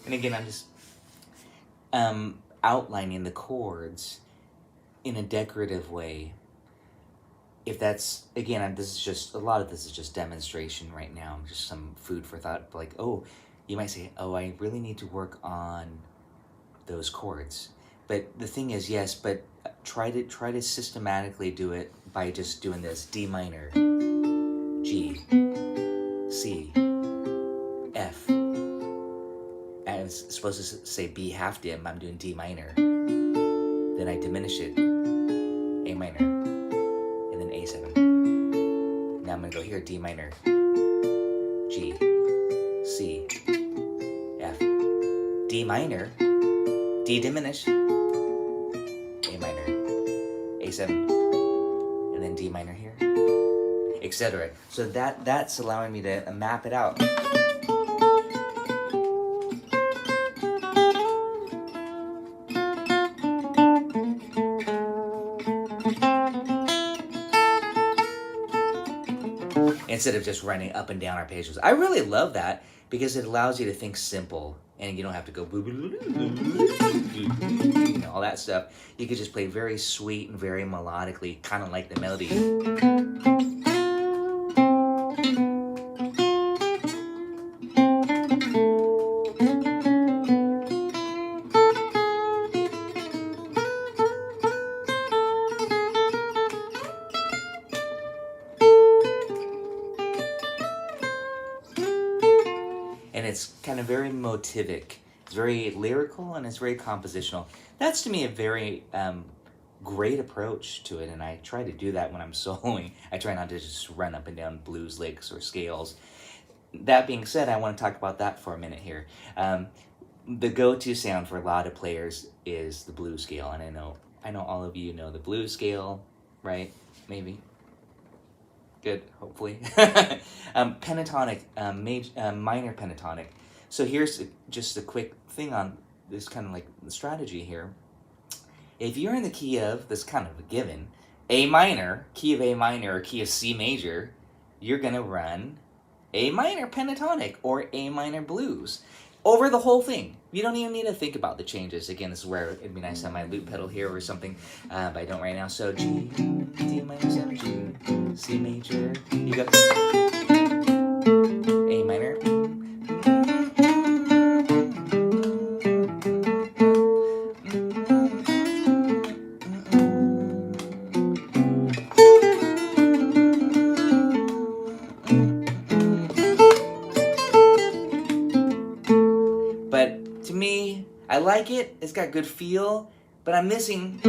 And again, I'm just outlining the chords in a decorative way. If that's, again, this is just, a lot of this is just demonstration right now, just some food for thought. Like, oh, you might say, oh, I really need to work on those chords. But the thing is, yes, but try to systematically do it by just doing this: D minor, G, C, F. I was supposed to say B half dim, I'm doing D minor. Then I diminish it, A minor, and then A7. Now I'm gonna go here, D minor, G, C, F, D minor, D diminished, A minor, A7, and then D minor here, etc. So that's allowing me to map it out. Instead of just running up and down our pages. I really love that because it allows you to think simple and you don't have to go all that stuff. You could just play very sweet and very melodically, kind of like the melody. It's kind of very motivic. It's very lyrical and it's very compositional. That's to me a very great approach to it, and I try to do that when I'm soloing. I try not to just run up and down blues licks or scales. That being said, I want to talk about that for a minute here. The go-to sound for a lot of players is the blues scale, and I know all of you know the blues scale, right? Maybe. Good, hopefully. Pentatonic, minor pentatonic. So here's just a quick thing on this kind of like the strategy here. If you're in the key of, that's kind of a given, A minor, key of A minor or key of C major, you're going to run A minor pentatonic or A minor blues over the whole thing. You don't even need to think about the changes. Again, this is where it'd be nice to have my loop pedal here or something, but I don't right now. So G, D minor 7, G, C major, you go A minor, I like it, it's got good feel, but I'm missing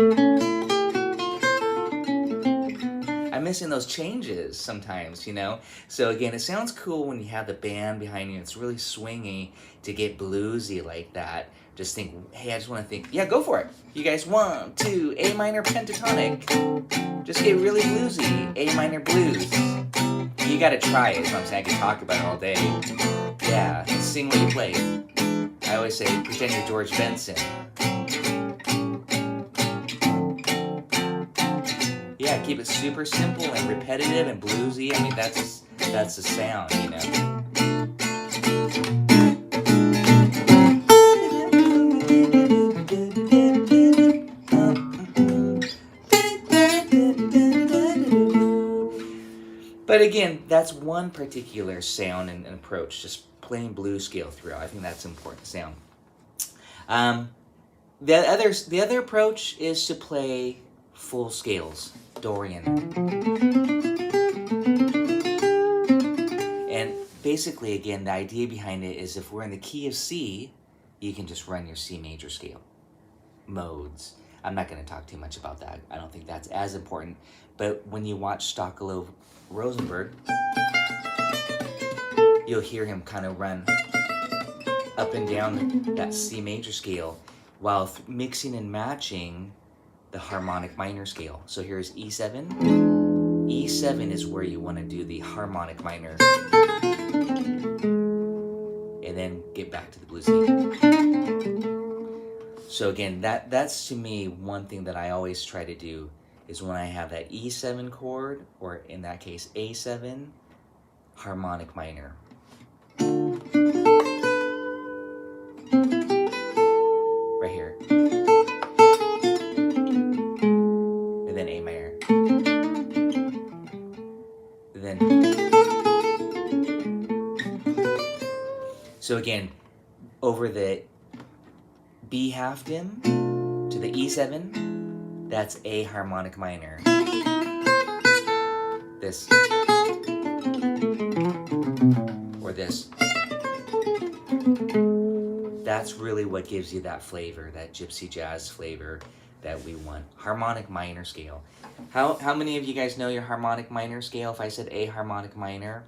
those changes sometimes, you know? So again, it sounds cool when you have the band behind you, it's really swingy to get bluesy like that. Just think, hey, I just want to think, yeah, go for it. You guys, 1, 2, A minor pentatonic. Just get really bluesy, A minor blues. You gotta try it, so I'm saying I could talk about it all day. Yeah, sing what you play. I always say, pretend you're George Benson. Yeah, keep it super simple and repetitive and bluesy. I mean, that's the sound, you know. again, that's one particular sound and approach, just playing blues scale throughout. I think that's an important sound. The other approach is to play full scales, Dorian. And basically, again, the idea behind it is if we're in the key of C, you can just run your C major scale modes. I'm not going to talk too much about that. I don't think that's as important. But when you watch Stockel Rosenberg, you'll hear him kind of run up and down that C major scale while mixing and matching the harmonic minor scale. So here's E7. E7 is where you want to do the harmonic minor. And then get back to the blues key. So again, that's to me one thing that I always try to do is when I have that E7 chord, or in that case A7, harmonic minor. Right here. And then A minor. And then. So again, over the B half dim to the E7, that's A harmonic minor. This. Or this. That's really what gives you that flavor, that gypsy jazz flavor that we want. Harmonic minor scale. How many of you guys know your harmonic minor scale if I said A harmonic minor?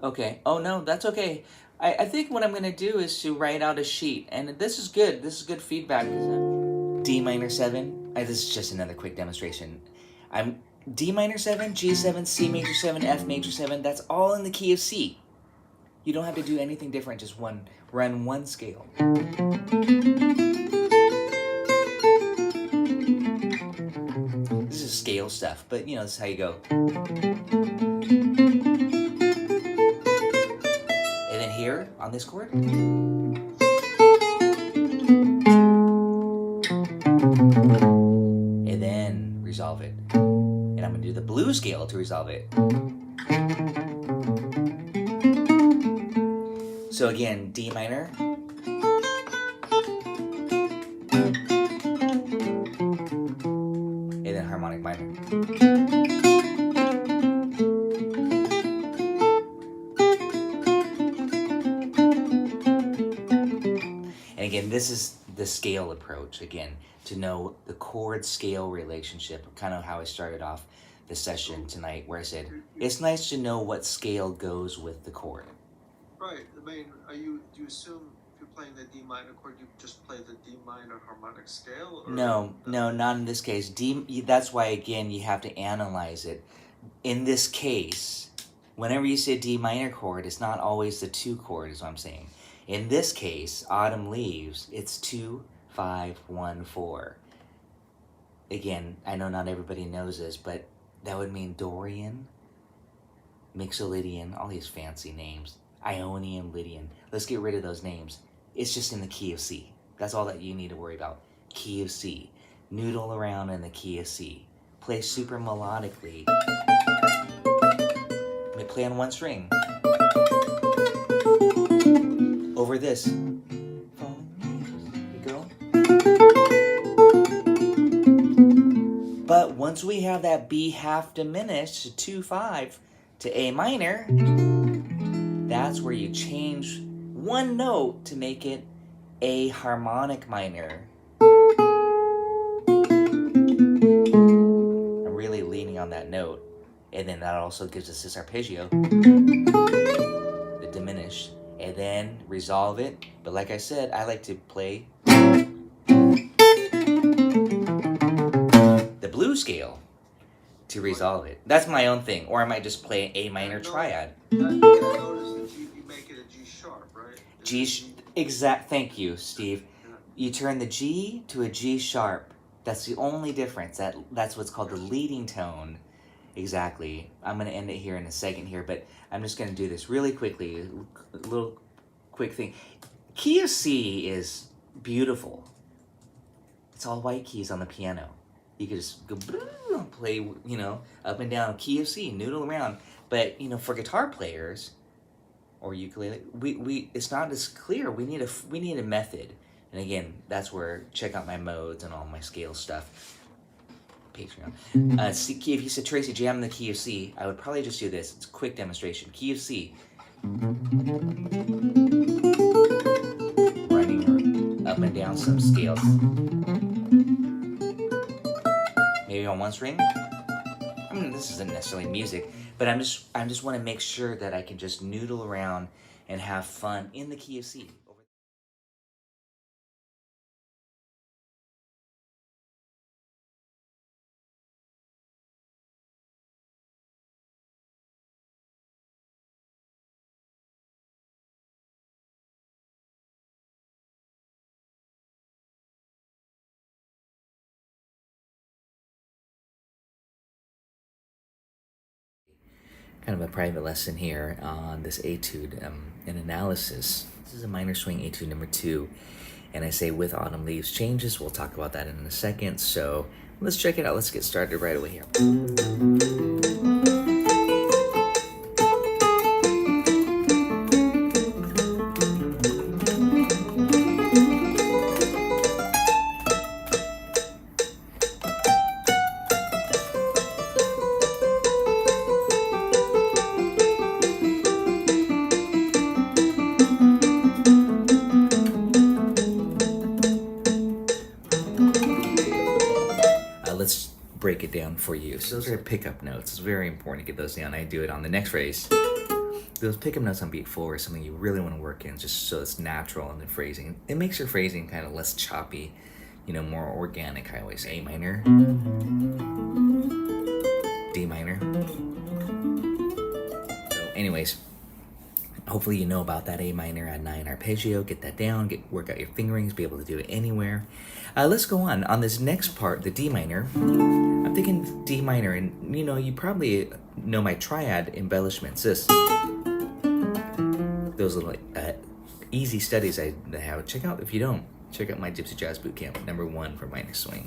Okay. Oh no, that's okay. I think what I'm going to do is to write out a sheet. And this is good. This is good feedback. D minor 7. This is just another quick demonstration. I'm D minor 7, G7, C major 7, F major 7. That's all in the key of C. You don't have to do anything different. Just run one scale. This is scale stuff, but you know, this is how you go. And then here on this chord. And then resolve it. And I'm going to do the blues scale to resolve it. So again, D minor. And then harmonic minor. And again, this is the scale approach, again, to know the chord scale relationship, kind of how I started off the session tonight, where I said, it's nice to know what scale goes with the chord. Right. I mean, do you assume if you're playing the D minor chord, you just play the D minor harmonic scale? Or No, not in this case. That's why, again, you have to analyze it. In this case, whenever you say D minor chord, it's not always the 2 chord, is what I'm saying. In this case, Autumn Leaves, it's 2, 5, 1, 4. Again, I know not everybody knows this, but that would mean Dorian, Mixolydian, all these fancy names. Ionian, Lydian. Let's get rid of those names. It's just in the key of C. That's all that you need to worry about. Key of C. Noodle around in the key of C. Play super melodically. Play on one string. Over this. Here you go. But once we have that B half diminished to 2, 5 to A minor, that's where you change one note to make it A harmonic minor. I'm really leaning on that note. And then that also gives us this arpeggio, the diminished, and then resolve it. But like I said, I like to play the blues scale to resolve it. That's my own thing. Or I might just play an A minor triad. I noticed that you make it a G sharp, right? Thank you, Steve. You turn the G to a G sharp. That's the only difference. That's what's called the leading tone. Exactly. I'm going to end it here in a second here, but I'm just going to do this really quickly. A little quick thing. Key of C is beautiful. It's all white keys on the piano. You could just go play, you know, up and down key of C, noodle around. But you know, for guitar players or ukulele, we it's not as clear. We need a method. And again, that's where check out my modes and all my scale stuff. Patreon. C key. If you said Tracy, jam in the key of C, I would probably just do this. It's a quick demonstration. Key of C. Running up and down some scales. Maybe on one string. I mean, this isn't necessarily music, but I just want to make sure that I can just noodle around and have fun in the key of C. Kind of a private lesson here on this etude in analysis. This is a minor swing etude number 2, and I say with autumn leaves changes. We'll talk about that in a second, so let's check it out. Let's get started right away here. Let's break it down for you. So those are pickup notes. It's very important to get those down. I do it on the next phrase. Those pickup notes on beat 4 is something you really want to work in, just so it's natural in the phrasing. It makes your phrasing kind of less choppy, you know, more organic. I always say A minor, D minor. So anyways, hopefully you know about that A minor at 9 arpeggio. Get that down, work out your fingerings, be able to do it anywhere. Let's go on this next part, the D minor. I'm thinking D minor, and you know, you probably know my triad embellishments. Those little easy studies I have. Check out, if you don't, check out my Gypsy Jazz Bootcamp, number 1 for minor swing.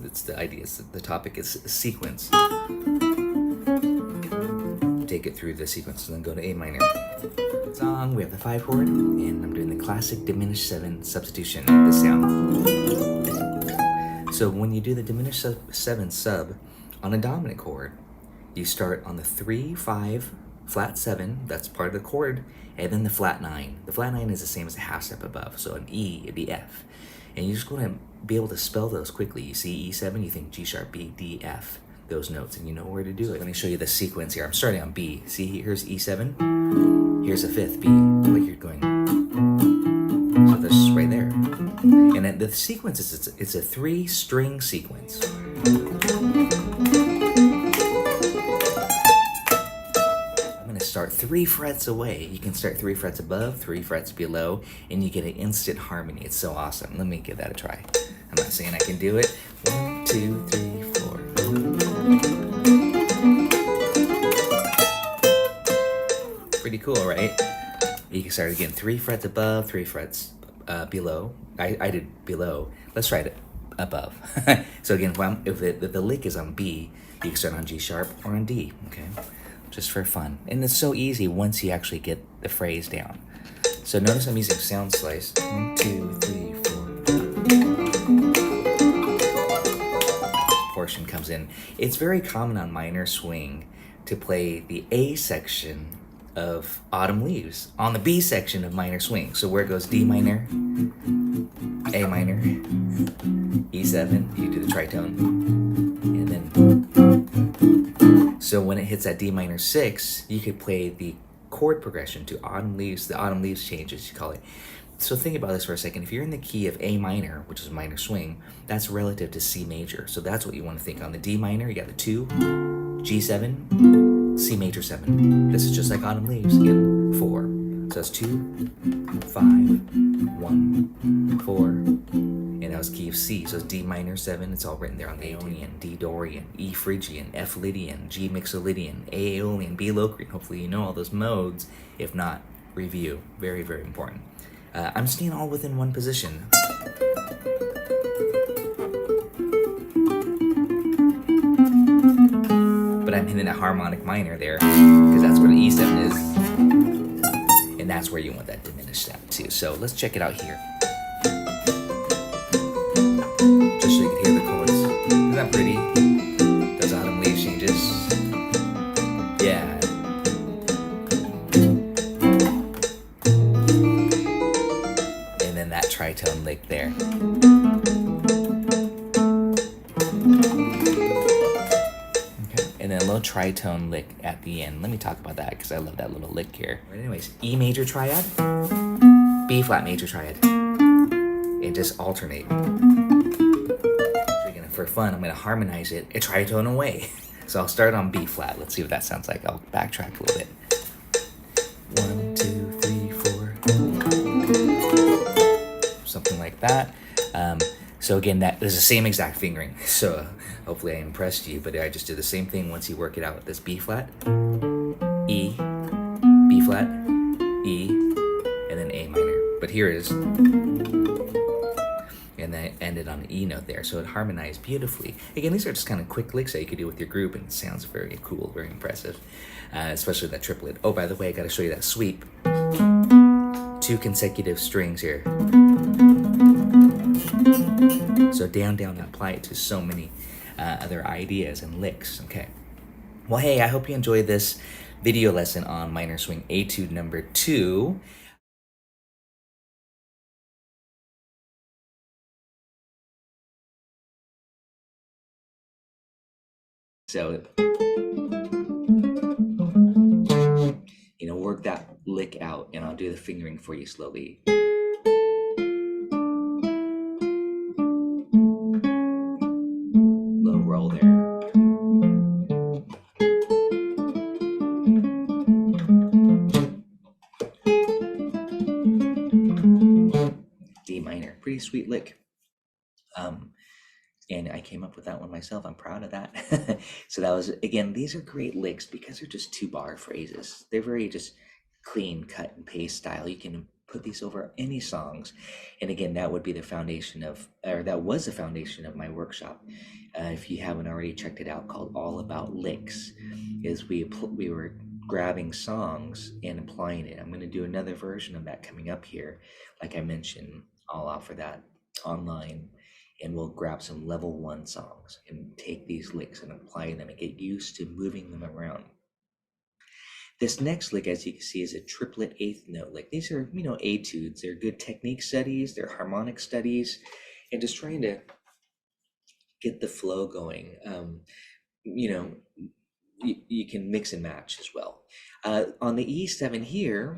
That's the idea. The topic is sequence. Take it through the sequence and then go to A minor. Song, we have the 5 chord, and I'm doing the classic diminished 7 substitution, the sound. So when you do the diminished 7 sub on a dominant chord, you start on the 3, 5, flat 7, that's part of the chord, and then the flat 9. The flat 9 is the same as a half step above, so an E, it'd be F. And you're just going to be able to spell those quickly. You see E7, you think G sharp, B, D, F, those notes, and you know where to do it. Let me show you the sequence here. I'm starting on B. See, here's E7, here's a 5th B, like you're going. So this is right there. And then the sequence is, it's a 3-string sequence. Start 3 frets away. You can start 3 frets above, 3 frets below, and you get an instant harmony. It's so awesome. Let me give that a try. I'm not saying I can do it. 1, 2, 3, 4. Pretty cool, right? You can start again 3 frets above, 3 frets below. I did below. Let's try it above. So again, if the lick is on B, you can start on G sharp or on D. Okay. Just for fun. And it's so easy once you actually get the phrase down. So notice I'm using sound slice. 1, 2, 3, 4. This portion comes in. It's very common on minor swing to play the A section of Autumn Leaves on the B section of minor swing. So where it goes D minor, A minor, E7, you do the tritone, and then so when it hits that D minor 6, you could play the chord progression to Autumn Leaves, the Autumn Leaves changes, you call it. So think about this for a second. If you're in the key of A minor, which is a minor swing, that's relative to C major. So that's what you want to think. On the D minor, you got the 2, G7, C major 7. This is just like Autumn Leaves, again, 4. So that's 2, 5, 1, 4. And that was key of C, so it's D minor 7, it's all written there on the Aeolian, D Dorian, E Phrygian, F Lydian, G Mixolydian, A Aeolian, B Locrian. Hopefully you know all those modes. If not, review. Very, very important. I'm staying all within one position. But I'm hitting a harmonic minor there because that's where the E7 is. And that's where you want that diminished step too. So let's check it out here. Just so you can hear the chords. Isn't that pretty? Those autumn leaf changes. Yeah. And then that tritone lick there. And then a little tritone lick at the end. Let me talk about that because I love that little lick here. But anyways, E major triad, B flat major triad, and just alternate. So for fun, I'm gonna harmonize it a tritone away. So I'll start on B flat. Let's see what that sounds like. I'll backtrack a little bit. 1, 2, 3, 4. Something like that. So again, that is the same exact fingering. So hopefully I impressed you, but I just did the same thing once you work it out with this B flat, E, B flat, E, and then A minor. But here it is. And then I ended on an E note there, so it harmonized beautifully. Again, these are just kind of quick licks that you could do with your group, and it sounds very cool, very impressive, especially that triplet. Oh, by the way, I gotta show you that sweep. 2 consecutive strings here. So down, down, apply it to so many other ideas and licks, okay? Well, hey, I hope you enjoyed this video lesson on minor swing etude number 2. So, work that lick out, and I'll do the fingering for you slowly. Low roll there. D minor, pretty sweet lick. And I came up with that one myself. I'm proud of that. So that was, again, these are great licks because they're just 2-bar phrases. They're very just clean cut and paste style. You can put these over any songs. And again, that would be the foundation of, or that was the foundation of my workshop. If you haven't already checked it out, called All About Licks, is we were grabbing songs and applying it. I'm going to do another version of that coming up here. Like I mentioned, I'll offer that online. And we'll grab some level 1 songs and take these licks and apply them and get used to moving them around. This next lick, as you can see, is a triplet 8th note lick. These are, etudes. They're good technique studies. They're harmonic studies, and just trying to get the flow going. You can mix and match as well. On the E7 here,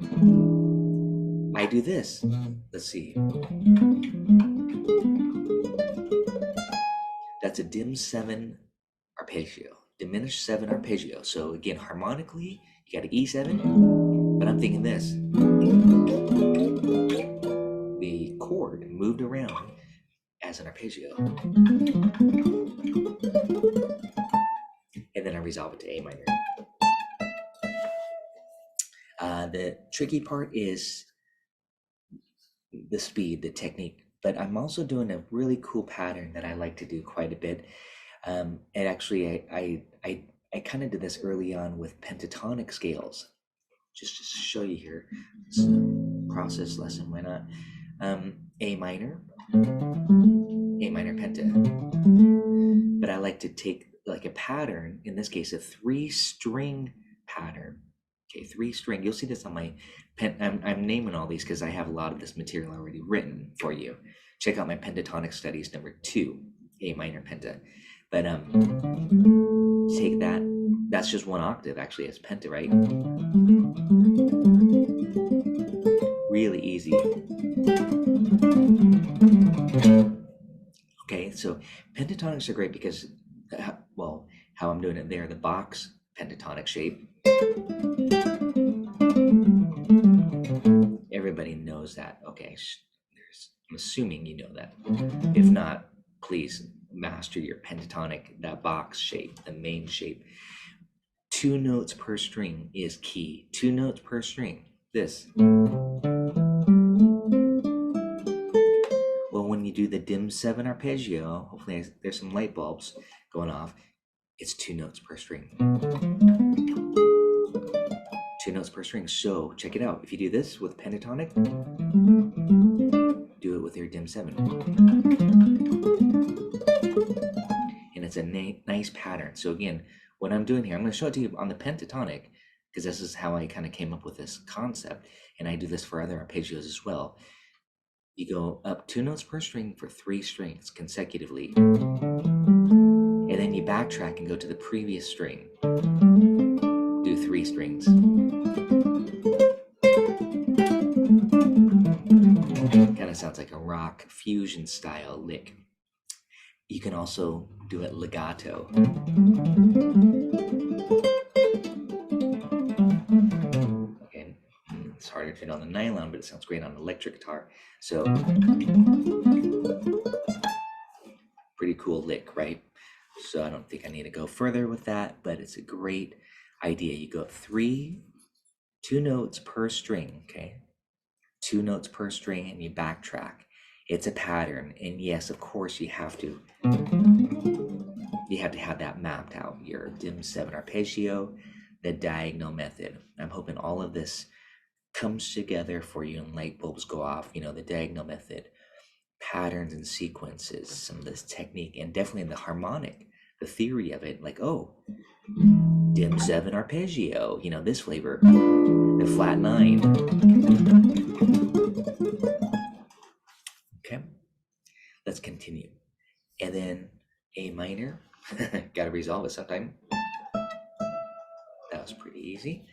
I do this. Let's see. That's a dim 7 arpeggio, diminished 7 arpeggio. So again, harmonically, you got an E7, but I'm thinking this. The chord moved around as an arpeggio. And then I resolve it to A minor. The tricky part is the speed, the technique. But I'm also doing a really cool pattern that I like to do quite a bit. And actually, I kind of did this early on with pentatonic scales. Just to show you here, it's a process lesson, why not? A minor penta. But I like to take like a pattern, in this case, a 3-string pattern. Okay, 3-string. You'll see this on my pen. I'm naming all these because I have a lot of this material already written for you. Check out my pentatonic studies number 2, A minor penta. But take that. That's just 1 octave actually as penta, right? Really easy. Okay, so pentatonics are great because, well, how I'm doing it there, the box pentatonic shape. Everybody knows that. Okay, I'm assuming you know that. If not, please master your pentatonic, that box shape, the main shape. 2 notes per string is key. 2 notes per string. This. do the dim 7 arpeggio, hopefully there's some light bulbs going off, it's 2 notes per string. 2 notes per string. So check it out. If you do this with pentatonic, do it with your dim 7. And it's a nice pattern. So again, what I'm doing here, I'm going to show it to you on the pentatonic, because this is how I kind of came up with this concept. And I do this for other arpeggios as well. You go up 2 notes per string for 3 strings consecutively. And then you backtrack and go to the previous string. Do 3 strings. Kind of sounds like a rock fusion style lick. You can also do it legato. Okay, it's harder to hit on the nylon, but it sounds great on electric guitar. So, pretty cool lick, right? So I don't think I need to go further with that, but it's a great idea. You go 2 notes per string, okay? 2 notes per string, and you backtrack. It's a pattern, and yes, of course, you have to have that mapped out. Your dim 7 arpeggio, the diagonal method. I'm hoping all of this comes together for you and light bulbs go off. You know, the diagonal method, patterns and sequences, some of this technique, and definitely the harmonic, the theory of it, like, oh, dim 7 arpeggio, you know, this flavor, the flat 9. Okay, let's continue. And then A minor, gotta resolve it sometime. That was pretty easy.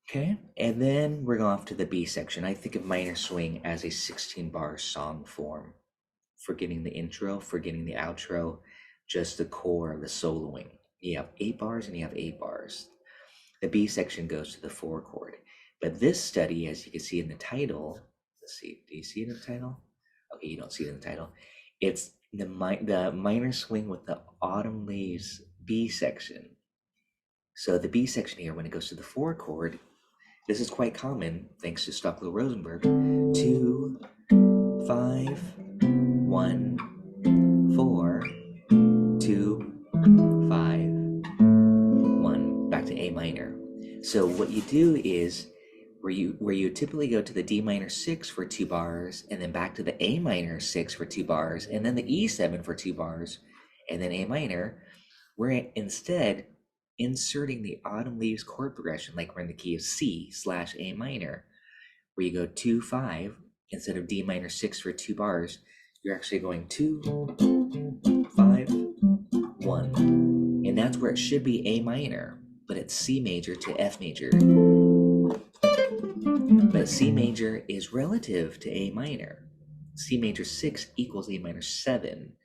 Okay, and then we're going off to the B section. I think of minor swing as a 16-bar song form. Forgetting the intro, forgetting the outro, just the core of the soloing. You have 8 bars and you have 8 bars. The B section goes to the 4 chord. But this study, as you can see in the title, let's see, do you see it in the title? Okay, you don't see it in the title. It's the minor swing with the autumn leaves B section. So the B section here, when it goes to the 4 chord, this is quite common, thanks to Stockley Rosenberg. 2, 5, 1, 4, 2, 5, 1, back to A minor. So what you do is, where you typically go to the D minor 6 for 2 bars, and then back to the A minor 6 for 2 bars, and then the E7 for 2 bars, and then A minor, we're instead inserting the autumn leaves chord progression, like we're in the key of C/A minor, where you go 2, 5, instead of D minor 6 for 2 bars, you're actually going 2, 5, 1. And that's where it should be A minor, but it's C major to F major. But C major is relative to A minor. C major 6 equals A minor 7,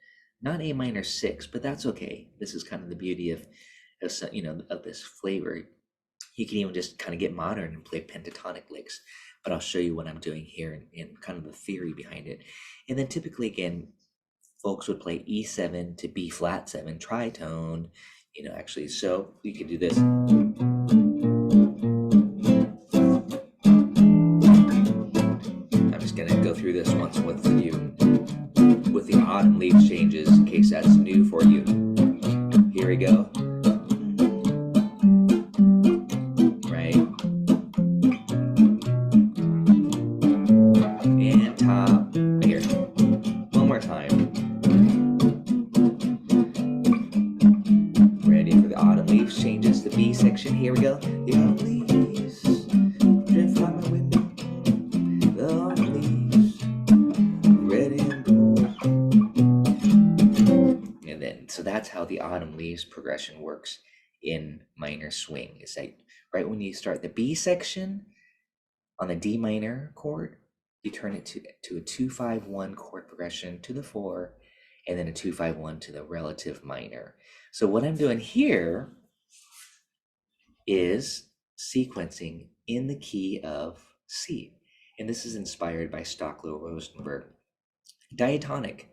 not A minor 6, but that's okay. This is kind of the beauty of this flavor. You can even just kind of get modern and play pentatonic licks, but I'll show you what I'm doing here and kind of the theory behind it. And then typically, again, folks would play E7 to B flat 7 tritone, actually. So you can do this. I'm just gonna go through this once with you with the autumn leaves changes in case that's new for you. Here we go. Here we go. The autumn leaves drift from my window. The autumn leaves, red and gold. And then, so that's how the autumn leaves progression works in minor swing. Is that right when you start the B section on the D minor chord, you turn it to a 2-5-1 chord progression to the 4, and then a 2-5-1 to the relative minor. So what I'm doing here is sequencing in the key of C. And this is inspired by Stockley Rosenberg. Diatonic,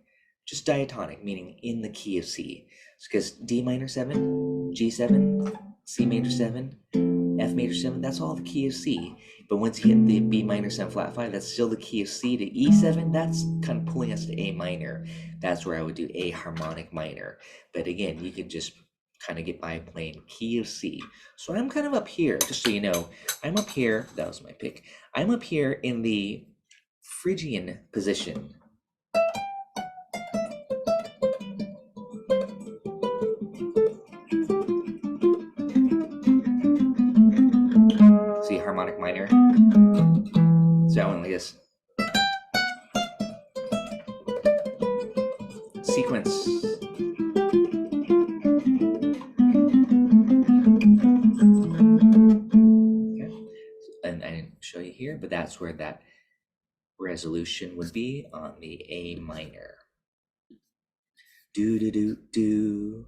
just diatonic, meaning in the key of C. Because D minor 7, G7, C major 7, F major 7, that's all the key of C. But once you hit the B minor 7 flat 5, that's still the key of C to E7. That's kind of pulling us to A minor. That's where I would do A harmonic minor. But again, you can just kind of get by playing key of C. So I'm kind of up here, just so you know. I'm up here. That was my pick. I'm up here in the Phrygian position. See, harmonic minor. So I went like this. Sequence. Okay. And I didn't show you here, but that's where that resolution would be on the A minor. Do do do do.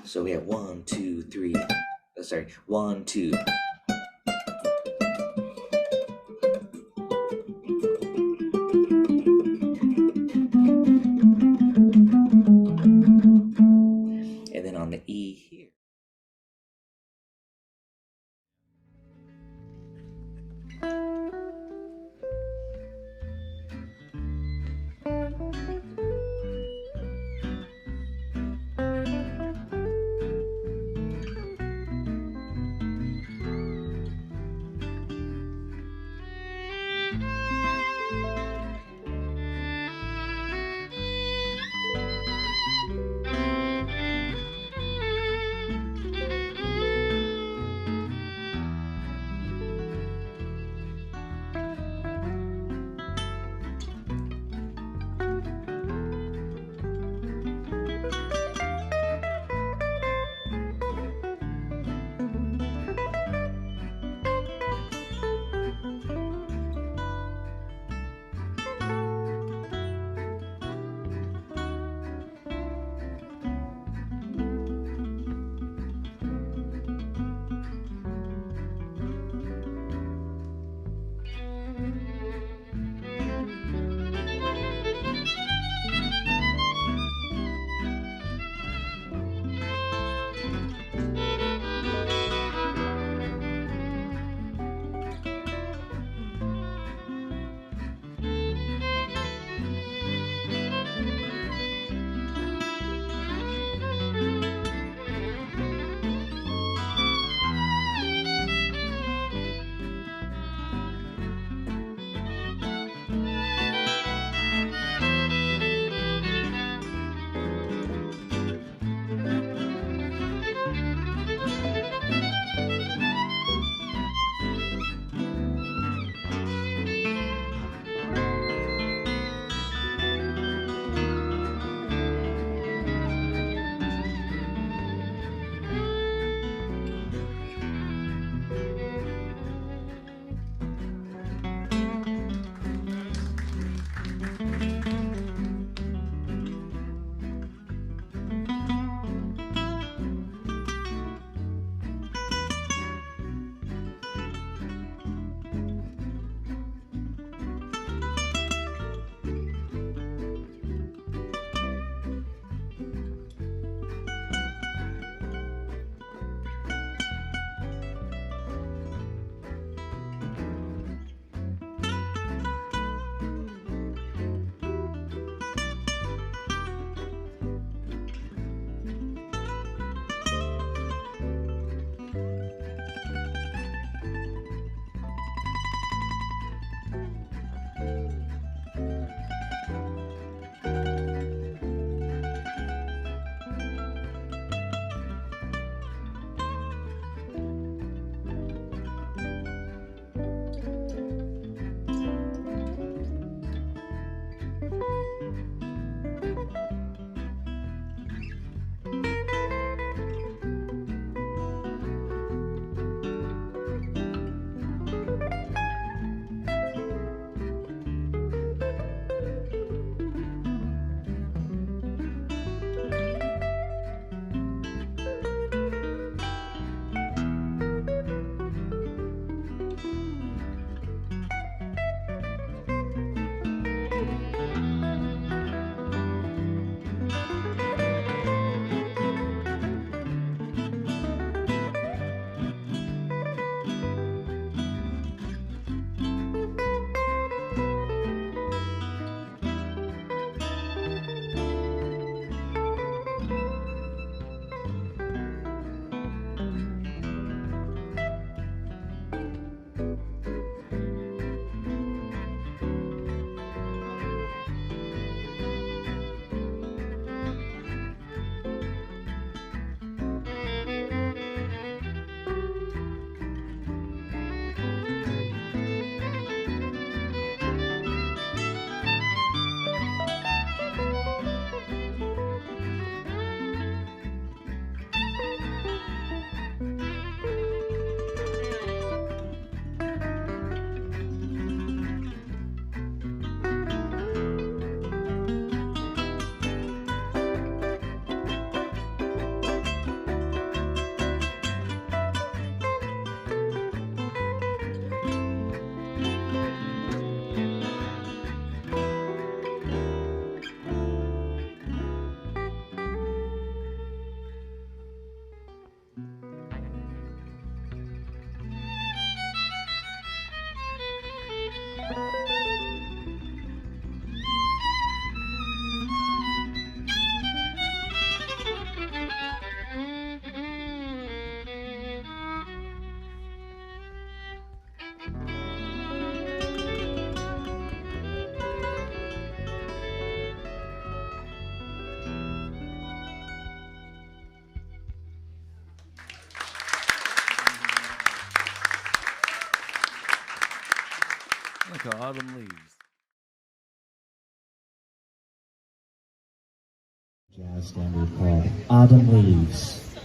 So we have 1, 2, 3. Oh, sorry, 1, 2. And then on the E here. Like autumn leaves. Jazz standard called Autumn Leaves.